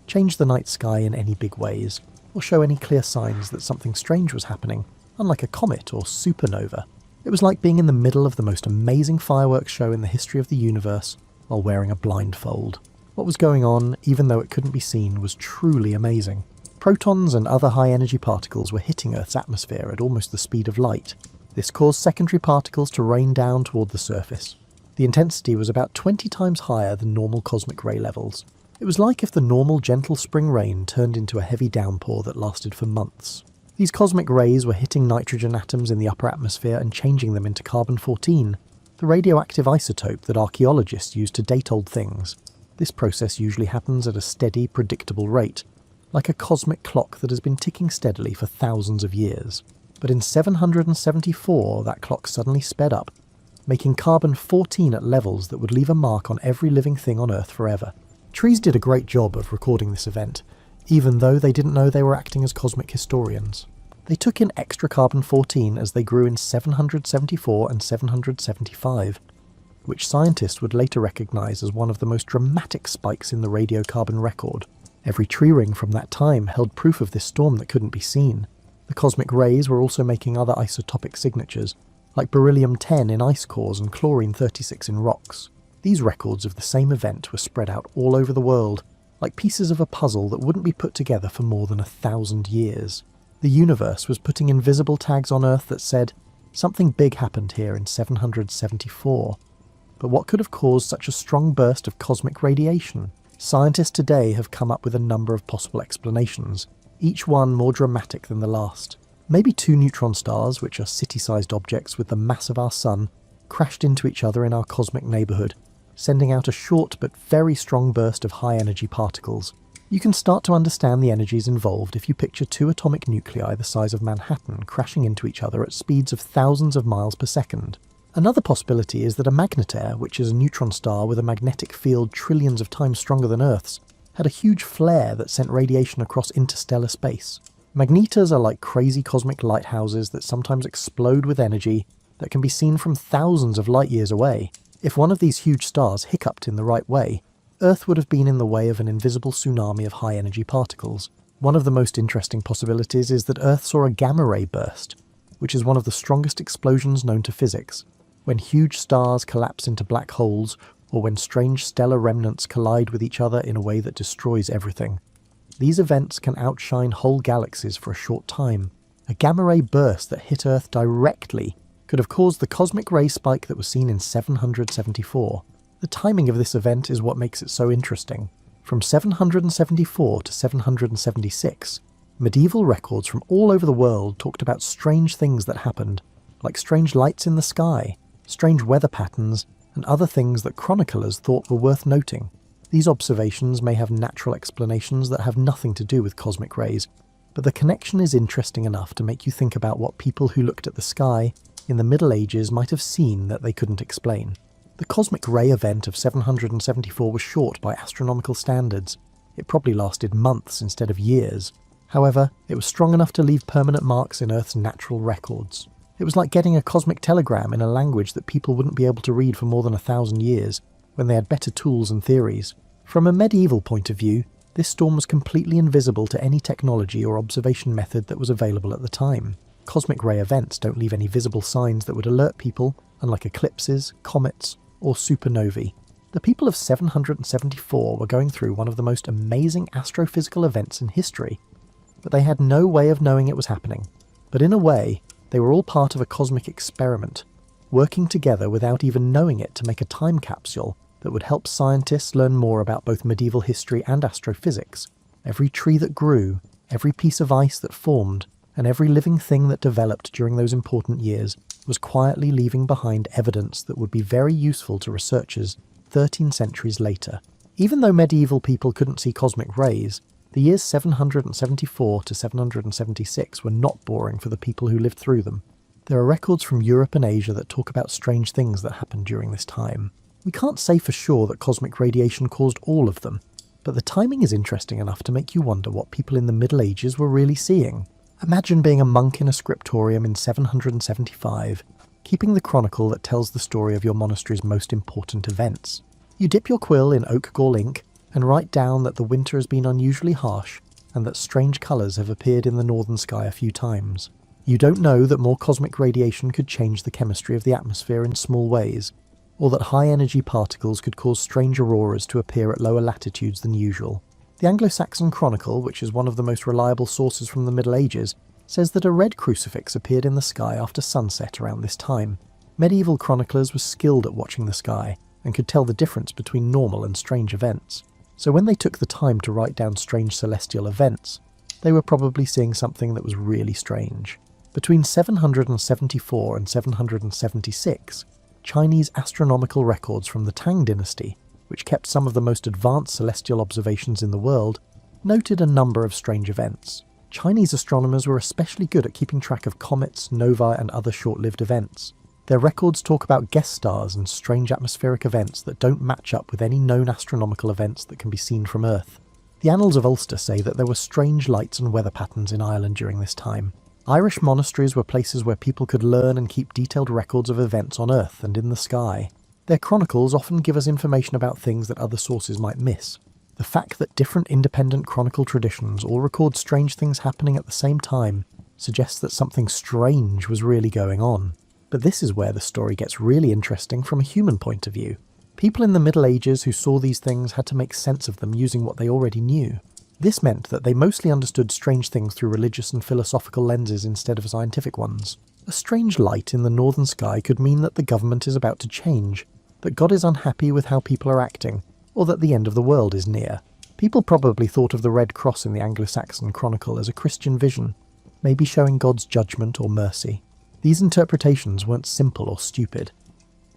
change the night sky in any big ways, or show any clear signs that something strange was happening, unlike a comet or supernova. It was like being in the middle of the most amazing fireworks show in the history of the universe while wearing a blindfold. What was going on, even though it couldn't be seen, was truly amazing. Protons and other high-energy particles were hitting Earth's atmosphere at almost the speed of light. This caused secondary particles to rain down toward the surface. The intensity was about 20 times higher than normal cosmic ray levels. It was like if the normal gentle spring rain turned into a heavy downpour that lasted for months. These cosmic rays were hitting nitrogen atoms in the upper atmosphere and changing them into carbon-14, the radioactive isotope that archaeologists use to date old things. This process usually happens at a steady, predictable rate, like a cosmic clock that has been ticking steadily for thousands of years. But in 774, that clock suddenly sped up, making carbon-14 at levels that would leave a mark on every living thing on Earth forever. Trees did a great job of recording this event, even though they didn't know they were acting as cosmic historians. They took in extra carbon-14 as they grew in 774 and 775, which scientists would later recognise as one of the most dramatic spikes in the radiocarbon record. Every tree ring from that time held proof of this storm that couldn't be seen. The cosmic rays were also making other isotopic signatures, like beryllium-10 in ice cores and chlorine-36 in rocks. These records of the same event were spread out all over the world, like pieces of a puzzle that wouldn't be put together for more than 1,000 years. The universe was putting invisible tags on Earth that said, something big happened here in 774. But what could have caused such a strong burst of cosmic radiation? Scientists today have come up with a number of possible explanations, each one more dramatic than the last. Maybe two neutron stars, which are city-sized objects with the mass of our sun, crashed into each other in our cosmic neighbourhood, sending out a short but very strong burst of high-energy particles. You can start to understand the energies involved if you picture two atomic nuclei the size of Manhattan crashing into each other at speeds of thousands of miles per second. Another possibility is that a magnetaire, which is a neutron star with a magnetic field trillions of times stronger than Earth's, had a huge flare that sent radiation across interstellar space. Magnetas are like crazy cosmic lighthouses that sometimes explode with energy that can be seen from thousands of light years away. If one of these huge stars hiccuped in the right way, Earth would have been in the way of an invisible tsunami of high-energy particles. One of the most interesting possibilities is that Earth saw a gamma-ray burst, which is one of the strongest explosions known to physics. When huge stars collapse into black holes, or when strange stellar remnants collide with each other in a way that destroys everything. These events can outshine whole galaxies for a short time. A gamma-ray burst that hit Earth directly could have caused the cosmic ray spike that was seen in 774. The timing of this event is what makes it so interesting. From 774 to 776, medieval records from all over the world talked about strange things that happened, like strange lights in the sky, strange weather patterns, and other things that chroniclers thought were worth noting. These observations may have natural explanations that have nothing to do with cosmic rays, but the connection is interesting enough to make you think about what people who looked at the sky in the Middle Ages might have seen that they couldn't explain. The cosmic ray event of 774 was short by astronomical standards. It probably lasted months instead of years. However, it was strong enough to leave permanent marks in Earth's natural records. It was like getting a cosmic telegram in a language that people wouldn't be able to read for more than 1,000 years, when they had better tools and theories. From a medieval point of view, this storm was completely invisible to any technology or observation method that was available at the time. Cosmic ray events don't leave any visible signs that would alert people, unlike eclipses, comets, or supernovae. The people of 774 were going through one of the most amazing astrophysical events in history, but they had no way of knowing it was happening. But in a way, they were all part of a cosmic experiment, working together without even knowing it to make a time capsule that would help scientists learn more about both medieval history and astrophysics. Every tree that grew, every piece of ice that formed, and every living thing that developed during those important years was quietly leaving behind evidence that would be very useful to researchers 13 centuries later. Even though medieval people couldn't see cosmic rays, the years 774 to 776 were not boring for the people who lived through them. There are records from Europe and Asia that talk about strange things that happened during this time. We can't say for sure that cosmic radiation caused all of them, but the timing is interesting enough to make you wonder what people in the Middle Ages were really seeing. Imagine being a monk in a scriptorium in 775, keeping the chronicle that tells the story of your monastery's most important events. You dip your quill in oak gall ink and write down that the winter has been unusually harsh and that strange colours have appeared in the northern sky a few times. You don't know that more cosmic radiation could change the chemistry of the atmosphere in small ways, or that high-energy particles could cause strange auroras to appear at lower latitudes than usual. The Anglo-Saxon Chronicle, which is one of the most reliable sources from the Middle Ages, says that a red crucifix appeared in the sky after sunset around this time. Medieval chroniclers were skilled at watching the sky and could tell the difference between normal and strange events. So when they took the time to write down strange celestial events, they were probably seeing something that was really strange. Between 774 and 776, Chinese astronomical records from the Tang dynasty, which kept some of the most advanced celestial observations in the world, noted a number of strange events. Chinese astronomers were especially good at keeping track of comets, novae, and other short-lived events. Their records talk about guest stars and strange atmospheric events that don't match up with any known astronomical events that can be seen from Earth. The Annals of Ulster say that there were strange lights and weather patterns in Ireland during this time. Irish monasteries were places where people could learn and keep detailed records of events on Earth and in the sky. Their chronicles often give us information about things that other sources might miss. The fact that different independent chronicle traditions all record strange things happening at the same time suggests that something strange was really going on. But this is where the story gets really interesting from a human point of view. People in the Middle Ages who saw these things had to make sense of them using what they already knew. This meant that they mostly understood strange things through religious and philosophical lenses instead of scientific ones. A strange light in the northern sky could mean that the government is about to change, that God is unhappy with how people are acting, or that the end of the world is near. People probably thought of the Red Cross in the Anglo-Saxon Chronicle as a Christian vision, maybe showing God's judgment or mercy. These interpretations weren't simple or stupid.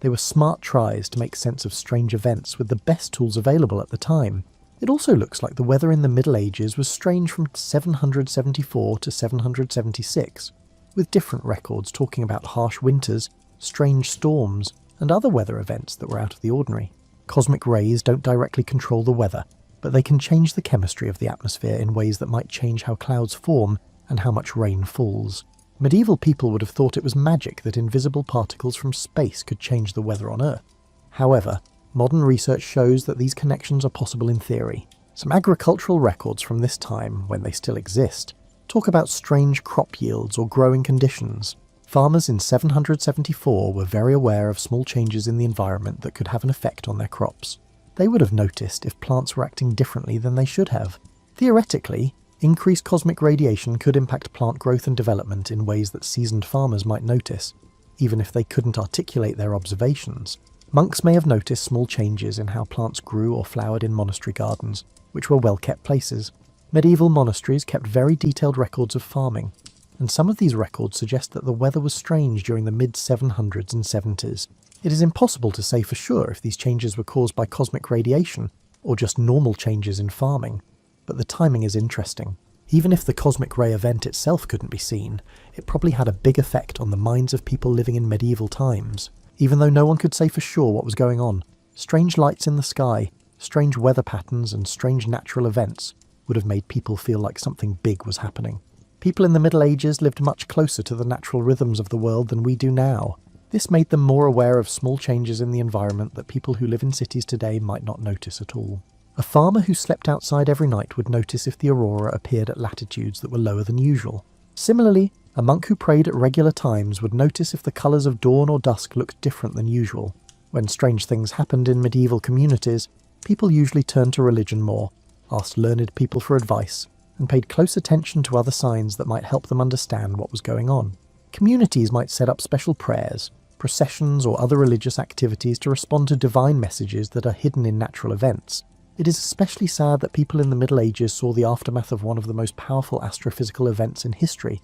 They were smart tries to make sense of strange events with the best tools available at the time. It also looks like the weather in the Middle Ages was strange from 774 to 776, with different records talking about harsh winters, strange storms, and other weather events that were out of the ordinary. Cosmic rays don't directly control the weather, but they can change the chemistry of the atmosphere in ways that might change how clouds form and how much rain falls. Medieval people would have thought it was magic that invisible particles from space could change the weather on Earth. However, modern research shows that these connections are possible in theory. Some agricultural records from this time, when they still exist, talk about strange crop yields or growing conditions. Farmers in 774 were very aware of small changes in the environment that could have an effect on their crops. They would have noticed if plants were acting differently than they should have. Theoretically, increased cosmic radiation could impact plant growth and development in ways that seasoned farmers might notice, even if they couldn't articulate their observations. Monks may have noticed small changes in how plants grew or flowered in monastery gardens, which were well-kept places. Medieval monasteries kept very detailed records of farming, and some of these records suggest that the weather was strange during the mid-700s and 70s. It is impossible to say for sure if these changes were caused by cosmic radiation or just normal changes in farming, but the timing is interesting. Even if the cosmic ray event itself couldn't be seen, it probably had a big effect on the minds of people living in medieval times. Even though no one could say for sure what was going on, strange lights in the sky, strange weather patterns and strange natural events would have made people feel like something big was happening. People in the Middle Ages lived much closer to the natural rhythms of the world than we do now. This made them more aware of small changes in the environment that people who live in cities today might not notice at all. A farmer who slept outside every night would notice if the aurora appeared at latitudes that were lower than usual. Similarly, a monk who prayed at regular times would notice if the colours of dawn or dusk looked different than usual. When strange things happened in medieval communities, people usually turned to religion more, asked learned people for advice, and paid close attention to other signs that might help them understand what was going on. Communities might set up special prayers, processions or other religious activities to respond to divine messages that are hidden in natural events. It is especially sad that people in the Middle Ages saw the aftermath of one of the most powerful astrophysical events in history,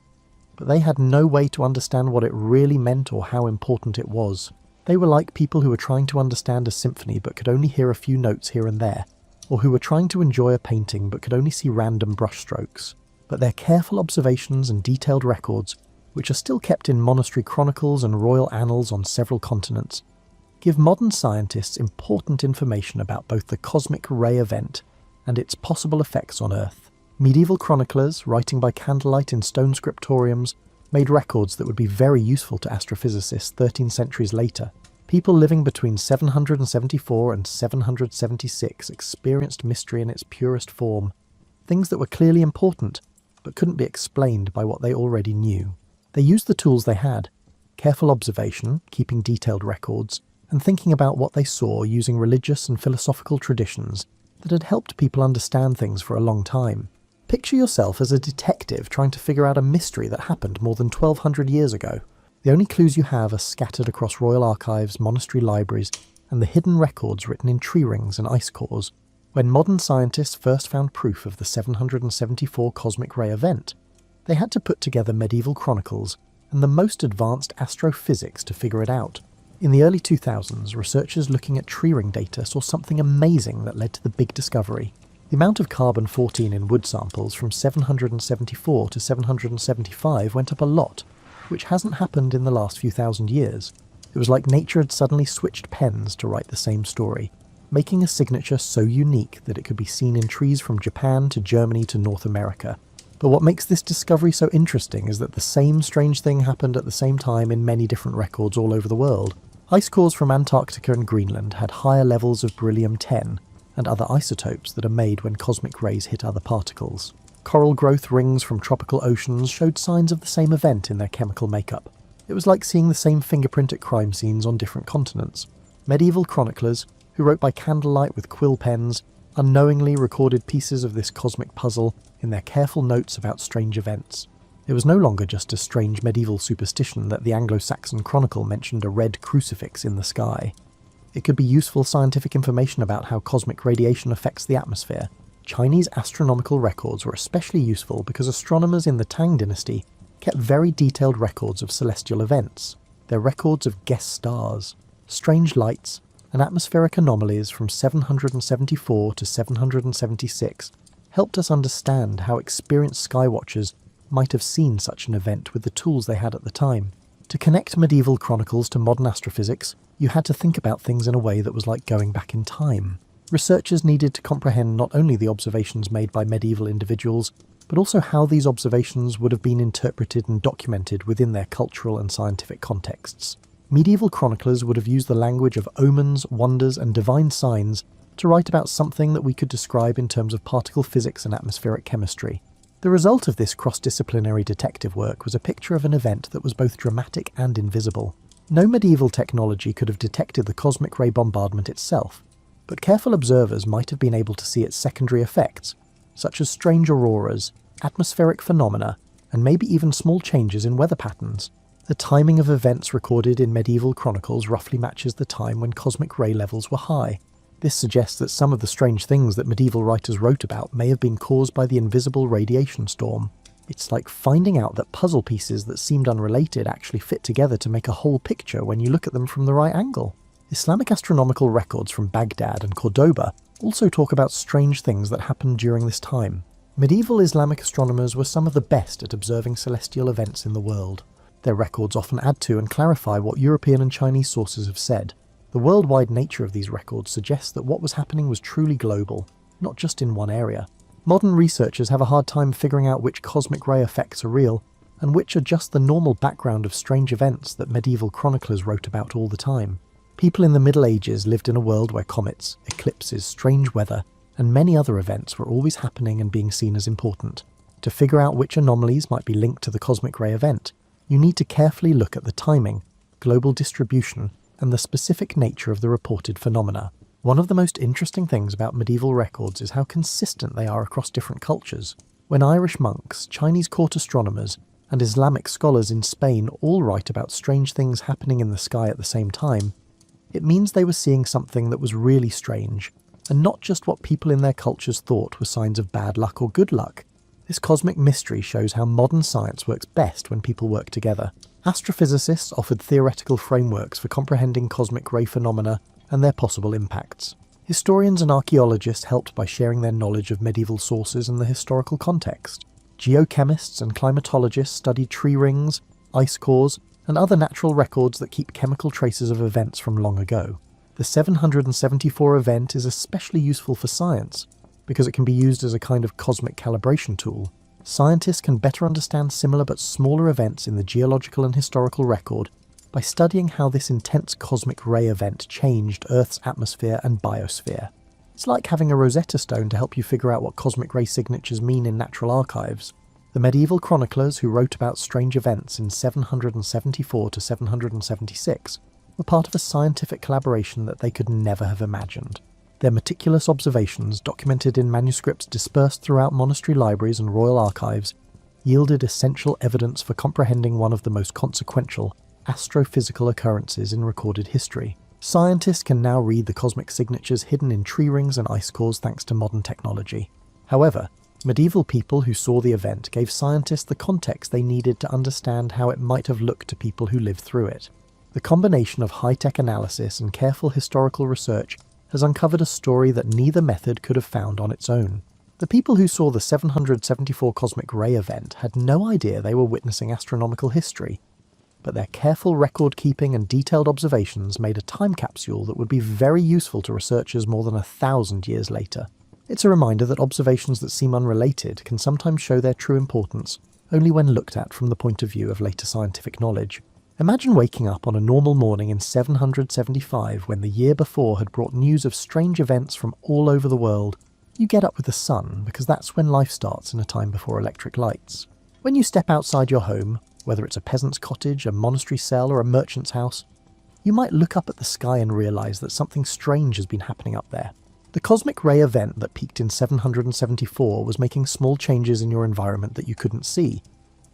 but they had no way to understand what it really meant or how important it was. They were like people who were trying to understand a symphony but could only hear a few notes here and there, or who were trying to enjoy a painting but could only see random brushstrokes. But their careful observations and detailed records, which are still kept in monastery chronicles and royal annals on several continents, give modern scientists important information about both the cosmic ray event and its possible effects on Earth. Medieval chroniclers, writing by candlelight in stone scriptoriums, made records that would be very useful to astrophysicists 13 centuries later. People living between 774 and 776 experienced mystery in its purest form, things that were clearly important, but couldn't be explained by what they already knew. They used the tools they had: careful observation, keeping detailed records, and thinking about what they saw using religious and philosophical traditions that had helped people understand things for a long time. Picture yourself as a detective trying to figure out a mystery that happened more than 1200 years ago. The only clues you have are scattered across royal archives, monastery libraries, and the hidden records written in tree rings and ice cores. When modern scientists first found proof of the 774 cosmic ray event, they had to put together medieval chronicles and the most advanced astrophysics to figure it out. In the early 2000s, researchers looking at tree ring data saw something amazing that led to the big discovery. The amount of carbon-14 in wood samples from 774 to 775 went up a lot, which hasn't happened in the last few thousand years. It was like nature had suddenly switched pens to write the same story, making a signature so unique that it could be seen in trees from Japan to Germany to North America. But what makes this discovery so interesting is that the same strange thing happened at the same time in many different records all over the world. Ice cores from Antarctica and Greenland had higher levels of beryllium-10 and other isotopes that are made when cosmic rays hit other particles. Coral growth rings from tropical oceans showed signs of the same event in their chemical makeup. It was like seeing the same fingerprint at crime scenes on different continents. Medieval chroniclers, who wrote by candlelight with quill pens, unknowingly recorded pieces of this cosmic puzzle in their careful notes about strange events. It was no longer just a strange medieval superstition that the Anglo-Saxon Chronicle mentioned a red crucifix in the sky. It could be useful scientific information about how cosmic radiation affects the atmosphere. Chinese astronomical records were especially useful because astronomers in the Tang dynasty kept very detailed records of celestial events. Their records of guest stars, strange lights, and atmospheric anomalies from 774 to 776 helped us understand how experienced skywatchers might have seen such an event with the tools they had at the time. To connect medieval chronicles to modern astrophysics, you had to think about things in a way that was like going back in time. Researchers needed to comprehend not only the observations made by medieval individuals, but also how these observations would have been interpreted and documented within their cultural and scientific contexts. Medieval chroniclers would have used the language of omens, wonders, and divine signs to write about something that we could describe in terms of particle physics and atmospheric chemistry. The result of this cross-disciplinary detective work was a picture of an event that was both dramatic and invisible. No medieval technology could have detected the cosmic ray bombardment itself, but careful observers might have been able to see its secondary effects, such as strange auroras, atmospheric phenomena, and maybe even small changes in weather patterns. The timing of events recorded in medieval chronicles roughly matches the time when cosmic ray levels were high. This suggests that some of the strange things that medieval writers wrote about may have been caused by the invisible radiation storm. It's like finding out that puzzle pieces that seemed unrelated actually fit together to make a whole picture when you look at them from the right angle. Islamic astronomical records from Baghdad and Cordoba also talk about strange things that happened during this time. Medieval Islamic astronomers were some of the best at observing celestial events in the world. Their records often add to and clarify what European and Chinese sources have said. The worldwide nature of these records suggests that what was happening was truly global, not just in one area. Modern researchers have a hard time figuring out which cosmic ray effects are real, and which are just the normal background of strange events that medieval chroniclers wrote about all the time. People in the Middle Ages lived in a world where comets, eclipses, strange weather, and many other events were always happening and being seen as important. To figure out which anomalies might be linked to the cosmic ray event, you need to carefully look at the timing, global distribution, and the specific nature of the reported phenomena. One of the most interesting things about medieval records is how consistent they are across different cultures. When Irish monks, Chinese court astronomers, and Islamic scholars in Spain all write about strange things happening in the sky at the same time, it means they were seeing something that was really strange, and not just what people in their cultures thought were signs of bad luck or good luck. This cosmic mystery shows how modern science works best when people work together. Astrophysicists offered theoretical frameworks for comprehending cosmic ray phenomena and their possible impacts. Historians and archaeologists helped by sharing their knowledge of medieval sources and the historical context. Geochemists and climatologists studied tree rings, ice cores, and other natural records that keep chemical traces of events from long ago. The 774 event is especially useful for science, because it can be used as a kind of cosmic calibration tool. Scientists can better understand similar but smaller events in the geological and historical record by studying how this intense cosmic ray event changed Earth's atmosphere and biosphere. It's like having a Rosetta Stone to help you figure out what cosmic ray signatures mean in natural archives. The medieval chroniclers who wrote about strange events in 774 to 776 were part of a scientific collaboration that they could never have imagined. Their meticulous observations, documented in manuscripts dispersed throughout monastery libraries and royal archives, yielded essential evidence for comprehending one of the most consequential astrophysical occurrences in recorded history. Scientists can now read the cosmic signatures hidden in tree rings and ice cores thanks to modern technology. However, medieval people who saw the event gave scientists the context they needed to understand how it might have looked to people who lived through it. The combination of high-tech analysis and careful historical research has uncovered a story that neither method could have found on its own. The people who saw the 774 cosmic ray event had no idea they were witnessing astronomical history, but their careful record-keeping and detailed observations made a time capsule that would be very useful to researchers more than 1,000 years later. It's a reminder that observations that seem unrelated can sometimes show their true importance only when looked at from the point of view of later scientific knowledge. Imagine waking up on a normal morning in 775 when the year before had brought news of strange events from all over the world. You get up with the sun because that's when life starts in a time before electric lights. When you step outside your home, whether it's a peasant's cottage, a monastery cell, or a merchant's house, you might look up at the sky and realise that something strange has been happening up there. The cosmic ray event that peaked in 774 was making small changes in your environment that you couldn't see,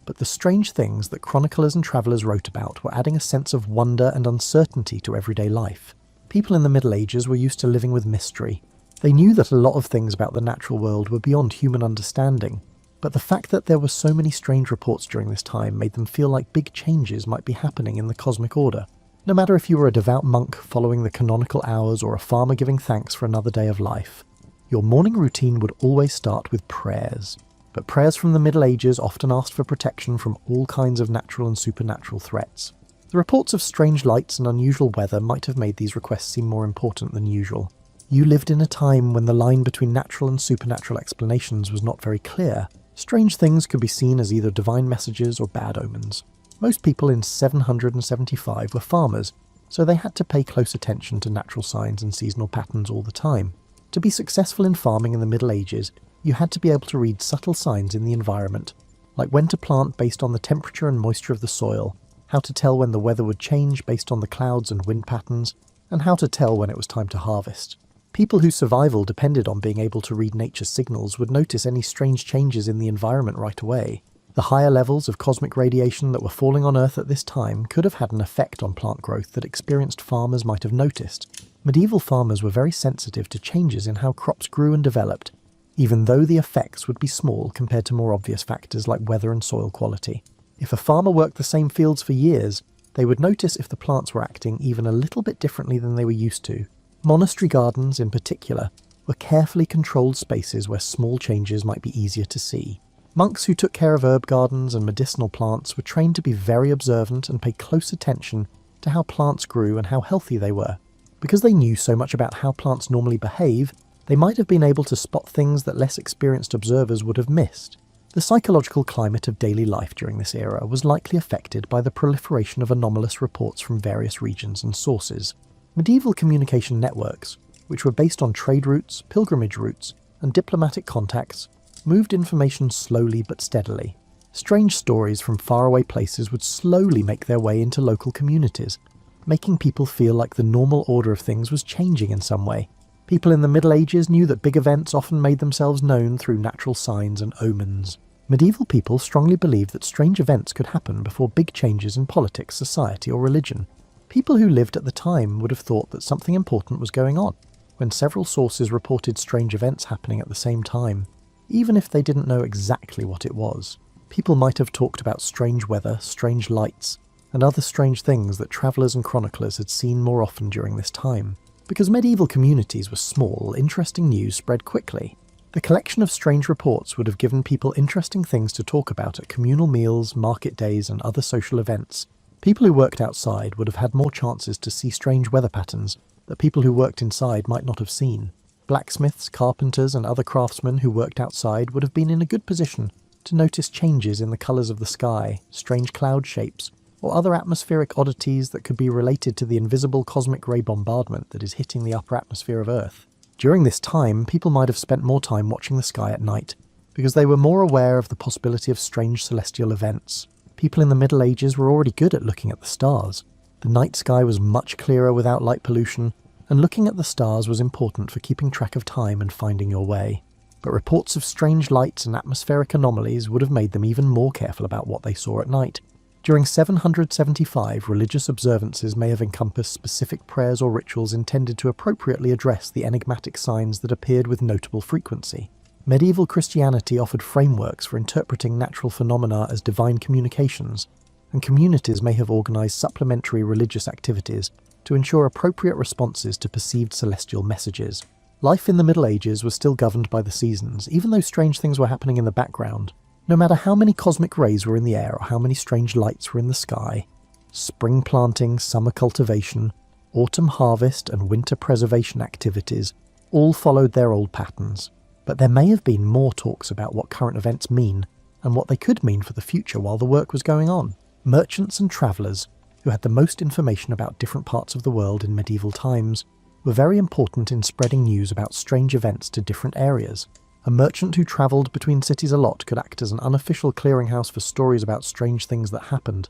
but the strange things that chroniclers and travellers wrote about were adding a sense of wonder and uncertainty to everyday life. People in the Middle Ages were used to living with mystery. They knew that a lot of things about the natural world were beyond human understanding, but the fact that there were so many strange reports during this time made them feel like big changes might be happening in the cosmic order. No matter if you were a devout monk following the canonical hours or a farmer giving thanks for another day of life, your morning routine would always start with prayers. But prayers from the Middle Ages often asked for protection from all kinds of natural and supernatural threats. The reports of strange lights and unusual weather might have made these requests seem more important than usual. You lived in a time when the line between natural and supernatural explanations was not very clear. Strange things could be seen as either divine messages or bad omens. Most people in 775 were farmers, so they had to pay close attention to natural signs and seasonal patterns all the time. To be successful in farming in the Middle Ages, you had to be able to read subtle signs in the environment, like when to plant based on the temperature and moisture of the soil, how to tell when the weather would change based on the clouds and wind patterns, and how to tell when it was time to harvest. People whose survival depended on being able to read nature's signals would notice any strange changes in the environment right away. The higher levels of cosmic radiation that were falling on Earth at this time could have had an effect on plant growth that experienced farmers might have noticed. Medieval farmers were very sensitive to changes in how crops grew and developed, even though the effects would be small compared to more obvious factors like weather and soil quality. If a farmer worked the same fields for years, they would notice if the plants were acting even a little bit differently than they were used to. Monastery gardens, in particular, were carefully controlled spaces where small changes might be easier to see. Monks who took care of herb gardens and medicinal plants were trained to be very observant and pay close attention to how plants grew and how healthy they were. Because they knew so much about how plants normally behave, they might have been able to spot things that less experienced observers would have missed. The psychological climate of daily life during this era was likely affected by the proliferation of anomalous reports from various regions and sources. Medieval communication networks, which were based on trade routes, pilgrimage routes, and diplomatic contacts, moved information slowly but steadily. Strange stories from faraway places would slowly make their way into local communities, making people feel like the normal order of things was changing in some way. People in the Middle Ages knew that big events often made themselves known through natural signs and omens. Medieval people strongly believed that strange events could happen before big changes in politics, society, or religion. People who lived at the time would have thought that something important was going on, when several sources reported strange events happening at the same time, even if they didn't know exactly what it was. People might have talked about strange weather, strange lights, and other strange things that travellers and chroniclers had seen more often during this time. Because medieval communities were small, interesting news spread quickly. The collection of strange reports would have given people interesting things to talk about at communal meals, market days, and other social events. People who worked outside would have had more chances to see strange weather patterns that people who worked inside might not have seen. Blacksmiths, carpenters, and other craftsmen who worked outside would have been in a good position to notice changes in the colours of the sky, strange cloud shapes, or other atmospheric oddities that could be related to the invisible cosmic ray bombardment that is hitting the upper atmosphere of Earth. During this time, people might have spent more time watching the sky at night, because they were more aware of the possibility of strange celestial events. People in the Middle Ages were already good at looking at the stars. The night sky was much clearer without light pollution, and looking at the stars was important for keeping track of time and finding your way. But reports of strange lights and atmospheric anomalies would have made them even more careful about what they saw at night. During 775, religious observances may have encompassed specific prayers or rituals intended to appropriately address the enigmatic signs that appeared with notable frequency. Medieval Christianity offered frameworks for interpreting natural phenomena as divine communications, and communities may have organised supplementary religious activities to ensure appropriate responses to perceived celestial messages. Life in the Middle Ages was still governed by the seasons, even though strange things were happening in the background. No matter how many cosmic rays were in the air or how many strange lights were in the sky, spring planting, summer cultivation, autumn harvest and winter preservation activities all followed their old patterns. But there may have been more talks about what current events mean and what they could mean for the future while the work was going on. Merchants and travellers, who had the most information about different parts of the world in medieval times, were very important in spreading news about strange events to different areas. A merchant who travelled between cities a lot could act as an unofficial clearinghouse for stories about strange things that happened,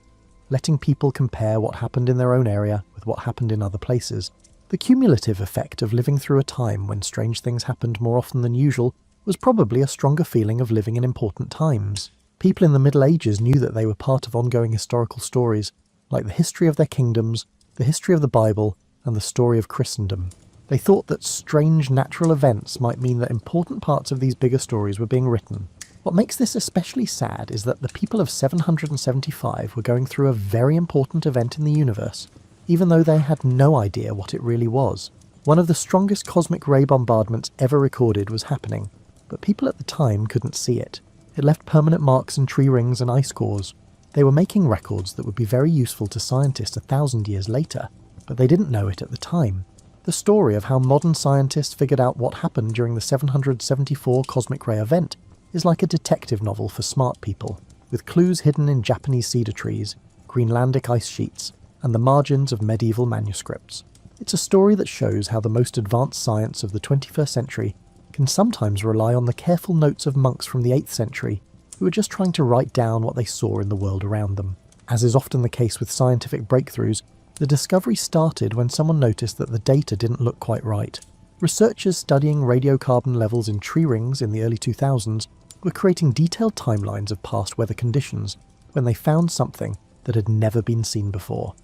letting people compare what happened in their own area with what happened in other places. The cumulative effect of living through a time when strange things happened more often than usual was probably a stronger feeling of living in important times. People in the Middle Ages knew that they were part of ongoing historical stories, like the history of their kingdoms, the history of the Bible, and the story of Christendom. They thought that strange natural events might mean that important parts of these bigger stories were being written. What makes this especially sad is that the people of 775 were going through a very important event in the universe, even though they had no idea what it really was. One of the strongest cosmic ray bombardments ever recorded was happening, but people at the time couldn't see it. It left permanent marks in tree rings and ice cores. They were making records that would be very useful to scientists 1,000 years later, but they didn't know it at the time. The story of how modern scientists figured out what happened during the 774 cosmic ray event is like a detective novel for smart people, with clues hidden in Japanese cedar trees, Greenlandic ice sheets, and the margins of medieval manuscripts. It's a story that shows how the most advanced science of the 21st century can sometimes rely on the careful notes of monks from the 8th century who were just trying to write down what they saw in the world around them. As is often the case with scientific breakthroughs, the discovery started when someone noticed that the data didn't look quite right. Researchers studying radiocarbon levels in tree rings in the early 2000s were creating detailed timelines of past weather conditions when they found something that had never been seen before.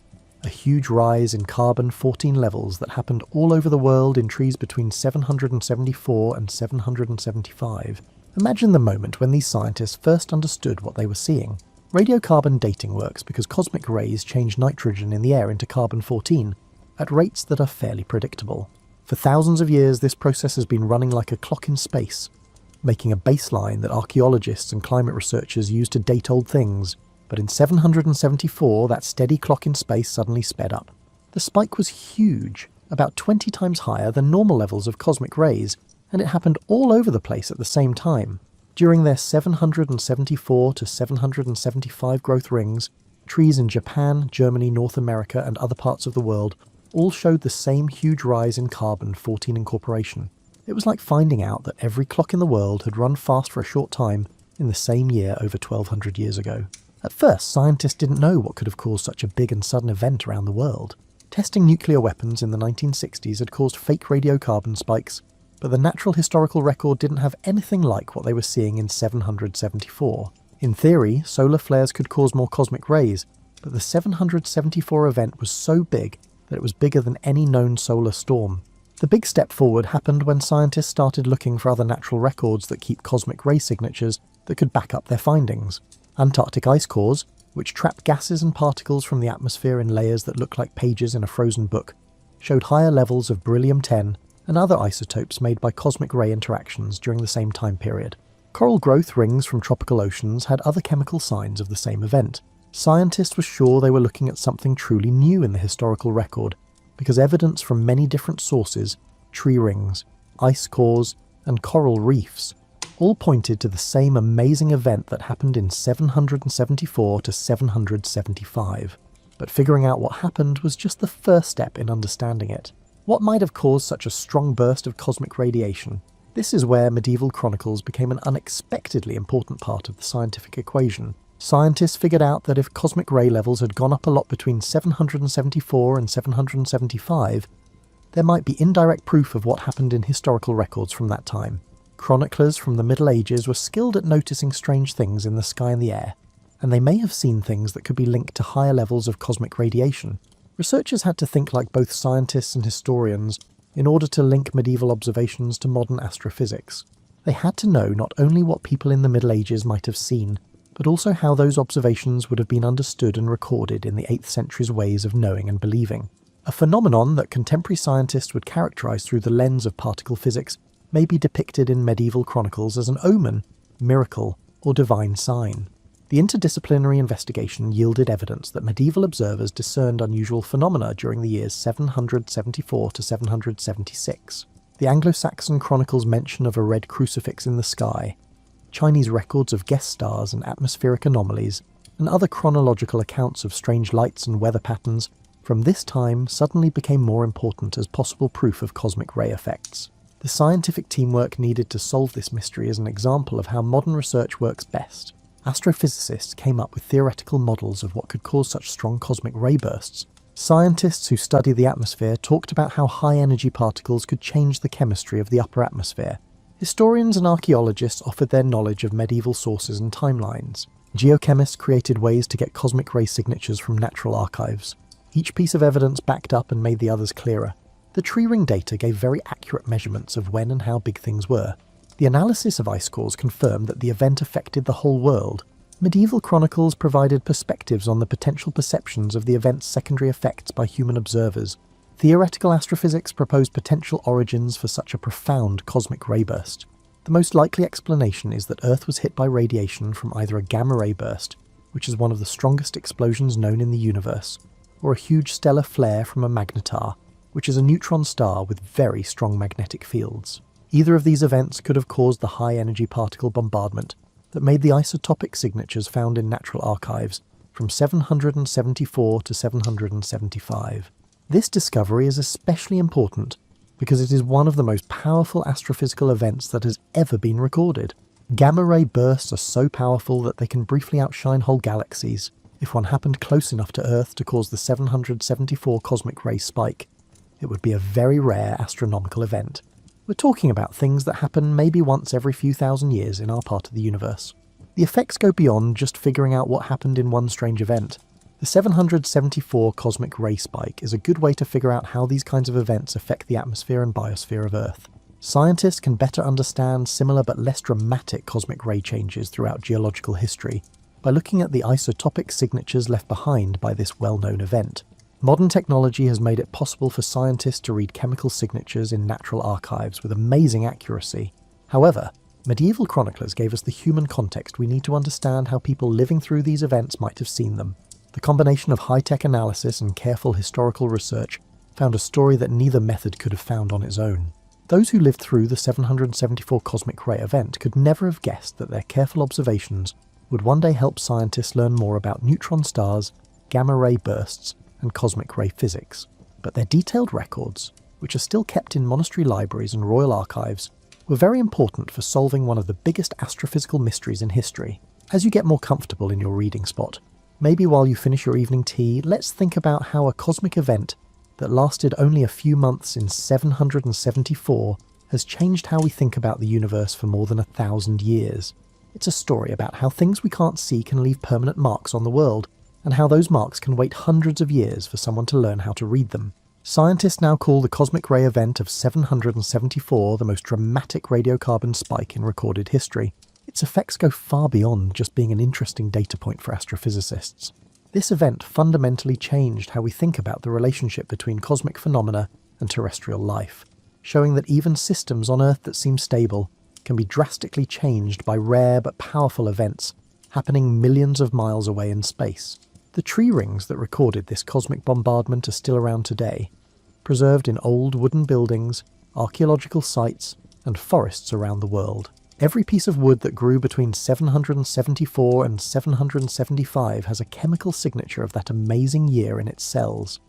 A huge rise in carbon-14 levels that happened all over the world in trees between 774 and 775. Imagine the moment when these scientists first understood what they were seeing. Radiocarbon dating works because cosmic rays change nitrogen in the air into carbon-14 at rates that are fairly predictable. For thousands of years, this process has been running like a clock in space. making a baseline that archaeologists and climate researchers use to date old things. But in 774, that steady clock in space suddenly sped up. The spike was huge, about 20 times higher than normal levels of cosmic rays, and it happened all over the place at the same time. During their 774 to 775 growth rings, trees in Japan, Germany, North America, and other parts of the world all showed the same huge rise in carbon-14 incorporation. It was like finding out that every clock in the world had run fast for a short time in the same year over 1200 years ago. At first, scientists didn't know what could have caused such a big and sudden event around the world. Testing nuclear weapons in the 1960s had caused fake radiocarbon spikes, but the natural historical record didn't have anything like what they were seeing in 774. In theory, solar flares could cause more cosmic rays, but the 774 event was so big that it was bigger than any known solar storm. The big step forward happened when scientists started looking for other natural records that keep cosmic ray signatures that could back up their findings. Antarctic ice cores, which trap gases and particles from the atmosphere in layers that look like pages in a frozen book, showed higher levels of beryllium-10 and other isotopes made by cosmic ray interactions during the same time period. Coral growth rings from tropical oceans had other chemical signs of the same event. Scientists were sure they were looking at something truly new in the historical record, because evidence from many different sources, tree rings, ice cores, and coral reefs, all pointed to the same amazing event that happened in 774 to 775. But figuring out what happened was just the first step in understanding it. What might have caused such a strong burst of cosmic radiation? This is where medieval chronicles became an unexpectedly important part of the scientific equation. Scientists figured out that if cosmic ray levels had gone up a lot between 774 and 775, there might be indirect proof of what happened in historical records from that time. Chroniclers from the Middle Ages were skilled at noticing strange things in the sky and the air, and they may have seen things that could be linked to higher levels of cosmic radiation. Researchers had to think like both scientists and historians in order to link medieval observations to modern astrophysics. They had to know not only what people in the Middle Ages might have seen, but also how those observations would have been understood and recorded in the 8th century's ways of knowing and believing. A phenomenon that contemporary scientists would characterize through the lens of particle physics may be depicted in medieval chronicles as an omen, miracle, or divine sign. The interdisciplinary investigation yielded evidence that medieval observers discerned unusual phenomena during the years 774 to 776. The Anglo-Saxon chronicles mention of a red crucifix in the sky, Chinese records of guest stars and atmospheric anomalies, and other chronological accounts of strange lights and weather patterns from this time suddenly became more important as possible proof of cosmic ray effects. The scientific teamwork needed to solve this mystery is an example of how modern research works best. Astrophysicists came up with theoretical models of what could cause such strong cosmic ray bursts. Scientists who study the atmosphere talked about how high-energy particles could change the chemistry of the upper atmosphere. Historians and archaeologists offered their knowledge of medieval sources and timelines. Geochemists created ways to get cosmic ray signatures from natural archives. Each piece of evidence backed up and made the others clearer. The tree ring data gave very accurate measurements of when and how big things were. The analysis of ice cores confirmed that the event affected the whole world. Medieval chronicles provided perspectives on the potential perceptions of the event's secondary effects by human observers. Theoretical astrophysics proposed potential origins for such a profound cosmic ray burst. The most likely explanation is that Earth was hit by radiation from either a gamma ray burst, which is one of the strongest explosions known in the universe, or a huge stellar flare from a magnetar, which is a neutron star with very strong magnetic fields. Either of these events could have caused the high-energy particle bombardment that made the isotopic signatures found in natural archives from 774 to 775. This discovery is especially important because it is one of the most powerful astrophysical events that has ever been recorded. Gamma-ray bursts are so powerful that they can briefly outshine whole galaxies. If one happened close enough to Earth to cause the 774 cosmic ray spike, it would be a very rare astronomical event. We're talking about things that happen maybe once every few thousand years in our part of the universe. The effects go beyond just figuring out what happened in one strange event. The 774 cosmic ray spike is a good way to figure out how these kinds of events affect the atmosphere and biosphere of Earth. Scientists can better understand similar but less dramatic cosmic ray changes throughout geological history by looking at the isotopic signatures left behind by this well-known event. Modern technology has made it possible for scientists to read chemical signatures in natural archives with amazing accuracy. However, Medieval chroniclers gave us the human context we need to understand how people living through these events might have seen them. The combination of high-tech analysis and careful historical research found a story that neither method could have found on its own. Those who lived through the 774 cosmic ray event could never have guessed that their careful observations would one day help scientists learn more about neutron stars, gamma-ray bursts, and cosmic ray physics. But their detailed records, which are still kept in monastery libraries and royal archives, were very important for solving one of the biggest astrophysical mysteries in history. As you get more comfortable in your reading spot, maybe while you finish your evening tea, let's think about how a cosmic event that lasted only a few months in 774 has changed how we think about the universe for more than 1,000 years. It's a story about how things we can't see can leave permanent marks on the world, and how those marks can wait hundreds of years for someone to learn how to read them. Scientists now call the cosmic ray event of 774 the most dramatic radiocarbon spike in recorded history. Its effects go far beyond just being an interesting data point for astrophysicists. This event fundamentally changed how we think about the relationship between cosmic phenomena and terrestrial life, showing that even systems on Earth that seem stable can be drastically changed by rare but powerful events happening millions of miles away in space. The tree rings that recorded this cosmic bombardment are still around today, preserved in old wooden buildings, archaeological sites, and forests around the world. Every piece of wood that grew between 774 and 775 has a chemical signature of that amazing year in its cells,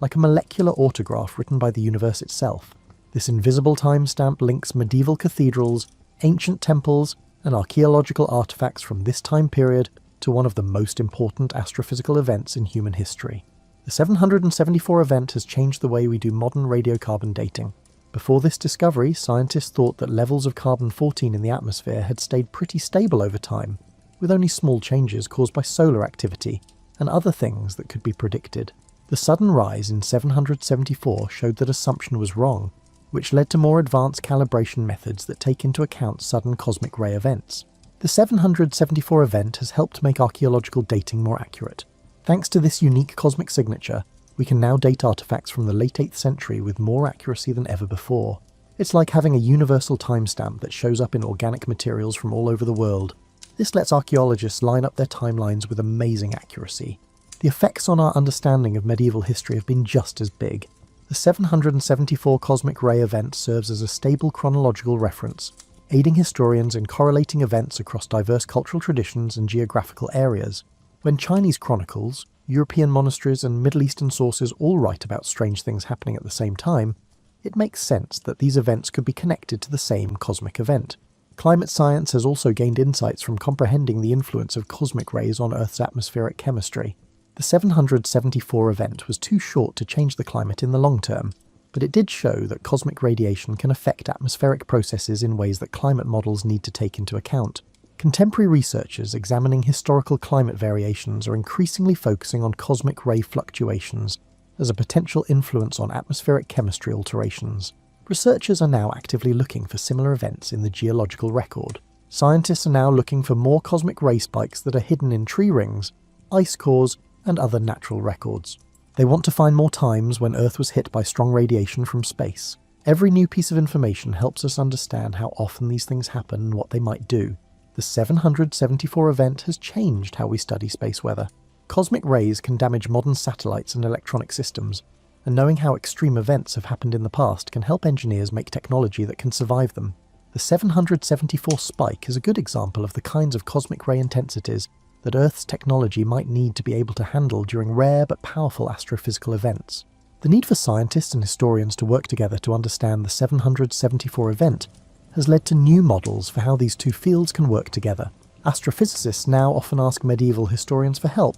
like a molecular autograph written by the universe itself. This invisible timestamp links medieval cathedrals, ancient temples, and archaeological artifacts from this time period to one of the most important astrophysical events in human history. The 774 event has changed the way we do modern radiocarbon dating. Before this discovery, scientists thought that levels of carbon-14 in the atmosphere had stayed pretty stable over time, with only small changes caused by solar activity and other things that could be predicted. The sudden rise in 774 showed that assumption was wrong, which led to more advanced calibration methods that take into account sudden cosmic ray events. The 774 event has helped make archaeological dating more accurate. Thanks to this unique cosmic signature, we can now date artifacts from the late 8th century with more accuracy than ever before. It's like having a universal timestamp that shows up in organic materials from all over the world. This lets archaeologists line up their timelines with amazing accuracy. The effects on our understanding of medieval history have been just as big. The 774 cosmic ray event serves as a stable chronological reference, aiding historians in correlating events across diverse cultural traditions and geographical areas. When Chinese chronicles, European monasteries and Middle Eastern sources all write about strange things happening at the same time, it makes sense that these events could be connected to the same cosmic event. Climate science has also gained insights from comprehending the influence of cosmic rays on Earth's atmospheric chemistry. The 774 event was too short to change the climate in the long term, but it did show that cosmic radiation can affect atmospheric processes in ways that climate models need to take into account. Contemporary researchers examining historical climate variations are increasingly focusing on cosmic ray fluctuations as a potential influence on atmospheric chemistry alterations. Researchers are now actively looking for similar events in the geological record. Scientists are now looking for more cosmic ray spikes that are hidden in tree rings, ice cores, and other natural records. They want to find more times when Earth was hit by strong radiation from space. Every new piece of information helps us understand how often these things happen and what they might do. The 774 event has changed how we study space weather. Cosmic rays can damage modern satellites and electronic systems, and knowing how extreme events have happened in the past can help engineers make technology that can survive them. The 774 spike is a good example of the kinds of cosmic ray intensities that Earth's technology might need to be able to handle during rare but powerful astrophysical events. The need for scientists and historians to work together to understand the 774 event has led to new models for how these two fields can work together. Astrophysicists now often ask medieval historians for help,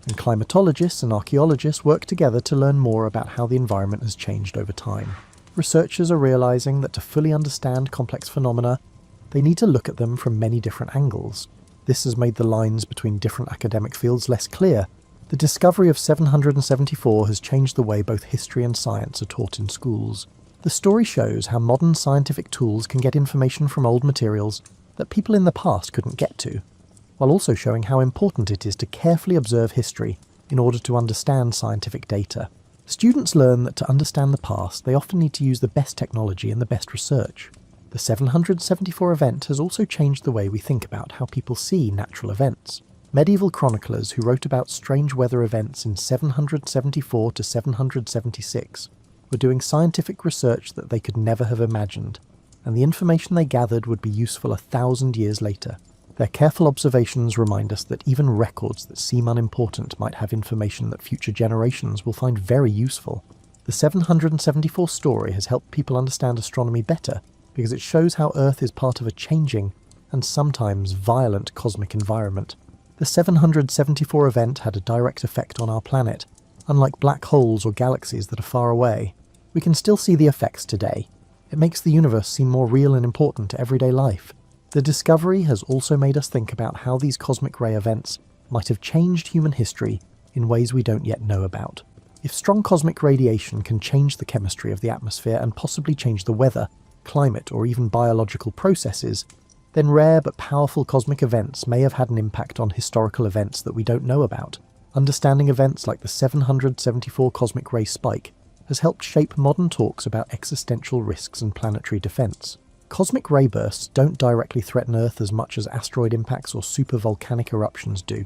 and climatologists and archaeologists work together to learn more about how the environment has changed over time. Researchers are realizing that to fully understand complex phenomena, they need to look at them from many different angles. This has made the lines between different academic fields less clear. The discovery of 774 has changed the way both history and science are taught in schools. The story shows how modern scientific tools can get information from old materials that people in the past couldn't get to, while also showing how important it is to carefully observe history in order to understand scientific data. Students learn that to understand the past, they often need to use the best technology and the best research. The The 774 event has also changed the way we think about how people see natural events. Medieval chroniclers who wrote about strange weather events in 774 to 776 were doing scientific research that they could never have imagined, and the information they gathered would be useful 1,000 years later. Their careful observations remind us that even records that seem unimportant might have information that future generations will find very useful. The 774 story has helped people understand astronomy better because it shows how Earth is part of a changing and sometimes violent cosmic environment. The 774 event had a direct effect on our planet. Unlike black holes or galaxies that are far away, we can still see the effects today. It makes the universe seem more real and important to everyday life. The discovery has also made us think about how these cosmic ray events might have changed human history in ways we don't yet know about. If strong cosmic radiation can change the chemistry of the atmosphere and possibly change the weather, climate, or even biological processes, then rare but powerful cosmic events may have had an impact on historical events that we don't know about. Understanding events like the 774 cosmic ray spike has helped shape modern talks about existential risks and planetary defense. Cosmic ray bursts don't directly threaten Earth as much as asteroid impacts or supervolcanic eruptions do,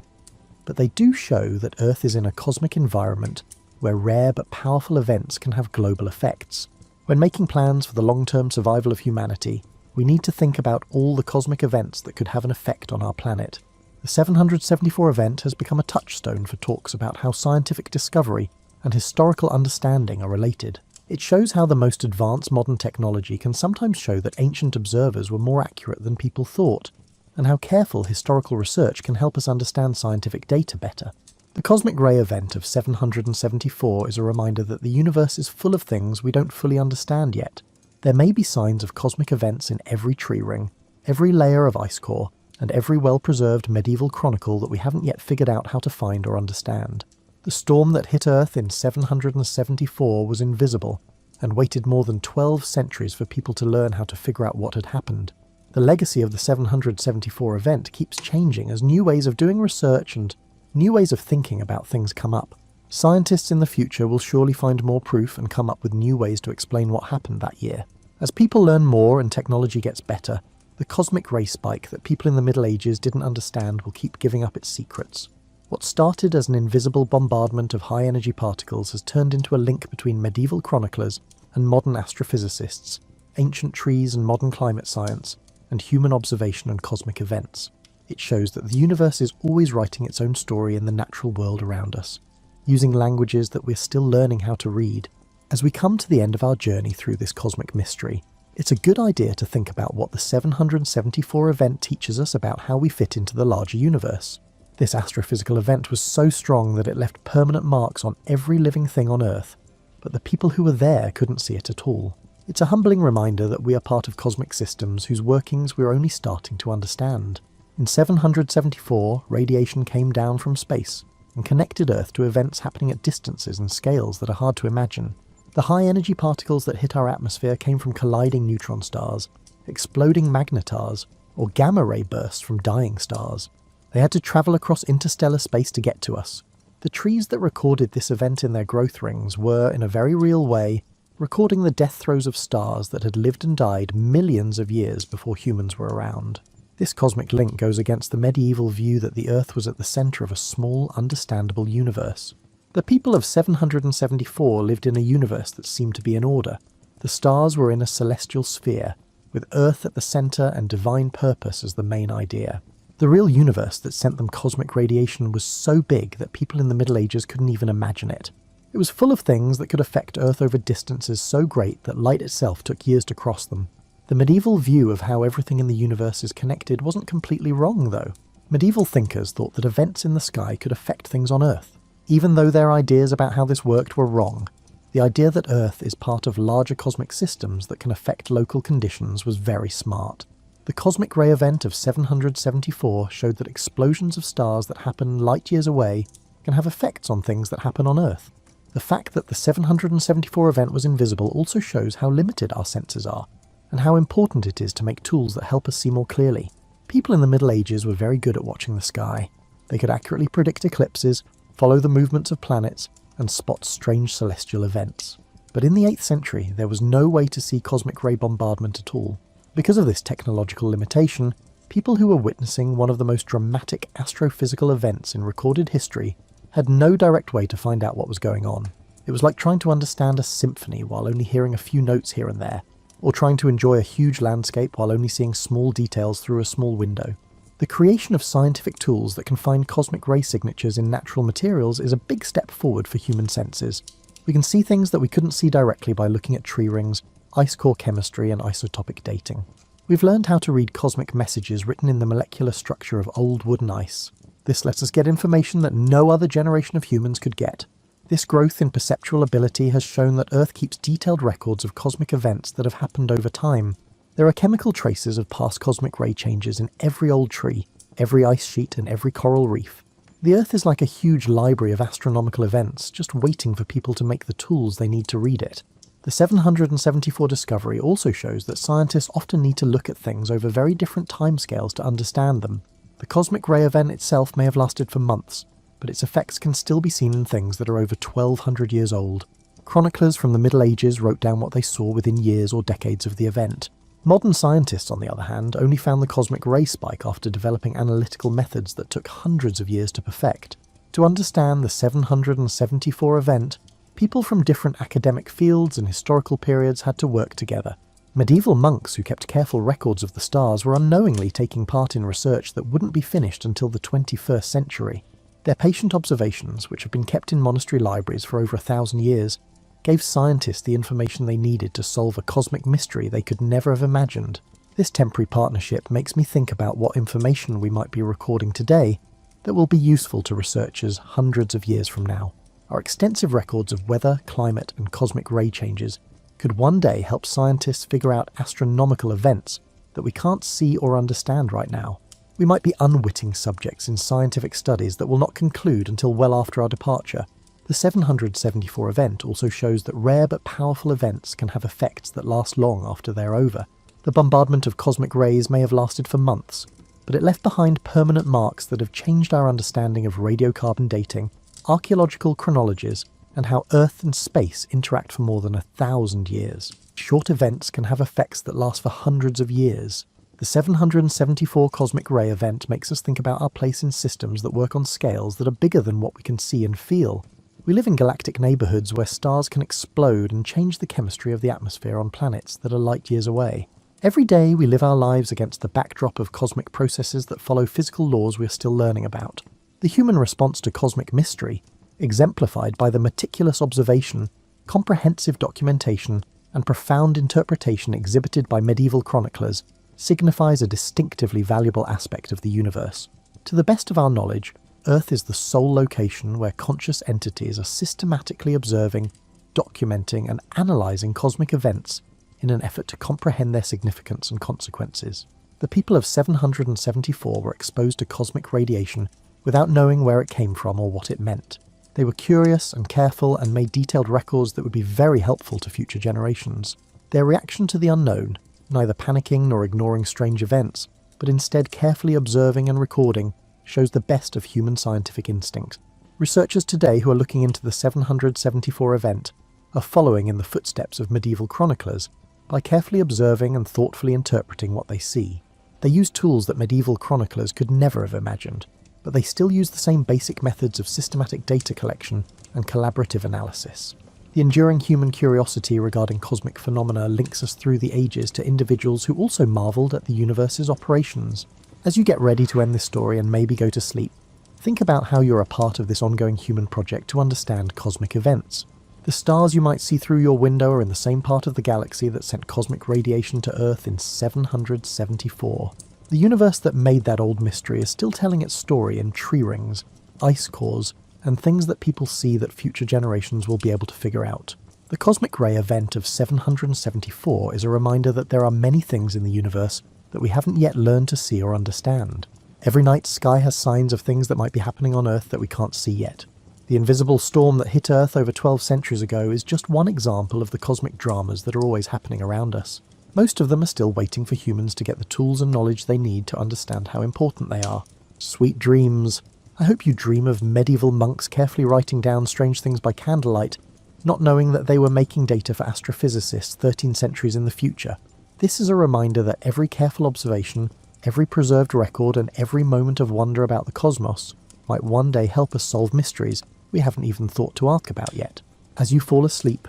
but they do show that Earth is in a cosmic environment where rare but powerful events can have global effects. When making plans for the long-term survival of humanity, we need to think about all the cosmic events that could have an effect on our planet. The 774 event has become a touchstone for talks about how scientific discovery and historical understanding are related. It shows how the most advanced modern technology can sometimes show that ancient observers were more accurate than people thought, and how careful historical research can help us understand scientific data better. The cosmic ray event of 774 is a reminder that the universe is full of things we don't fully understand yet. There may be signs of cosmic events in every tree ring, every layer of ice core, and every well-preserved medieval chronicle that we haven't yet figured out how to find or understand. The storm that hit Earth in 774 was invisible, and waited more than 12 centuries for people to learn how to figure out what had happened. The legacy of the 774 event keeps changing as new ways of doing research and new ways of thinking about things come up. Scientists in the future will surely find more proof and come up with new ways to explain what happened that year. As people learn more and technology gets better, the cosmic ray spike that people in the Middle Ages didn't understand will keep giving up its secrets. What started as an invisible bombardment of high-energy particles has turned into a link between medieval chroniclers and modern astrophysicists, ancient trees and modern climate science, and human observation and cosmic events. It shows that the universe is always writing its own story in the natural world around us, using languages that we're still learning how to read. As we come to the end of our journey through this cosmic mystery, it's a good idea to think about what the 774 event teaches us about how we fit into the larger universe. This astrophysical event was so strong that it left permanent marks on every living thing on Earth, but the people who were there couldn't see it at all. It's a humbling reminder that we are part of cosmic systems whose workings we're only starting to understand. In 774, radiation came down from space and connected Earth to events happening at distances and scales that are hard to imagine. The high-energy particles that hit our atmosphere came from colliding neutron stars, exploding magnetars, or gamma-ray bursts from dying stars. They had to travel across interstellar space to get to us. The trees that recorded this event in their growth rings were, in a very real way, recording the death throes of stars that had lived and died millions of years before humans were around. This cosmic link goes against the medieval view that the Earth was at the centre of a small, understandable universe. The people of 774 lived in a universe that seemed to be in order. The stars were in a celestial sphere, with Earth at the centre and divine purpose as the main idea. The real universe that sent them cosmic radiation was so big that people in the Middle Ages couldn't even imagine it. It was full of things that could affect Earth over distances so great that light itself took years to cross them. The medieval view of how everything in the universe is connected wasn't completely wrong, though. Medieval thinkers thought that events in the sky could affect things on Earth. Even though their ideas about how this worked were wrong, the idea that Earth is part of larger cosmic systems that can affect local conditions was very smart. The cosmic ray event of 774 showed that explosions of stars that happen light years away can have effects on things that happen on Earth. The fact that the 774 event was invisible also shows how limited our senses are, and how important it is to make tools that help us see more clearly. People in the Middle Ages were very good at watching the sky. They could accurately predict eclipses, follow the movements of planets, and spot strange celestial events. But in the 8th century, there was no way to see cosmic ray bombardment at all. Because of this technological limitation, people who were witnessing one of the most dramatic astrophysical events in recorded history had no direct way to find out what was going on. It was like trying to understand a symphony while only hearing a few notes here and there, or trying to enjoy a huge landscape while only seeing small details through a small window. The creation of scientific tools that can find cosmic ray signatures in natural materials is a big step forward for human senses. We can see things that we couldn't see directly by looking at tree rings, ice core chemistry and isotopic dating. We've learned how to read cosmic messages written in the molecular structure of old wood and ice. This lets us get information that no other generation of humans could get. This growth in perceptual ability has shown that Earth keeps detailed records of cosmic events that have happened over time. There are chemical traces of past cosmic ray changes in every old tree, every ice sheet and every coral reef. The Earth is like a huge library of astronomical events, just waiting for people to make the tools they need to read it. The 774 discovery also shows that scientists often need to look at things over very different timescales to understand them. The cosmic ray event itself may have lasted for months, but its effects can still be seen in things that are over 1200 years old. Chroniclers from the Middle Ages wrote down what they saw within years or decades of the event. Modern scientists, on the other hand, only found the cosmic ray spike after developing analytical methods that took hundreds of years to perfect. To understand the 774 event, people from different academic fields and historical periods had to work together. Medieval monks who kept careful records of the stars were unknowingly taking part in research that wouldn't be finished until the 21st century. Their patient observations, which have been kept in monastery libraries for over 1,000 years, gave scientists the information they needed to solve a cosmic mystery they could never have imagined. This temporary partnership makes me think about what information we might be recording today that will be useful to researchers hundreds of years from now. Our extensive records of weather, climate, and cosmic ray changes could one day help scientists figure out astronomical events that we can't see or understand right now. We might be unwitting subjects in scientific studies that will not conclude until well after our departure. The 774 event also shows that rare but powerful events can have effects that last long after they're over. The bombardment of cosmic rays may have lasted for months, but it left behind permanent marks that have changed our understanding of radiocarbon dating, archaeological chronologies, and how Earth and space interact for more than 1,000 years. Short events can have effects that last for hundreds of years. The 774 cosmic ray event makes us think about our place in systems that work on scales that are bigger than what we can see and feel. We live in galactic neighbourhoods where stars can explode and change the chemistry of the atmosphere on planets that are light years away. Every day we live our lives against the backdrop of cosmic processes that follow physical laws we are still learning about. The human response to cosmic mystery, exemplified by the meticulous observation, comprehensive documentation, and profound interpretation exhibited by medieval chroniclers, signifies a distinctively valuable aspect of the universe. To the best of our knowledge, Earth is the sole location where conscious entities are systematically observing, documenting, and analysing cosmic events in an effort to comprehend their significance and consequences. The people of 774 were exposed to cosmic radiation without knowing where it came from or what it meant. They were curious and careful and made detailed records that would be very helpful to future generations. Their reaction to the unknown, neither panicking nor ignoring strange events, but instead carefully observing and recording, shows the best of human scientific instinct. Researchers today who are looking into the 774 event are following in the footsteps of medieval chroniclers by carefully observing and thoughtfully interpreting what they see. They use tools that medieval chroniclers could never have imagined, but they still use the same basic methods of systematic data collection and collaborative analysis. The enduring human curiosity regarding cosmic phenomena links us through the ages to individuals who also marvelled at the universe's operations. As you get ready to end this story and maybe go to sleep, think about how you're a part of this ongoing human project to understand cosmic events. The stars you might see through your window are in the same part of the galaxy that sent cosmic radiation to Earth in 774. The universe that made that old mystery is still telling its story in tree rings, ice cores, and things that people see that future generations will be able to figure out. The cosmic ray event of 774 is a reminder that there are many things in the universe that we haven't yet learned to see or understand. Every night sky has signs of things that might be happening on Earth that we can't see yet. The invisible storm that hit Earth over 12 centuries ago is just one example of the cosmic dramas that are always happening around us. Most of them are still waiting for humans to get the tools and knowledge they need to understand how important they are. Sweet dreams. I hope you dream of medieval monks carefully writing down strange things by candlelight, not knowing that they were making data for astrophysicists 13 centuries in the future. This is a reminder that every careful observation, every preserved record, and every moment of wonder about the cosmos might one day help us solve mysteries we haven't even thought to ask about yet. As you fall asleep,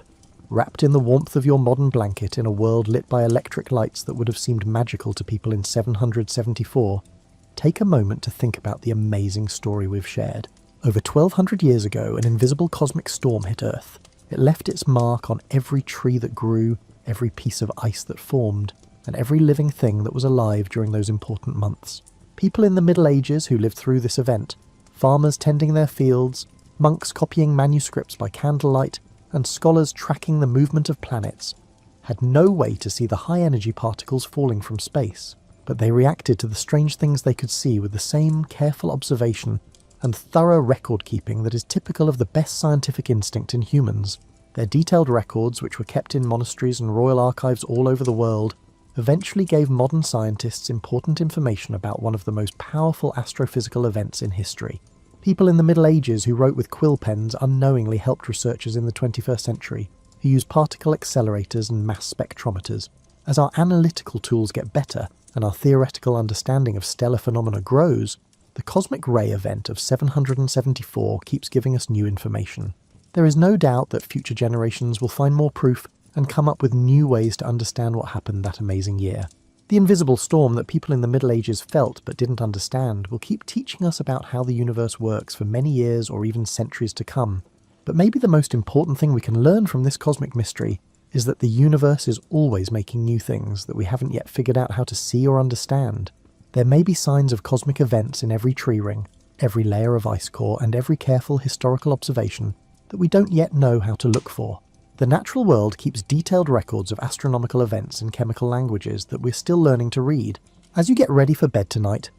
wrapped in the warmth of your modern blanket in a world lit by electric lights that would have seemed magical to people in 774, take a moment to think about the amazing story we've shared. Over 1200 years ago, an invisible cosmic storm hit Earth. It left its mark on every tree that grew, every piece of ice that formed, and every living thing that was alive during those important months. People in the Middle Ages who lived through this event, farmers tending their fields, monks copying manuscripts by candlelight, and scholars tracking the movement of planets, had no way to see the high-energy particles falling from space, but they reacted to the strange things they could see with the same careful observation and thorough record-keeping that is typical of the best scientific instinct in humans. Their detailed records, which were kept in monasteries and royal archives all over the world, eventually gave modern scientists important information about one of the most powerful astrophysical events in history. People in the Middle Ages who wrote with quill pens unknowingly helped researchers in the 21st century, who used particle accelerators and mass spectrometers. As our analytical tools get better and our theoretical understanding of stellar phenomena grows, the cosmic ray event of 774 keeps giving us new information. There is no doubt that future generations will find more proof and come up with new ways to understand what happened that amazing year. The invisible storm that people in the Middle Ages felt but didn't understand will keep teaching us about how the universe works for many years or even centuries to come. But maybe the most important thing we can learn from this cosmic mystery is that the universe is always making new things that we haven't yet figured out how to see or understand. There may be signs of cosmic events in every tree ring, every layer of ice core, and every careful historical observation that we don't yet know how to look for. The natural world keeps detailed records of astronomical events in chemical languages that we're still learning to read. As you get ready for bed tonight,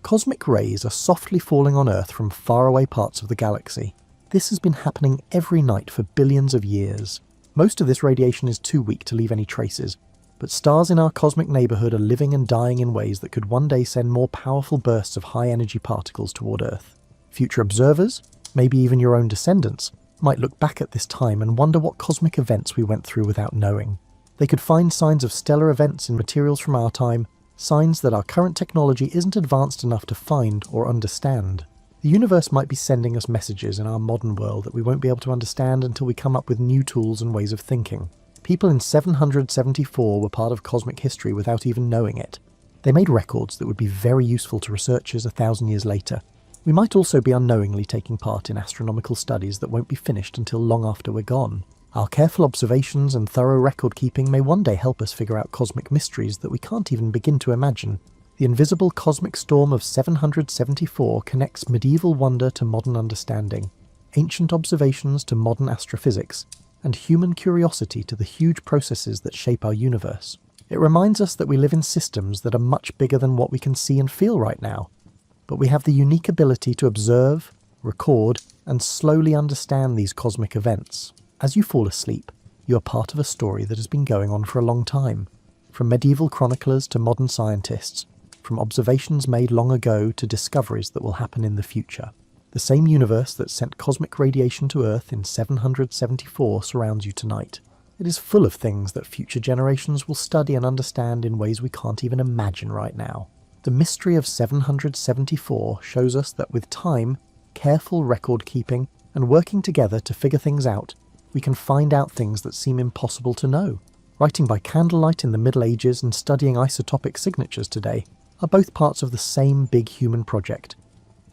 cosmic rays are softly falling on Earth from faraway parts of the galaxy. This has been happening every night for billions of years. Most of this radiation is too weak to leave any traces, but stars in our cosmic neighbourhood are living and dying in ways that could one day send more powerful bursts of high-energy particles toward Earth. Future observers, maybe even your own descendants, might look back at this time and wonder what cosmic events we went through without knowing. They could find signs of stellar events in materials from our time, signs that our current technology isn't advanced enough to find or understand. The universe might be sending us messages in our modern world that we won't be able to understand until we come up with new tools and ways of thinking. People in 774 were part of cosmic history without even knowing it. They made records that would be very useful to researchers 1,000 years later. We might also be unknowingly taking part in astronomical studies that won't be finished until long after we're gone. Our careful observations and thorough record-keeping may one day help us figure out cosmic mysteries that we can't even begin to imagine. The invisible cosmic storm of 774 connects medieval wonder to modern understanding, ancient observations to modern astrophysics, and human curiosity to the huge processes that shape our universe. It reminds us that we live in systems that are much bigger than what we can see and feel right now, but we have the unique ability to observe, record, and slowly understand these cosmic events. As you fall asleep, you are part of a story that has been going on for a long time. From medieval chroniclers to modern scientists, from observations made long ago to discoveries that will happen in the future. The same universe that sent cosmic radiation to Earth in 774 surrounds you tonight. It is full of things that future generations will study and understand in ways we can't even imagine right now. The mystery of 774 shows us that with time, careful record-keeping, and working together to figure things out, we can find out things that seem impossible to know. Writing by candlelight in the Middle Ages and studying isotopic signatures today are both parts of the same big human project,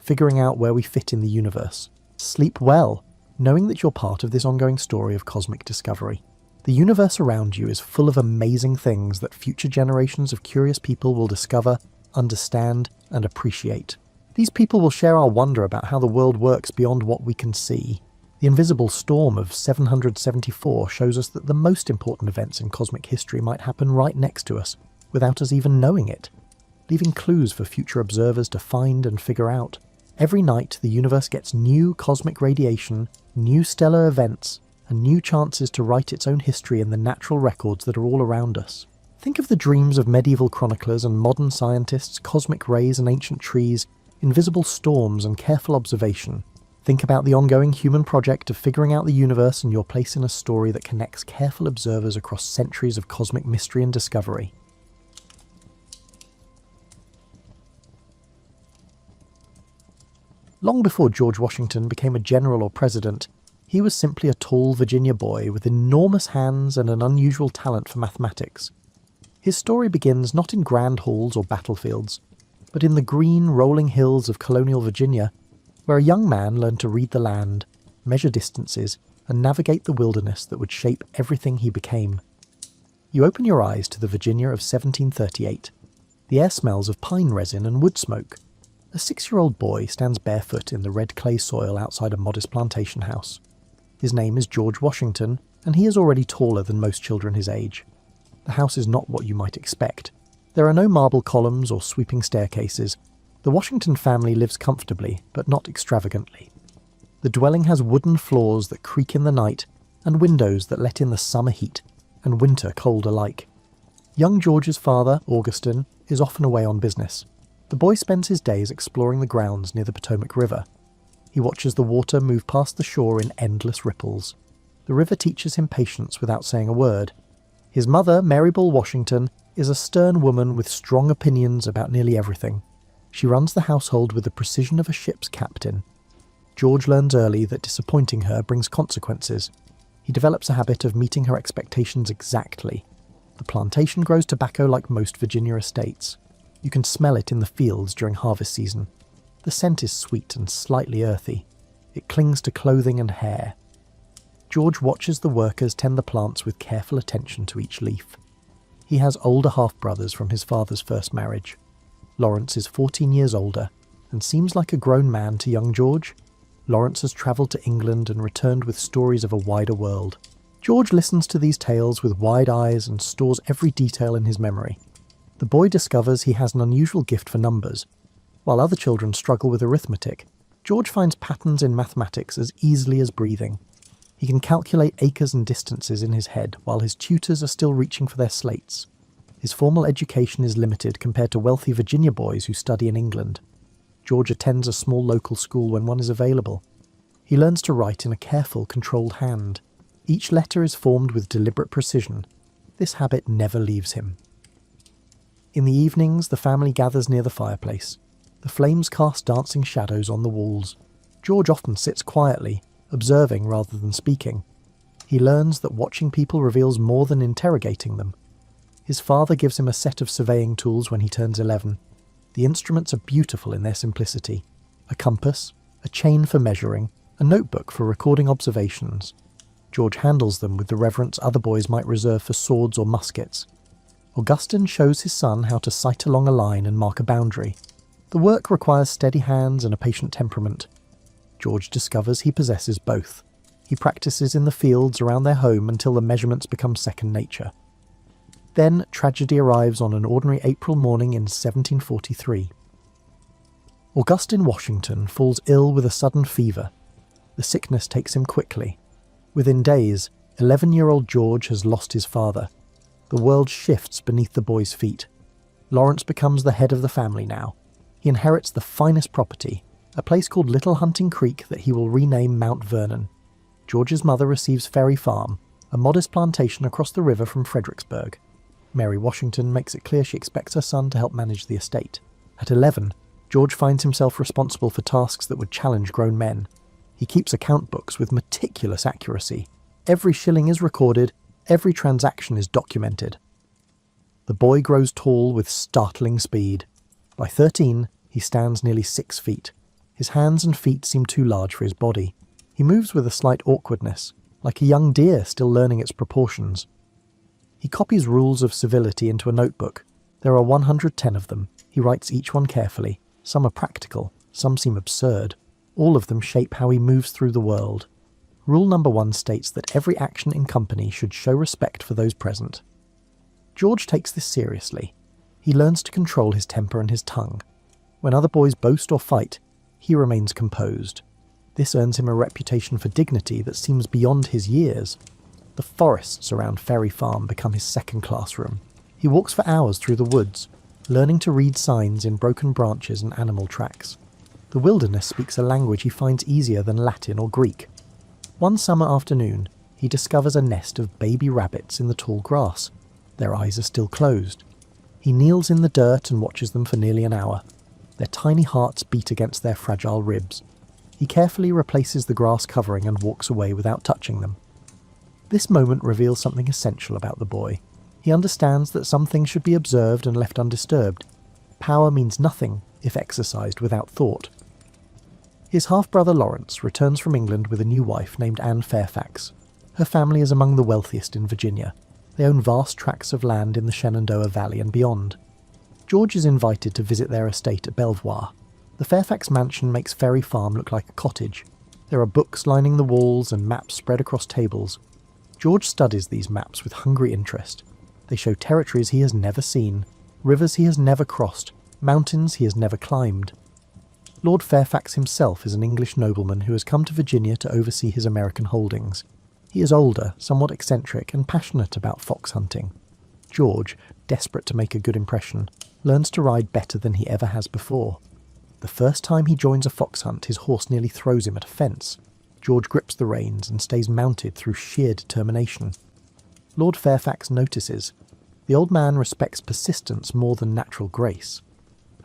figuring out where we fit in the universe. Sleep well, knowing that you're part of this ongoing story of cosmic discovery. The universe around you is full of amazing things that future generations of curious people will discover, understand, and appreciate. These people will share our wonder about how the world works beyond what we can see. The invisible storm of 774 shows us that the most important events in cosmic history might happen right next to us, without us even knowing it, leaving clues for future observers to find and figure out. Every night, the universe gets new cosmic radiation, new stellar events, and new chances to write its own history in the natural records that are all around us. Think of the dreams of medieval chroniclers and modern scientists, cosmic rays and ancient trees, invisible storms and careful observation. Think about the ongoing human project of figuring out the universe and your place in a story that connects careful observers across centuries of cosmic mystery and discovery. Long before George Washington became a general or president, he was simply a tall Virginia boy with enormous hands and an unusual talent for mathematics. His story begins not in grand halls or battlefields, but in the green, rolling hills of colonial Virginia, where a young man learned to read the land, measure distances, and navigate the wilderness that would shape everything he became. You open your eyes to the Virginia of 1738. The air smells of pine resin and wood smoke. A 6-year-old boy stands barefoot in the red clay soil outside a modest plantation house. His name is George Washington, and he is already taller than most children his age. The house is not what you might expect. There are no marble columns or sweeping staircases. The Washington family lives comfortably, but not extravagantly. The dwelling has wooden floors that creak in the night, and windows that let in the summer heat, and winter cold alike. Young George's father, Augustine, is often away on business. The boy spends his days exploring the grounds near the Potomac River. He watches the water move past the shore in endless ripples. The river teaches him patience without saying a word. His mother, Mary Ball Washington, is a stern woman with strong opinions about nearly everything. She runs the household with the precision of a ship's captain. George learns early that disappointing her brings consequences. He develops a habit of meeting her expectations exactly. The plantation grows tobacco like most Virginia estates. You can smell it in the fields during harvest season. The scent is sweet and slightly earthy. It clings to clothing and hair. George watches the workers tend the plants with careful attention to each leaf. He has older half-brothers from his father's first marriage. Lawrence is 14 years older and seems like a grown man to young George. Lawrence has travelled to England and returned with stories of a wider world. George listens to these tales with wide eyes and stores every detail in his memory. The boy discovers he has an unusual gift for numbers. While other children struggle with arithmetic, George finds patterns in mathematics as easily as breathing. He can calculate acres and distances in his head while his tutors are still reaching for their slates. His formal education is limited compared to wealthy Virginia boys who study in England. George attends a small local school when one is available. He learns to write in a careful, controlled hand. Each letter is formed with deliberate precision. This habit never leaves him. In the evenings, the family gathers near the fireplace. The flames cast dancing shadows on the walls. George often sits quietly, observing rather than speaking. He learns that watching people reveals more than interrogating them. His father gives him a set of surveying tools when he turns 11. The instruments are beautiful in their simplicity. A compass, a chain for measuring, a notebook for recording observations. George handles them with the reverence other boys might reserve for swords or muskets. Augustine shows his son how to sight along a line and mark a boundary. The work requires steady hands and a patient temperament. George discovers he possesses both. He practices in the fields around their home until the measurements become second nature. Then tragedy arrives on an ordinary April morning in 1743. Augustine Washington falls ill with a sudden fever. The sickness takes him quickly. Within days, 11-year-old George has lost his father. The world shifts beneath the boy's feet. Lawrence becomes the head of the family now. He inherits the finest property, a place called Little Hunting Creek that he will rename Mount Vernon. George's mother receives Ferry Farm, a modest plantation across the river from Fredericksburg. Mary Washington makes it clear she expects her son to help manage the estate. At 11, George finds himself responsible for tasks that would challenge grown men. He keeps account books with meticulous accuracy. Every shilling is recorded, every transaction is documented. The boy grows tall with startling speed. By 13, he stands nearly 6 feet. His hands and feet seem too large for his body. He moves with a slight awkwardness, like a young deer still learning its proportions. He copies rules of civility into a notebook. There are 110 of them. He writes each one carefully. Some are practical, some seem absurd. All of them shape how he moves through the world. Rule number 1 states that every action in company should show respect for those present. George takes this seriously. He learns to control his temper and his tongue. When other boys boast or fight, he remains composed. This earns him a reputation for dignity that seems beyond his years. The forests around Ferry Farm become his second classroom. He walks for hours through the woods, learning to read signs in broken branches and animal tracks. The wilderness speaks a language he finds easier than Latin or Greek. One summer afternoon, he discovers a nest of baby rabbits in the tall grass. Their eyes are still closed. He kneels in the dirt and watches them for nearly an hour. Their tiny hearts beat against their fragile ribs. He carefully replaces the grass covering and walks away without touching them. This moment reveals something essential about the boy. He understands that some things should be observed and left undisturbed. Power means nothing if exercised without thought. His half-brother Lawrence returns from England with a new wife named Anne Fairfax. Her family is among the wealthiest in Virginia. They own vast tracts of land in the Shenandoah Valley and beyond. George is invited to visit their estate at Belvoir. The Fairfax mansion makes Ferry Farm look like a cottage. There are books lining the walls and maps spread across tables. George studies these maps with hungry interest. They show territories he has never seen, rivers he has never crossed, mountains he has never climbed. Lord Fairfax himself is an English nobleman who has come to Virginia to oversee his American holdings. He is older, somewhat eccentric, and passionate about fox hunting. George, desperate to make a good impression, learns to ride better than he ever has before. The first time he joins a fox hunt, his horse nearly throws him at a fence. George grips the reins and stays mounted through sheer determination. Lord Fairfax notices. The old man respects persistence more than natural grace.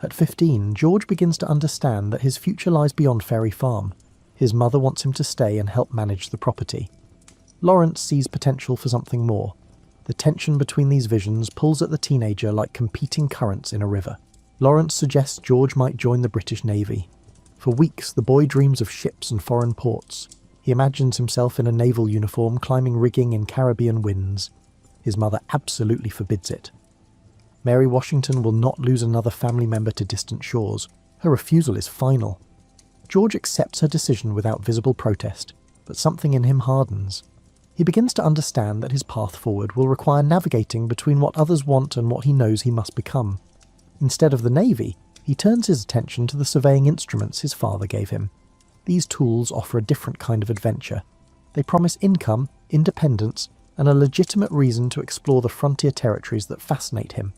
At 15, George begins to understand that his future lies beyond Ferry Farm. His mother wants him to stay and help manage the property. Lawrence sees potential for something more. The tension between these visions pulls at the teenager like competing currents in a river. Lawrence suggests George might join the British Navy. For weeks, the boy dreams of ships and foreign ports. He imagines himself in a naval uniform climbing rigging in Caribbean winds. His mother absolutely forbids it. Mary Washington will not lose another family member to distant shores. Her refusal is final. George accepts her decision without visible protest, but something in him hardens. He begins to understand that his path forward will require navigating between what others want and what he knows he must become. Instead of the Navy, he turns his attention to the surveying instruments his father gave him. These tools offer a different kind of adventure. They promise income, independence, and a legitimate reason to explore the frontier territories that fascinate him.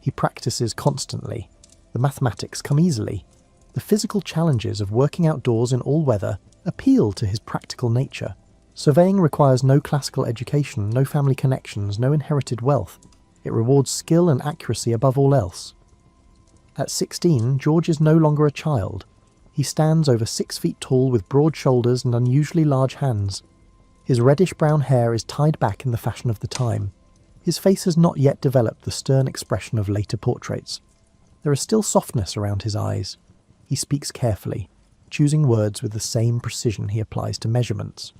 He practices constantly. The mathematics come easily. The physical challenges of working outdoors in all weather appeal to his practical nature. Surveying requires no classical education, no family connections, no inherited wealth. It rewards skill and accuracy above all else. At 16, George is no longer a child. He stands over 6 feet tall with broad shoulders and unusually large hands. His reddish-brown hair is tied back in the fashion of the time. His face has not yet developed the stern expression of later portraits. There is still softness around his eyes. He speaks carefully, choosing words with the same precision he applies to measurements.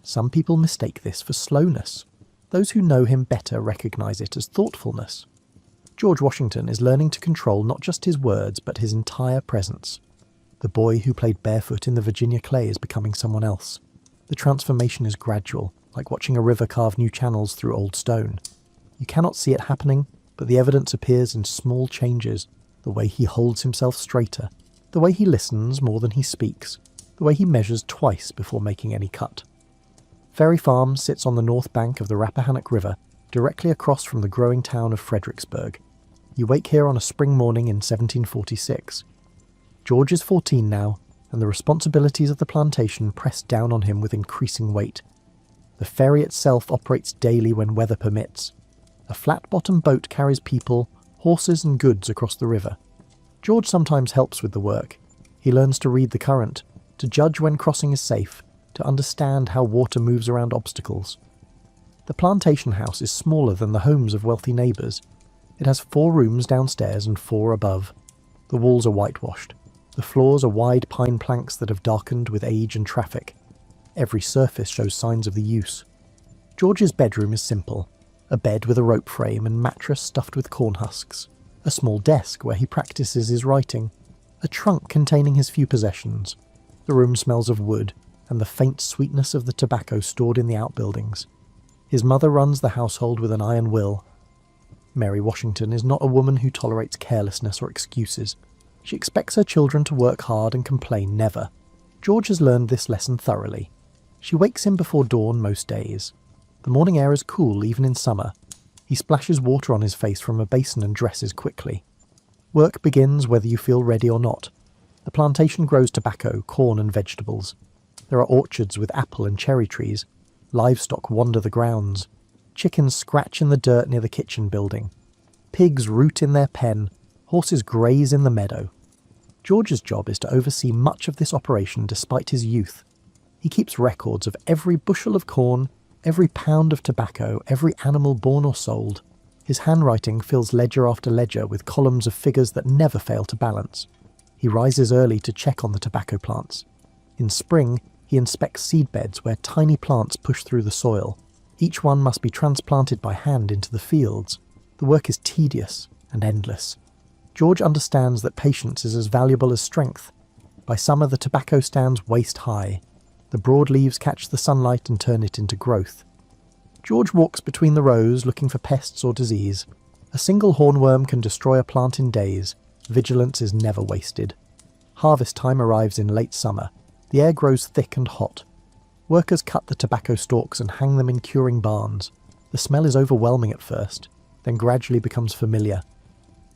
Some people mistake this for slowness. Those who know him better recognize it as thoughtfulness. George Washington is learning to control not just his words, but his entire presence. The boy who played barefoot in the Virginia clay is becoming someone else. The transformation is gradual, like watching a river carve new channels through old stone. You cannot see it happening, but the evidence appears in small changes. The way he holds himself straighter, the way he listens more than he speaks, the way he measures twice before making any cut. Ferry Farm sits on the north bank of the Rappahannock River, directly across from the growing town of Fredericksburg. You wake here on a spring morning in 1746. George is 14 now, and the responsibilities of the plantation press down on him with increasing weight. The ferry itself operates daily when weather permits. A flat-bottom boat carries people, horses and goods across the river. George sometimes helps with the work. He learns to read the current, to judge when crossing is safe, to understand how water moves around obstacles. The plantation house is smaller than the homes of wealthy neighbours. It has 4 rooms downstairs and 4 above. The walls are whitewashed. The floors are wide pine planks that have darkened with age and traffic. Every surface shows signs of the use. George's bedroom is simple. A bed with a rope frame and mattress stuffed with corn husks. A small desk where he practices his writing. A trunk containing his few possessions. The room smells of wood and the faint sweetness of the tobacco stored in the outbuildings. His mother runs the household with an iron will. Mary Washington is not a woman who tolerates carelessness or excuses. She expects her children to work hard and complain never. George has learned this lesson thoroughly. She wakes him before dawn most days. The morning air is cool even in summer. He splashes water on his face from a basin and dresses quickly. Work begins whether you feel ready or not. The plantation grows tobacco, corn and vegetables. There are orchards with apple and cherry trees. Livestock wander the grounds. Chickens scratch in the dirt near the kitchen building. Pigs root in their pen. Horses graze in the meadow. George's job is to oversee much of this operation despite his youth. He keeps records of every bushel of corn, every pound of tobacco, every animal born or sold. His handwriting fills ledger after ledger with columns of figures that never fail to balance. He rises early to check on the tobacco plants. In spring, he inspects seed beds where tiny plants push through the soil. Each one must be transplanted by hand into the fields. The work is tedious and endless. George understands that patience is as valuable as strength. By summer, the tobacco stands waist high. The broad leaves catch the sunlight and turn it into growth. George walks between the rows looking for pests or disease. A single hornworm can destroy a plant in days. Vigilance is never wasted. Harvest time arrives in late summer. The air grows thick and hot. Workers cut the tobacco stalks and hang them in curing barns. The smell is overwhelming at first, then gradually becomes familiar.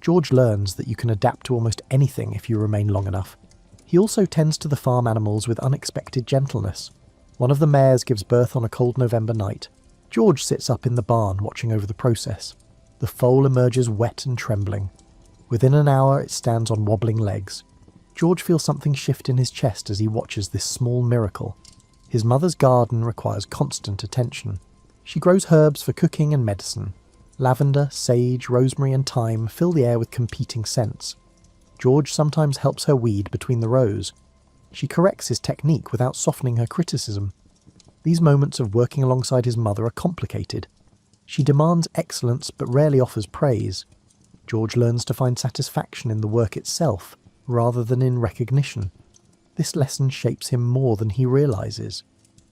George learns that you can adapt to almost anything if you remain long enough. He also tends to the farm animals with unexpected gentleness. One of the mares gives birth on a cold November night. George sits up in the barn watching over the process. The foal emerges wet and trembling. Within an hour it stands on wobbling legs. George feels something shift in his chest as he watches this small miracle. His mother's garden requires constant attention. She grows herbs for cooking and medicine. Lavender, sage, rosemary and thyme fill the air with competing scents. George sometimes helps her weed between the rows. She corrects his technique without softening her criticism. These moments of working alongside his mother are complicated. She demands excellence but rarely offers praise. George learns to find satisfaction in the work itself, rather than in recognition. This lesson shapes him more than he realises.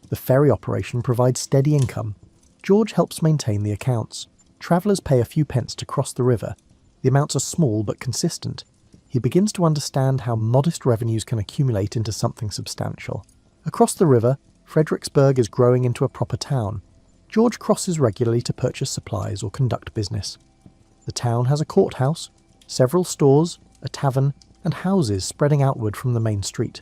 The ferry operation provides steady income. George helps maintain the accounts. Travellers pay a few pence to cross the river. The amounts are small but consistent. He begins to understand how modest revenues can accumulate into something substantial. Across the river, Fredericksburg is growing into a proper town. George crosses regularly to purchase supplies or conduct business. The town has a courthouse, several stores, a tavern, and houses spreading outward from the main street.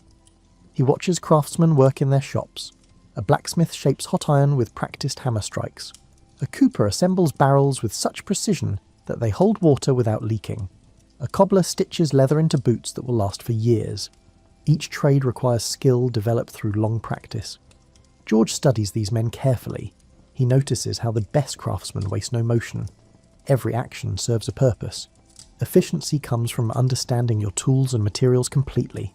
He watches craftsmen work in their shops. A blacksmith shapes hot iron with practiced hammer strikes. A cooper assembles barrels with such precision that they hold water without leaking. A cobbler stitches leather into boots that will last for years. Each trade requires skill developed through long practice. George studies these men carefully. He notices how the best craftsmen waste no motion. Every action serves a purpose. Efficiency comes from understanding your tools and materials completely.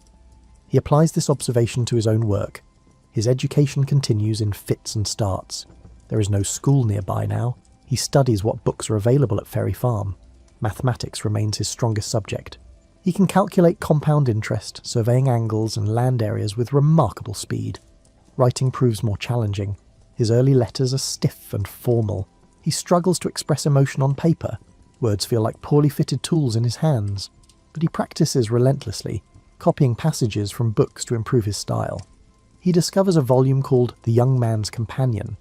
He applies this observation to his own work. His education continues in fits and starts. There is no school nearby now. He studies what books are available at Ferry Farm. Mathematics remains his strongest subject. He can calculate compound interest, surveying angles and land areas with remarkable speed. Writing proves more challenging. His early letters are stiff and formal. He struggles to express emotion on paper. Words feel like poorly fitted tools in his hands. But he practices relentlessly, copying passages from books to improve his style. He discovers a volume called The Young Man's Companion.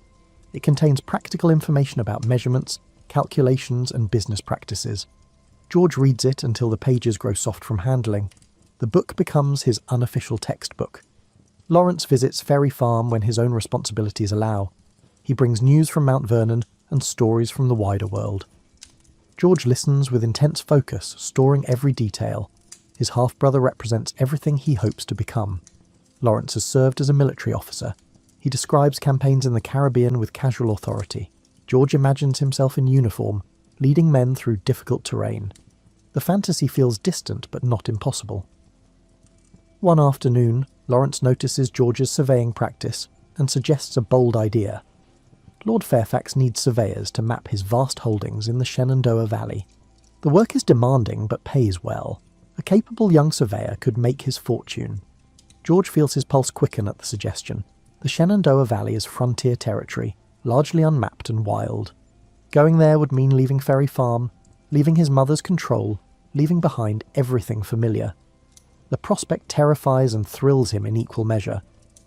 It contains practical information about measurements, calculations, and business practices. George reads it until the pages grow soft from handling. The book becomes his unofficial textbook. Lawrence visits Ferry Farm when his own responsibilities allow. He brings news from Mount Vernon and stories from the wider world. George listens with intense focus, storing every detail. His half-brother represents everything he hopes to become. Lawrence has served as a military officer. He describes campaigns in the Caribbean with casual authority. George imagines himself in uniform, leading men through difficult terrain. The fantasy feels distant but not impossible. One afternoon, Lawrence notices George's surveying practice and suggests a bold idea. Lord Fairfax needs surveyors to map his vast holdings in the Shenandoah Valley. The work is demanding but pays well. A capable young surveyor could make his fortune. George feels his pulse quicken at the suggestion. The Shenandoah Valley is frontier territory, largely unmapped and wild. Going there would mean leaving Ferry Farm, leaving his mother's control, leaving behind everything familiar. The prospect terrifies and thrills him in equal measure.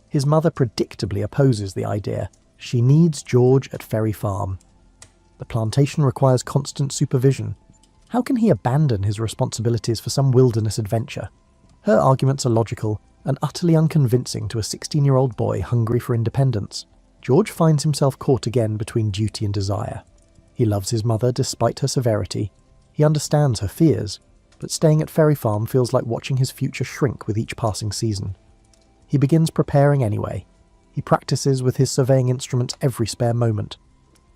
His mother predictably opposes the idea. She needs George at Ferry Farm. The plantation requires constant supervision. How can he abandon his responsibilities for some wilderness adventure? Her arguments are logical and utterly unconvincing to a 16-year-old boy hungry for independence. George finds himself caught again between duty and desire. He loves his mother despite her severity. He understands her fears. but staying at Ferry Farm feels like watching his future shrink with each passing season. He begins preparing anyway. He practices with his surveying instruments every spare moment.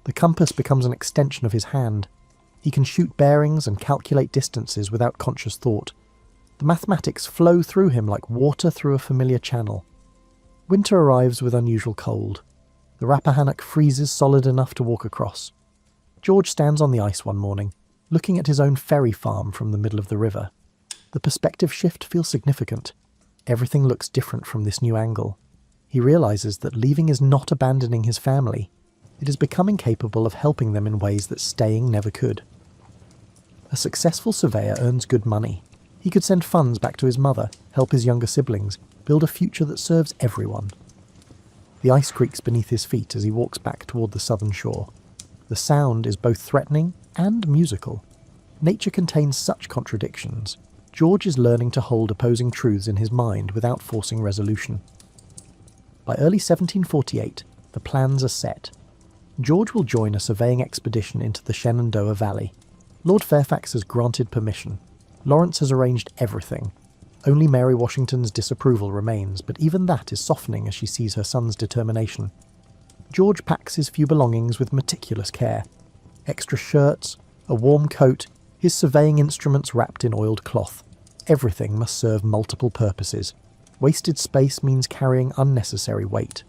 The compass becomes an extension of his hand. He can shoot bearings and calculate distances without conscious thought. The mathematics flow through him like water through a familiar channel. Winter arrives with unusual cold. The Rappahannock freezes solid enough to walk across. George stands on the ice one morning, looking at his own ferry farm from the middle of the river. The perspective shift feels significant. Everything looks different from this new angle. He realizes that leaving is not abandoning his family. It is becoming capable of helping them in ways that staying never could. A successful surveyor earns good money. He could send funds back to his mother, help his younger siblings, build a future that serves everyone. The ice creaks beneath his feet as he walks back toward the southern shore. The sound is both threatening and musical. Nature contains such contradictions. George is learning to hold opposing truths in his mind without forcing resolution. By early 1748, the plans are set. George will join a surveying expedition into the Shenandoah Valley. Lord Fairfax has granted permission. Lawrence has arranged everything. Only Mary Washington's disapproval remains, but even that is softening as she sees her son's determination. George packs his few belongings with meticulous care. Extra shirts, a warm coat, his surveying instruments wrapped in oiled cloth. Everything must serve multiple purposes. Wasted space means carrying unnecessary weight.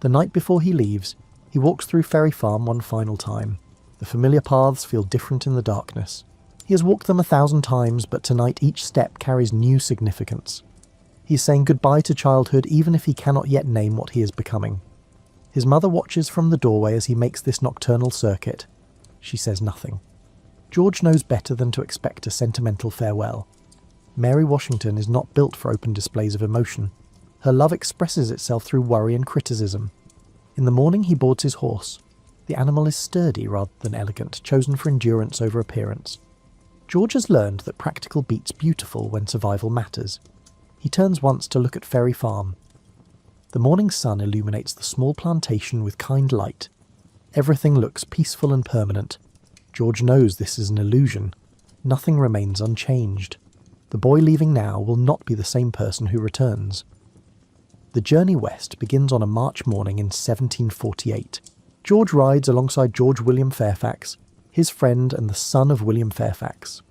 The night before he leaves, he walks through Ferry Farm one final time. The familiar paths feel different in the darkness. He has walked them 1,000 times, but tonight each step carries new significance. He is saying goodbye to childhood even if he cannot yet name what he is becoming. His mother watches from the doorway as he makes this nocturnal circuit. She says nothing. George knows better than to expect a sentimental farewell. Mary Washington is not built for open displays of emotion. Her love expresses itself through worry and criticism. In the morning he boards his horse. The animal is sturdy rather than elegant, chosen for endurance over appearance. George has learned that practical beats beautiful when survival matters. He turns once to look at Ferry Farm. The morning sun illuminates the small plantation with kind light. Everything looks peaceful and permanent. George knows this is an illusion. Nothing remains unchanged. The boy leaving now will not be the same person who returns. The journey west begins on a March morning in 1748. George rides alongside George William Fairfax, his friend and the son of William Fairfax.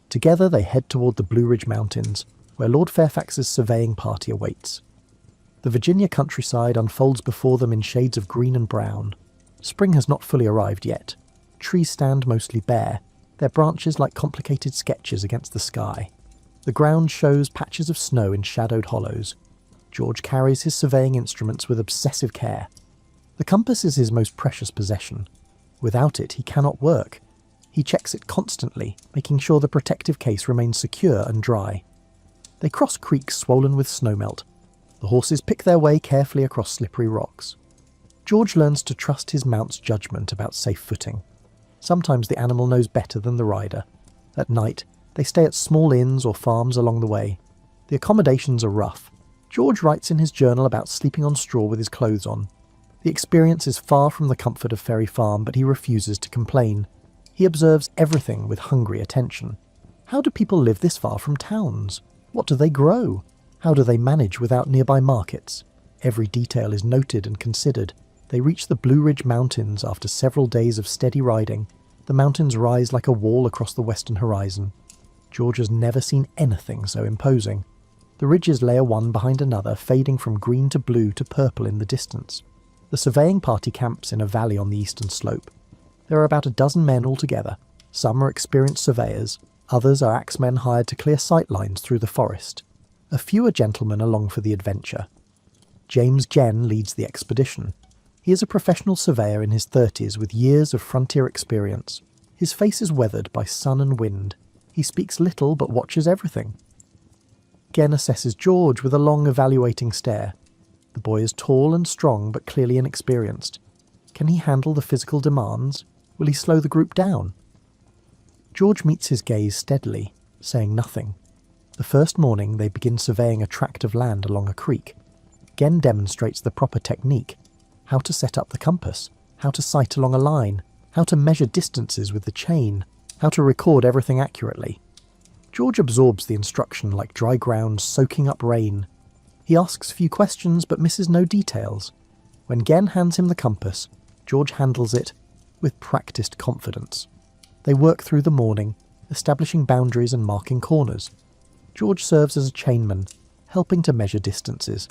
Together they head toward the Blue Ridge Mountains, where Lord Fairfax's surveying party awaits. The Virginia countryside unfolds before them in shades of green and brown. Spring has not fully arrived yet. Trees stand mostly bare, their branches like complicated sketches against the sky. The ground shows patches of snow in shadowed hollows. George carries his surveying instruments with obsessive care. The compass is his most precious possession. Without it, he cannot work. He checks it constantly, making sure the protective case remains secure and dry. They cross creeks swollen with snowmelt. The horses pick their way carefully across slippery rocks. George learns to trust his mount's judgment about safe footing. Sometimes the animal knows better than the rider. At night, they stay at small inns or farms along the way. The accommodations are rough. George writes in his journal about sleeping on straw with his clothes on. The experience is far from the comfort of Ferry Farm, but he refuses to complain. He observes everything with hungry attention. How do people live this far from towns? What do they grow? How do they manage without nearby markets? Every detail is noted and considered. They reach the Blue Ridge Mountains after several days of steady riding. The mountains rise like a wall across the western horizon. George has never seen anything so imposing. The ridges layer one behind another, fading from green to blue to purple in the distance. The surveying party camps in a valley on the eastern slope. There are about a dozen men altogether. Some are experienced surveyors, others are axemen hired to clear sight lines through the forest. A few are gentlemen along for the adventure. James Genn leads the expedition. He is a professional surveyor in his 30s with years of frontier experience. His face is weathered by sun and wind. He speaks little but watches everything. Genn assesses George with a long evaluating stare. The boy is tall and strong but clearly inexperienced. Can he handle the physical demands? Will he slow the group down? George meets his gaze steadily, saying nothing. The first morning they begin surveying a tract of land along a creek. Genn demonstrates the proper technique, how to set up the compass, how to sight along a line, how to measure distances with the chain, how to record everything accurately. George absorbs the instruction like dry ground soaking up rain. He asks few questions but misses no details. When Gen hands him the compass, George handles it with practiced confidence. They work through the morning, establishing boundaries and marking corners. George serves as a chainman, helping to measure distances.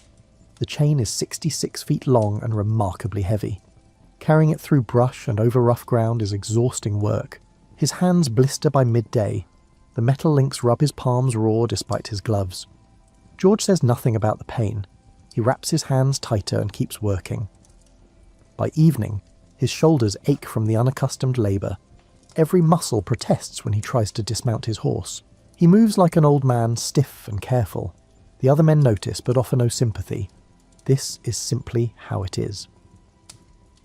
The chain is 66 feet long and remarkably heavy. Carrying it through brush and over rough ground is exhausting work. His hands blister by midday. The metal links rub his palms raw despite his gloves. George says nothing about the pain. He wraps his hands tighter and keeps working. By evening, his shoulders ache from the unaccustomed labour. Every muscle protests when he tries to dismount his horse. He moves like an old man, stiff and careful. The other men notice but offer no sympathy. This is simply how it is.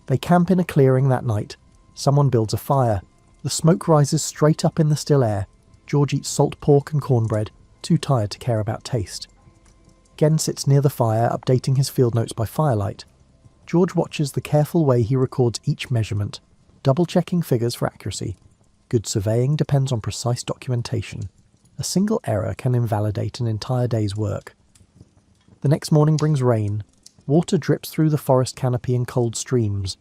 They camp in a clearing that night. Someone builds a fire. The smoke rises straight up in the still air. George eats salt pork and cornbread, too tired to care about taste. Gen sits near the fire, updating his field notes by firelight. George watches the careful way he records each measurement, double-checking figures for accuracy. Good surveying depends on precise documentation. A single error can invalidate an entire day's work. The next morning brings rain. Water drips through the forest canopy in cold streams.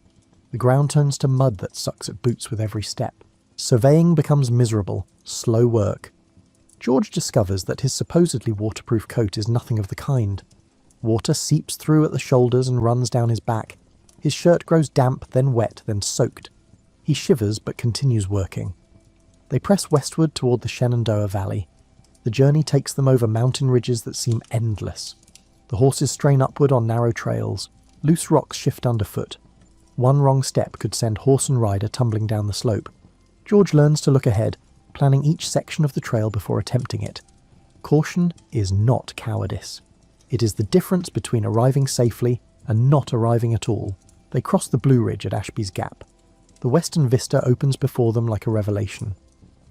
The ground turns to mud that sucks at boots with every step. Surveying becomes miserable, slow work. George discovers that his supposedly waterproof coat is nothing of the kind. Water seeps through at the shoulders and runs down his back. His shirt grows damp, then wet, then soaked. He shivers but continues working. They press westward toward the Shenandoah Valley. The journey takes them over mountain ridges that seem endless. The horses strain upward on narrow trails. Loose rocks shift underfoot. One wrong step could send horse and rider tumbling down the slope. George learns to look ahead, planning each section of the trail before attempting it. Caution is not cowardice. It is the difference between arriving safely and not arriving at all. They cross the Blue Ridge at Ashby's Gap. The western vista opens before them like a revelation.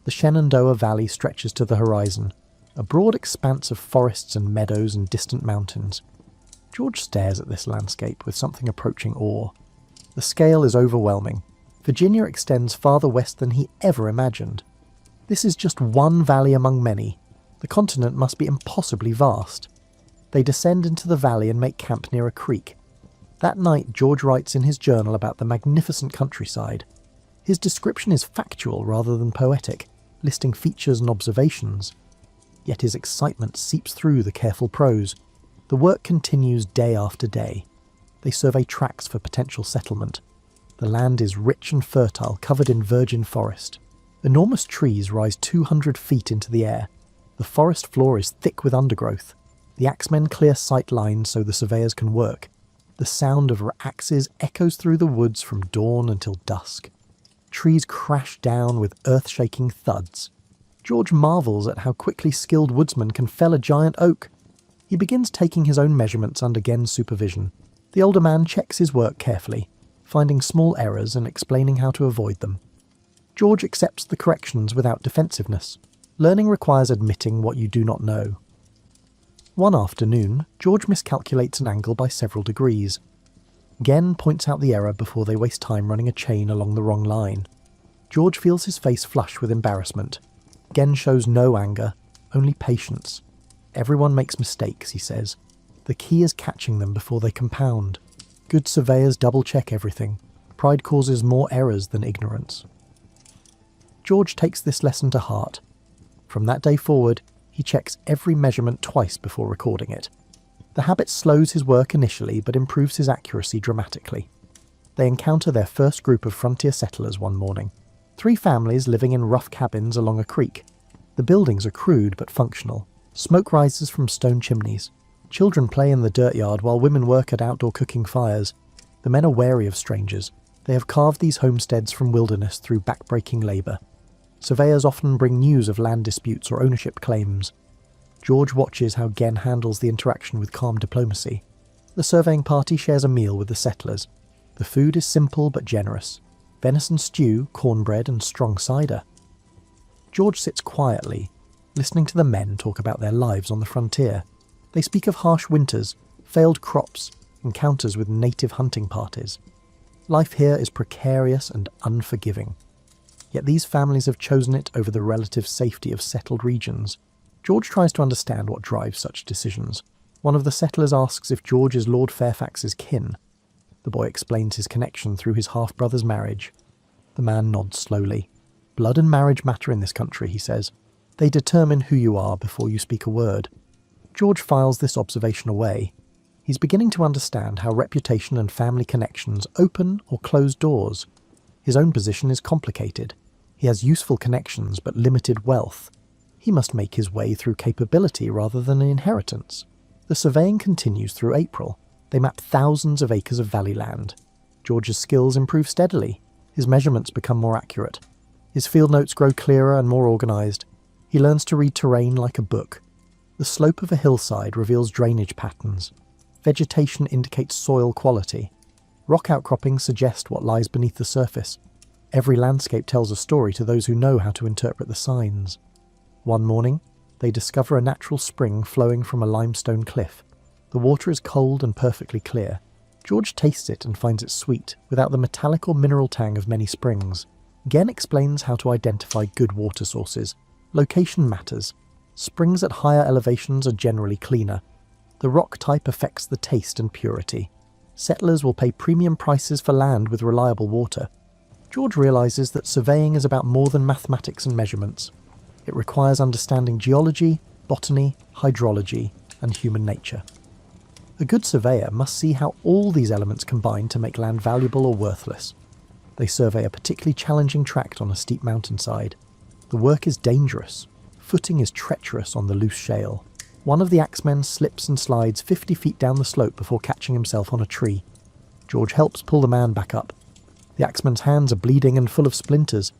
The Shenandoah Valley stretches to the horizon, a broad expanse of forests and meadows and distant mountains. George stares at this landscape with something approaching awe. The scale is overwhelming. Virginia extends farther west than he ever imagined. This is just one valley among many. The continent must be impossibly vast. They descend into the valley and make camp near a creek. That night, George writes in his journal about the magnificent countryside. His description is factual rather than poetic, listing features and observations. Yet his excitement seeps through the careful prose. The work continues day after day. They survey tracks for potential settlement. The land is rich and fertile, covered in virgin forest. Enormous trees rise 200 feet into the air. The forest floor is thick with undergrowth. The axemen clear sight lines so the surveyors can work. The sound of axes echoes through the woods from dawn until dusk. Trees crash down with earth-shaking thuds. George marvels at how quickly skilled woodsmen can fell a giant oak. He begins taking his own measurements under Gen's supervision. The older man checks his work carefully, finding small errors and explaining how to avoid them. George accepts the corrections without defensiveness. Learning requires admitting what you do not know. One afternoon, George miscalculates an angle by several degrees. Gen points out the error before they waste time running a chain along the wrong line. George feels his face flush with embarrassment. Gen shows no anger, only patience. Everyone makes mistakes, he says. The key is catching them before they compound. Good surveyors double-check everything. Pride causes more errors than ignorance. George takes this lesson to heart. From that day forward, he checks every measurement twice before recording it. The habit slows his work initially, but improves his accuracy dramatically. They encounter their first group of frontier settlers one morning. 3 families living in rough cabins along a creek. The buildings are crude but functional. Smoke rises from stone chimneys. Children play in the dirt yard while women work at outdoor cooking fires. The men are wary of strangers. They have carved these homesteads from wilderness through back-breaking labour. Surveyors often bring news of land disputes or ownership claims. George watches how Gen handles the interaction with calm diplomacy. The surveying party shares a meal with the settlers. The food is simple but generous. Venison stew, cornbread and strong cider. George sits quietly, listening to the men talk about their lives on the frontier. They speak of harsh winters, failed crops, encounters with native hunting parties. Life here is precarious and unforgiving. Yet these families have chosen it over the relative safety of settled regions. George tries to understand what drives such decisions. One of the settlers asks if George is Lord Fairfax's kin. The boy explains his connection through his half-brother's marriage. The man nods slowly. Blood and marriage matter in this country, he says. They determine who you are before you speak a word. George files this observation away. He's beginning to understand how reputation and family connections open or close doors. His own position is complicated. He has useful connections but limited wealth. He must make his way through capability rather than inheritance. The surveying continues through April. They map thousands of acres of valley land. George's skills improve steadily. His measurements become more accurate. His field notes grow clearer and more organised. He learns to read terrain like a book. The slope of a hillside reveals drainage patterns. Vegetation indicates soil quality. Rock outcroppings suggest what lies beneath the surface. Every landscape tells a story to those who know how to interpret the signs. One morning, they discover a natural spring flowing from a limestone cliff. The water is cold and perfectly clear. George tastes it and finds it sweet, without the metallic or mineral tang of many springs. Gen explains how to identify good water sources. Location matters. Springs at higher elevations are generally cleaner. The rock type affects the taste and purity. Settlers will pay premium prices for land with reliable water. George realises that surveying is about more than mathematics and measurements. It requires understanding geology, botany, hydrology, and human nature. A good surveyor must see how all these elements combine to make land valuable or worthless. They survey a particularly challenging tract on a steep mountainside. The work is dangerous. Footing is treacherous on the loose shale. One of the axemen slips and slides 50 feet down the slope before catching himself on a tree. George helps pull the man back up. The axeman's hands are bleeding and full of splinters.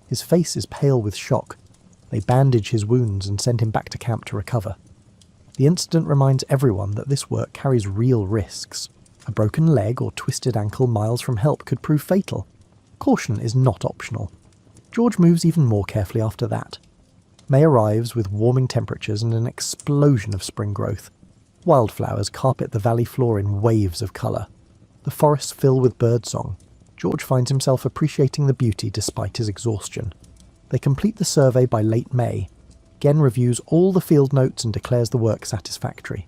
His face is pale with shock. They bandage his wounds and send him back to camp to recover. The incident reminds everyone that this work carries real risks. A broken leg or twisted ankle miles from help could prove fatal. Caution is not optional. George moves even more carefully after that. May arrives with warming temperatures and an explosion of spring growth. Wildflowers carpet the valley floor in waves of colour. The forests fill with birdsong. George finds himself appreciating the beauty despite his exhaustion. They complete the survey by late May. Gen reviews all the field notes and declares the work satisfactory.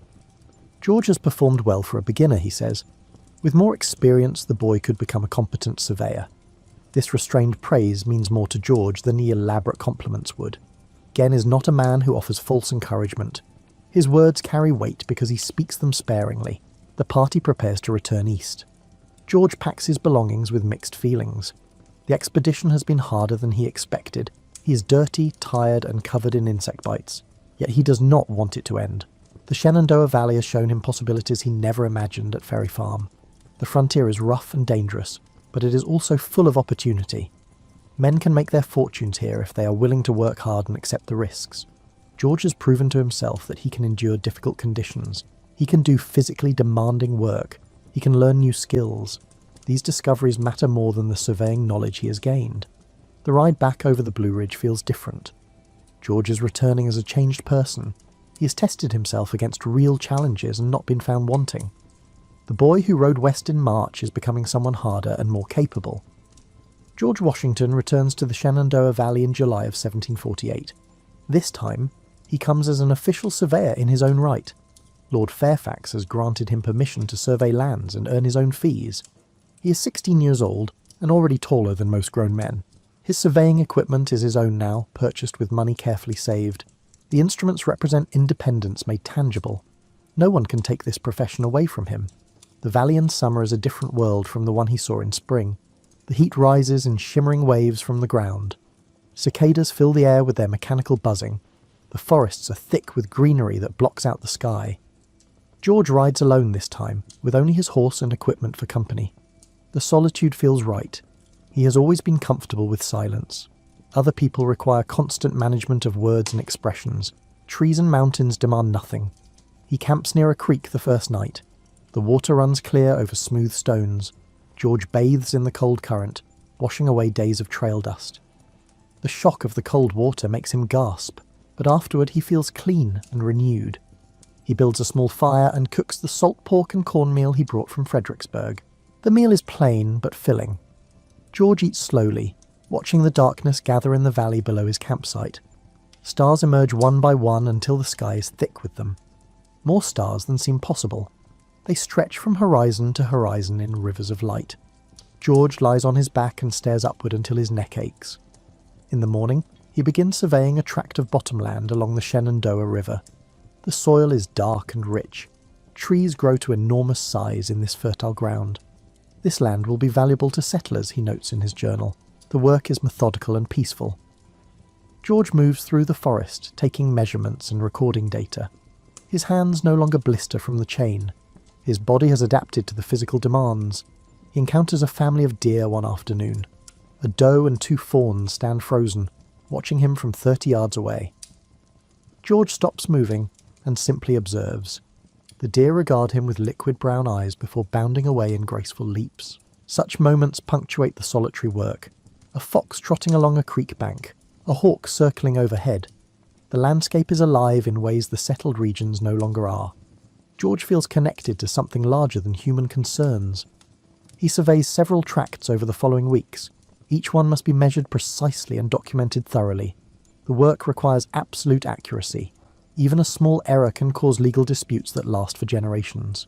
George has performed well for a beginner, he says. With more experience, the boy could become a competent surveyor. This restrained praise means more to George than the elaborate compliments would. Gen is not a man who offers false encouragement. His words carry weight because he speaks them sparingly. The party prepares to return east. George packs his belongings with mixed feelings. The expedition has been harder than he expected. He is dirty, tired, and covered in insect bites. Yet he does not want it to end. The Shenandoah Valley has shown him possibilities he never imagined at Ferry Farm. The frontier is rough and dangerous, but it is also full of opportunity. Men can make their fortunes here if they are willing to work hard and accept the risks. George has proven to himself that he can endure difficult conditions. He can do physically demanding work. He can learn new skills. These discoveries matter more than the surveying knowledge he has gained. The ride back over the Blue Ridge feels different. George is returning as a changed person. He has tested himself against real challenges and not been found wanting. The boy who rode west in March is becoming someone harder and more capable. George Washington returns to the Shenandoah Valley in July of 1748. This time, he comes as an official surveyor in his own right. Lord Fairfax has granted him permission to survey lands and earn his own fees. He is 16 years old and already taller than most grown men. His surveying equipment is his own now, purchased with money carefully saved. The instruments represent independence made tangible. No one can take this profession away from him. The valley in summer is a different world from the one he saw in spring. The heat rises in shimmering waves from the ground. Cicadas fill the air with their mechanical buzzing. The forests are thick with greenery that blocks out the sky. George rides alone this time, with only his horse and equipment for company. The solitude feels right. He has always been comfortable with silence. Other people require constant management of words and expressions. Trees and mountains demand nothing. He camps near a creek the first night. The water runs clear over smooth stones. George bathes in the cold current, washing away days of trail dust. The shock of the cold water makes him gasp, but afterward he feels clean and renewed. He builds a small fire and cooks the salt pork and cornmeal he brought from Fredericksburg. The meal is plain but filling. George eats slowly, watching the darkness gather in the valley below his campsite. Stars emerge one by one until the sky is thick with them. More stars than seem possible. They stretch from horizon to horizon in rivers of light. George lies on his back and stares upward until his neck aches. In the morning, he begins surveying a tract of bottomland along the Shenandoah River. The soil is dark and rich. Trees grow to enormous size in this fertile ground. This land will be valuable to settlers, he notes in his journal. The work is methodical and peaceful. George moves through the forest, taking measurements and recording data. His hands no longer blister from the chain. His body has adapted to the physical demands. He encounters a family of deer one afternoon. A doe and 2 fawns stand frozen, watching him from 30 yards away. George stops moving and simply observes. The deer regard him with liquid brown eyes before bounding away in graceful leaps. Such moments punctuate the solitary work. A fox trotting along a creek bank, a hawk circling overhead. The landscape is alive in ways the settled regions no longer are. George feels connected to something larger than human concerns. He surveys several tracts over the following weeks. Each one must be measured precisely and documented thoroughly. The work requires absolute accuracy. Even a small error can cause legal disputes that last for generations.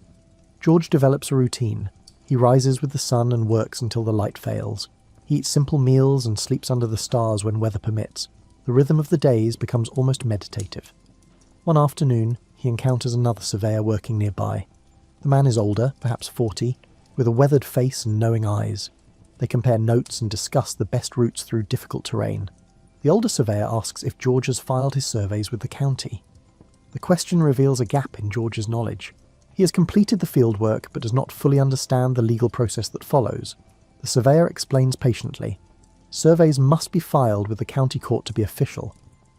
George develops a routine. He rises with the sun and works until the light fails. He eats simple meals and sleeps under the stars when weather permits. The rhythm of the days becomes almost meditative. One afternoon, he encounters another surveyor working nearby. The man is older, perhaps 40, with a weathered face and knowing eyes. They compare notes and discuss the best routes through difficult terrain. The older surveyor asks if George has filed his surveys with the county. The question reveals a gap in George's knowledge. He has completed the fieldwork but does not fully understand the legal process that follows. The surveyor explains patiently. Surveys must be filed with the county court to be official.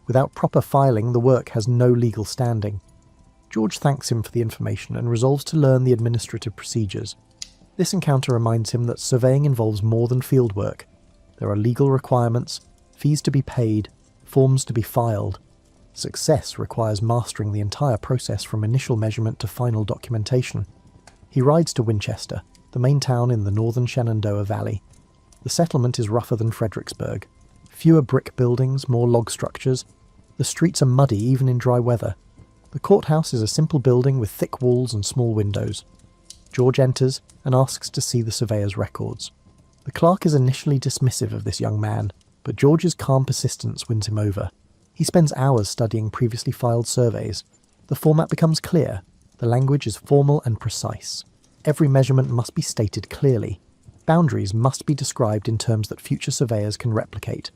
Without proper filing, the work has no legal standing. George thanks him for the information and resolves to learn the administrative procedures. This encounter reminds him that surveying involves more than fieldwork. There are legal requirements, fees to be paid, forms to be filed. Success requires mastering the entire process from initial measurement to final documentation. He rides to Winchester, the main town in the northern Shenandoah Valley. The settlement is rougher than Fredericksburg. Fewer brick buildings, more log structures. The streets are muddy even in dry weather. The courthouse is a simple building with thick walls and small windows. George enters and asks to see the surveyor's records. The clerk is initially dismissive of this young man, but George's calm persistence wins him over. He spends hours studying previously filed surveys. The format becomes clear. The language is formal and precise. Every measurement must be stated clearly. Boundaries must be described in terms that future surveyors can replicate.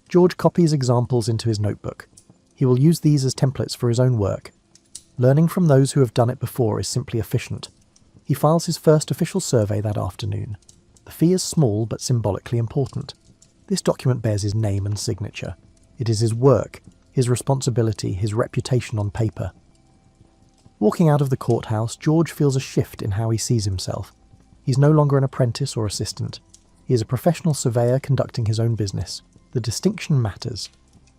George copies examples into his notebook. He will use these as templates for his own work. Learning from those who have done it before is simply efficient. He files his first official survey that afternoon. The fee is small but symbolically important. This document bears his name and signature. It is his work, his responsibility, his reputation on paper. Walking out of the courthouse, George feels a shift in how he sees himself. He's no longer an apprentice or assistant. He is a professional surveyor conducting his own business. The distinction matters.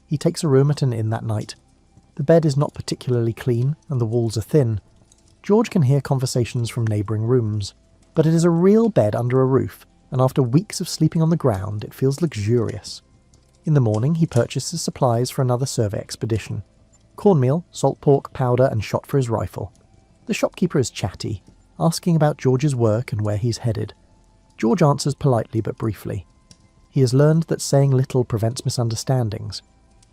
He takes a room at an inn that night. The bed is not particularly clean, and the walls are thin. George can hear conversations from neighbouring rooms. But it is a real bed under a roof, and after weeks of sleeping on the ground, it feels luxurious. In the morning, he purchases supplies for another survey expedition. Cornmeal, salt pork, powder, and shot for his rifle. The shopkeeper is chatty, asking about George's work and where he's headed. George answers politely but briefly. He has learned that saying little prevents misunderstandings.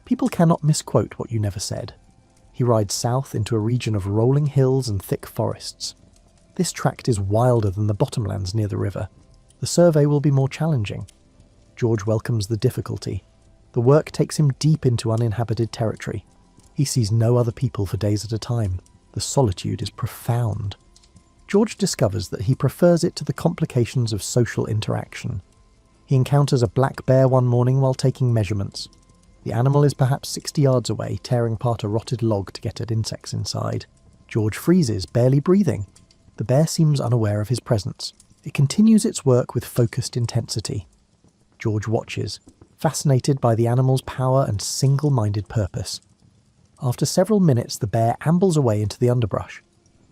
People cannot misquote what you never said. He rides south into a region of rolling hills and thick forests. This tract is wilder than the bottomlands near the river. The survey will be more challenging. George welcomes the difficulty. The work takes him deep into uninhabited territory. He sees no other people for days at a time. The solitude is profound. George discovers that he prefers it to the complications of social interaction. He encounters a black bear one morning while taking measurements. The animal is perhaps 60 yards away, tearing apart a rotted log to get at insects inside. George freezes, barely breathing. The bear seems unaware of his presence. It continues its work with focused intensity. George watches, fascinated by the animal's power and single-minded purpose. After several minutes, the bear ambles away into the underbrush.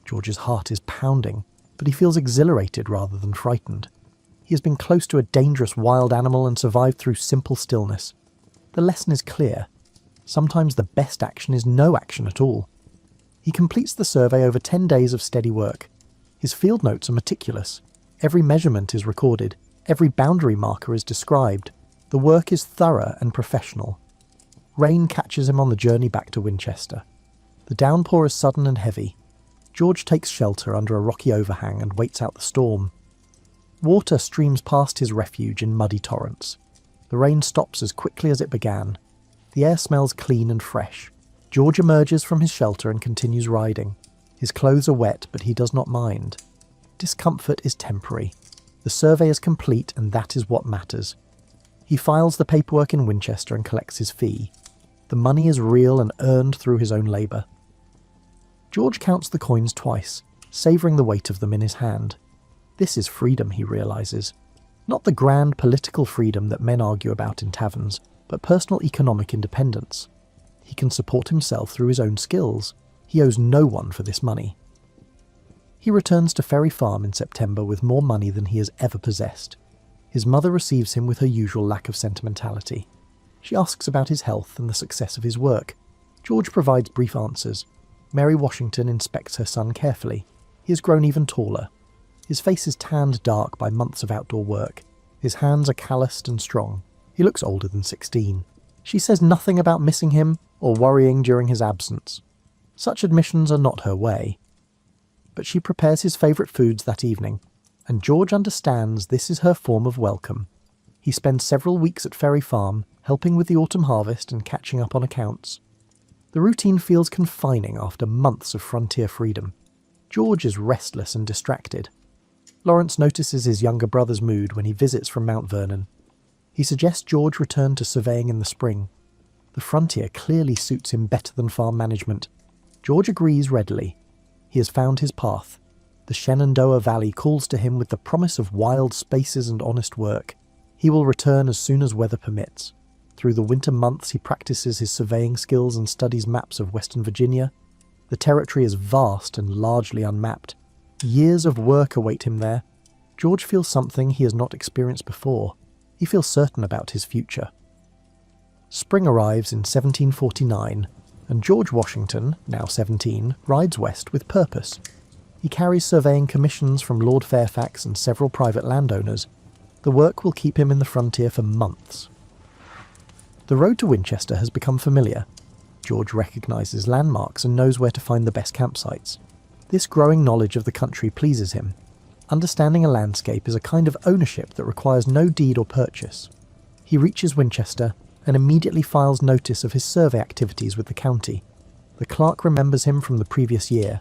George's heart is pounding, but he feels exhilarated rather than frightened. He has been close to a dangerous wild animal and survived through simple stillness. The lesson is clear. Sometimes the best action is no action at all. He completes the survey over 10 days of steady work. His field notes are meticulous. Every measurement is recorded. Every boundary marker is described. The work is thorough and professional. Rain catches him on the journey back to Winchester. The downpour is sudden and heavy. George takes shelter under a rocky overhang and waits out the storm. Water streams past his refuge in muddy torrents. The rain stops as quickly as it began. The air smells clean and fresh. George emerges from his shelter and continues riding. His clothes are wet, but he does not mind. Discomfort is temporary. The survey is complete, and that is what matters. He files the paperwork in Winchester and collects his fee. The money is real and earned through his own labour. George counts the coins twice, savouring the weight of them in his hand. This is freedom, he realises. Not the grand political freedom that men argue about in taverns, but personal economic independence. He can support himself through his own skills. He owes no one for this money. He returns to Ferry Farm in September with more money than he has ever possessed. His mother receives him with her usual lack of sentimentality. She asks about his health and the success of his work. George provides brief answers. Mary Washington inspects her son carefully. He has grown even taller. His face is tanned dark by months of outdoor work. His hands are calloused and strong. He looks older than 16. She says nothing about missing him or worrying during his absence. Such admissions are not her way. But she prepares his favourite foods that evening, and George understands this is her form of welcome. He spends several weeks at Ferry Farm, helping with the autumn harvest and catching up on accounts. The routine feels confining after months of frontier freedom. George is restless and distracted. Lawrence notices his younger brother's mood when he visits from Mount Vernon. He suggests George return to surveying in the spring. The frontier clearly suits him better than farm management. George agrees readily. He has found his path. The Shenandoah Valley calls to him with the promise of wild spaces and honest work. He will return as soon as weather permits. Through the winter months he practices his surveying skills and studies maps of Western Virginia. The territory is vast and largely unmapped. Years of work await him there. George feels something he has not experienced before. He feels certain about his future. Spring arrives in 1749, and George Washington, now 17, rides west with purpose. He carries surveying commissions from Lord Fairfax and several private landowners. The work will keep him in the frontier for months. The road to Winchester has become familiar. George recognises landmarks and knows where to find the best campsites. This growing knowledge of the country pleases him. Understanding a landscape is a kind of ownership that requires no deed or purchase. He reaches Winchester and immediately files notice of his survey activities with the county. The clerk remembers him from the previous year.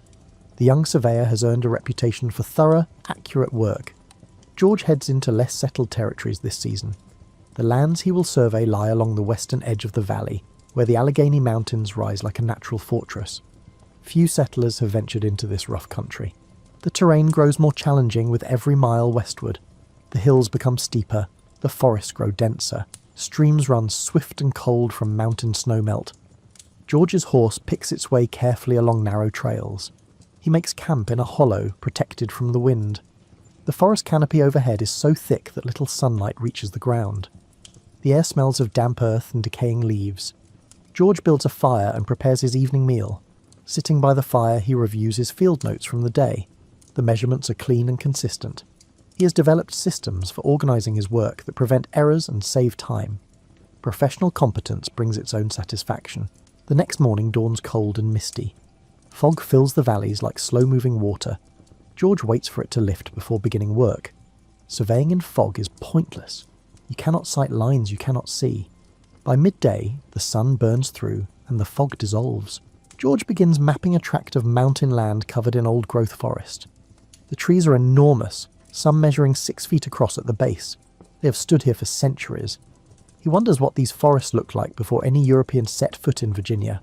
The young surveyor has earned a reputation for thorough, accurate work. George heads into less settled territories this season. The lands he will survey lie along the western edge of the valley, where the Allegheny Mountains rise like a natural fortress. Few settlers have ventured into this rough country. The terrain grows more challenging with every mile westward. The hills become steeper, the forests grow denser, streams run swift and cold from mountain snowmelt. George's horse picks its way carefully along narrow trails. He makes camp in a hollow protected from the wind. The forest canopy overhead is so thick that little sunlight reaches the ground. The air smells of damp earth and decaying leaves. George builds a fire and prepares his evening meal. Sitting by the fire, he reviews his field notes from the day. The measurements are clean and consistent. He has developed systems for organising his work that prevent errors and save time. Professional competence brings its own satisfaction. The next morning dawns cold and misty. Fog fills the valleys like slow-moving water. George waits for it to lift before beginning work. Surveying in fog is pointless. You cannot sight lines you cannot see. By midday, the sun burns through and the fog dissolves. George begins mapping a tract of mountain land covered in old-growth forest. The trees are enormous, some measuring 6 feet across at the base. They have stood here for centuries. He wonders what these forests looked like before any European set foot in Virginia.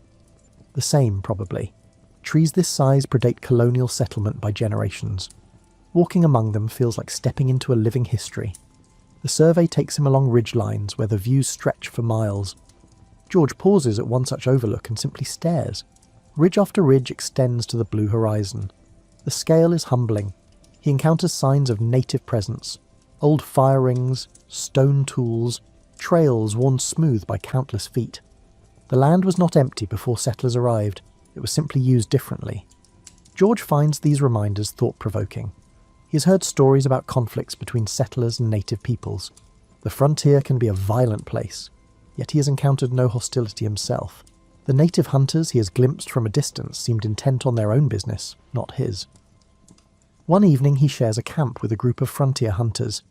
The same, probably. Trees this size predate colonial settlement by generations. Walking among them feels like stepping into a living history. The survey takes him along ridge lines where the views stretch for miles. George pauses at one such overlook and simply stares. Ridge after ridge extends to the blue horizon. The scale is humbling. He encounters signs of native presence. Old fire rings, stone tools, trails worn smooth by countless feet. The land was not empty before settlers arrived, it was simply used differently. George finds these reminders thought-provoking. He has heard stories about conflicts between settlers and native peoples. The frontier can be a violent place, yet he has encountered no hostility himself. The native hunters he has glimpsed from a distance seemed intent on their own business, not his. One evening he shares a camp with a group of frontier hunters.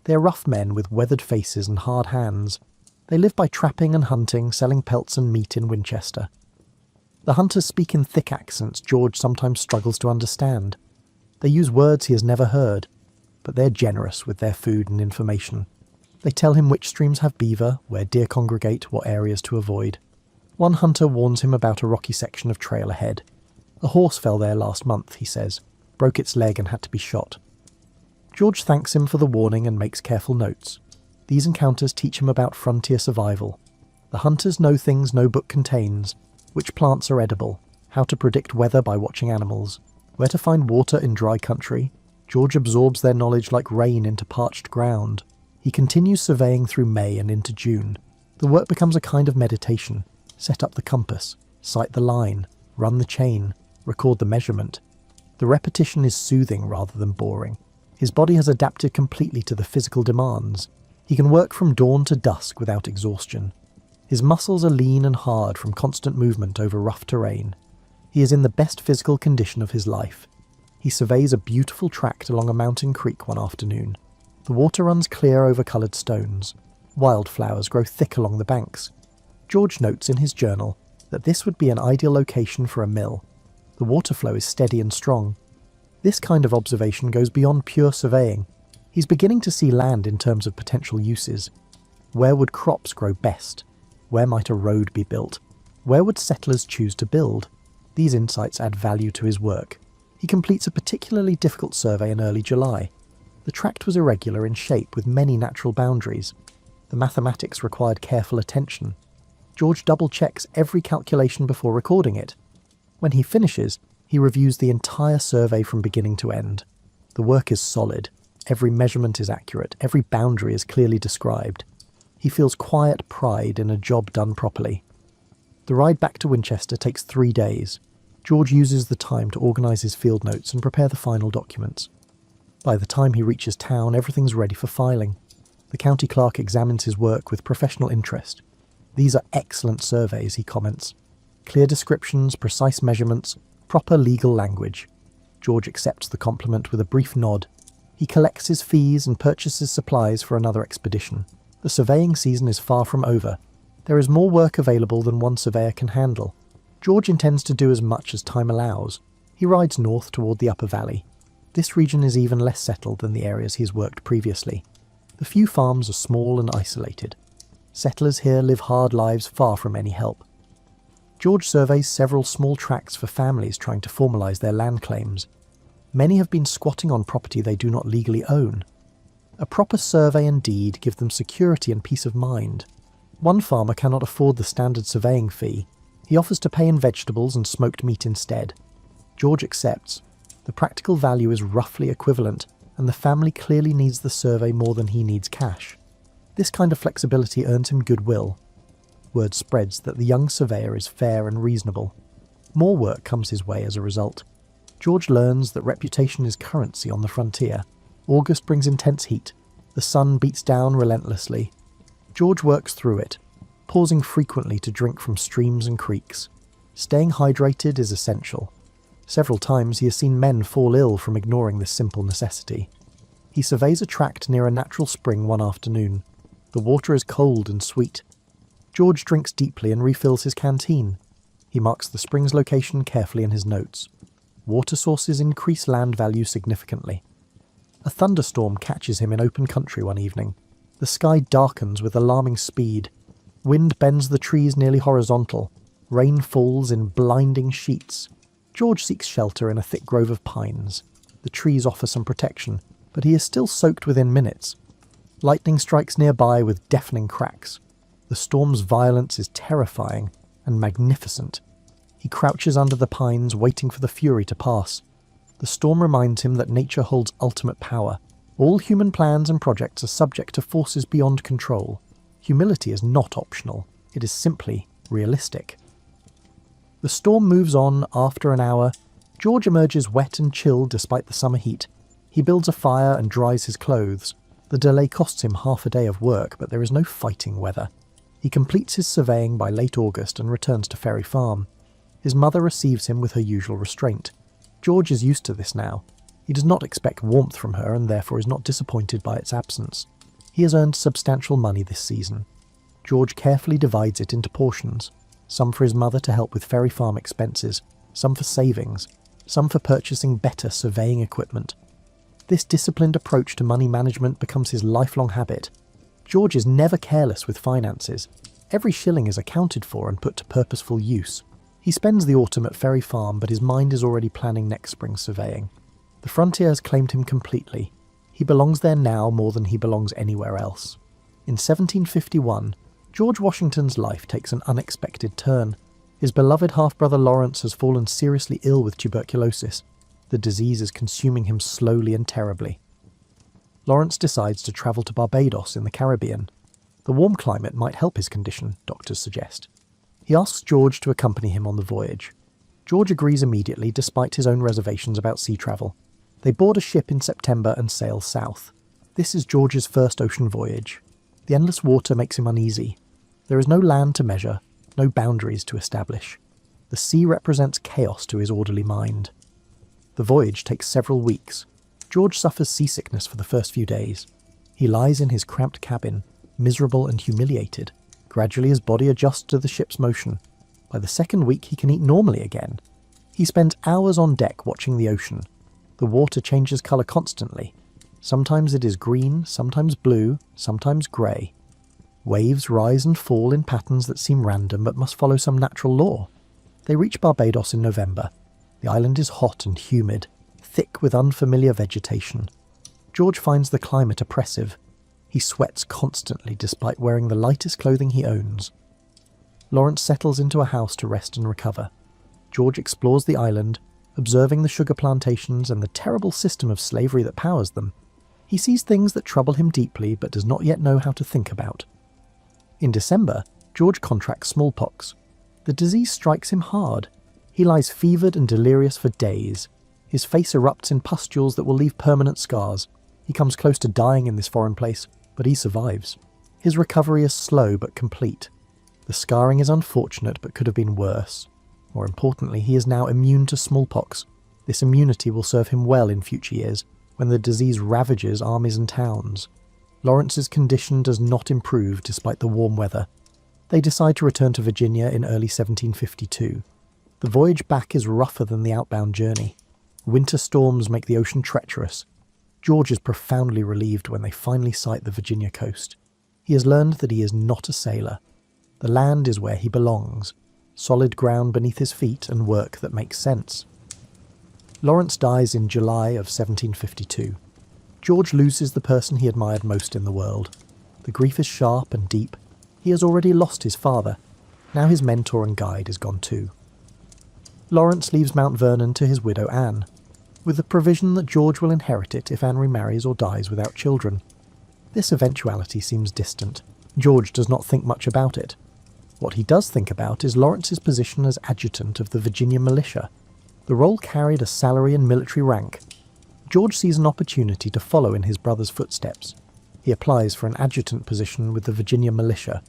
They are rough men with weathered faces and hard hands. They live by trapping and hunting, selling pelts and meat in Winchester. The hunters speak in thick accents George sometimes struggles to understand. They use words he has never heard, but they're generous with their food and information. They tell him which streams have beaver, where deer congregate, what areas to avoid. One hunter warns him about a rocky section of trail ahead. A horse fell there last month, he says, broke its leg and had to be shot. George thanks him for the warning and makes careful notes. These encounters teach him about frontier survival. The hunters know things no book contains, which plants are edible, how to predict weather by watching animals, where to find water in dry country. George absorbs their knowledge like rain into parched ground. He continues surveying through May and into June. The work becomes a kind of meditation. Set up the compass, sight the line, run the chain, record the measurement. The repetition is soothing rather than boring. His body has adapted completely to the physical demands. He can work from dawn to dusk without exhaustion. His muscles are lean and hard from constant movement over rough terrain. He is in the best physical condition of his life. He surveys a beautiful tract along a mountain creek one afternoon. The water runs clear over coloured stones. Wildflowers grow thick along the banks. George notes in his journal that this would be an ideal location for a mill. The water flow is steady and strong. This kind of observation goes beyond pure surveying. He's beginning to see land in terms of potential uses. Where would crops grow best? Where might a road be built? Where would settlers choose to build? These insights add value to his work. He completes a particularly difficult survey in early July. The tract was irregular in shape with many natural boundaries. The mathematics required careful attention. George double-checks every calculation before recording it. When he finishes, he reviews the entire survey from beginning to end. The work is solid. Every measurement is accurate. Every boundary is clearly described. He feels quiet pride in a job done properly. The ride back to Winchester takes 3 days. George uses the time to organise his field notes and prepare the final documents. By the time he reaches town, everything's ready for filing. The county clerk examines his work with professional interest. These are excellent surveys, he comments. Clear descriptions, precise measurements, proper legal language. George accepts the compliment with a brief nod. He collects his fees and purchases supplies for another expedition. The surveying season is far from over. There is more work available than one surveyor can handle. George intends to do as much as time allows. He rides north toward the upper valley. This region is even less settled than the areas he has worked previously. The few farms are small and isolated. Settlers here live hard lives far from any help. George surveys several small tracts for families trying to formalise their land claims. Many have been squatting on property they do not legally own. A proper survey and deed give them security and peace of mind. One farmer cannot afford the standard surveying fee. He offers to pay in vegetables and smoked meat instead. George accepts. The practical value is roughly equivalent, and the family clearly needs the survey more than he needs cash. This kind of flexibility earns him goodwill. Word spreads that the young surveyor is fair and reasonable. More work comes his way as a result. George learns that reputation is currency on the frontier. August brings intense heat. The sun beats down relentlessly. George works through it, pausing frequently to drink from streams and creeks. Staying hydrated is essential. Several times he has seen men fall ill from ignoring this simple necessity. He surveys a tract near a natural spring one afternoon. The water is cold and sweet. George drinks deeply and refills his canteen. He marks the spring's location carefully in his notes. Water sources increase land value significantly. A thunderstorm catches him in open country one evening. The sky darkens with alarming speed. Wind bends the trees nearly horizontal. Rain falls in blinding sheets. George seeks shelter in a thick grove of pines. The trees offer some protection, but he is still soaked within minutes. Lightning strikes nearby with deafening cracks. The storm's violence is terrifying and magnificent. He crouches under the pines, waiting for the fury to pass. The storm reminds him that nature holds ultimate power. All human plans and projects are subject to forces beyond control. Humility is not optional, it is simply realistic. The storm moves on. After an hour, George emerges wet and chilled despite the summer heat. He builds a fire and dries his clothes. The delay costs him half a day of work, but there is no fighting weather. He completes his surveying by late August and returns to Ferry Farm. His mother receives him with her usual restraint. George is used to this now. He does not expect warmth from her and therefore is not disappointed by its absence. He has earned substantial money this season. George carefully divides it into portions, some for his mother to help with Ferry Farm expenses, some for savings, some for purchasing better surveying equipment. This disciplined approach to money management becomes his lifelong habit. George is never careless with finances. Every shilling is accounted for and put to purposeful use. He spends the autumn at Ferry Farm, but his mind is already planning next spring's surveying. The frontier has claimed him completely. He belongs there now more than he belongs anywhere else. In 1751, George Washington's life takes an unexpected turn. His beloved half-brother Lawrence has fallen seriously ill with tuberculosis. The disease is consuming him slowly and terribly. Lawrence decides to travel to Barbados in the Caribbean. The warm climate might help his condition, doctors suggest. He asks George to accompany him on the voyage. George agrees immediately despite his own reservations about sea travel. They board a ship in September and sail south. This is George's first ocean voyage. The endless water makes him uneasy. There is no land to measure, no boundaries to establish. The sea represents chaos to his orderly mind. The voyage takes several weeks. George suffers seasickness for the first few days. He lies in his cramped cabin, miserable and humiliated. Gradually his body adjusts to the ship's motion. By the second week he can eat normally again. He spends hours on deck watching the ocean. The water changes colour constantly. Sometimes it is green, sometimes blue, sometimes grey. Waves rise and fall in patterns that seem random but must follow some natural law. They reach Barbados in November. The island is hot and humid, thick with unfamiliar vegetation. George finds the climate oppressive. He sweats constantly despite wearing the lightest clothing he owns. Lawrence settles into a house to rest and recover. George explores the island, observing the sugar plantations and the terrible system of slavery that powers them. He sees things that trouble him deeply but does not yet know how to think about. In December, George contracts smallpox. The disease strikes him hard. He lies fevered and delirious for days. His face erupts in pustules that will leave permanent scars. He comes close to dying in this foreign place, but he survives. His recovery is slow but complete. The scarring is unfortunate but could have been worse. More importantly, he is now immune to smallpox. This immunity will serve him well in future years, when the disease ravages armies and towns. Lawrence's condition does not improve despite the warm weather. They decide to return to Virginia in early 1752. The voyage back is rougher than the outbound journey. Winter storms make the ocean treacherous. George is profoundly relieved when they finally sight the Virginia coast. He has learned that he is not a sailor. The land is where he belongs. Solid ground beneath his feet and work that makes sense. Lawrence dies in July of 1752. George loses the person he admired most in the world. The grief is sharp and deep. He has already lost his father. Now his mentor and guide is gone too. Lawrence leaves Mount Vernon to his widow Anne, with the provision that George will inherit it if Anne remarries or dies without children. This eventuality seems distant. George does not think much about it. What he does think about is Lawrence's position as adjutant of the Virginia militia. The role carried a salary and military rank. George sees an opportunity to follow in his brother's footsteps. He applies for an adjutant position with the Virginia militia.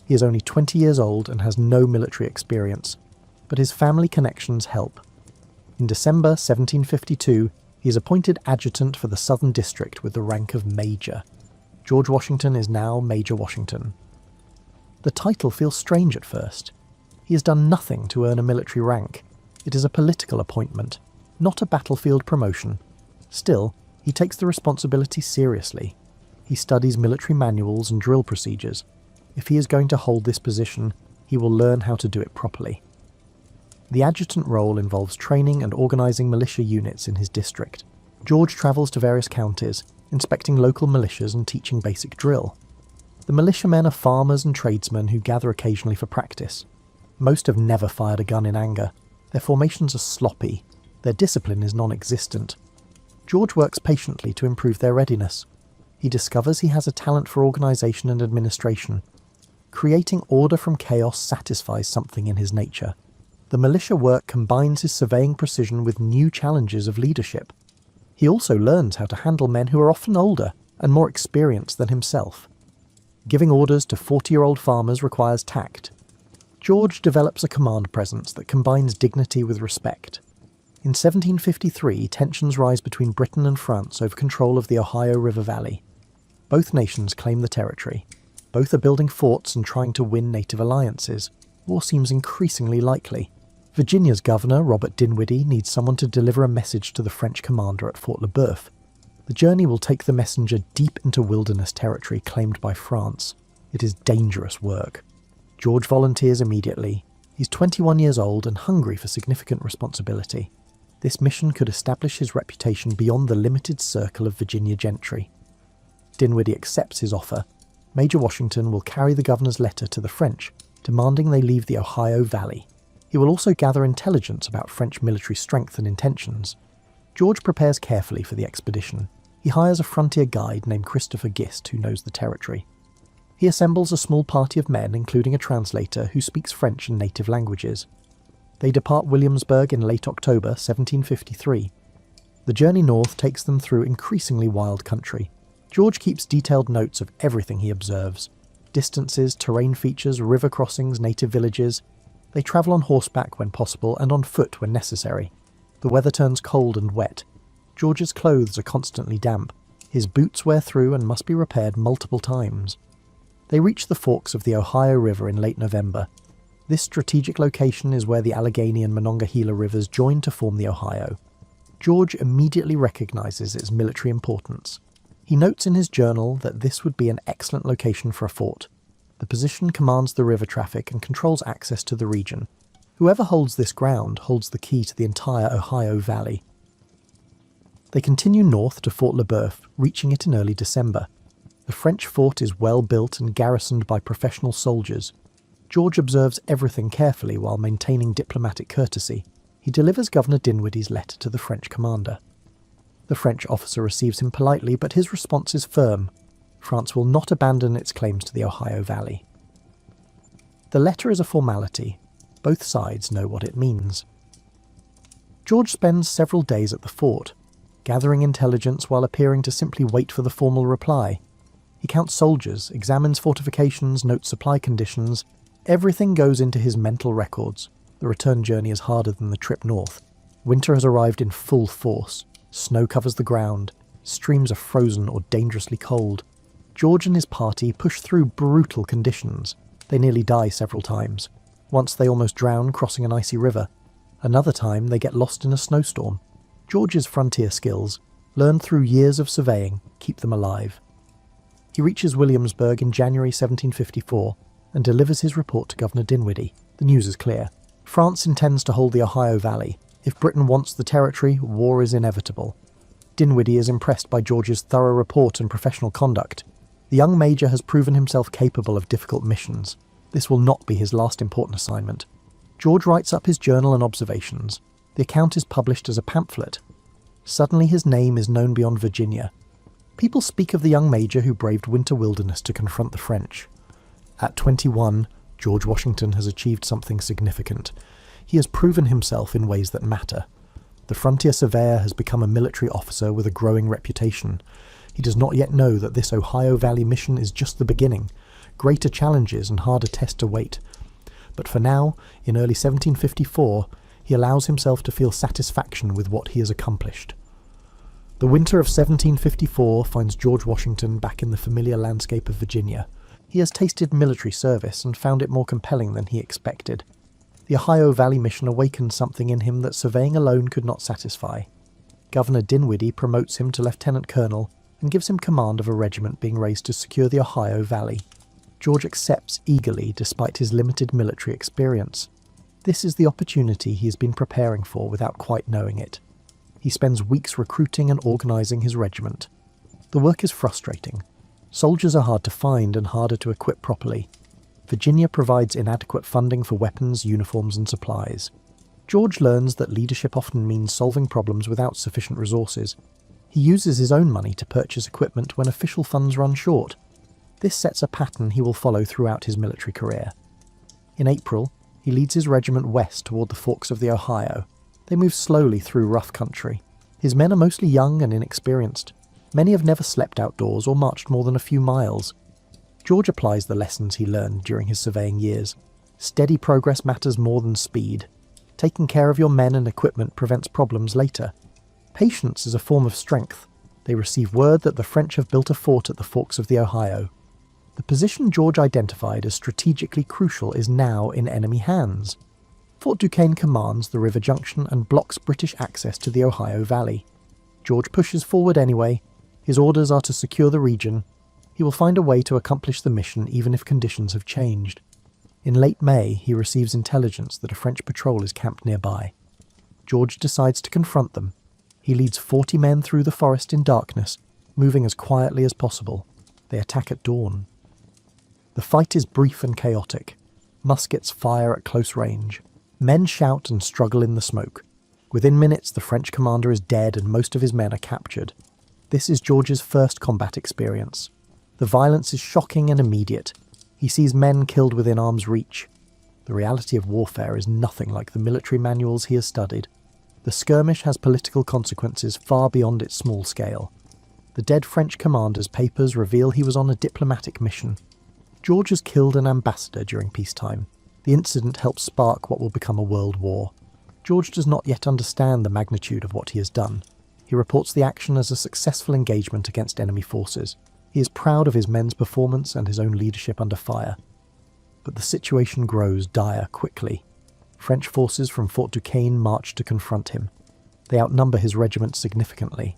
He is only 20 years old and has no military experience, but his family connections help. In December 1752, he is appointed adjutant for the Southern District with the rank of Major. George Washington is now Major Washington. The title feels strange at first. He has done nothing to earn a military rank. It is a political appointment, not a battlefield promotion. Still, he takes the responsibility seriously. He studies military manuals and drill procedures. If he is going to hold this position, he will learn how to do it properly. The adjutant role involves training and organising militia units in his district. George travels to various counties, inspecting local militias and teaching basic drill. The militiamen are farmers and tradesmen who gather occasionally for practice. Most have never fired a gun in anger. Their formations are sloppy. Their discipline is non-existent. George works patiently to improve their readiness. He discovers he has a talent for organisation and administration. Creating order from chaos satisfies something in his nature. The militia work combines his surveying precision with new challenges of leadership. He also learns how to handle men who are often older and more experienced than himself. Giving orders to 40-year-old farmers requires tact. George develops a command presence that combines dignity with respect. In 1753, tensions rise between Britain and France over control of the Ohio River Valley. Both nations claim the territory. Both are building forts and trying to win native alliances. War seems increasingly likely. Virginia's governor, Robert Dinwiddie, needs someone to deliver a message to the French commander at Fort Le Boeuf. The journey will take the messenger deep into wilderness territory claimed by France. It is dangerous work. George volunteers immediately. He's 21 years old and hungry for significant responsibility. This mission could establish his reputation beyond the limited circle of Virginia gentry. Dinwiddie accepts his offer. Major Washington will carry the governor's letter to the French, demanding they leave the Ohio Valley. He will also gather intelligence about French military strength and intentions. George prepares carefully for the expedition. He hires a frontier guide named Christopher Gist who knows the territory. He assembles a small party of men, including a translator, who speaks French and native languages. They depart Williamsburg in late October 1753. The journey north takes them through increasingly wild country. George keeps detailed notes of everything he observes. Distances, terrain features, river crossings, native villages. They travel on horseback when possible and on foot when necessary. The weather turns cold and wet. George's clothes are constantly damp. His boots wear through and must be repaired multiple times. They reach the forks of the Ohio River in late November. This strategic location is where the Allegheny and Monongahela rivers join to form the Ohio. George immediately recognizes its military importance. He notes in his journal that this would be an excellent location for a fort. The position commands the river traffic and controls access to the region. Whoever holds this ground holds the key to the entire Ohio Valley. They continue north to Fort Le Boeuf, reaching it in early December. The French fort is well built and garrisoned by professional soldiers. George observes everything carefully while maintaining diplomatic courtesy. He delivers Governor Dinwiddie's letter to the French commander. The French officer receives him politely, but his response is firm. France will not abandon its claims to the Ohio Valley. The letter is a formality. Both sides know what it means. George spends several days at the fort, gathering intelligence while appearing to simply wait for the formal reply. He counts soldiers, examines fortifications, notes supply conditions. Everything goes into his mental records. The return journey is harder than the trip north. Winter has arrived in full force. Snow covers the ground. Streams are frozen or dangerously cold. George and his party push through brutal conditions. They nearly die several times. Once they almost drown crossing an icy river. Another time they get lost in a snowstorm. George's frontier skills, learned through years of surveying, keep them alive. He reaches Williamsburg in January 1754 and delivers his report to Governor Dinwiddie. The news is clear. France intends to hold the Ohio Valley. If Britain wants the territory, war is inevitable. Dinwiddie is impressed by George's thorough report and professional conduct. The young major has proven himself capable of difficult missions. This will not be his last important assignment. George writes up his journal and observations. The account is published as a pamphlet. Suddenly his name is known beyond Virginia. People speak of the young major who braved winter wilderness to confront the French. At 21, George Washington has achieved something significant. He has proven himself in ways that matter. The frontier surveyor has become a military officer with a growing reputation. He does not yet know that this Ohio Valley mission is just the beginning. Greater challenges and harder tests await. But for now, in early 1754, he allows himself to feel satisfaction with what he has accomplished. The winter of 1754 finds George Washington back in the familiar landscape of Virginia. He has tasted military service and found it more compelling than he expected. The Ohio Valley mission awakened something in him that surveying alone could not satisfy. Governor Dinwiddie promotes him to lieutenant colonel and gives him command of a regiment being raised to secure the Ohio Valley. George accepts eagerly despite his limited military experience. This is the opportunity he has been preparing for without quite knowing it. He spends weeks recruiting and organising his regiment. The work is frustrating. Soldiers are hard to find and harder to equip properly. Virginia provides inadequate funding for weapons, uniforms and supplies. George learns that leadership often means solving problems without sufficient resources. He uses his own money to purchase equipment when official funds run short. This sets a pattern he will follow throughout his military career. In April, he leads his regiment west toward the forks of the Ohio. They move slowly through rough country. His men are mostly young and inexperienced. Many have never slept outdoors or marched more than a few miles. George applies the lessons he learned during his surveying years. Steady progress matters more than speed. Taking care of your men and equipment prevents problems later. Patience is a form of strength. They receive word that the French have built a fort at the forks of the Ohio. The position George identified as strategically crucial is now in enemy hands. Fort Duquesne commands the river junction and blocks British access to the Ohio Valley. George pushes forward anyway. His orders are to secure the region. He will find a way to accomplish the mission even if conditions have changed. In late May, he receives intelligence that a French patrol is camped nearby. George decides to confront them. He leads 40 men through the forest in darkness, moving as quietly as possible. They attack at dawn. The fight is brief and chaotic. Muskets fire at close range. Men shout and struggle in the smoke. Within minutes, the French commander is dead and most of his men are captured. This is George's first combat experience. The violence is shocking and immediate. He sees men killed within arm's reach. The reality of warfare is nothing like the military manuals he has studied. The skirmish has political consequences far beyond its small scale. The dead French commander's papers reveal he was on a diplomatic mission. George has killed an ambassador during peacetime. The incident helps spark what will become a world war. George does not yet understand the magnitude of what he has done. He reports the action as a successful engagement against enemy forces. He is proud of his men's performance and his own leadership under fire. But the situation grows dire quickly. French forces from Fort Duquesne march to confront him. They outnumber his regiment significantly.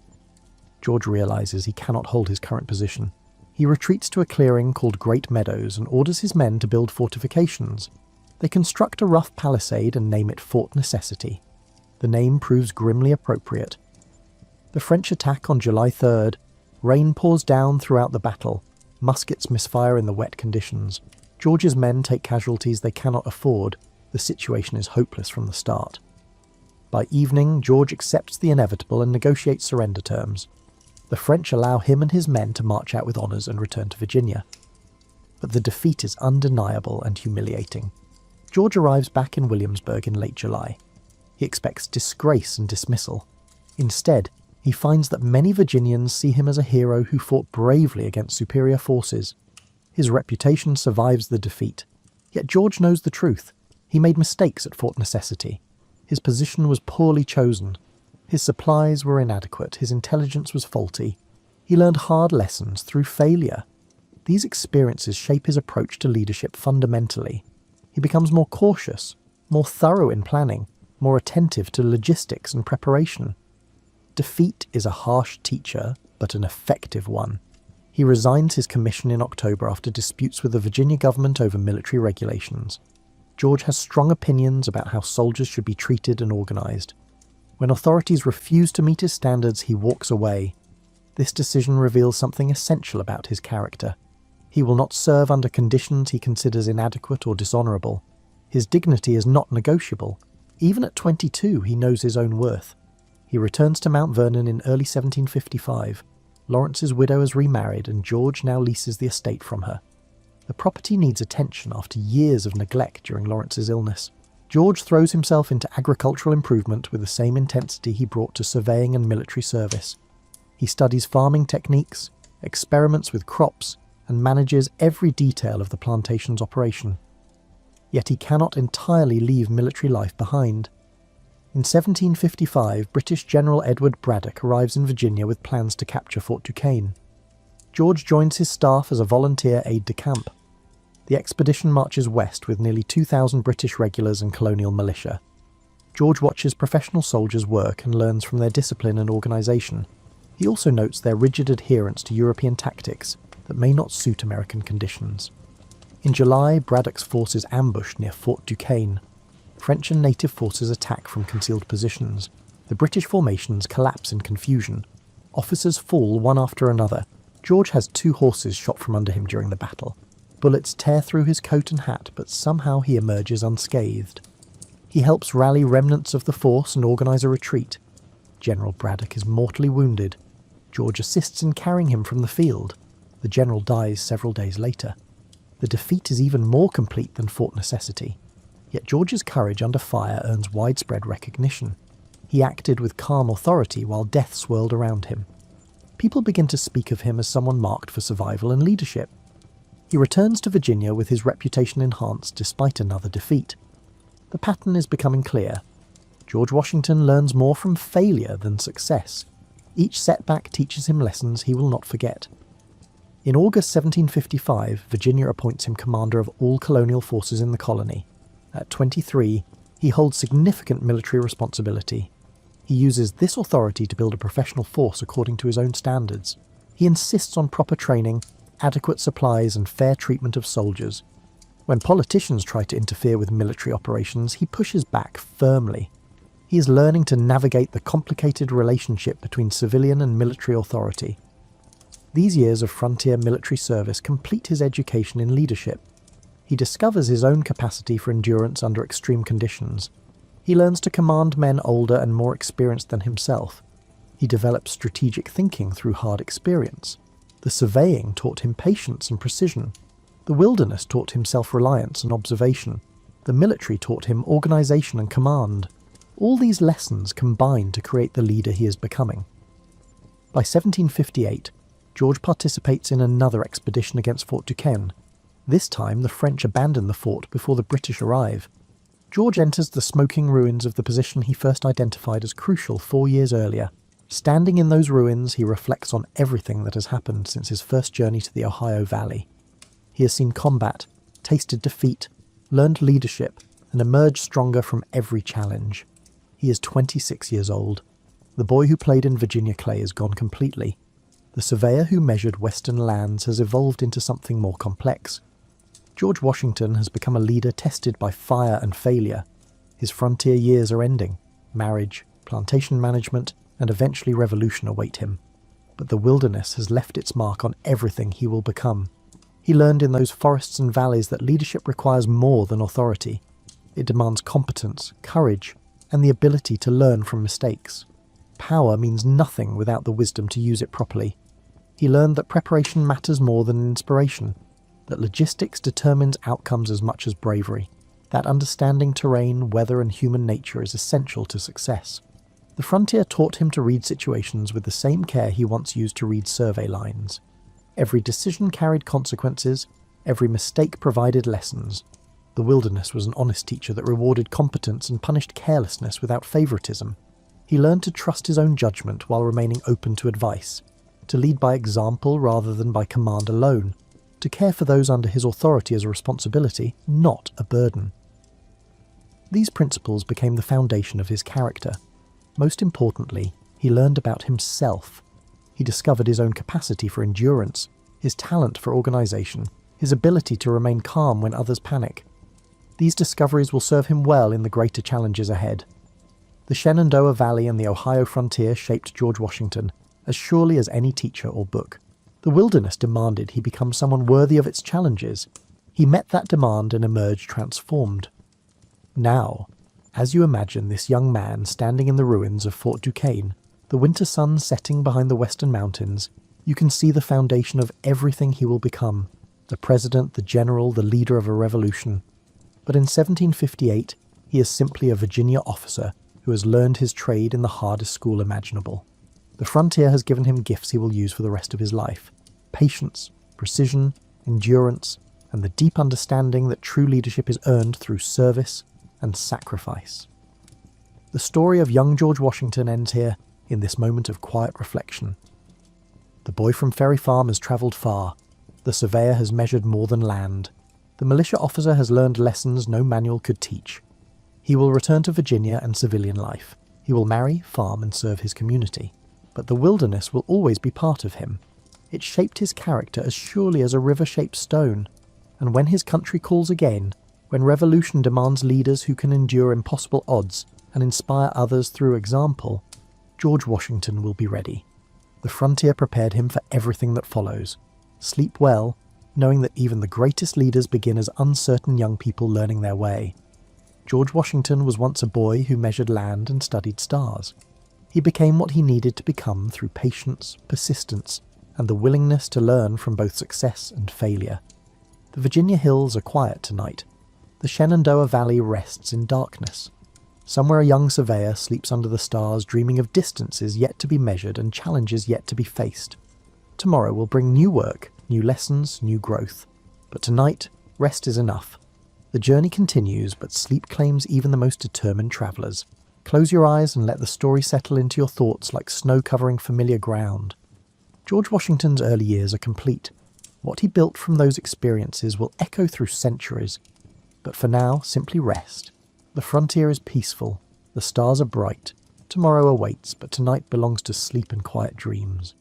George realizes he cannot hold his current position. He retreats to a clearing called Great Meadows and orders his men to build fortifications. They construct a rough palisade and name it Fort Necessity. The name proves grimly appropriate. The French attack on July 3rd. Rain pours down throughout the battle. Muskets misfire in the wet conditions. George's men take casualties they cannot afford. The situation is hopeless from the start. By evening, George accepts the inevitable and negotiates surrender terms. The French allow him and his men to march out with honours and return to Virginia. But the defeat is undeniable and humiliating. George arrives back in Williamsburg in late July. He expects disgrace and dismissal. Instead, he finds that many Virginians see him as a hero who fought bravely against superior forces. His reputation survives the defeat. Yet George knows the truth. He made mistakes at Fort Necessity. His position was poorly chosen. His supplies were inadequate. His intelligence was faulty. He learned hard lessons through failure. These experiences shape his approach to leadership fundamentally. He becomes more cautious, more thorough in planning, more attentive to logistics and preparation. Defeat is a harsh teacher, but an effective one. He resigns his commission in October after disputes with the Virginia government over military regulations. George has strong opinions about how soldiers should be treated and organised. When authorities refuse to meet his standards, he walks away. This decision reveals something essential about his character. He will not serve under conditions he considers inadequate or dishonourable. His dignity is not negotiable. Even at 22, he knows his own worth. He returns to Mount Vernon in early 1755. Lawrence's widow has remarried and George now leases the estate from her. The property needs attention after years of neglect during Lawrence's illness. George throws himself into agricultural improvement with the same intensity he brought to surveying and military service. He studies farming techniques, experiments with crops, and manages every detail of the plantation's operation. Yet he cannot entirely leave military life behind. In 1755, British General Edward Braddock arrives in Virginia with plans to capture Fort Duquesne. George joins his staff as a volunteer aide-de-camp. The expedition marches west with nearly 2,000 British regulars and colonial militia. George watches professional soldiers work and learns from their discipline and organisation. He also notes their rigid adherence to European tactics that may not suit American conditions. In July, Braddock's forces ambush near Fort Duquesne. French and native forces attack from concealed positions. The British formations collapse in confusion. Officers fall one after another. George has 2 horses shot from under him during the battle. Bullets tear through his coat and hat, but somehow he emerges unscathed. He helps rally remnants of the force and organise a retreat. General Braddock is mortally wounded. George assists in carrying him from the field. The general dies several days later. The defeat is even more complete than fought necessity. Yet George's courage under fire earns widespread recognition. He acted with calm authority while death swirled around him. People begin to speak of him as someone marked for survival and leadership. He returns to Virginia with his reputation enhanced despite another defeat. The pattern is becoming clear. George Washington learns more from failure than success. Each setback teaches him lessons he will not forget. In August 1755, Virginia appoints him commander of all colonial forces in the colony. At 23, he holds significant military responsibility. He uses this authority to build a professional force according to his own standards. He insists on proper training, adequate supplies, and fair treatment of soldiers. When politicians try to interfere with military operations, he pushes back firmly. He is learning to navigate the complicated relationship between civilian and military authority. These years of frontier military service complete his education in leadership. He discovers his own capacity for endurance under extreme conditions. He learns to command men older and more experienced than himself. He develops strategic thinking through hard experience. The surveying taught him patience and precision. The wilderness taught him self-reliance and observation. The military taught him organization and command. All these lessons combine to create the leader he is becoming. By 1758, George participates in another expedition against Fort Duquesne. This time, the French abandon the fort before the British arrive. George enters the smoking ruins of the position he first identified as crucial 4 years earlier. Standing in those ruins, he reflects on everything that has happened since his first journey to the Ohio Valley. He has seen combat, tasted defeat, learned leadership, and emerged stronger from every challenge. He is 26 years old. The boy who played in Virginia clay is gone completely. The surveyor who measured western lands has evolved into something more complex. George Washington has become a leader tested by fire and failure. His frontier years are ending. Marriage, plantation management, and eventually revolution await him. But the wilderness has left its mark on everything he will become. He learned in those forests and valleys that leadership requires more than authority. It demands competence, courage, and the ability to learn from mistakes. Power means nothing without the wisdom to use it properly. He learned that preparation matters more than inspiration, that logistics determines outcomes as much as bravery, that understanding terrain, weather, and human nature is essential to success. The frontier taught him to read situations with the same care he once used to read survey lines. Every decision carried consequences, every mistake provided lessons. The wilderness was an honest teacher that rewarded competence and punished carelessness without favoritism. He learned to trust his own judgment while remaining open to advice, to lead by example rather than by command alone, to care for those under his authority as a responsibility, not a burden. These principles became the foundation of his character. Most importantly, he learned about himself. He discovered his own capacity for endurance, his talent for organization, his ability to remain calm when others panic. These discoveries will serve him well in the greater challenges ahead. The Shenandoah Valley and the Ohio frontier shaped George Washington as surely as any teacher or book. The wilderness demanded he become someone worthy of its challenges. He met that demand and emerged transformed. Now, as you imagine this young man standing in the ruins of Fort Duquesne, the winter sun setting behind the western mountains, you can see the foundation of everything he will become, the president, the general, the leader of a revolution. But in 1758, he is simply a Virginia officer who has learned his trade in the hardest school imaginable. The frontier has given him gifts he will use for the rest of his life: patience, precision, endurance, and the deep understanding that true leadership is earned through service and sacrifice. The story of young George Washington ends here, in this moment of quiet reflection. The boy from Ferry Farm has travelled far. The surveyor has measured more than land. The militia officer has learned lessons no manual could teach. He will return to Virginia and civilian life. He will marry, farm, and serve his community. But the wilderness will always be part of him. It shaped his character as surely as a river shapes stone. And when his country calls again, when revolution demands leaders who can endure impossible odds and inspire others through example, George Washington will be ready. The frontier prepared him for everything that follows. Sleep well, knowing that even the greatest leaders begin as uncertain young people learning their way. George Washington was once a boy who measured land and studied stars. He became what he needed to become through patience, persistence, and the willingness to learn from both success and failure. The Virginia hills are quiet tonight. The Shenandoah Valley rests in darkness. Somewhere a young surveyor sleeps under the stars, dreaming of distances yet to be measured and challenges yet to be faced. Tomorrow will bring new work, new lessons, new growth. But tonight, rest is enough. The journey continues, but sleep claims even the most determined travellers. Close your eyes and let the story settle into your thoughts like snow covering familiar ground. George Washington's early years are complete. What he built from those experiences will echo through centuries. But for now, simply rest. The frontier is peaceful. The stars are bright. Tomorrow awaits, but tonight belongs to sleep and quiet dreams.